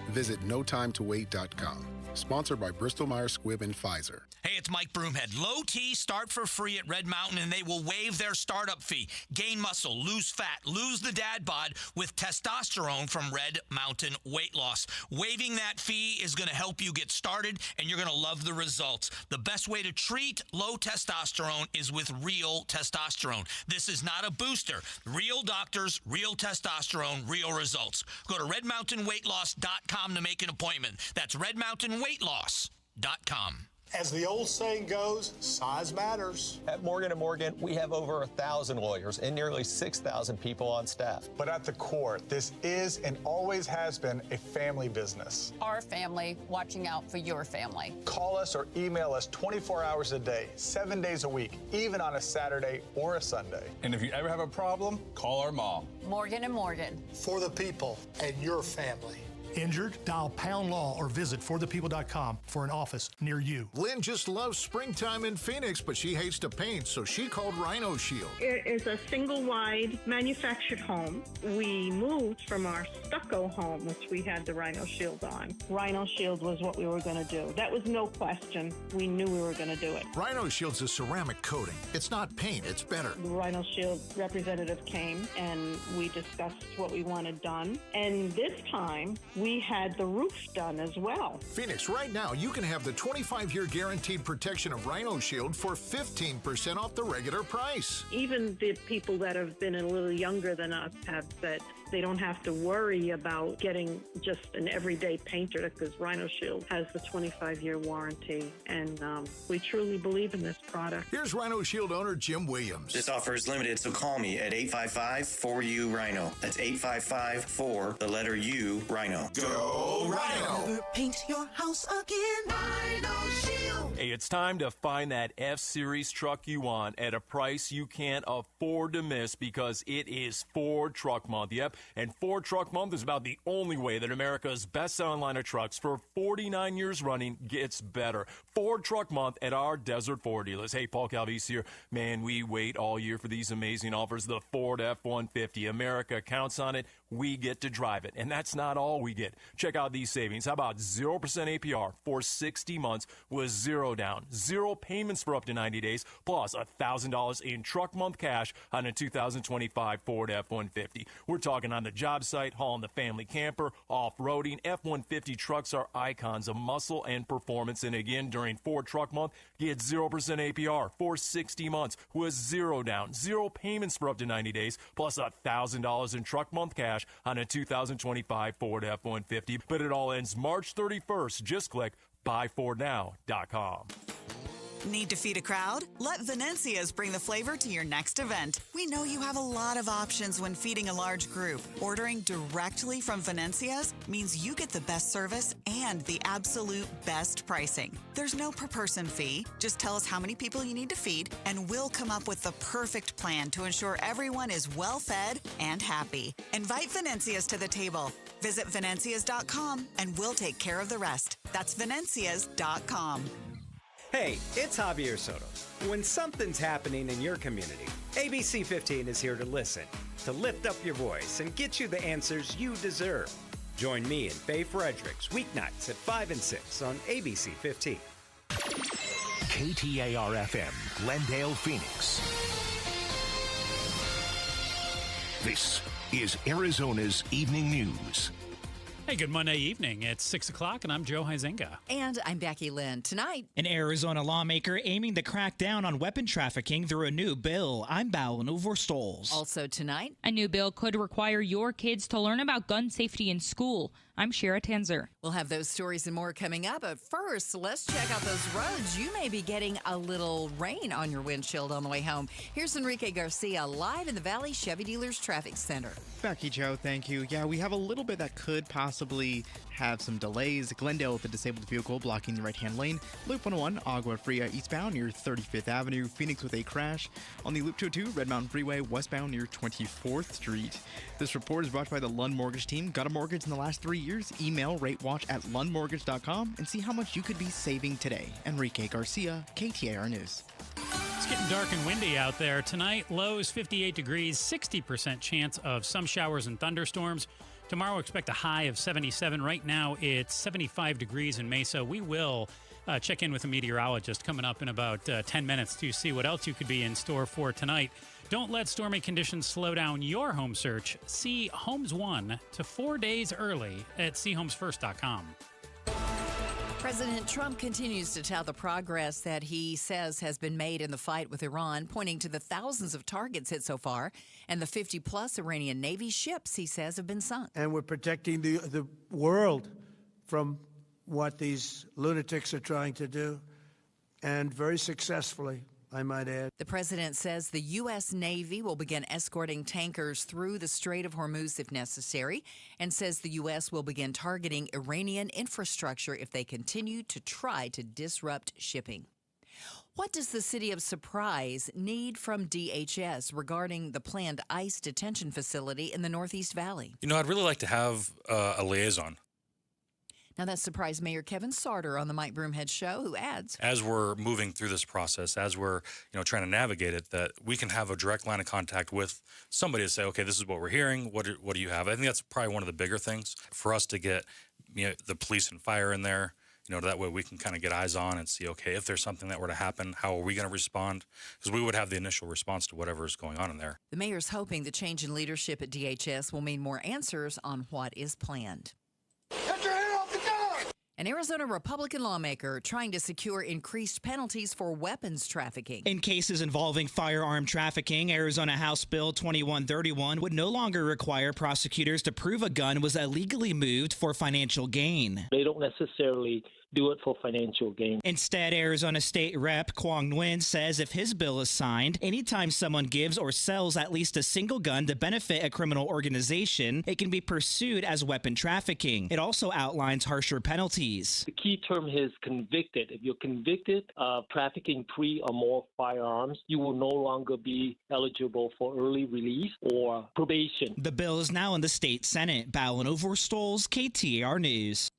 Visit notimetowait.com. Sponsored by Bristol-Myers Squibb and Pfizer. Hey, it's Mike Broomhead. Low T start for free at Red Mountain, and they will waive their startup fee. Gain muscle, lose fat, lose the dad bod with testosterone from Red Mountain Weight Loss. Waiving that fee is going to help you get started, and you're going to love the results. The best way to treat low testosterone is with real testosterone. This is not a booster. Real doctors, real testosterone, real results. Go to redmountainweightloss.com to make an appointment. That's redmountainweightloss.com. As the old saying goes, size matters. At Morgan & Morgan, we have over 1,000 lawyers and nearly 6,000 people on staff. But at the core, this is and always has been a family business. Our family watching out for your family. Call us or email us 24 hours a day, 7 days a week, even on a Saturday or a Sunday. And if you ever have a problem, call our mom. Morgan & Morgan. For the people and your family. Injured? Dial Pound Law or visit forthepeople.com for an office near you. Lynn just loves springtime in Phoenix, but she hates to paint, so she called Rhino Shield. It is a single-wide manufactured home. We moved from our stucco home, which we had the Rhino Shield on. Rhino Shield was what we were going to do. That was no question. We knew we were going to do it. Rhino Shield's a ceramic coating. It's not paint, it's better. The Rhino Shield representative came, and we discussed what we wanted done. And this time, we had the roof done as well. Phoenix, right now, you can have the 25-year guaranteed protection of Rhino Shield for 15% off the regular price. Even the people that have been a little younger than us have said they don't have to worry about getting just an everyday painter because Rhino Shield has the 25-year warranty, and we truly believe in this product. Here's Rhino Shield owner Jim Williams. This offer is limited, so call me at 855-4U-RHINO. That's 855-4-U-RHINO. Go Rhino! Never paint your house again. Rhino Shield. Hey, it's time to find that F-Series truck you want at a price you can't afford to miss because it is Ford Truck Month. Yep, and Ford Truck Month is about the only way that America's best-selling line of trucks for 49 years running gets better. Ford Truck Month at our Desert Ford dealers. Hey, Paul Calvise here. Man, we wait all year for these amazing offers. The Ford F-150. America counts on it. We get to drive it. And that's not all we get. Check out these savings. How about 0% APR for 60 months with 0 zero down, zero payments for up to 90 days, plus $1,000 in truck month cash on a 2025 Ford F-150. We're talking on the job site, hauling the family camper, off-roading. F-150 trucks are icons of muscle and performance. And again, during Ford Truck Month, get 0% APR for 60 months with zero down, zero payments for up to 90 days, plus $1,000 in truck month cash on a 2025 Ford F-150. But it all ends March 31st. Just click buyfordnow.com. Need to feed a crowd? Let Venencia's bring the flavor to your next event. We know you have a lot of options when feeding a large group. Ordering directly from Venencia's means you get the best service and the absolute best pricing. There's no per-person fee. Just tell us how many people you need to feed, and we'll come up with the perfect plan to ensure everyone is well-fed and happy. Invite Venencia's to the table. Visit Venencias.com, and we'll take care of the rest. That's Venencias.com. Hey, it's Javier Soto. When something's happening in your community, ABC 15 is here to listen, to lift up your voice and get you the answers you deserve. Join me and Faye Fredericks weeknights at 5 and 6 on ABC 15. KTAR-FM, Glendale, Phoenix. This is Arizona's Evening News. Hey, good Monday evening. It's 6 o'clock, and I'm Joe Huizenga. And I'm Becky Lynn. Tonight, an Arizona lawmaker aiming to crack down on weapon trafficking through a new bill. I'm Balin Overstoles. Also tonight, a new bill could require your kids to learn about gun safety in school. I'm Shara Tanzer. We'll have those stories and more coming up. But first, let's check out those roads. You may be getting a little rain on your windshield on the way home. Here's Enrique Garcia live in the Valley Chevy Dealers Traffic Center. Becky, Joe, thank you. Yeah, we have a little bit that could possibly have some delays. Glendale with a disabled vehicle blocking the right-hand lane. Loop 101, Agua Fria eastbound near 35th Avenue. Phoenix with a crash on the Loop 202, Red Mountain Freeway westbound near 24th Street. This report is brought by the Lund Mortgage Team. Got a mortgage in the last 3 years? Email ratewatch@lundmortgage.com and see how much you could be saving today. Enrique Garcia, KTAR News. It's getting dark and windy out there. Tonight, lows 58 degrees, 60% chance of some showers and thunderstorms. Tomorrow, expect a high of 77. Right now, it's 75 degrees in Mesa. We will check in with a meteorologist coming up in about 10 minutes to see what else you could be in store for tonight. Don't let stormy conditions slow down your home search. See Homes 1 to 4 days early at seehomesfirst.com. President Trump continues to tout the progress that he says has been made in the fight with Iran, pointing to the thousands of targets hit so far and the 50-plus Iranian Navy ships he says have been sunk. And we're protecting the world from what these lunatics are trying to do, and very successfully, I might add. The president says the U.S. Navy will begin escorting tankers through the Strait of Hormuz if necessary, and says the U.S. will begin targeting Iranian infrastructure if they continue to try to disrupt shipping. What does the city of Surprise need from DHS regarding the planned ICE detention facility in the Northeast Valley? You know, I'd really like to have a liaison. Now, that surprised Mayor Kevin Sarter on the Mike Broomhead Show, who adds, as we're moving through this process, as we're trying to navigate it, that we can have a direct line of contact with somebody to say, okay, this is what we're hearing. What do you have? I think that's probably one of the bigger things for us to get the police and fire in there. That way we can kind of get eyes on and see, okay, if there's something that were to happen, how are we going to respond? Because we would have the initial response to whatever is going on in there. The mayor's hoping the change in leadership at DHS will mean more answers on what is planned. Get your hand off the gun! An Arizona Republican lawmaker trying to secure increased penalties for weapons trafficking. In cases involving firearm trafficking, Arizona House Bill 2131 would no longer require prosecutors to prove a gun was illegally moved for financial gain. They don't necessarily do it for financial gain. Instead, Arizona State Rep Quang Nguyen says if his bill is signed, anytime someone gives or sells at least a single gun to benefit a criminal organization, it can be pursued as weapon trafficking. It also outlines harsher penalties. The key term is convicted. If you're convicted of trafficking 3 or more firearms, you will no longer be eligible for early release or probation. The bill is now in the state Senate. Balin Overstoles, KTAR News.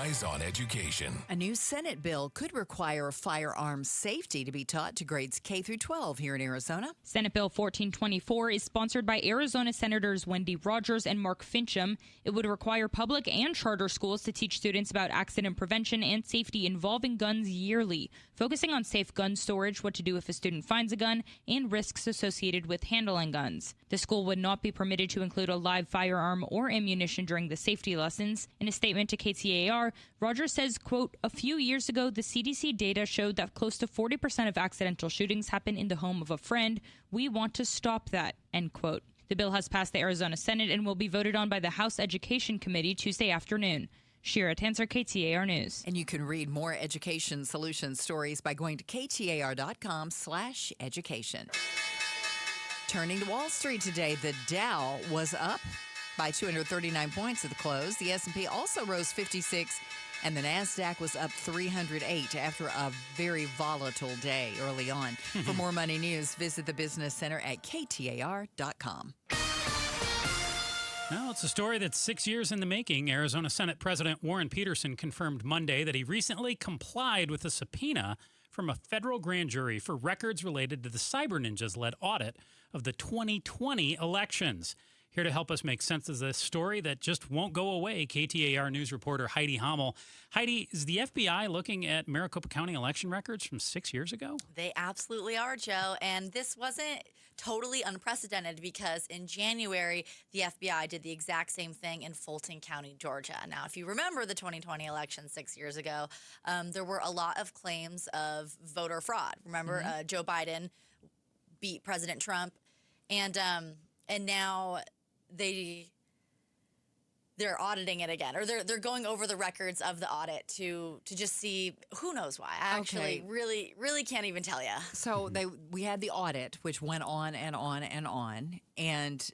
Eyes on Education. A new Senate bill could require firearms safety to be taught to grades K through 12 here in Arizona. Senate Bill 1424 is sponsored by Arizona Senators Wendy Rogers and Mark Fincham. It would require public and charter schools to teach students about accident prevention and safety involving guns yearly, focusing on safe gun storage, what to do if a student finds a gun, and risks associated with handling guns. The school would not be permitted to include a live firearm or ammunition during the safety lessons. In a statement to KTAR, Rogers says, quote, "A few years ago, the CDC data showed that close to 40% of accidental shootings happen in the home of a friend. We want to stop that," end quote. The bill has passed the Arizona Senate and will be voted on by the House Education Committee Tuesday afternoon. Shira Tanzer, KTAR News. And you can read more education solution stories by going to KTAR.com/education. Turning to Wall Street today, the Dow was up by 239 points at the close. The S&P also rose 56, and the NASDAQ was up 308 after a very volatile day early on. For more money news, visit the Business Center at KTAR.com. Well, it's a story that's 6 years in the making. Arizona Senate President Warren Peterson confirmed Monday that he recently complied with a subpoena from a federal grand jury for records related to the Cyber Ninjas-led audit of the 2020 elections. Here to help us make sense of this story that just won't go away, KTAR News reporter Heidi Hommel. Heidi, is the FBI looking at Maricopa County election records from 6 years ago? They absolutely are, Joe. And this wasn't totally unprecedented because in January, the FBI did the exact same thing in Fulton County, Georgia. Now, if you remember the 2020 election 6 years ago, there were a lot of claims of voter fraud. Remember, Joe Biden beat President Trump, and now they're auditing it again, or they're going over the records of the audit to just see who knows why. I actually really can't even tell you. So we had the audit, which went on and on and on, and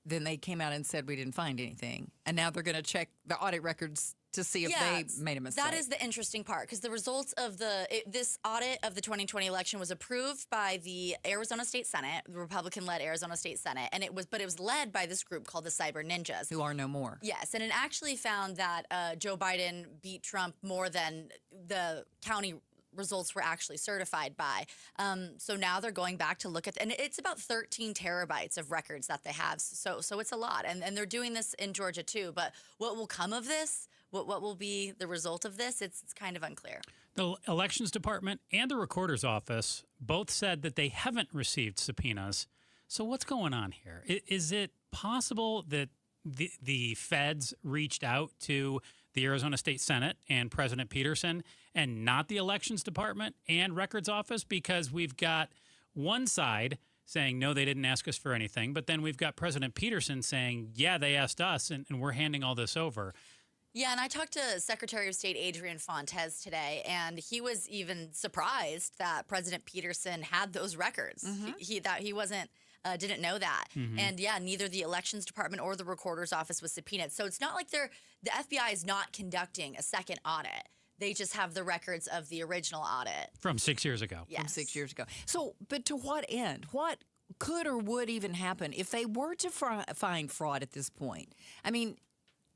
then they came out and said we didn't find anything, and now they're going to check the audit records to see if they made a mistake. That is the interesting part, because the results of this audit of the 2020 election was approved by the Arizona State Senate, the Republican-led Arizona State Senate, and it was led by this group called the Cyber Ninjas, who are no more. Yes, and it actually found that Joe Biden beat Trump more than the county results were actually certified by. So now they're going back to look at, and it's about 13 terabytes of records that they have. So it's a lot, and they're doing this in Georgia too. But what will come of this? What will be the result of this? It's kind of unclear. The Elections Department and the Recorder's Office both said that they haven't received subpoenas. So what's going on here? Is it possible that the feds reached out to the Arizona State Senate and President Peterson and not the Elections Department and Records Office? Because we've got one side saying, no, they didn't ask us for anything. But then we've got President Peterson saying, yeah, they asked us, and we're handing all this over. Yeah, and I talked to Secretary of State Adrian Fontes today, and he was even surprised that President Peterson had those records. He didn't know that. And yeah, neither the Elections Department or the Recorder's Office was subpoenaed. So it's not like the FBI is not conducting a second audit. They just have the records of the original audit. From 6 years ago. Yes. From 6 years ago. So, but to what end? What could or would even happen if they were to find fraud at this point? I mean,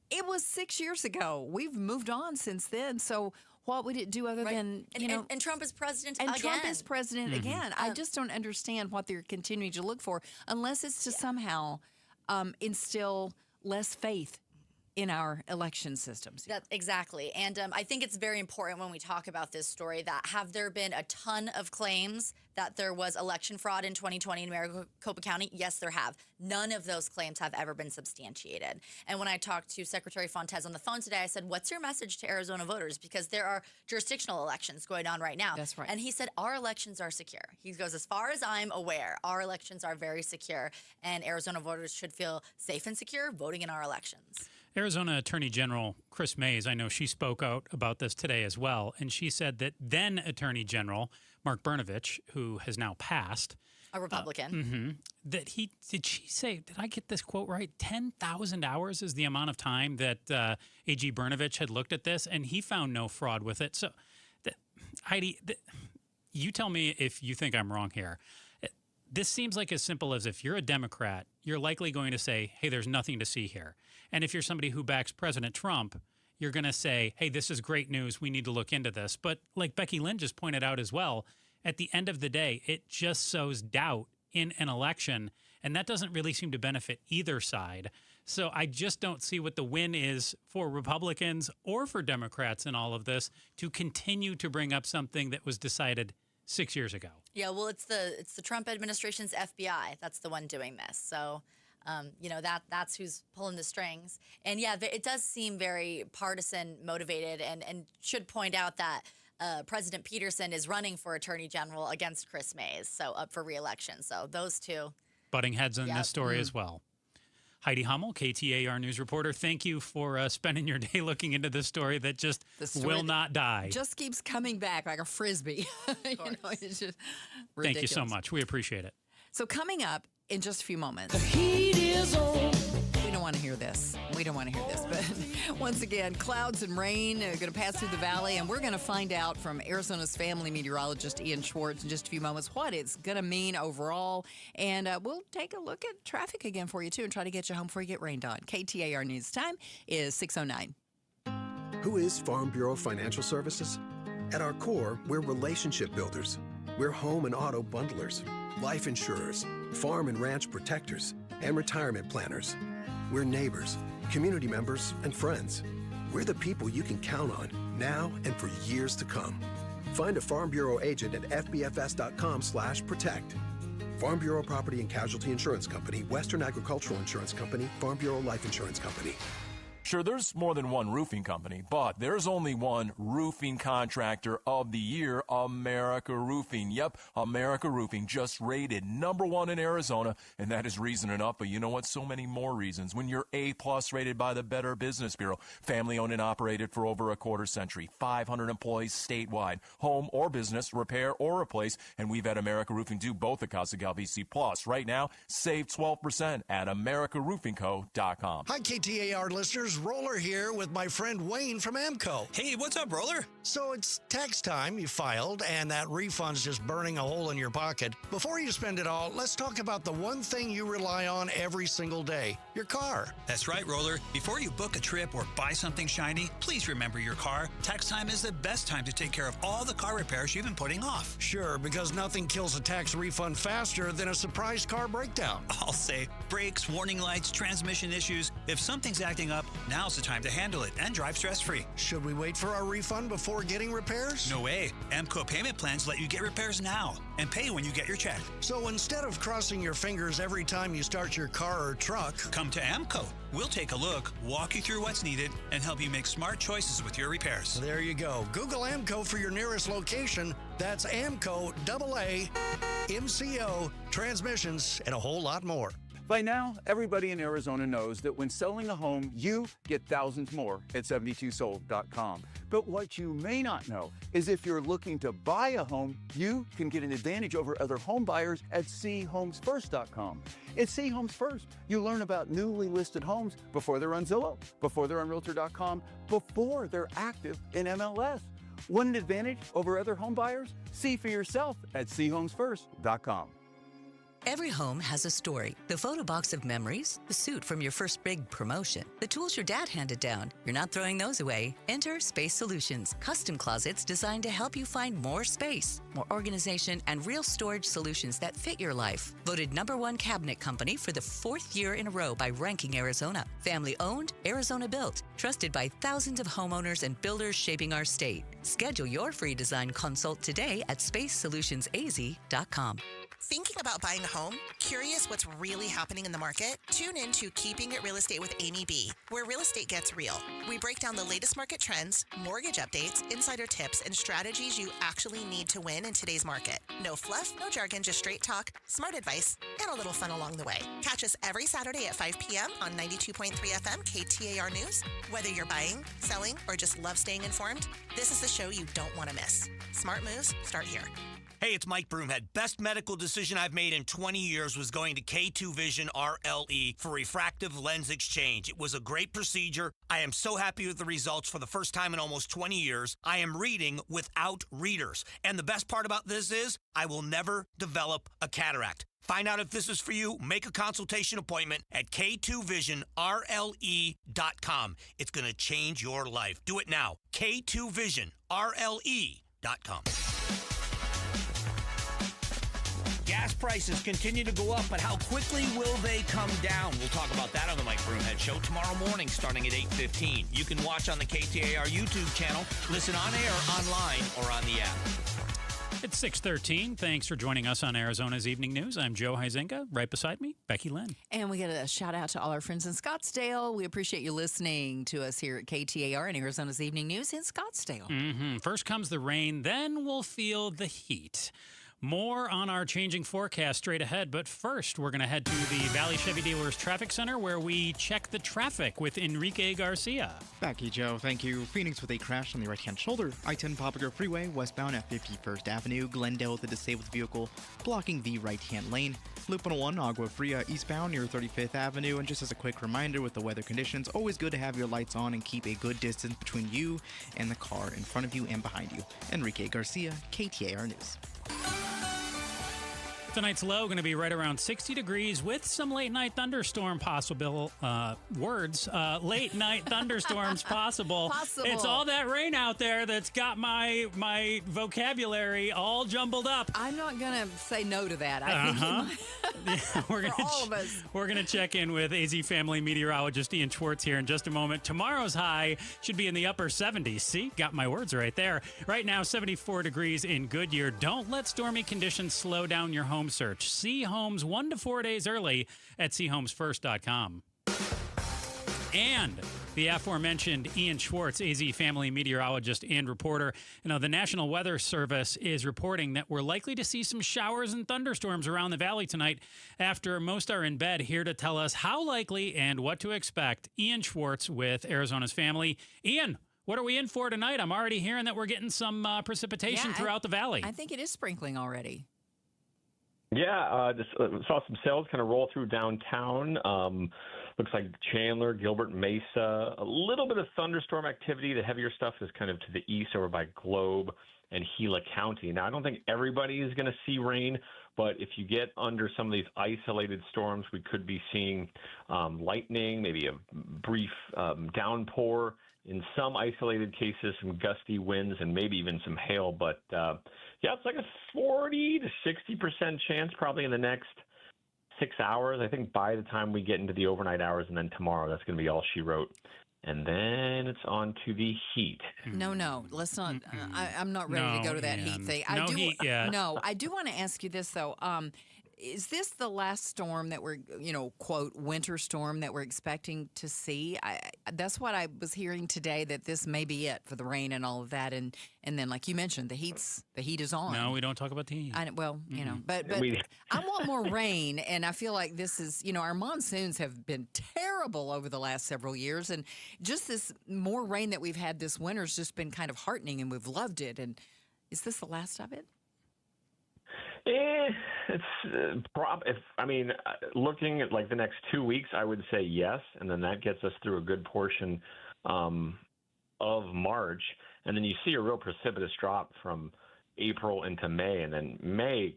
it was 6 years ago. We've moved on since then. So what would it do other than, and Trump is president again. And Trump is president again. I just don't understand what they're continuing to look for, unless it's to somehow instill less faith in our election systems. Exactly. And I think it's very important when we talk about this story that have there been a ton of claims that there was election fraud in 2020 in Maricopa County? Yes, there have. None of those claims have ever been substantiated. And when I talked to Secretary Fontes on the phone today, I said, what's your message to Arizona voters? Because there are jurisdictional elections going on right now. That's right. And he said, our elections are secure. He goes, as far as I'm aware, our elections are very secure, and Arizona voters should feel safe and secure voting in our elections. Arizona Attorney General Chris Mays, I know she spoke out about this today as well, and she said that then Attorney General Mark Brnovich, who has now passed, a Republican, that did she say, did I get this quote right? 10,000 hours is the amount of time that AG Brnovich had looked at this, and he found no fraud with it. So, Heidi, you tell me if you think I'm wrong here. This seems like as simple as if you're a Democrat, you're likely going to say, hey, there's nothing to see here. And if you're somebody who backs President Trump, you're going to say, hey, this is great news. We need to look into this. But like Becky Lynn just pointed out as well, at the end of the day, it just sows doubt in an election, and that doesn't really seem to benefit either side. So I just don't see what the win is for Republicans or for Democrats in all of this to continue to bring up something that was decided 6 years ago. Yeah, well, it's the Trump administration's FBI that's the one doing this. So, that's who's pulling the strings. And yeah, it does seem very partisan motivated, and should point out that President Peterson is running for Attorney General against Chris Mays, so up for re-election. So those two butting heads in this story as well. Heidi Hummel, KTAR News reporter, thank you for spending your day looking into this story that just will not die. Just keeps coming back like a Frisbee. It's just ridiculous. Thank you so much. We appreciate it. So coming up in just a few moments. The heat is on. We don't want to hear this. But once again, clouds and rain are going to pass through the valley, and we're going to find out from Arizona's family meteorologist Ian Schwartz in just a few moments what it's going to mean overall. And we'll take a look at traffic again for you, too, and try to get you home before you get rained on. KTAR News time is 6:09. Who is Farm Bureau Financial Services? At our core, we're relationship builders. We're home and auto bundlers, life insurers, farm and ranch protectors, and retirement planners. We're neighbors, community members, and friends. We're the people you can count on now and for years to come. Find a Farm Bureau agent at fbfs.com/protect. Farm Bureau Property and Casualty Insurance Company, Western Agricultural Insurance Company, Farm Bureau Life Insurance Company. Sure, there's more than one roofing company, but there's only one roofing contractor of the year, America Roofing. Yep, America Roofing just rated #1 in Arizona, and that is reason enough. But you know what? So many more reasons. When you're A+ rated by the Better Business Bureau, family owned and operated for over a quarter century, 500 employees statewide, home or business, repair or replace, and we've had America Roofing do both at Casa Galvisi Plus. Right now, save 12% at americaroofingco.com. Hi, KTAR listeners. Roller here with my friend Wayne from AMCO. Hey, what's up, Roller? So it's tax time. You filed, and that refund's just burning a hole in your pocket. Before you spend it all, let's talk about the one thing you rely on every single day, your car. That's right, Roller. Before you book a trip or buy something shiny, please remember your car. Tax time is the best time to take care of all the car repairs you've been putting off. Sure, because nothing kills a tax refund faster than a surprise car breakdown. I'll say brakes, warning lights, transmission issues. If something's acting up, now's the time to handle it and drive stress-free. Should we wait for our refund before getting repairs? No way. AMCO payment plans let you get repairs now and pay when you get your check. So instead of crossing your fingers every time you start your car or truck, come to AMCO. We'll take a look, walk you through what's needed, and help you make smart choices with your repairs. There you go. Google AMCO for your nearest location. That's AMCO, AA, MCO, transmissions, and a whole lot more. By now, everybody in Arizona knows that when selling a home, you get thousands more at 72sold.com. But what you may not know is if you're looking to buy a home, you can get an advantage over other home buyers at chomesfirst.com. At C Homes First, you learn about newly listed homes before they're on Zillow, before they're on Realtor.com, before they're active in MLS. Want an advantage over other home buyers? See for yourself at chomesfirst.com. Every home has a story. The photo box of memories, the suit from your first big promotion, the tools your dad handed down. You're not throwing those away. Enter Space Solutions, custom closets designed to help you find more space, more organization, and real storage solutions that fit your life. Voted #1 cabinet company for the 4th year in a row by Ranking Arizona. Family owned, Arizona built. Trusted by thousands of homeowners and builders shaping our state. Schedule your free design consult today at spacesolutionsaz.com. Thinking about buying a home? Curious what's really happening in the market? Tune in to Keeping It Real Estate with Amy B, where real estate gets real. We break down the latest market trends, mortgage updates, insider tips, and strategies you actually need to win in today's market. No fluff, no jargon, just straight talk, smart advice, and a little fun along the way. Catch us every Saturday at 5 p.m. on 92.3 FM KTAR News. Whether you're buying, selling, or just love staying informed, this is the show you don't want to miss. Smart moves start here. Hey, it's Mike Broomhead. Best medical decision I've made in 20 years was going to K2 Vision RLE for refractive lens exchange. It was a great procedure. I am so happy with the results for the first time in almost 20 years. I am reading without readers. And the best part about this is I will never develop a cataract. Find out if this is for you. Make a consultation appointment at K2VisionRLE.com. It's going to change your life. Do it now. K2VisionRLE.com. Gas prices continue to go up, but how quickly will they come down? We'll talk about that on the Mike Broomhead Show tomorrow morning starting at 8:15. You can watch on the KTAR YouTube channel, listen on air, online, or on the app. It's 6:13. Thanks for joining us on Arizona's Evening News. I'm Joe Huizenga. Right beside me, Becky Lynn. And we got a shout out to all our friends in Scottsdale. We appreciate you listening to us here at KTAR and Arizona's Evening News in Scottsdale. First comes the rain, then we'll feel the heat. More on our changing forecast straight ahead, but first we're going to head to the Valley Chevy Dealers Traffic Center where we check the traffic with Enrique Garcia. Becky, Joe, thank you. Phoenix with a crash on the right-hand shoulder. I-10 Papago Freeway, westbound at 51st Avenue. Glendale with a disabled vehicle blocking the right-hand lane. Loop 101, Agua Fria, eastbound near 35th Avenue. And just as a quick reminder with the weather conditions, always good to have your lights on and keep a good distance between you and the car in front of you and behind you. Enrique Garcia, KTAR News. Tonight's low going to be right around 60 degrees with some late night thunderstorm possible. Late night thunderstorms possible. It's all that rain out there that's got my vocabulary all jumbled up. I'm not going to say no to that. I think we're gonna all of us. We're going to check in with AZ Family meteorologist Ian Schwartz here in just a moment. Tomorrow's high should be in the upper 70s. See, got my words right there. Right now, 74 degrees in Goodyear. Don't let stormy conditions slow down your home search. See homes 1 to 4 days early at seehomesfirst.com. And the aforementioned Ian Schwartz, AZ Family meteorologist and reporter. You know, the National Weather Service is reporting that we're likely to see some showers and thunderstorms around the valley tonight after most are in bed. Here to tell us how likely and what to expect, Ian Schwartz with Arizona's Family. Ian, what are we in for tonight? I'm already hearing that we're getting some precipitation throughout the valley. I think it is sprinkling already. Yeah, just saw some cells kind of roll through downtown. Looks like Chandler, Gilbert, Mesa, a little bit of thunderstorm activity. The heavier stuff is kind of to the east over by Globe and Gila County. Now, I don't think everybody is going to see rain, but if you get under some of these isolated storms, we could be seeing lightning, maybe a brief downpour. In some isolated cases, some gusty winds and maybe even some hail. But, yeah, it's like a 40 to 60% chance probably in the next 6 hours. I think by the time we get into the overnight hours and then tomorrow, that's going to be all she wrote. And then it's on to the heat. No, let's not. I'm not ready to go to that heat thing. Heat yet. No, I do want to ask you this, though. Is this the last storm that we're, quote, winter storm that we're expecting to see? That's what I was hearing today, that this may be it for the rain and all of that. And then, like you mentioned, the heat is on. No, we don't talk about the heat. But I want more rain, and I feel like this is, our monsoons have been terrible over the last several years, and just this more rain that we've had this winter has just been kind of heartening, and we've loved it. And is this the last of it? Looking at like the next 2 weeks, I would say yes, and then that gets us through a good portion of March, and then you see a real precipitous drop from April into May, and then May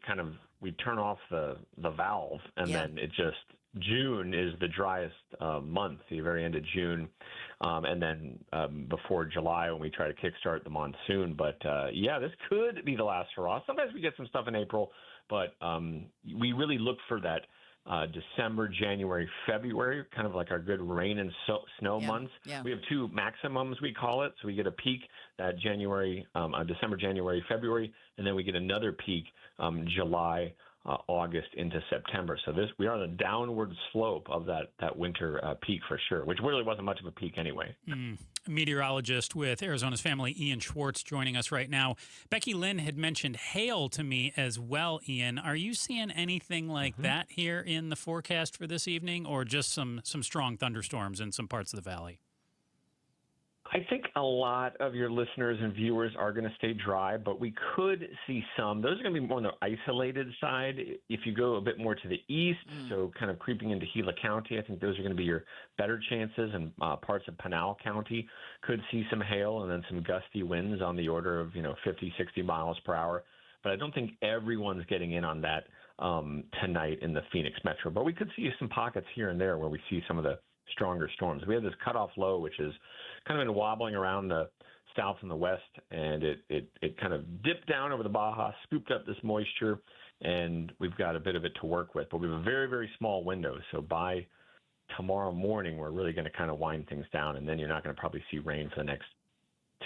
we turn off the valve, and then it just June is the driest month, the very end of June, and then before July when we try to kickstart the monsoon. But this could be the last hurrah. Sometimes we get some stuff in April, but we really look for that December, January, February, kind of like our good rain and snow months. Yeah. We have two maximums, we call it. So we get a peak that December, January, February, and then we get another peak July, August into September. So we are on the downward slope of that winter peak for sure, which really wasn't much of a peak anyway. Meteorologist with Arizona's Family, Ian Schwartz, joining us right now. Becky Lynn had mentioned hail to me as well, Ian. Are you seeing anything like that here in the forecast for this evening, or just some strong thunderstorms in some parts of the valley? I think a lot of your listeners and viewers are going to stay dry, but we could see some. Those are going to be more on the isolated side. If you go a bit more to the east, so kind of creeping into Gila County, I think those are going to be your better chances, and parts of Pinal County could see some hail and then some gusty winds on the order of 50, 60 miles per hour. But I don't think everyone's getting in on that tonight in the Phoenix metro. But we could see some pockets here and there where we see some of the stronger storms. We have this cutoff low, which is kind of been wobbling around the south and the west, and it kind of dipped down over the Baja, scooped up this moisture, and we've got a bit of it to work with. But we have a very, very small window. So by tomorrow morning, we're really going to kind of wind things down, and then you're not going to probably see rain for the next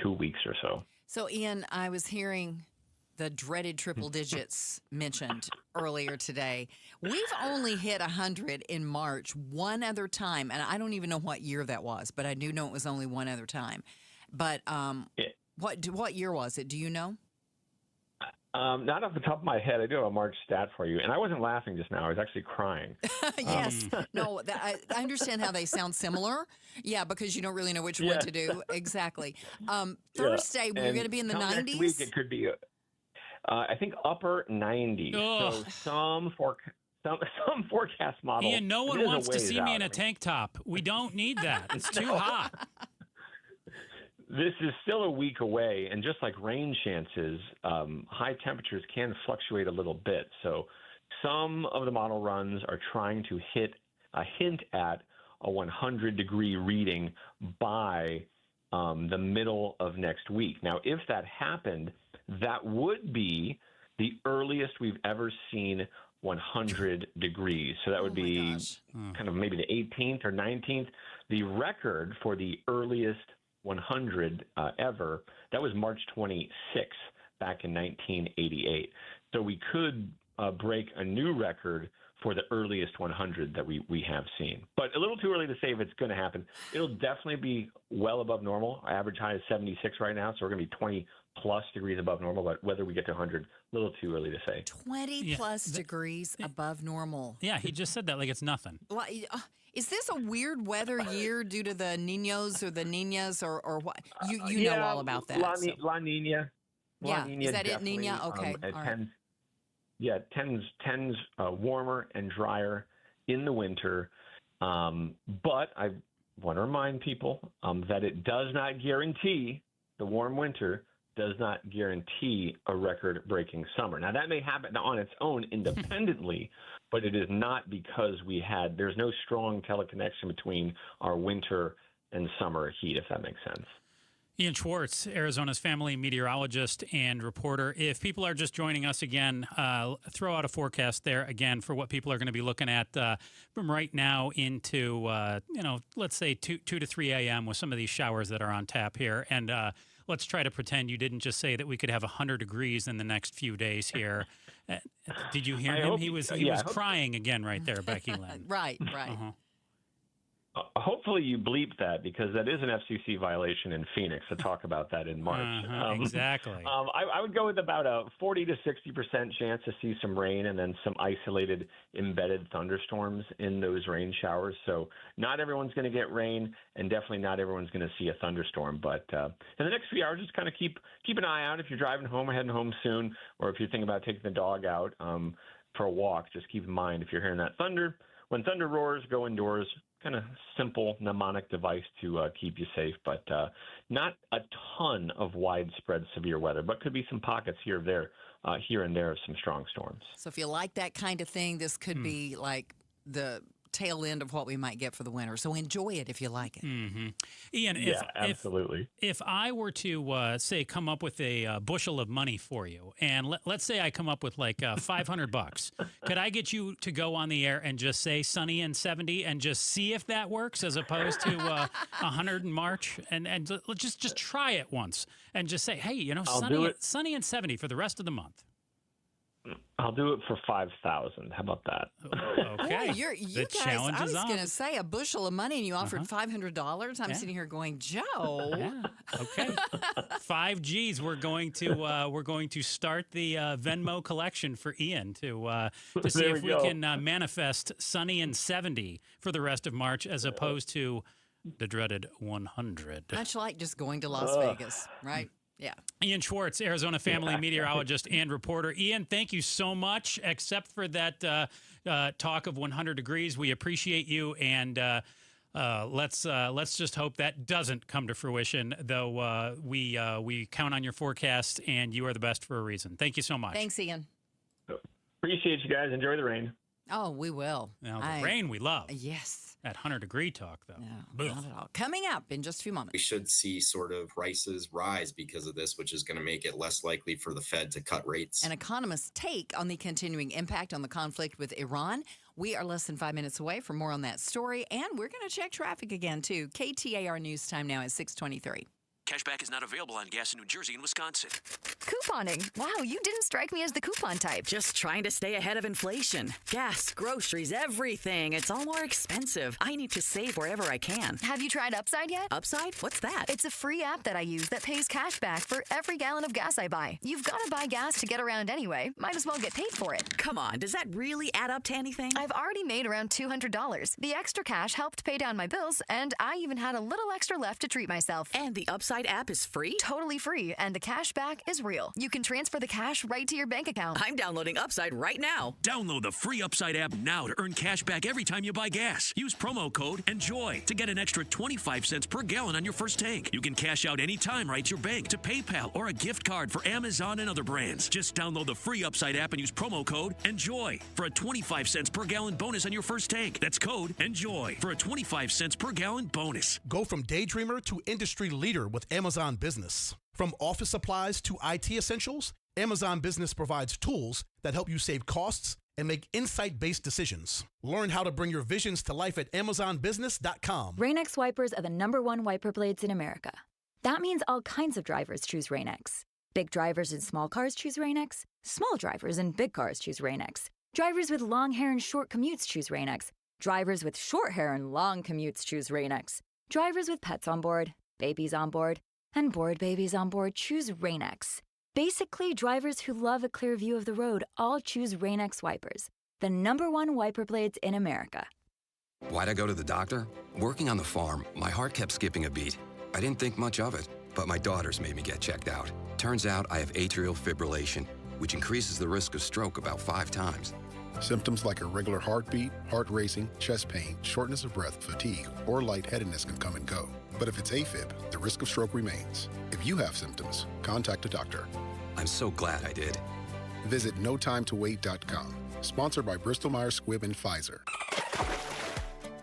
2 weeks or so. So, Ian, I was hearing the dreaded triple digits mentioned earlier today. We've only hit 100 in March one other time, and I don't even know what year that was, but I do know it was only one other time. But what year was it? Do you know? Not off the top of my head. I do have a March stat for you, and I wasn't laughing just now. I was actually crying. Yes. No, I understand how they sound similar. Yeah, because you don't really know which one to do. Exactly. Thursday, we're going to be in the 90s? Next week, it could be, I think, upper 90s. Ugh. So some forecast models. Ian, no one wants to see me in a tank top. We don't need that. It's too hot. This is still a week away, and just like rain chances, high temperatures can fluctuate a little bit. So some of the model runs are trying to hint at a 100-degree reading by the middle of next week. Now, if that happened, that would be the earliest we've ever seen 100 degrees. So that would be kind of maybe the 18th or 19th. The record for the earliest 100 ever, that was March 26th back in 1988. So we could break a new record for the earliest 100 that we have seen. But a little too early to say if it's going to happen. It'll definitely be well above normal. Our average high is 76 right now, so we're going to be 20-plus degrees above normal. But whether we get to 100, a little too early to say. 20-plus degrees above normal. Yeah, he just said that like it's nothing. Well, is this a weird weather year due to the Niños or the Niñas or what? You know all about that. La Niña. Yeah, Niña, is that it, definitely. Niña? Okay, It all right. tends warmer and drier in the winter. But I want to remind people that it does not guarantee, the warm winter does not guarantee a record-breaking summer. Now, that may happen on its own independently, but it is not because there's no strong teleconnection between our winter and summer heat, if that makes sense. Ian Schwartz, Arizona's family meteorologist and reporter. If people are just joining us again, throw out a forecast there again for what people are going to be looking at from right now into, let's say 2 to 3 a.m. with some of these showers that are on tap here. And let's try to pretend you didn't just say that we could have 100 degrees in the next few days here. Did you hear him? He was crying again right there, Becky Lynn. Right. Uh-huh. Hopefully you bleep that, because that is an FCC violation in Phoenix to talk about that in March. Exactly. I would go with about a 40 to 60% chance to see some rain and then some isolated embedded thunderstorms in those rain showers. So not everyone's going to get rain, and definitely not everyone's going to see a thunderstorm. But in the next few hours, just kind of keep an eye out if you're driving home or heading home soon, or if you're thinking about taking the dog out for a walk. Just keep in mind, if you're hearing that thunder, when thunder roars, go indoors. Kind of simple mnemonic device to keep you safe, but not a ton of widespread severe weather, but could be some pockets here and there of some strong storms. So if you like that kind of thing, this could be like the tail end of what we might get for the winter. So enjoy it if you like it. Mm-hmm. Ian, absolutely. If I were to say come up with a bushel of money for you, and let's say I come up with like $500, could I get you to go on the air and just say sunny and 70 and just see if that works, as opposed to 100 in March, and just try it once and just say, hey, sunny and 70 for the rest of the month. I'll do it for 5,000. How about that? Okay. Boy, you guys, I was going to say a bushel of money and you offered $500. I'm sitting here going, Joe. Yeah. Okay. 5 G's. We're going to start the Venmo collection for Ian to see if we can manifest sunny and 70 for the rest of March, as opposed to the dreaded 100. Much like just going to Las Vegas, right? Yeah. Ian Schwartz, Arizona family meteorologist and reporter. Ian, thank you so much. Except for that talk of 100 degrees, we appreciate you, and let's just hope that doesn't come to fruition. Though we count on your forecast, and you are the best for a reason. Thank you so much. Thanks, Ian. Appreciate you guys. Enjoy the rain. Oh, we will. Now, the rain we love. Yes. That 100-degree talk, though. No, not at all. Coming up in just a few moments. We should see sort of prices rise because of this, which is going to make it less likely for the Fed to cut rates. An economist's take on the continuing impact on the conflict with Iran. We are less than 5 minutes away from more on that story, and we're going to check traffic again, too. KTAR News Time now at 6:23. Cashback is not available on gas in New Jersey and Wisconsin. Couponing. Wow, you didn't strike me as the coupon type. Just trying to stay ahead of inflation. Gas, groceries, everything. It's all more expensive. I need to save wherever I can. Have you tried Upside yet? Upside? What's that? It's a free app that I use that pays cash back for every gallon of gas I buy. You've got to buy gas to get around anyway. Might as well get paid for it. Come on, does that really add up to anything? I've already made around $200. The extra cash helped pay down my bills, and I even had a little extra left to treat myself. And the Upside app is free? Totally free, and the cash back is real. You can transfer the cash right to your bank account. I'm downloading Upside right now. Download the free Upside app now to earn cash back every time you buy gas. Use promo code ENJOY to get an extra 25 cents per gallon on your first tank. You can cash out anytime right to your bank, to PayPal, or a gift card for Amazon and other brands. Just download the free Upside app and use promo code ENJOY for a 25 cents per gallon bonus on your first tank. That's code ENJOY for a 25 cents per gallon bonus. Go from daydreamer to industry leader with Amazon Business. From office supplies to IT essentials, Amazon Business provides tools that help you save costs and make insight-based decisions. Learn how to bring your visions to life at AmazonBusiness.com. Rain-X wipers are the #1 wiper blades in America. That means all kinds of drivers choose Rain-X. Big drivers in small cars choose Rain-X. Small drivers in big cars choose Rain-X. Drivers with long hair and short commutes choose Rain-X. Drivers with short hair and long commutes choose Rain-X. Drivers with pets on board, babies on board, and bored babies on board choose Rain-X. Basically, drivers who love a clear view of the road all choose Rain-X wipers, the #1 wiper blades in America. Why'd I go to the doctor? Working on the farm, my heart kept skipping a beat. I didn't think much of it, but my daughters made me get checked out. Turns out I have atrial fibrillation, which increases the risk of stroke about 5 times. Symptoms like irregular heartbeat, heart racing, chest pain, shortness of breath, fatigue, or lightheadedness can come and go. But if it's AFib, the risk of stroke remains. If you have symptoms, contact a doctor. I'm so glad I did. Visit notimetowait.com. Sponsored by Bristol-Myers Squibb and Pfizer.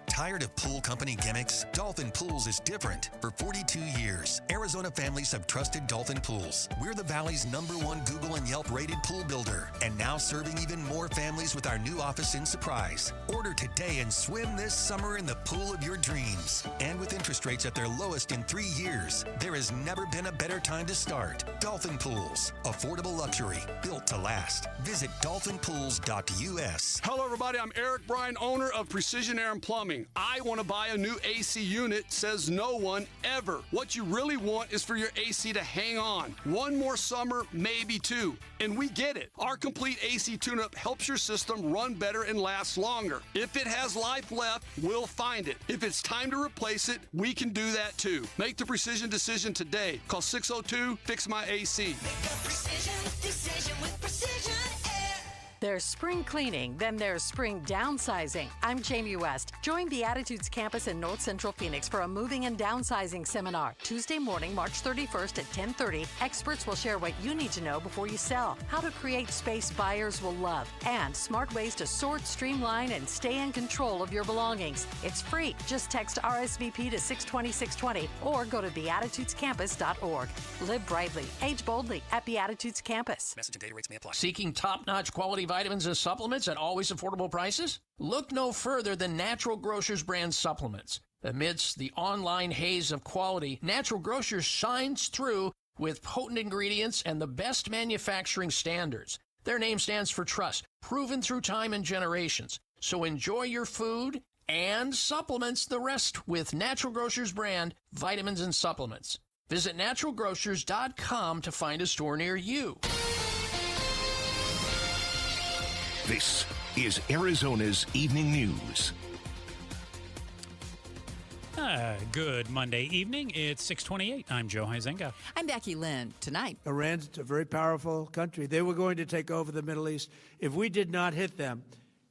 Tired of pool company gimmicks? Dolphin Pools is different. For 42 years, Arizona families have trusted Dolphin Pools. We're the Valley's #1 Google and Yelp rated pool builder, and now serving even more families with our new office in Surprise. Order today and swim this summer in the pool of your dreams. And with interest rates at their lowest in 3 years, there has never been a better time to start. Dolphin Pools, affordable luxury, built to last. Visit dolphinpools.us. Hello, everybody. I'm Eric Bryan, owner of Precision Air and Plumbing. I want to buy a new AC unit, says no one ever. What you really want is for your AC to hang on. One more summer, maybe 2. And we get it. Our complete AC tune-up helps your system run better and last longer. If it has life left, we'll find it. If it's time to replace it, we can do that too. Make the precision decision today. Call 602-FIX-MY-AC. Precision decision with Precision Air. There's spring cleaning, then there's spring downsizing. I'm Jamie West. Join Beatitudes campus in North Central Phoenix for a moving and downsizing seminar. Tuesday morning, March 31st at 10:30. Experts will share what you need to know before you sell, how to create space buyers will love, and smart ways to sort, streamline, and stay in control of your belongings. It's free. Just text RSVP to 620-620 or go to beatitudescampus.org. Live brightly, age boldly at Beatitudes Campus. Message and data rates may apply. Seeking top-notch quality vitamins and supplements at always affordable prices? Look no further than Natural Grocers brand supplements. Amidst the online haze of quality, Natural Grocers shines through with potent ingredients and the best manufacturing standards. Their name stands for trust, proven through time and generations. So enjoy your food and supplements the rest with Natural Grocers brand vitamins and supplements. Visit naturalgrocers.com to find a store near you. This is Arizona's Evening News. Good Monday evening. It's 6:28. I'm Joe Huizenga. I'm Becky Lynn. Tonight, Iran's a very powerful country. They were going to take over the Middle East. If we did not hit them,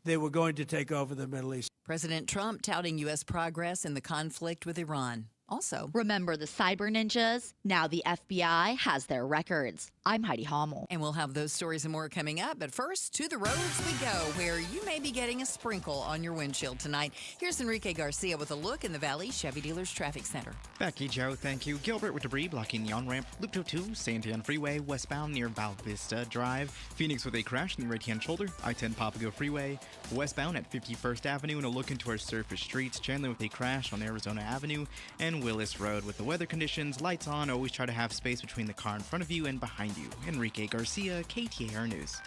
they were going to take over the Middle East. President Trump touting U.S. progress in the conflict with Iran. Also, remember the cyber ninjas? Now the FBI has their records. I'm Heidi Hommel. And we'll have those stories and more coming up. But first, to the roads we go, where you may be getting a sprinkle on your windshield tonight. Here's Enrique Garcia with a look in the Valley Chevy Dealers Traffic Center. Becky, Joe, thank you. Gilbert with debris blocking the on-ramp. Loop 202, Santiago Freeway, westbound near Val Vista Drive. Phoenix with a crash in the right-hand shoulder. I-10 Papago Freeway, westbound at 51st Avenue. And a look into our surface streets. Chandler with a crash on Arizona Avenue. And Willis Road. With the weather conditions, lights on, always try to have space between the car in front of you and behind you. Enrique Garcia, KTAR News.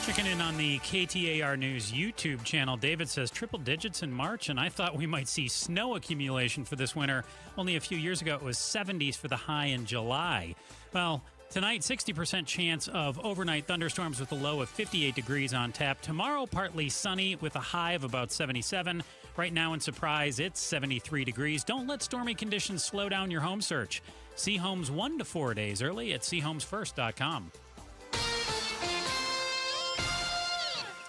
Checking in on the KTAR News YouTube channel, David says triple digits in March, and I thought we might see snow accumulation for this winter. Only a few years ago, it was 70s for the high in July. Well, tonight, 60% chance of overnight thunderstorms with a low of 58 degrees on tap. Tomorrow, partly sunny with a high of about 77. Right now in Surprise, it's 73 degrees. Don't let stormy conditions slow down your home search. See homes 1 to 4 days early at seehomesfirst.com.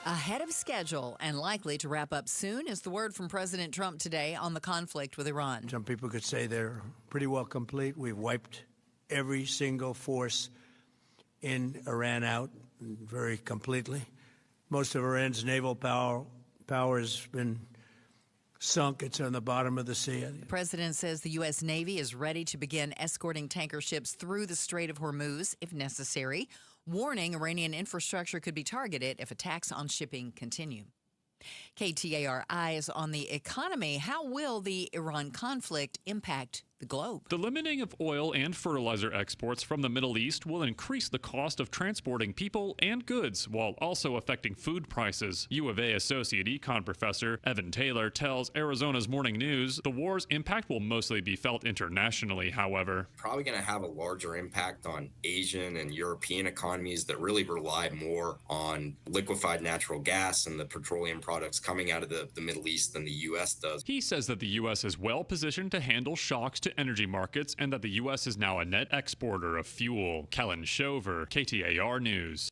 Ahead of schedule and likely to wrap up soon is the word from President Trump today on the conflict with Iran. Some people could say they're pretty well complete. We've wiped every single force in Iran out very completely. Most of Iran's naval power has been sunk. It's on the bottom of the sea. The president says the U.S. Navy is ready to begin escorting tanker ships through the Strait of Hormuz if necessary, warning Iranian infrastructure could be targeted if attacks on shipping continue. KTAR eyes on the economy. How will the Iran conflict impact the globe? The limiting of oil and fertilizer exports from the Middle East will increase the cost of transporting people and goods while also affecting food prices. U of A Associate Econ professor Evan Taylor tells Arizona's Morning News the war's impact will mostly be felt internationally, however. Probably going to have a larger impact on Asian and European economies that really rely more on liquefied natural gas and the petroleum products coming out of the Middle East than the U.S. does. He says that the U.S. is well positioned to handle shocks to energy markets and that the U.S. is now a net exporter of fuel. Kellen Shover, KTAR News.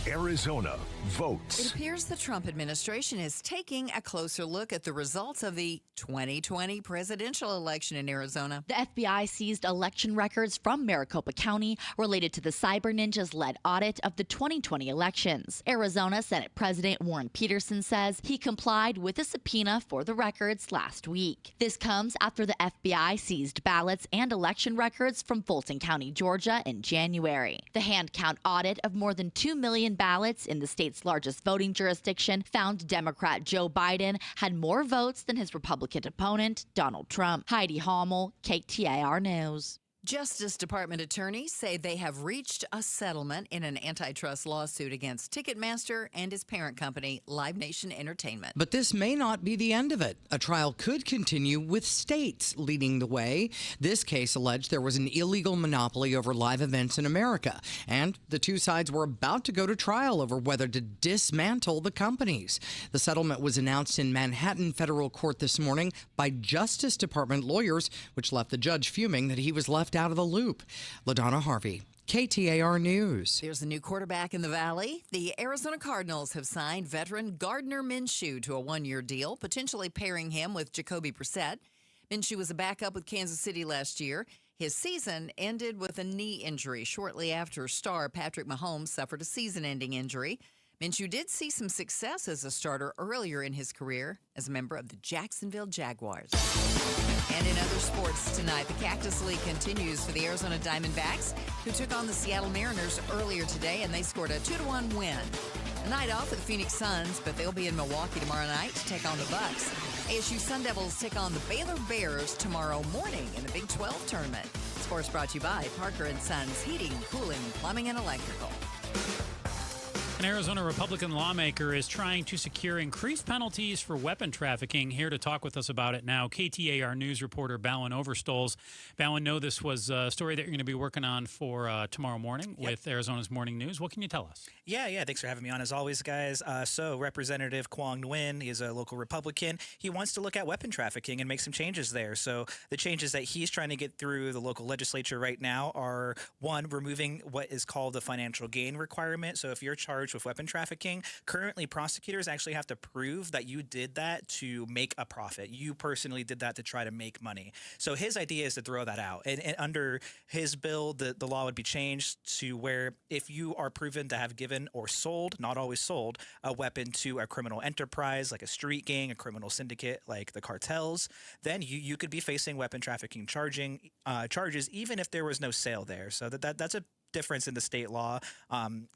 Arizona votes. It appears the Trump administration is taking a closer look at the results of the 2020 presidential election in Arizona. The FBI seized election records from Maricopa County related to the cyber ninjas-led audit of the 2020 elections. Arizona Senate President Warren Peterson says he complied with a subpoena for the records last week. This comes after the FBI seized ballots and election records from Fulton County, Georgia in January. The hand count audit of more than 2 million ballots in the state's largest voting jurisdiction found Democrat Joe Biden had more votes than his Republican opponent, Donald Trump. Heidi Hommel, KTAR News. Justice Department attorneys say they have reached a settlement in an antitrust lawsuit against Ticketmaster and his parent company, Live Nation Entertainment. But this may not be the end of it. A trial could continue with states leading the way. This case alleged there was an illegal monopoly over live events in America, and the two sides were about to go to trial over whether to dismantle the companies. The settlement was announced in Manhattan federal court this morning by Justice Department lawyers, which left the judge fuming that he was left out of the loop. LaDonna Harvey, KTAR News. There's a new quarterback in the Valley. The Arizona Cardinals have signed veteran Gardner Minshew to a one-year deal, potentially pairing him with Jacoby Brissett. Minshew was a backup with Kansas City last year. His season ended with a knee injury shortly after star Patrick Mahomes suffered a season-ending injury. Minshew did see some success as a starter earlier in his career as a member of the Jacksonville Jaguars. And in other sports tonight, the Cactus League continues for the Arizona Diamondbacks, who took on the Seattle Mariners earlier today, and they scored a 2-1 win. A night off for the Phoenix Suns, but they'll be in Milwaukee tomorrow night to take on the Bucks. ASU Sun Devils take on the Baylor Bears tomorrow morning in the Big 12 tournament. Sports brought to you by Parker & Sons Heating, Cooling, Plumbing, and Electrical. An Arizona Republican lawmaker is trying to secure increased penalties for weapon trafficking. Here to talk with us about it now, KTAR News reporter Bowen Overstoles. Bowen, know this was a story that you're going to be working on for tomorrow morning with Arizona's Morning News. What can you tell us? Yeah. Thanks for having me on as always, guys. So Representative Kwong Nguyen is a local Republican. He wants to look at weapon trafficking and make some changes there. So the changes that he's trying to get through the local legislature right now are, one, removing what is called the financial gain requirement. So if you're charged research with weapon trafficking. Currently, prosecutors actually have to prove that you did that to make a profit. You personally did that to try to make money. So his idea is to throw that out. And under his bill, the law would be changed to where if you are proven to have given or sold, not always sold, a weapon to a criminal enterprise like a street gang, a criminal syndicate like the cartels, then you could be facing weapon trafficking charges even if there was no sale there. So that's a difference in the state law.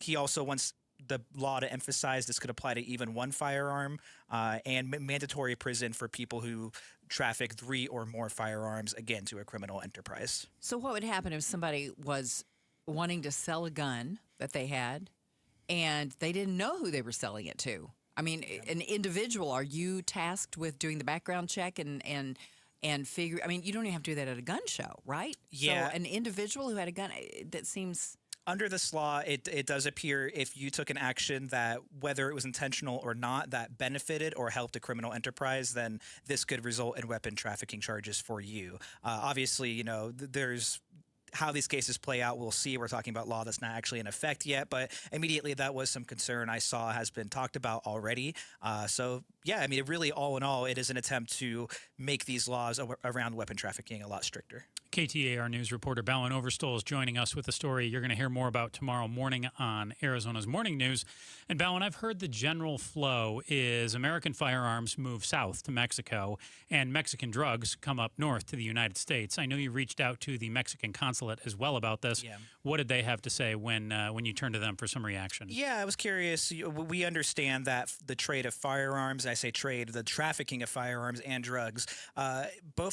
He also wants the law to emphasize this could apply to even one firearm and mandatory prison for people who traffic 3 or more firearms, again, to a criminal enterprise. So what would happen if somebody was wanting to sell a gun that they had and they didn't know who they were selling it to? I mean, an individual, are you tasked with doing the background check and figure? I mean, you don't even have to do that at a gun show, right? Yeah. So an individual who had a gun, that seems... Under this law, it does appear if you took an action that, whether it was intentional or not, that benefited or helped a criminal enterprise, then this could result in weapon trafficking charges for you. Obviously, there's how these cases play out. We'll see. We're talking about law that's not actually in effect yet, but immediately that was some concern I saw has been talked about already. So yeah, I mean, it really, all in all, it is an attempt to make these laws around weapon trafficking a lot stricter. KTAR News reporter Ballin Overstol is joining us with a story you're going to hear more about tomorrow morning on Arizona's Morning News. And Ballin, I've heard the general flow is American firearms move south to Mexico and Mexican drugs come up north to the United States. I know you reached out to the Mexican consulate as well about this. Yeah. What did they have to say when you turned to them for some reaction? Yeah, I was curious. We understand that the trade of firearms, I say trade, the trafficking of firearms and drugs,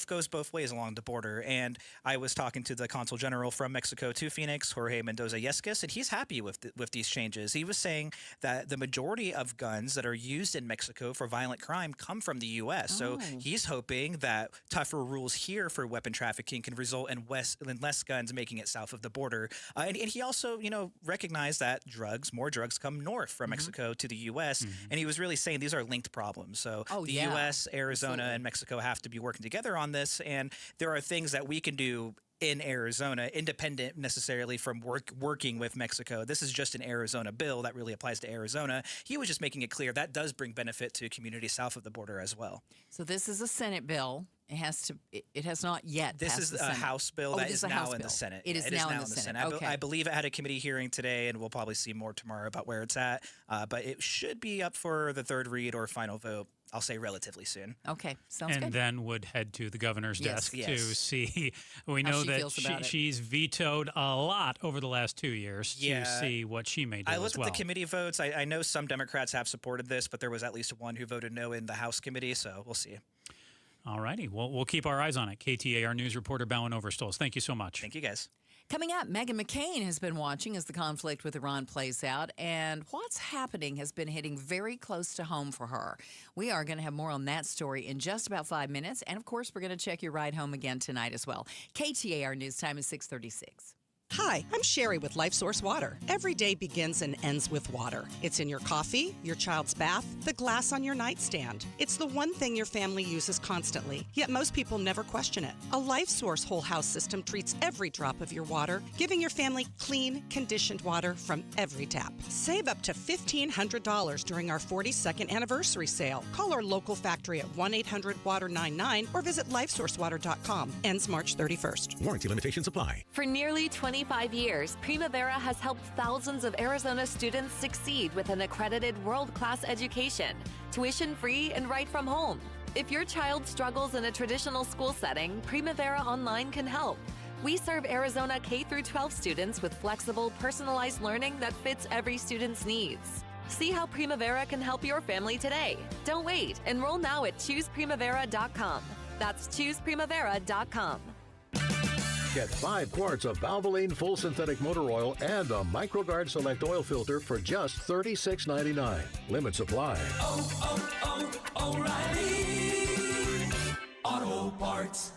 goes both ways along the border. And I was talking to the Consul General from Mexico to Phoenix, Jorge Mendoza-Yescas, and he's happy with these changes. He was saying that the majority of guns that are used in Mexico for violent crime come from the U.S. So he's hoping that tougher rules here for weapon trafficking can result in less guns making it south of the border. And he also, recognized that more drugs come north from Mexico to the U.S. And he was really saying these are linked problems. So the U.S., Arizona, and Mexico have to be working together on this. And there are things that we can do in Arizona, independent necessarily from working with Mexico. This is just an Arizona bill that really applies to Arizona. He was just making it clear that does bring benefit to communities south of the border as well. So this is a Senate bill. It has not yet This passed is the a Senate. House bill that is now in the Senate. It is now in the Senate. Okay. I believe it had a committee hearing today, and we'll probably see more tomorrow about where it's at. But it should be up for the third read or final vote, I'll say relatively soon. Okay, sounds good. And then would head to the governor's desk yes. to see. We know that she's vetoed a lot over the last 2 years to see what she may do I looked as well. at the committee votes. I know some Democrats have supported this, but there was at least one who voted no in the House committee, so we'll see. All righty. Well, we'll keep our eyes on it. KTAR News reporter Ballin Overstols. Thank you so much. Thank you, guys. Coming up, Meghan McCain has been watching as the conflict with Iran plays out, and what's happening has been hitting very close to home for her. We are going to have more on that story in just about 5 minutes, and of course, we're going to check your ride home again tonight as well. KTAR News time is 6:36. Hi, I'm Sherry with LifeSource Water. Every day begins and ends with water. It's in your coffee, your child's bath, the glass on your nightstand. It's the one thing your family uses constantly, yet most people never question it. A LifeSource whole house system treats every drop of your water, giving your family clean, conditioned water from every tap. Save up to $1,500 during our 42nd anniversary sale. Call our local factory at 1-800-WATER-99 or visit lifesourcewater.com. Ends March 31st. Warranty limitations apply. For nearly 25 years, Primavera has helped thousands of Arizona students succeed with an accredited world-class education, tuition-free and right from home. If your child struggles in a traditional school setting, Primavera Online can help. We serve Arizona K-12 students with flexible, personalized learning that fits every student's needs. See how Primavera can help your family today. Don't wait. Enroll now at ChoosePrimavera.com. That's ChoosePrimavera.com. Get 5 quarts of Valvoline Full Synthetic Motor Oil and a MicroGuard Select Oil Filter for just $36.99. Limit supply. O'Reilly Auto Parts.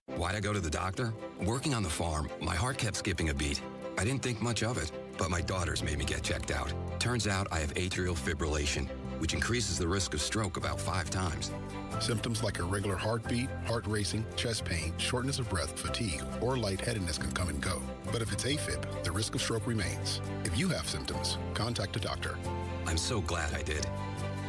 Why'd I go to the doctor? Working on the farm, my heart kept skipping a beat. I didn't think much of it, but my daughters made me get checked out. Turns out I have atrial fibrillation, which increases the risk of stroke about 5 times. Symptoms like irregular heartbeat, heart racing, chest pain, shortness of breath, fatigue, or lightheadedness can come and go. But if it's AFib, the risk of stroke remains. If you have symptoms, contact a doctor. I'm so glad I did.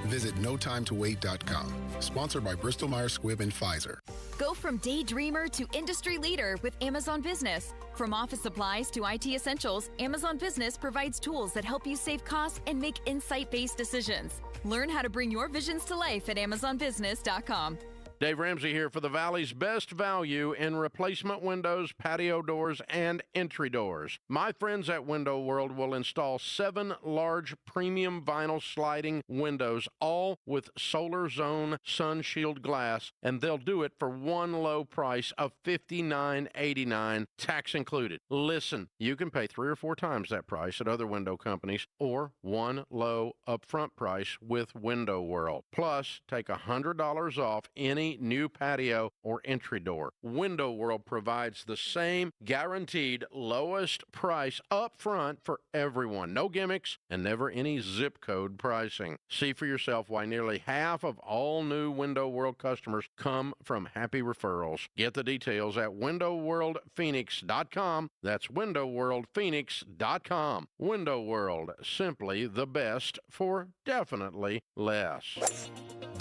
Visit notimetowait.com. Sponsored by Bristol-Myers Squibb and Pfizer. Go from daydreamer to industry leader with Amazon Business. From office supplies to IT essentials, Amazon Business provides tools that help you save costs and make insight-based decisions. Learn how to bring your visions to life at amazonbusiness.com. Dave Ramsey here for the Valley's best value in replacement windows, patio doors, and entry doors. My friends at Window World will install 7 large premium vinyl sliding windows, all with Solar Zone Sun Shield glass, and they'll do it for one low price of $59.89, tax included. Listen, you can pay 3 or 4 times that price at other window companies, or one low upfront price with Window World. Plus, take $100 off any new patio or entry door. Window World provides the same guaranteed lowest price up front for everyone. No gimmicks and never any zip code pricing. See for yourself why nearly half of all new Window World customers come from happy referrals. Get the details at windowworldphoenix.com. That's windowworldphoenix.com. Window World, simply the best for definitely less.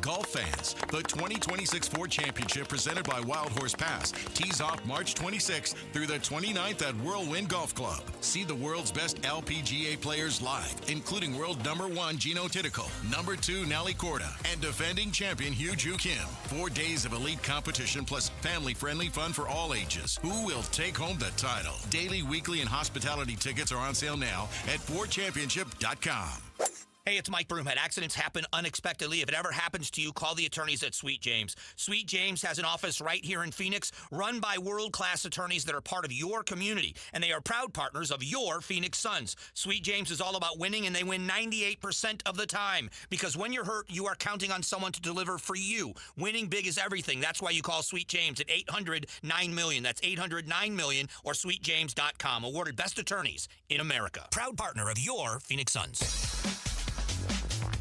Golf fans, the 2026 Ford Championship presented by Wild Horse Pass tees off March 26th through the 29th at Whirlwind Golf Club. See the world's best LPGA players live, including world number 1 Gino Titico, number 2 Nelly Corda, and defending champion Hugh Ju Kim. 4 days of elite competition plus family-friendly fun for all ages. Who will take home the title? Daily, weekly, and hospitality tickets are on sale now at FordChampionship.com. Hey, it's Mike Broomhead. Accidents happen unexpectedly. If it ever happens to you, call the attorneys at Sweet James. Sweet James has an office right here in Phoenix, run by world-class attorneys that are part of your community, and they are proud partners of your Phoenix Suns. Sweet James is all about winning, and they win 98% of the time, because when you're hurt, you are counting on someone to deliver for you. Winning big is everything. That's why you call Sweet James at 800-9-MILLION. That's 800-9-MILLION or sweetjames.com. Awarded best attorneys in America. Proud partner of your Phoenix Suns.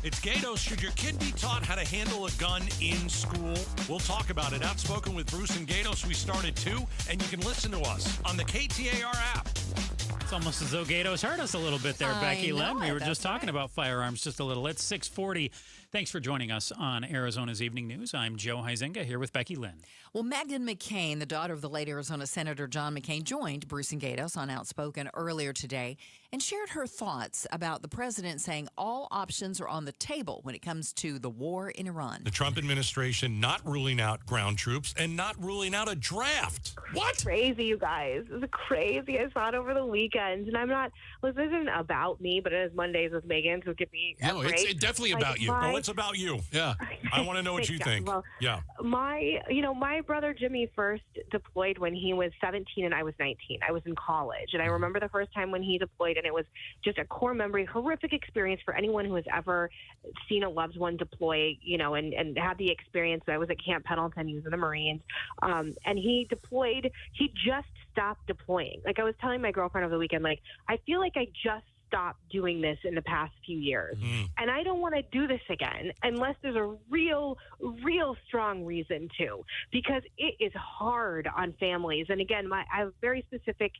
It's Gatos. Should your kid be taught how to handle a gun in school? We'll talk about it. Outspoken with Bruce and Gatos. We started too, and you can listen to us on the KTAR app. It's almost as though Gatos hurt us a little bit there, Becky Lynn. We were just talking about firearms just a little. It's 6:40. Thanks for joining us on Arizona's Evening News. I'm Joe Huizenga here with Becky Lynn. Well, Meghan McCain, the daughter of the late Arizona Senator John McCain, joined Bruce and Gatos on Outspoken earlier today and shared her thoughts about the president saying all options are on the table when it comes to the war in Iran. The Trump administration not ruling out ground troops and not ruling out a draft. What? Crazy, you guys. This is crazy. I saw it over the weekend, and I'm not. Well, this isn't about me, but it is Mondays with Megan, so give me a break. It's definitely Like, about you. my- It's about you. Yeah. I want to know what you think. Well, yeah. My brother Jimmy first deployed when he was 17 and I was 19. I was in college, and I remember the first time when he deployed, and it was just a core memory, horrific experience for anyone who has ever seen a loved one deploy, and had the experience. I was at Camp Pendleton. He was in the Marines, and he deployed. He just stopped deploying. Like I was telling my girlfriend over the weekend, like I feel like I just stopped doing this in the past few years. And I don't want to do this again unless there's a real strong reason to, because it is hard on families. And again, I have a very specific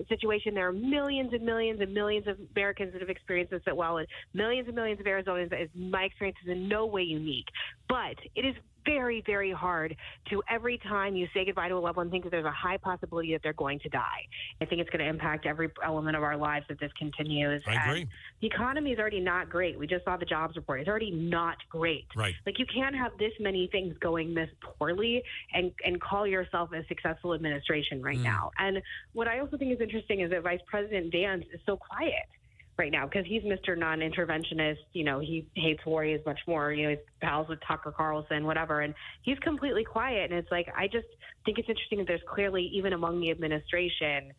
situation. There are millions and millions and millions of Americans that have experienced this as well, and millions of Arizonans. My experience is in no way unique, but it is very, very hard to every time you say goodbye to a loved one think that there's a high possibility that they're going to die. I think it's going to impact every element of our lives if this continues. I agree. And the economy is already not great. We just saw the jobs report. It's already not great. Right. Like you can't have this many things going this poorly and call yourself a successful administration right now. And what I also think is interesting is that Vice President Vance is so quiet right now because he's Mr. Non-interventionist. He hates war. He's much more, he's pals with Tucker Carlson, whatever. And he's completely quiet. And it's like, I just think it's interesting that there's clearly, even among the administration,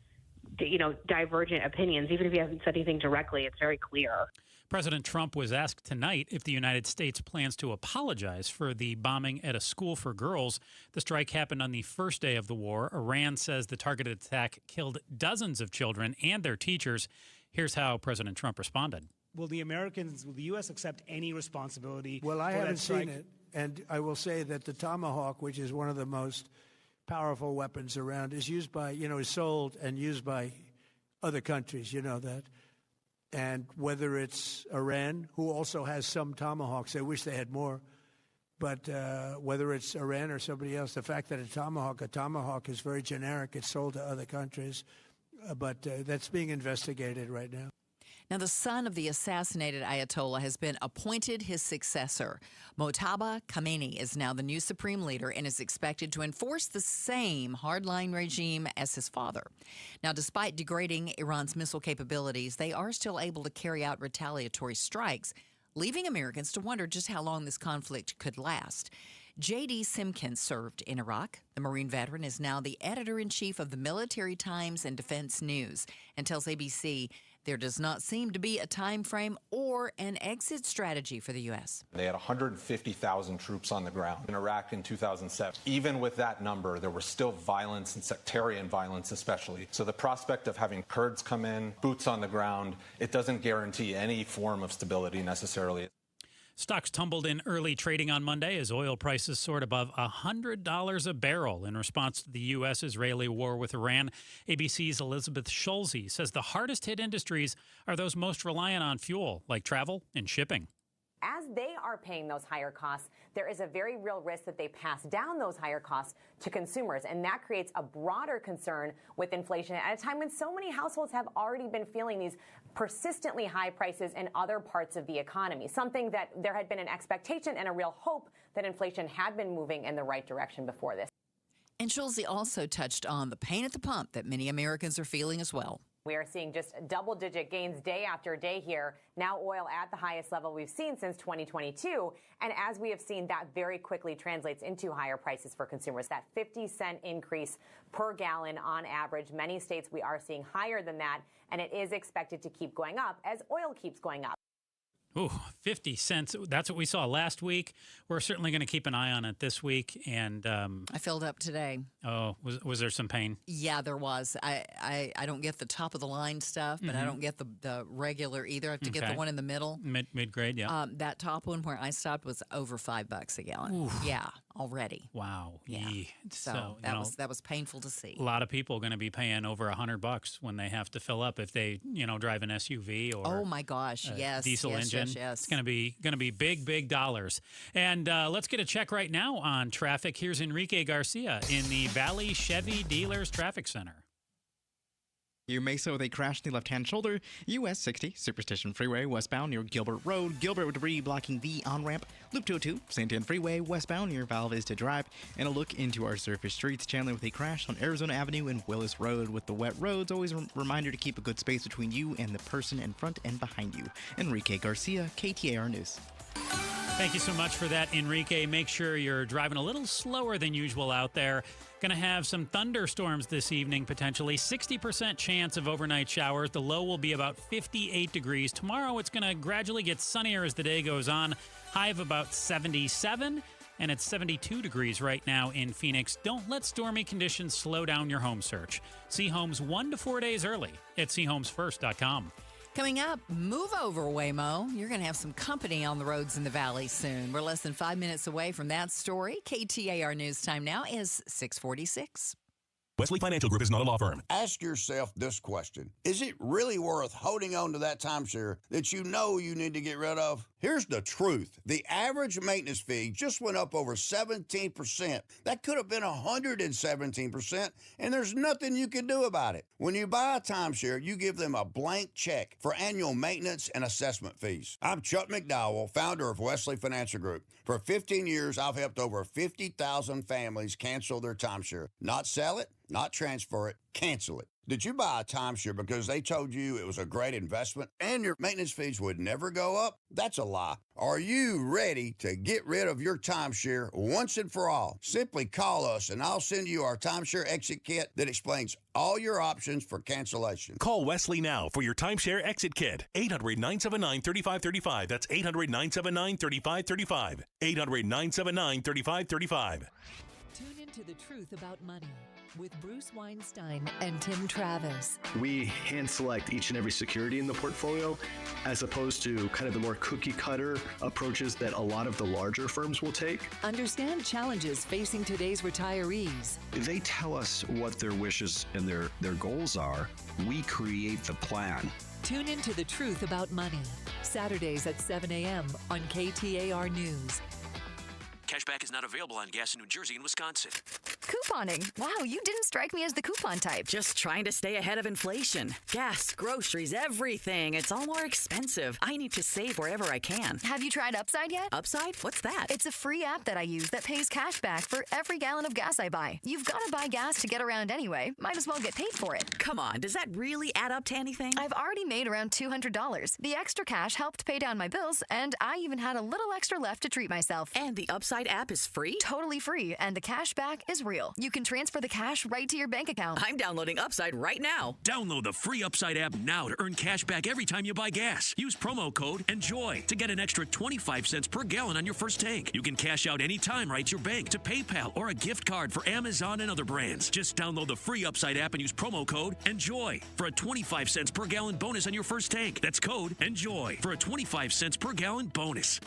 divergent opinions. Even if he hasn't said anything directly, it's very clear. President Trump was asked tonight if the United States plans to apologize for the bombing at a school for girls. The strike happened on the first day of the war. Iran says the targeted attack killed dozens of children and their teachers. Here's how President Trump responded. will the U.S. accept any responsibility? Well, I for haven't that strike? seen it, and I will say that the Tomahawk, which is one of the most powerful weapons around, is used by, is sold and used by other countries, you know that. And whether it's Iran, who also has some Tomahawks, they wish they had more, but whether it's Iran or somebody else, the fact that a Tomahawk is very generic, it's sold to other countries, but that's being investigated right now. Now, the son of the assassinated Ayatollah has been appointed his successor. Mojtaba Khamenei is now the new supreme leader and is expected to enforce the same hardline regime as his father. Now, despite degrading Iran's missile capabilities, they are still able to carry out retaliatory strikes, leaving Americans to wonder just how long this conflict could last. J.D. Simpkins served in Iraq. The Marine veteran is now the editor-in-chief of the Military Times and Defense News and tells ABC there does not seem to be a time frame or an exit strategy for the U.S. They had 150,000 troops on the ground in Iraq in 2007. Even with that number, there was still violence and sectarian violence especially. So the prospect of having Kurds come in, boots on the ground, it doesn't guarantee any form of stability necessarily. Stocks tumbled in early trading on Monday as oil prices soared above $100 a barrel in response to the U.S.-Israeli war with Iran. ABC's Elizabeth Schulze says the hardest-hit industries are those most reliant on fuel, like travel and shipping. As they are paying those higher costs, there is a very real risk that they pass down those higher costs to consumers. And that creates a broader concern with inflation at a time when so many households have already been feeling these persistently high prices in other parts of the economy, something that there had been an expectation and a real hope that inflation had been moving in the right direction before this. And Schulze also touched on the pain at the pump that many Americans are feeling as well. We are seeing just double-digit gains day after day here. Now oil at the highest level we've seen since 2022. And as we have seen, that very quickly translates into higher prices for consumers. That 50-cent increase per gallon on average. Many states we are seeing higher than that. And it is expected to keep going up as oil keeps going up. Ooh, 50 cents. That's what we saw last week. We're certainly going to keep an eye on it this week. And I filled up today. Oh, was there some pain? Yeah, there was. I don't get the top of the line stuff, but I don't get the regular either. I have to get the one in the middle. Mid-grade, yeah. That top one where I stopped was over $5 a gallon. Ooh. Yeah, already. Wow. Yeah. So that was painful to see. A lot of people are going to be paying over $100 when they have to fill up if they drive an SUV or oh my gosh, yes, diesel engine. Yes. It's going to be big dollars. And let's get a check right now on traffic. Here's Enrique Garcia in the Valley Chevy Dealers Traffic Center. Near Mesa with a crash in the left-hand shoulder. US 60, Superstition Freeway westbound near Gilbert Road. Gilbert with debris blocking the on-ramp. Loop 202, Santan Freeway westbound near Val Vista Drive. And a look into our surface streets. Chandler with a crash on Arizona Avenue and Willis Road. With the wet roads, always a reminder to keep a good space between you and the person in front and behind you. Enrique Garcia, KTAR News. Thank you so much for that, Enrique. Make sure you're driving a little slower than usual out there. Going to have some thunderstorms this evening, potentially. 60% chance of overnight showers. The low will be about 58 degrees. Tomorrow, it's going to gradually get sunnier as the day goes on. High of about 77, and it's 72 degrees right now in Phoenix. Don't let stormy conditions slow down your home search. See homes 1 to 4 days early at seehomesfirst.com. Coming up, move over, Waymo. You're going to have some company on the roads in the valley soon. We're less than 5 minutes away from that story. KTAR News time now is 6:46. Wesley Financial Group is not a law firm. Ask yourself this question. Is it really worth holding on to that timeshare that you know you need to get rid of? Here's the truth. The average maintenance fee just went up over 17%. That could have been 117%, and there's nothing you can do about it. When you buy a timeshare, you give them a blank check for annual maintenance and assessment fees. I'm Chuck McDowell, founder of Wesley Financial Group. For 15 years, I've helped over 50,000 families cancel their timeshare. Not sell it, not transfer it, cancel it. Did you buy a timeshare because they told you it was a great investment and your maintenance fees would never go up? That's a lie. Are you ready to get rid of your timeshare once and for all? Simply call us and I'll send you our timeshare exit kit that explains all your options for cancellation. Call Wesley now for your timeshare exit kit. 800-979-3535. That's 800-979-3535. 800-979-3535. Tune into The Truth About Money. with Bruce Weinstein and Tim Travis. We hand select each and every security in the portfolio as opposed to kind of the more cookie cutter approaches that a lot of the larger firms will take. Understand challenges facing today's retirees. They tell us what their wishes and their goals are. We create the plan. Tune into The Truth About Money, Saturdays at 7 a.m. on KTAR News. Cashback is not available on gas in New Jersey and Wisconsin. Couponing. Wow, you didn't strike me as the coupon type. Just trying to stay ahead of inflation. Gas, groceries, everything. It's all more expensive. I need to save wherever I can. Have you tried Upside yet? Upside? What's that? It's a free app that I use that pays cash back for every gallon of gas I buy. You've got to buy gas to get around anyway. Might as well get paid for it. Come on, does that really add up to anything? I've already made around $200. The extra cash helped pay down my bills, and I even had a little extra left to treat myself. And the Upside app is free? Totally free, and the cash back is real. You can transfer the cash right to your bank account. I'm downloading Upside right now. Download the free Upside app now to earn cash back every time you buy gas. Use promo code ENJOY to get an extra 25 cents per gallon on your first tank. You can cash out anytime right to your bank, to PayPal, or a gift card for Amazon and other brands. Just download the free Upside app and use promo code ENJOY for a 25 cents per gallon bonus on your first tank. That's code ENJOY for a 25 cents per gallon bonus.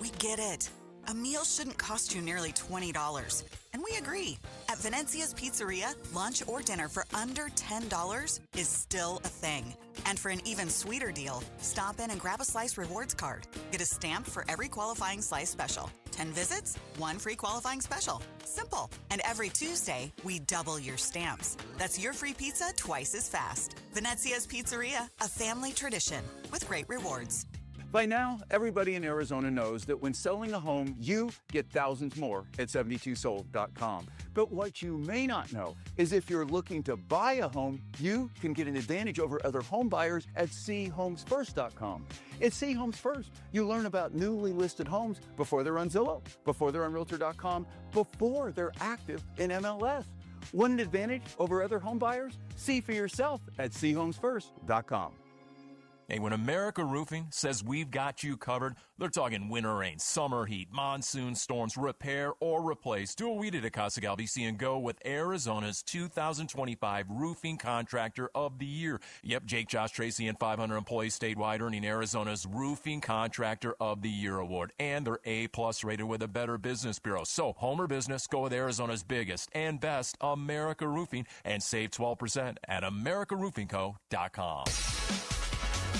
We get it. A meal shouldn't cost you nearly $20. And we agree. At Venezia's Pizzeria, lunch or dinner for under $10 is still a thing. And for an even sweeter deal, stop in and grab a Slice Rewards card. Get a stamp for every qualifying Slice special. 10 visits, 1 free qualifying special. Simple. And every Tuesday, we double your stamps. That's your free pizza twice as fast. Venezia's Pizzeria, a family tradition with great rewards. By now, everybody in Arizona knows that when selling a home, you get thousands more at 72sold.com. But what you may not know is if you're looking to buy a home, you can get an advantage over other home buyers at chomesfirst.com. At See Homes First, you learn about newly listed homes before they're on Zillow, before they're on Realtor.com, before they're active in MLS. Want an advantage over other home buyers? See for yourself at chomesfirst.com. Hey, when America Roofing says we've got you covered, they're talking winter rain, summer heat, monsoon storms, repair or replace. Do what we did at Casa Galvisi and go with Arizona's 2025 Roofing Contractor of the Year. Yep, Jake, Josh, Tracy, and 500 employees statewide earning Arizona's Roofing Contractor of the Year award. And they're A-plus rated with a Better Business Bureau. So, home or business, go with Arizona's biggest and best, America Roofing, and save 12% at AmericaRoofingCo.com.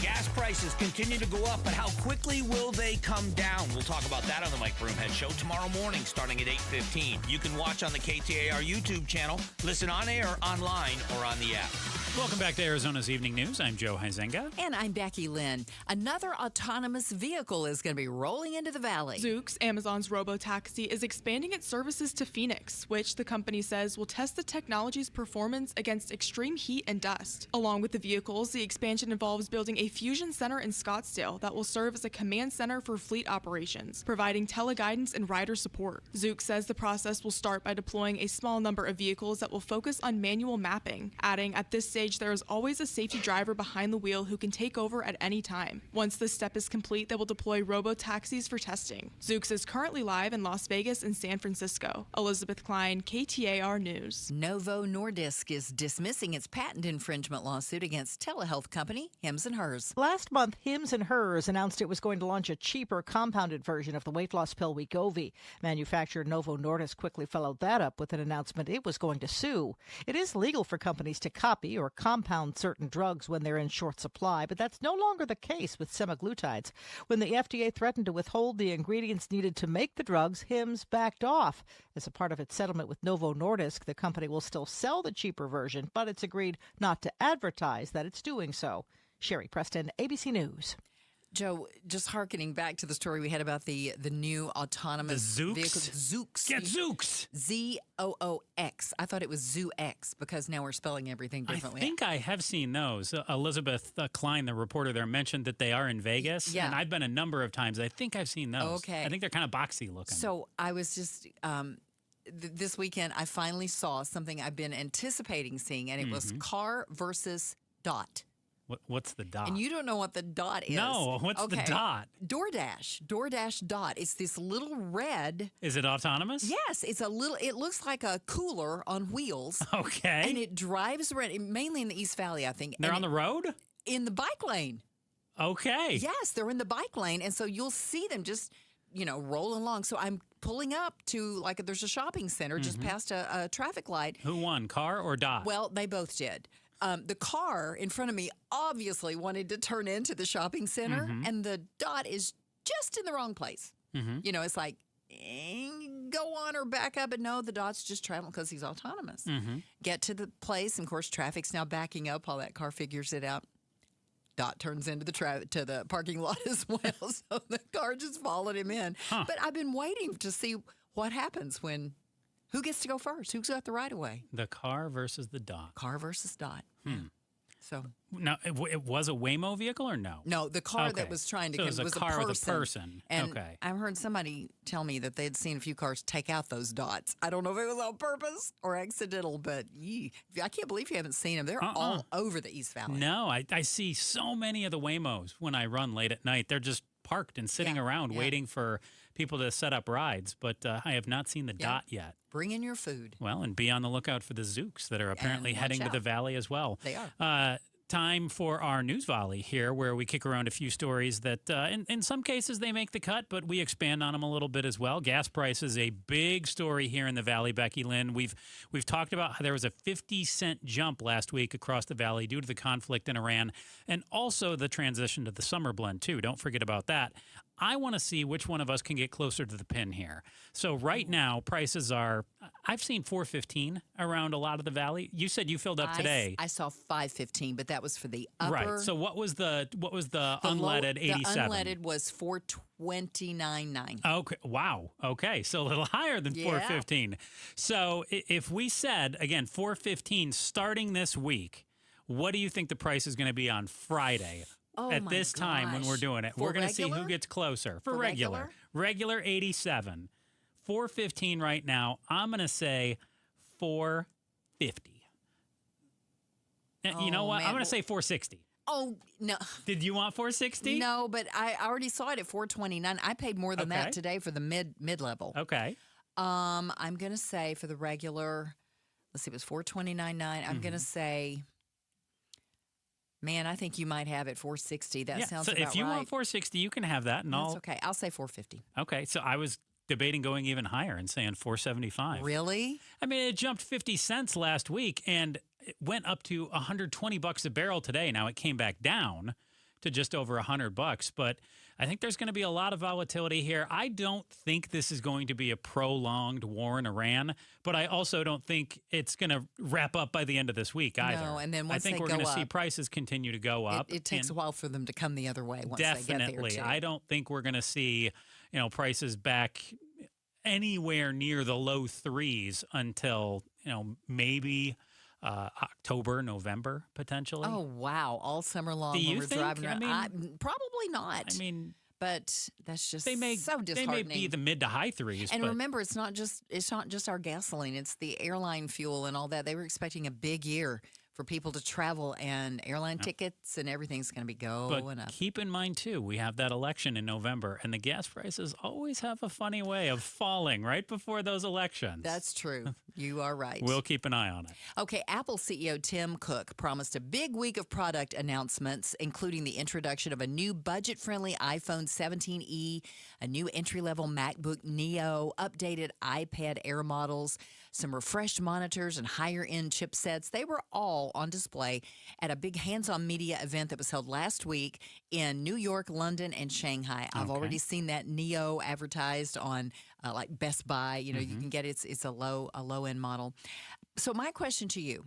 Gas prices continue to go up, but how quickly will they come down? We'll talk about that on the Mike Broomhead Show tomorrow morning starting at 8:15. You can watch on the KTAR YouTube channel, listen on air, online, or on the app. Welcome back to Arizona's Evening News. I'm Joe Huizenga. And I'm Becky Lynn. Another autonomous vehicle is going to be rolling into the valley. Zoox, Amazon's robotaxi, is expanding its services to Phoenix, which the company says will test the technology's performance against extreme heat and dust. Along with the vehicles, the expansion involves building a fusion center in Scottsdale that will serve as a command center for fleet operations, providing teleguidance and rider support. Zoox says the process will start by deploying a small number of vehicles that will focus on manual mapping, adding, at this stage, there is always a safety driver behind the wheel who can take over at any time. Once this step is complete, they will deploy robo-taxis for testing. Zoox is currently live in Las Vegas and San Francisco. Elizabeth Klein, KTAR News. Novo Nordisk is dismissing its patent infringement lawsuit against telehealth company Hims & Hers. Last month, Hims & Hers announced it was going to launch a cheaper compounded version of the weight loss pill Wegovy. Manufacturer Novo Nordisk quickly followed that up with an announcement it was going to sue. It is legal for companies to copy or compound certain drugs when they're in short supply, but that's no longer the case with semaglutides. When the FDA threatened to withhold the ingredients needed to make the drugs, Hims backed off. As a part of its settlement with Novo Nordisk, the company will still sell the cheaper version, but it's agreed not to advertise that it's doing so. Sherry Preston, ABC News. Joe, just hearkening back to the story we had about the new autonomous vehicles. Zoox. Get Zoox. Z-O-O-X. I thought it was Zoo-X because now we're spelling everything differently. I think I have seen those. Elizabeth Klein, the reporter there, mentioned that they are in Vegas. Yeah. And I've been a number of times. I think I've seen those. Okay. I think they're kind of boxy looking. So I was just... this weekend, I finally saw something I've been anticipating seeing, and it was car versus dot. What's the dot? And you don't know what the dot is. No, what's the dot? DoorDash Dot. It's this little red. Is it autonomous? Yes, it looks like a cooler on wheels. Okay. And it drives around, mainly in the East Valley, I think. They're on the road? In the bike lane. Okay. Yes, they're in the bike lane. And so you'll see them just, rolling along. So I'm pulling up to, there's a shopping center just past a traffic light. Who won, car or Dot? Well, they both did. The car in front of me obviously wanted to turn into the shopping center, and the Dot is just in the wrong place. It's like, go on or back up. But no, the Dot's just traveling because he's autonomous. Get to the place, and of course, traffic's now backing up while that car figures it out. Dot turns into the parking lot as well, so the car just followed him in. But I've been waiting to see what happens who gets to go first? Who's got the right of way? The car versus the Dot. Car versus Dot. So now, it was a Waymo vehicle or no? No, the car that was trying to was a car with a person. And okay. I've heard somebody tell me that they'd seen a few cars take out those Dots. I don't know if it was on purpose or accidental, but I can't believe you haven't seen them. They're all over the East Valley. No, I see so many of the Waymos when I run late at night. They're just parked and sitting around waiting for people to set up rides, but I have not seen the Dot yet. Bring in your food. Well, and be on the lookout for the Zooks that are apparently heading to the valley as well. They are. Time for our news volley here, where we kick around a few stories that in some cases they make the cut, but we expand on them a little bit as well. Gas prices, a big story here in the valley, Becky Lynn. We've talked about how there was a 50-cent jump last week across the valley due to the conflict in Iran, and also the transition to the summer blend too. Don't forget about that. I want to see which one of us can get closer to the pin here. So right now, prices are, I've seen $4.15 around a lot of the valley. You said you filled up today. I saw $5.15, but that was for the upper. Right. So what was the unleaded 87? The unleaded was $4.29.9. Okay. Wow. Okay. So a little higher than $4.15. So if we said, again, $4.15 starting this week, what do you think the price is going to be on Friday? At this time when we're doing it, we're going to see who gets closer. For regular 87, $4.15 right now. I'm going to say $4.50. You know what? I'm going to say $4.60. Oh no! Did you want $4.60? No, but I already saw it at $4.29. I paid more than that today for the mid level. Okay. I'm going to say for the regular, let's see, it was $4.29.9. I'm going to say. Man, I think you might have it $4.60. That sounds about right. So if you want $4.60, you can have that. And that's okay. I'll say $4.50. Okay. So I was debating going even higher and saying $4.75. Really? I mean, it jumped 50 cents last week and it went up to $120 a barrel today. Now it came back down to just over $100, but I think there's going to be a lot of volatility here. I don't think this is going to be a prolonged war in Iran, but I also don't think it's going to wrap up by the end of this week either. No, and then once I think we're going to see prices continue to go up. It takes a while for them to come the other way once definitely. They get there too. I don't think we're going to see, prices back anywhere near the low threes until, maybe October, November, potentially. Oh, wow. All summer long when we're driving around. Probably not. But that's just so disheartening. They may be the mid to high threes. And remember, it's not just our gasoline. It's the airline fuel and all that. They were expecting a big year for people to travel, and airline tickets and everything's going to be going up. Keep in mind, too, we have that election in November, and the gas prices always have a funny way of falling right before those elections. That's true. You are right. We'll keep an eye on it. Okay, Apple CEO Tim Cook promised a big week of product announcements, including the introduction of a new budget-friendly iPhone 17e, a new entry-level MacBook Neo, updated iPad Air models, some refreshed monitors and higher-end chipsets. They were all on display at a big hands-on media event that was held last week in New York, London, and Shanghai. I've already seen that Neo advertised on like Best Buy. You can get it. It's a low-end model. So my question to you,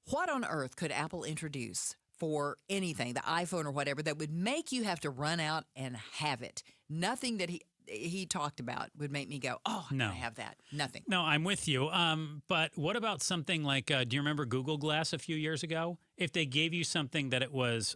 what on earth could Apple introduce for anything, the iPhone or whatever, that would make you have to run out and have it? Nothing that he talked about would make me go, oh, I have that. Nothing. No, I'm with you. But what about something like, do you remember Google Glass a few years ago? If they gave you something that it was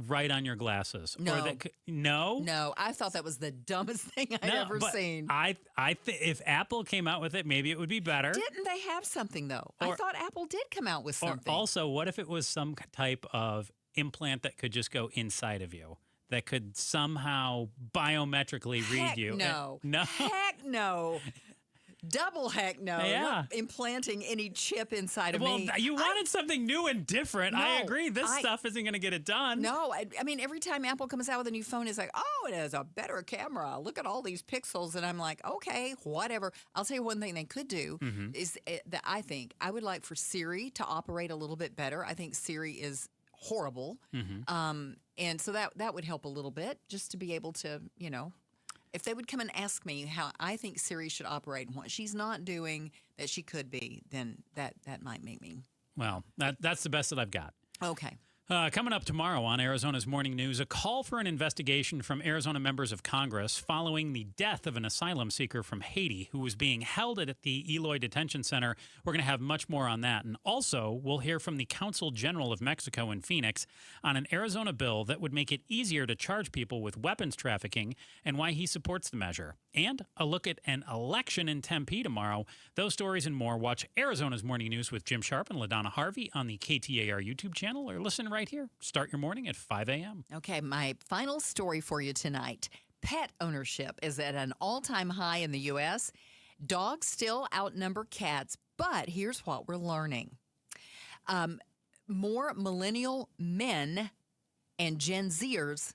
right on your glasses. No. Or that no? No, I thought that was the dumbest thing I'd ever seen. If Apple came out with it, maybe it would be better. Didn't they have something, though? I thought Apple did come out with something. Also, what if it was some type of implant that could just go inside of you, that could somehow biometrically read you. No. No. Heck no. Double heck no. Yeah. Not implanting any chip inside of me. Well, you wanted something new and different. No, I agree. This stuff isn't going to get it done. No, I mean, every time Apple comes out with a new phone, it's like, oh, it has a better camera. Look at all these pixels. And I'm like, okay, whatever. I'll tell you one thing they could do is that I would like for Siri to operate a little bit better. I think Siri is horrible. And so that would help a little bit, just to be able to, if they would come and ask me how I think Siri should operate and what she's not doing that she could be, then that might make me. Well, that's the best that I've got. Okay. Coming up tomorrow on Arizona's Morning News, a call for an investigation from Arizona members of Congress following the death of an asylum seeker from Haiti who was being held at the Eloy Detention Center. We're going to have much more on that. And also, we'll hear from the Consul General of Mexico in Phoenix on an Arizona bill that would make it easier to charge people with weapons trafficking and why he supports the measure. And a look at an election in Tempe tomorrow. Those stories and more. Watch Arizona's Morning News with Jim Sharp and LaDonna Harvey on the KTAR YouTube channel, or listen right here. Start your morning at 5 a.m. Okay, my final story for you tonight. Pet ownership is at an all-time high in the U.S. Dogs still outnumber cats, but here's what we're learning. More millennial men and Gen Zers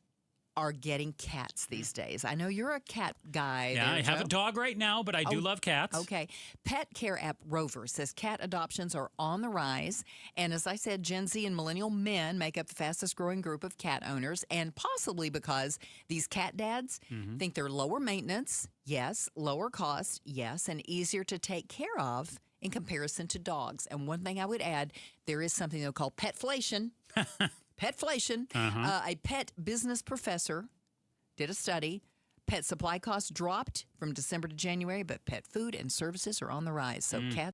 are getting cats these days. I know you're a cat guy. Yeah, there, I have Joe. a dog right now, but I do love cats. Okay. Pet care app Rover says cat adoptions are on the rise. And as I said, Gen Z and millennial men make up the fastest growing group of cat owners, and possibly because these cat dads think they're lower maintenance, yes, lower cost, yes, and easier to take care of in comparison to dogs. And one thing I would add, there is something they'll call petflation. Petflation. A pet business professor did a study. Pet supply costs dropped from December to January, but pet food and services are on the rise. So cats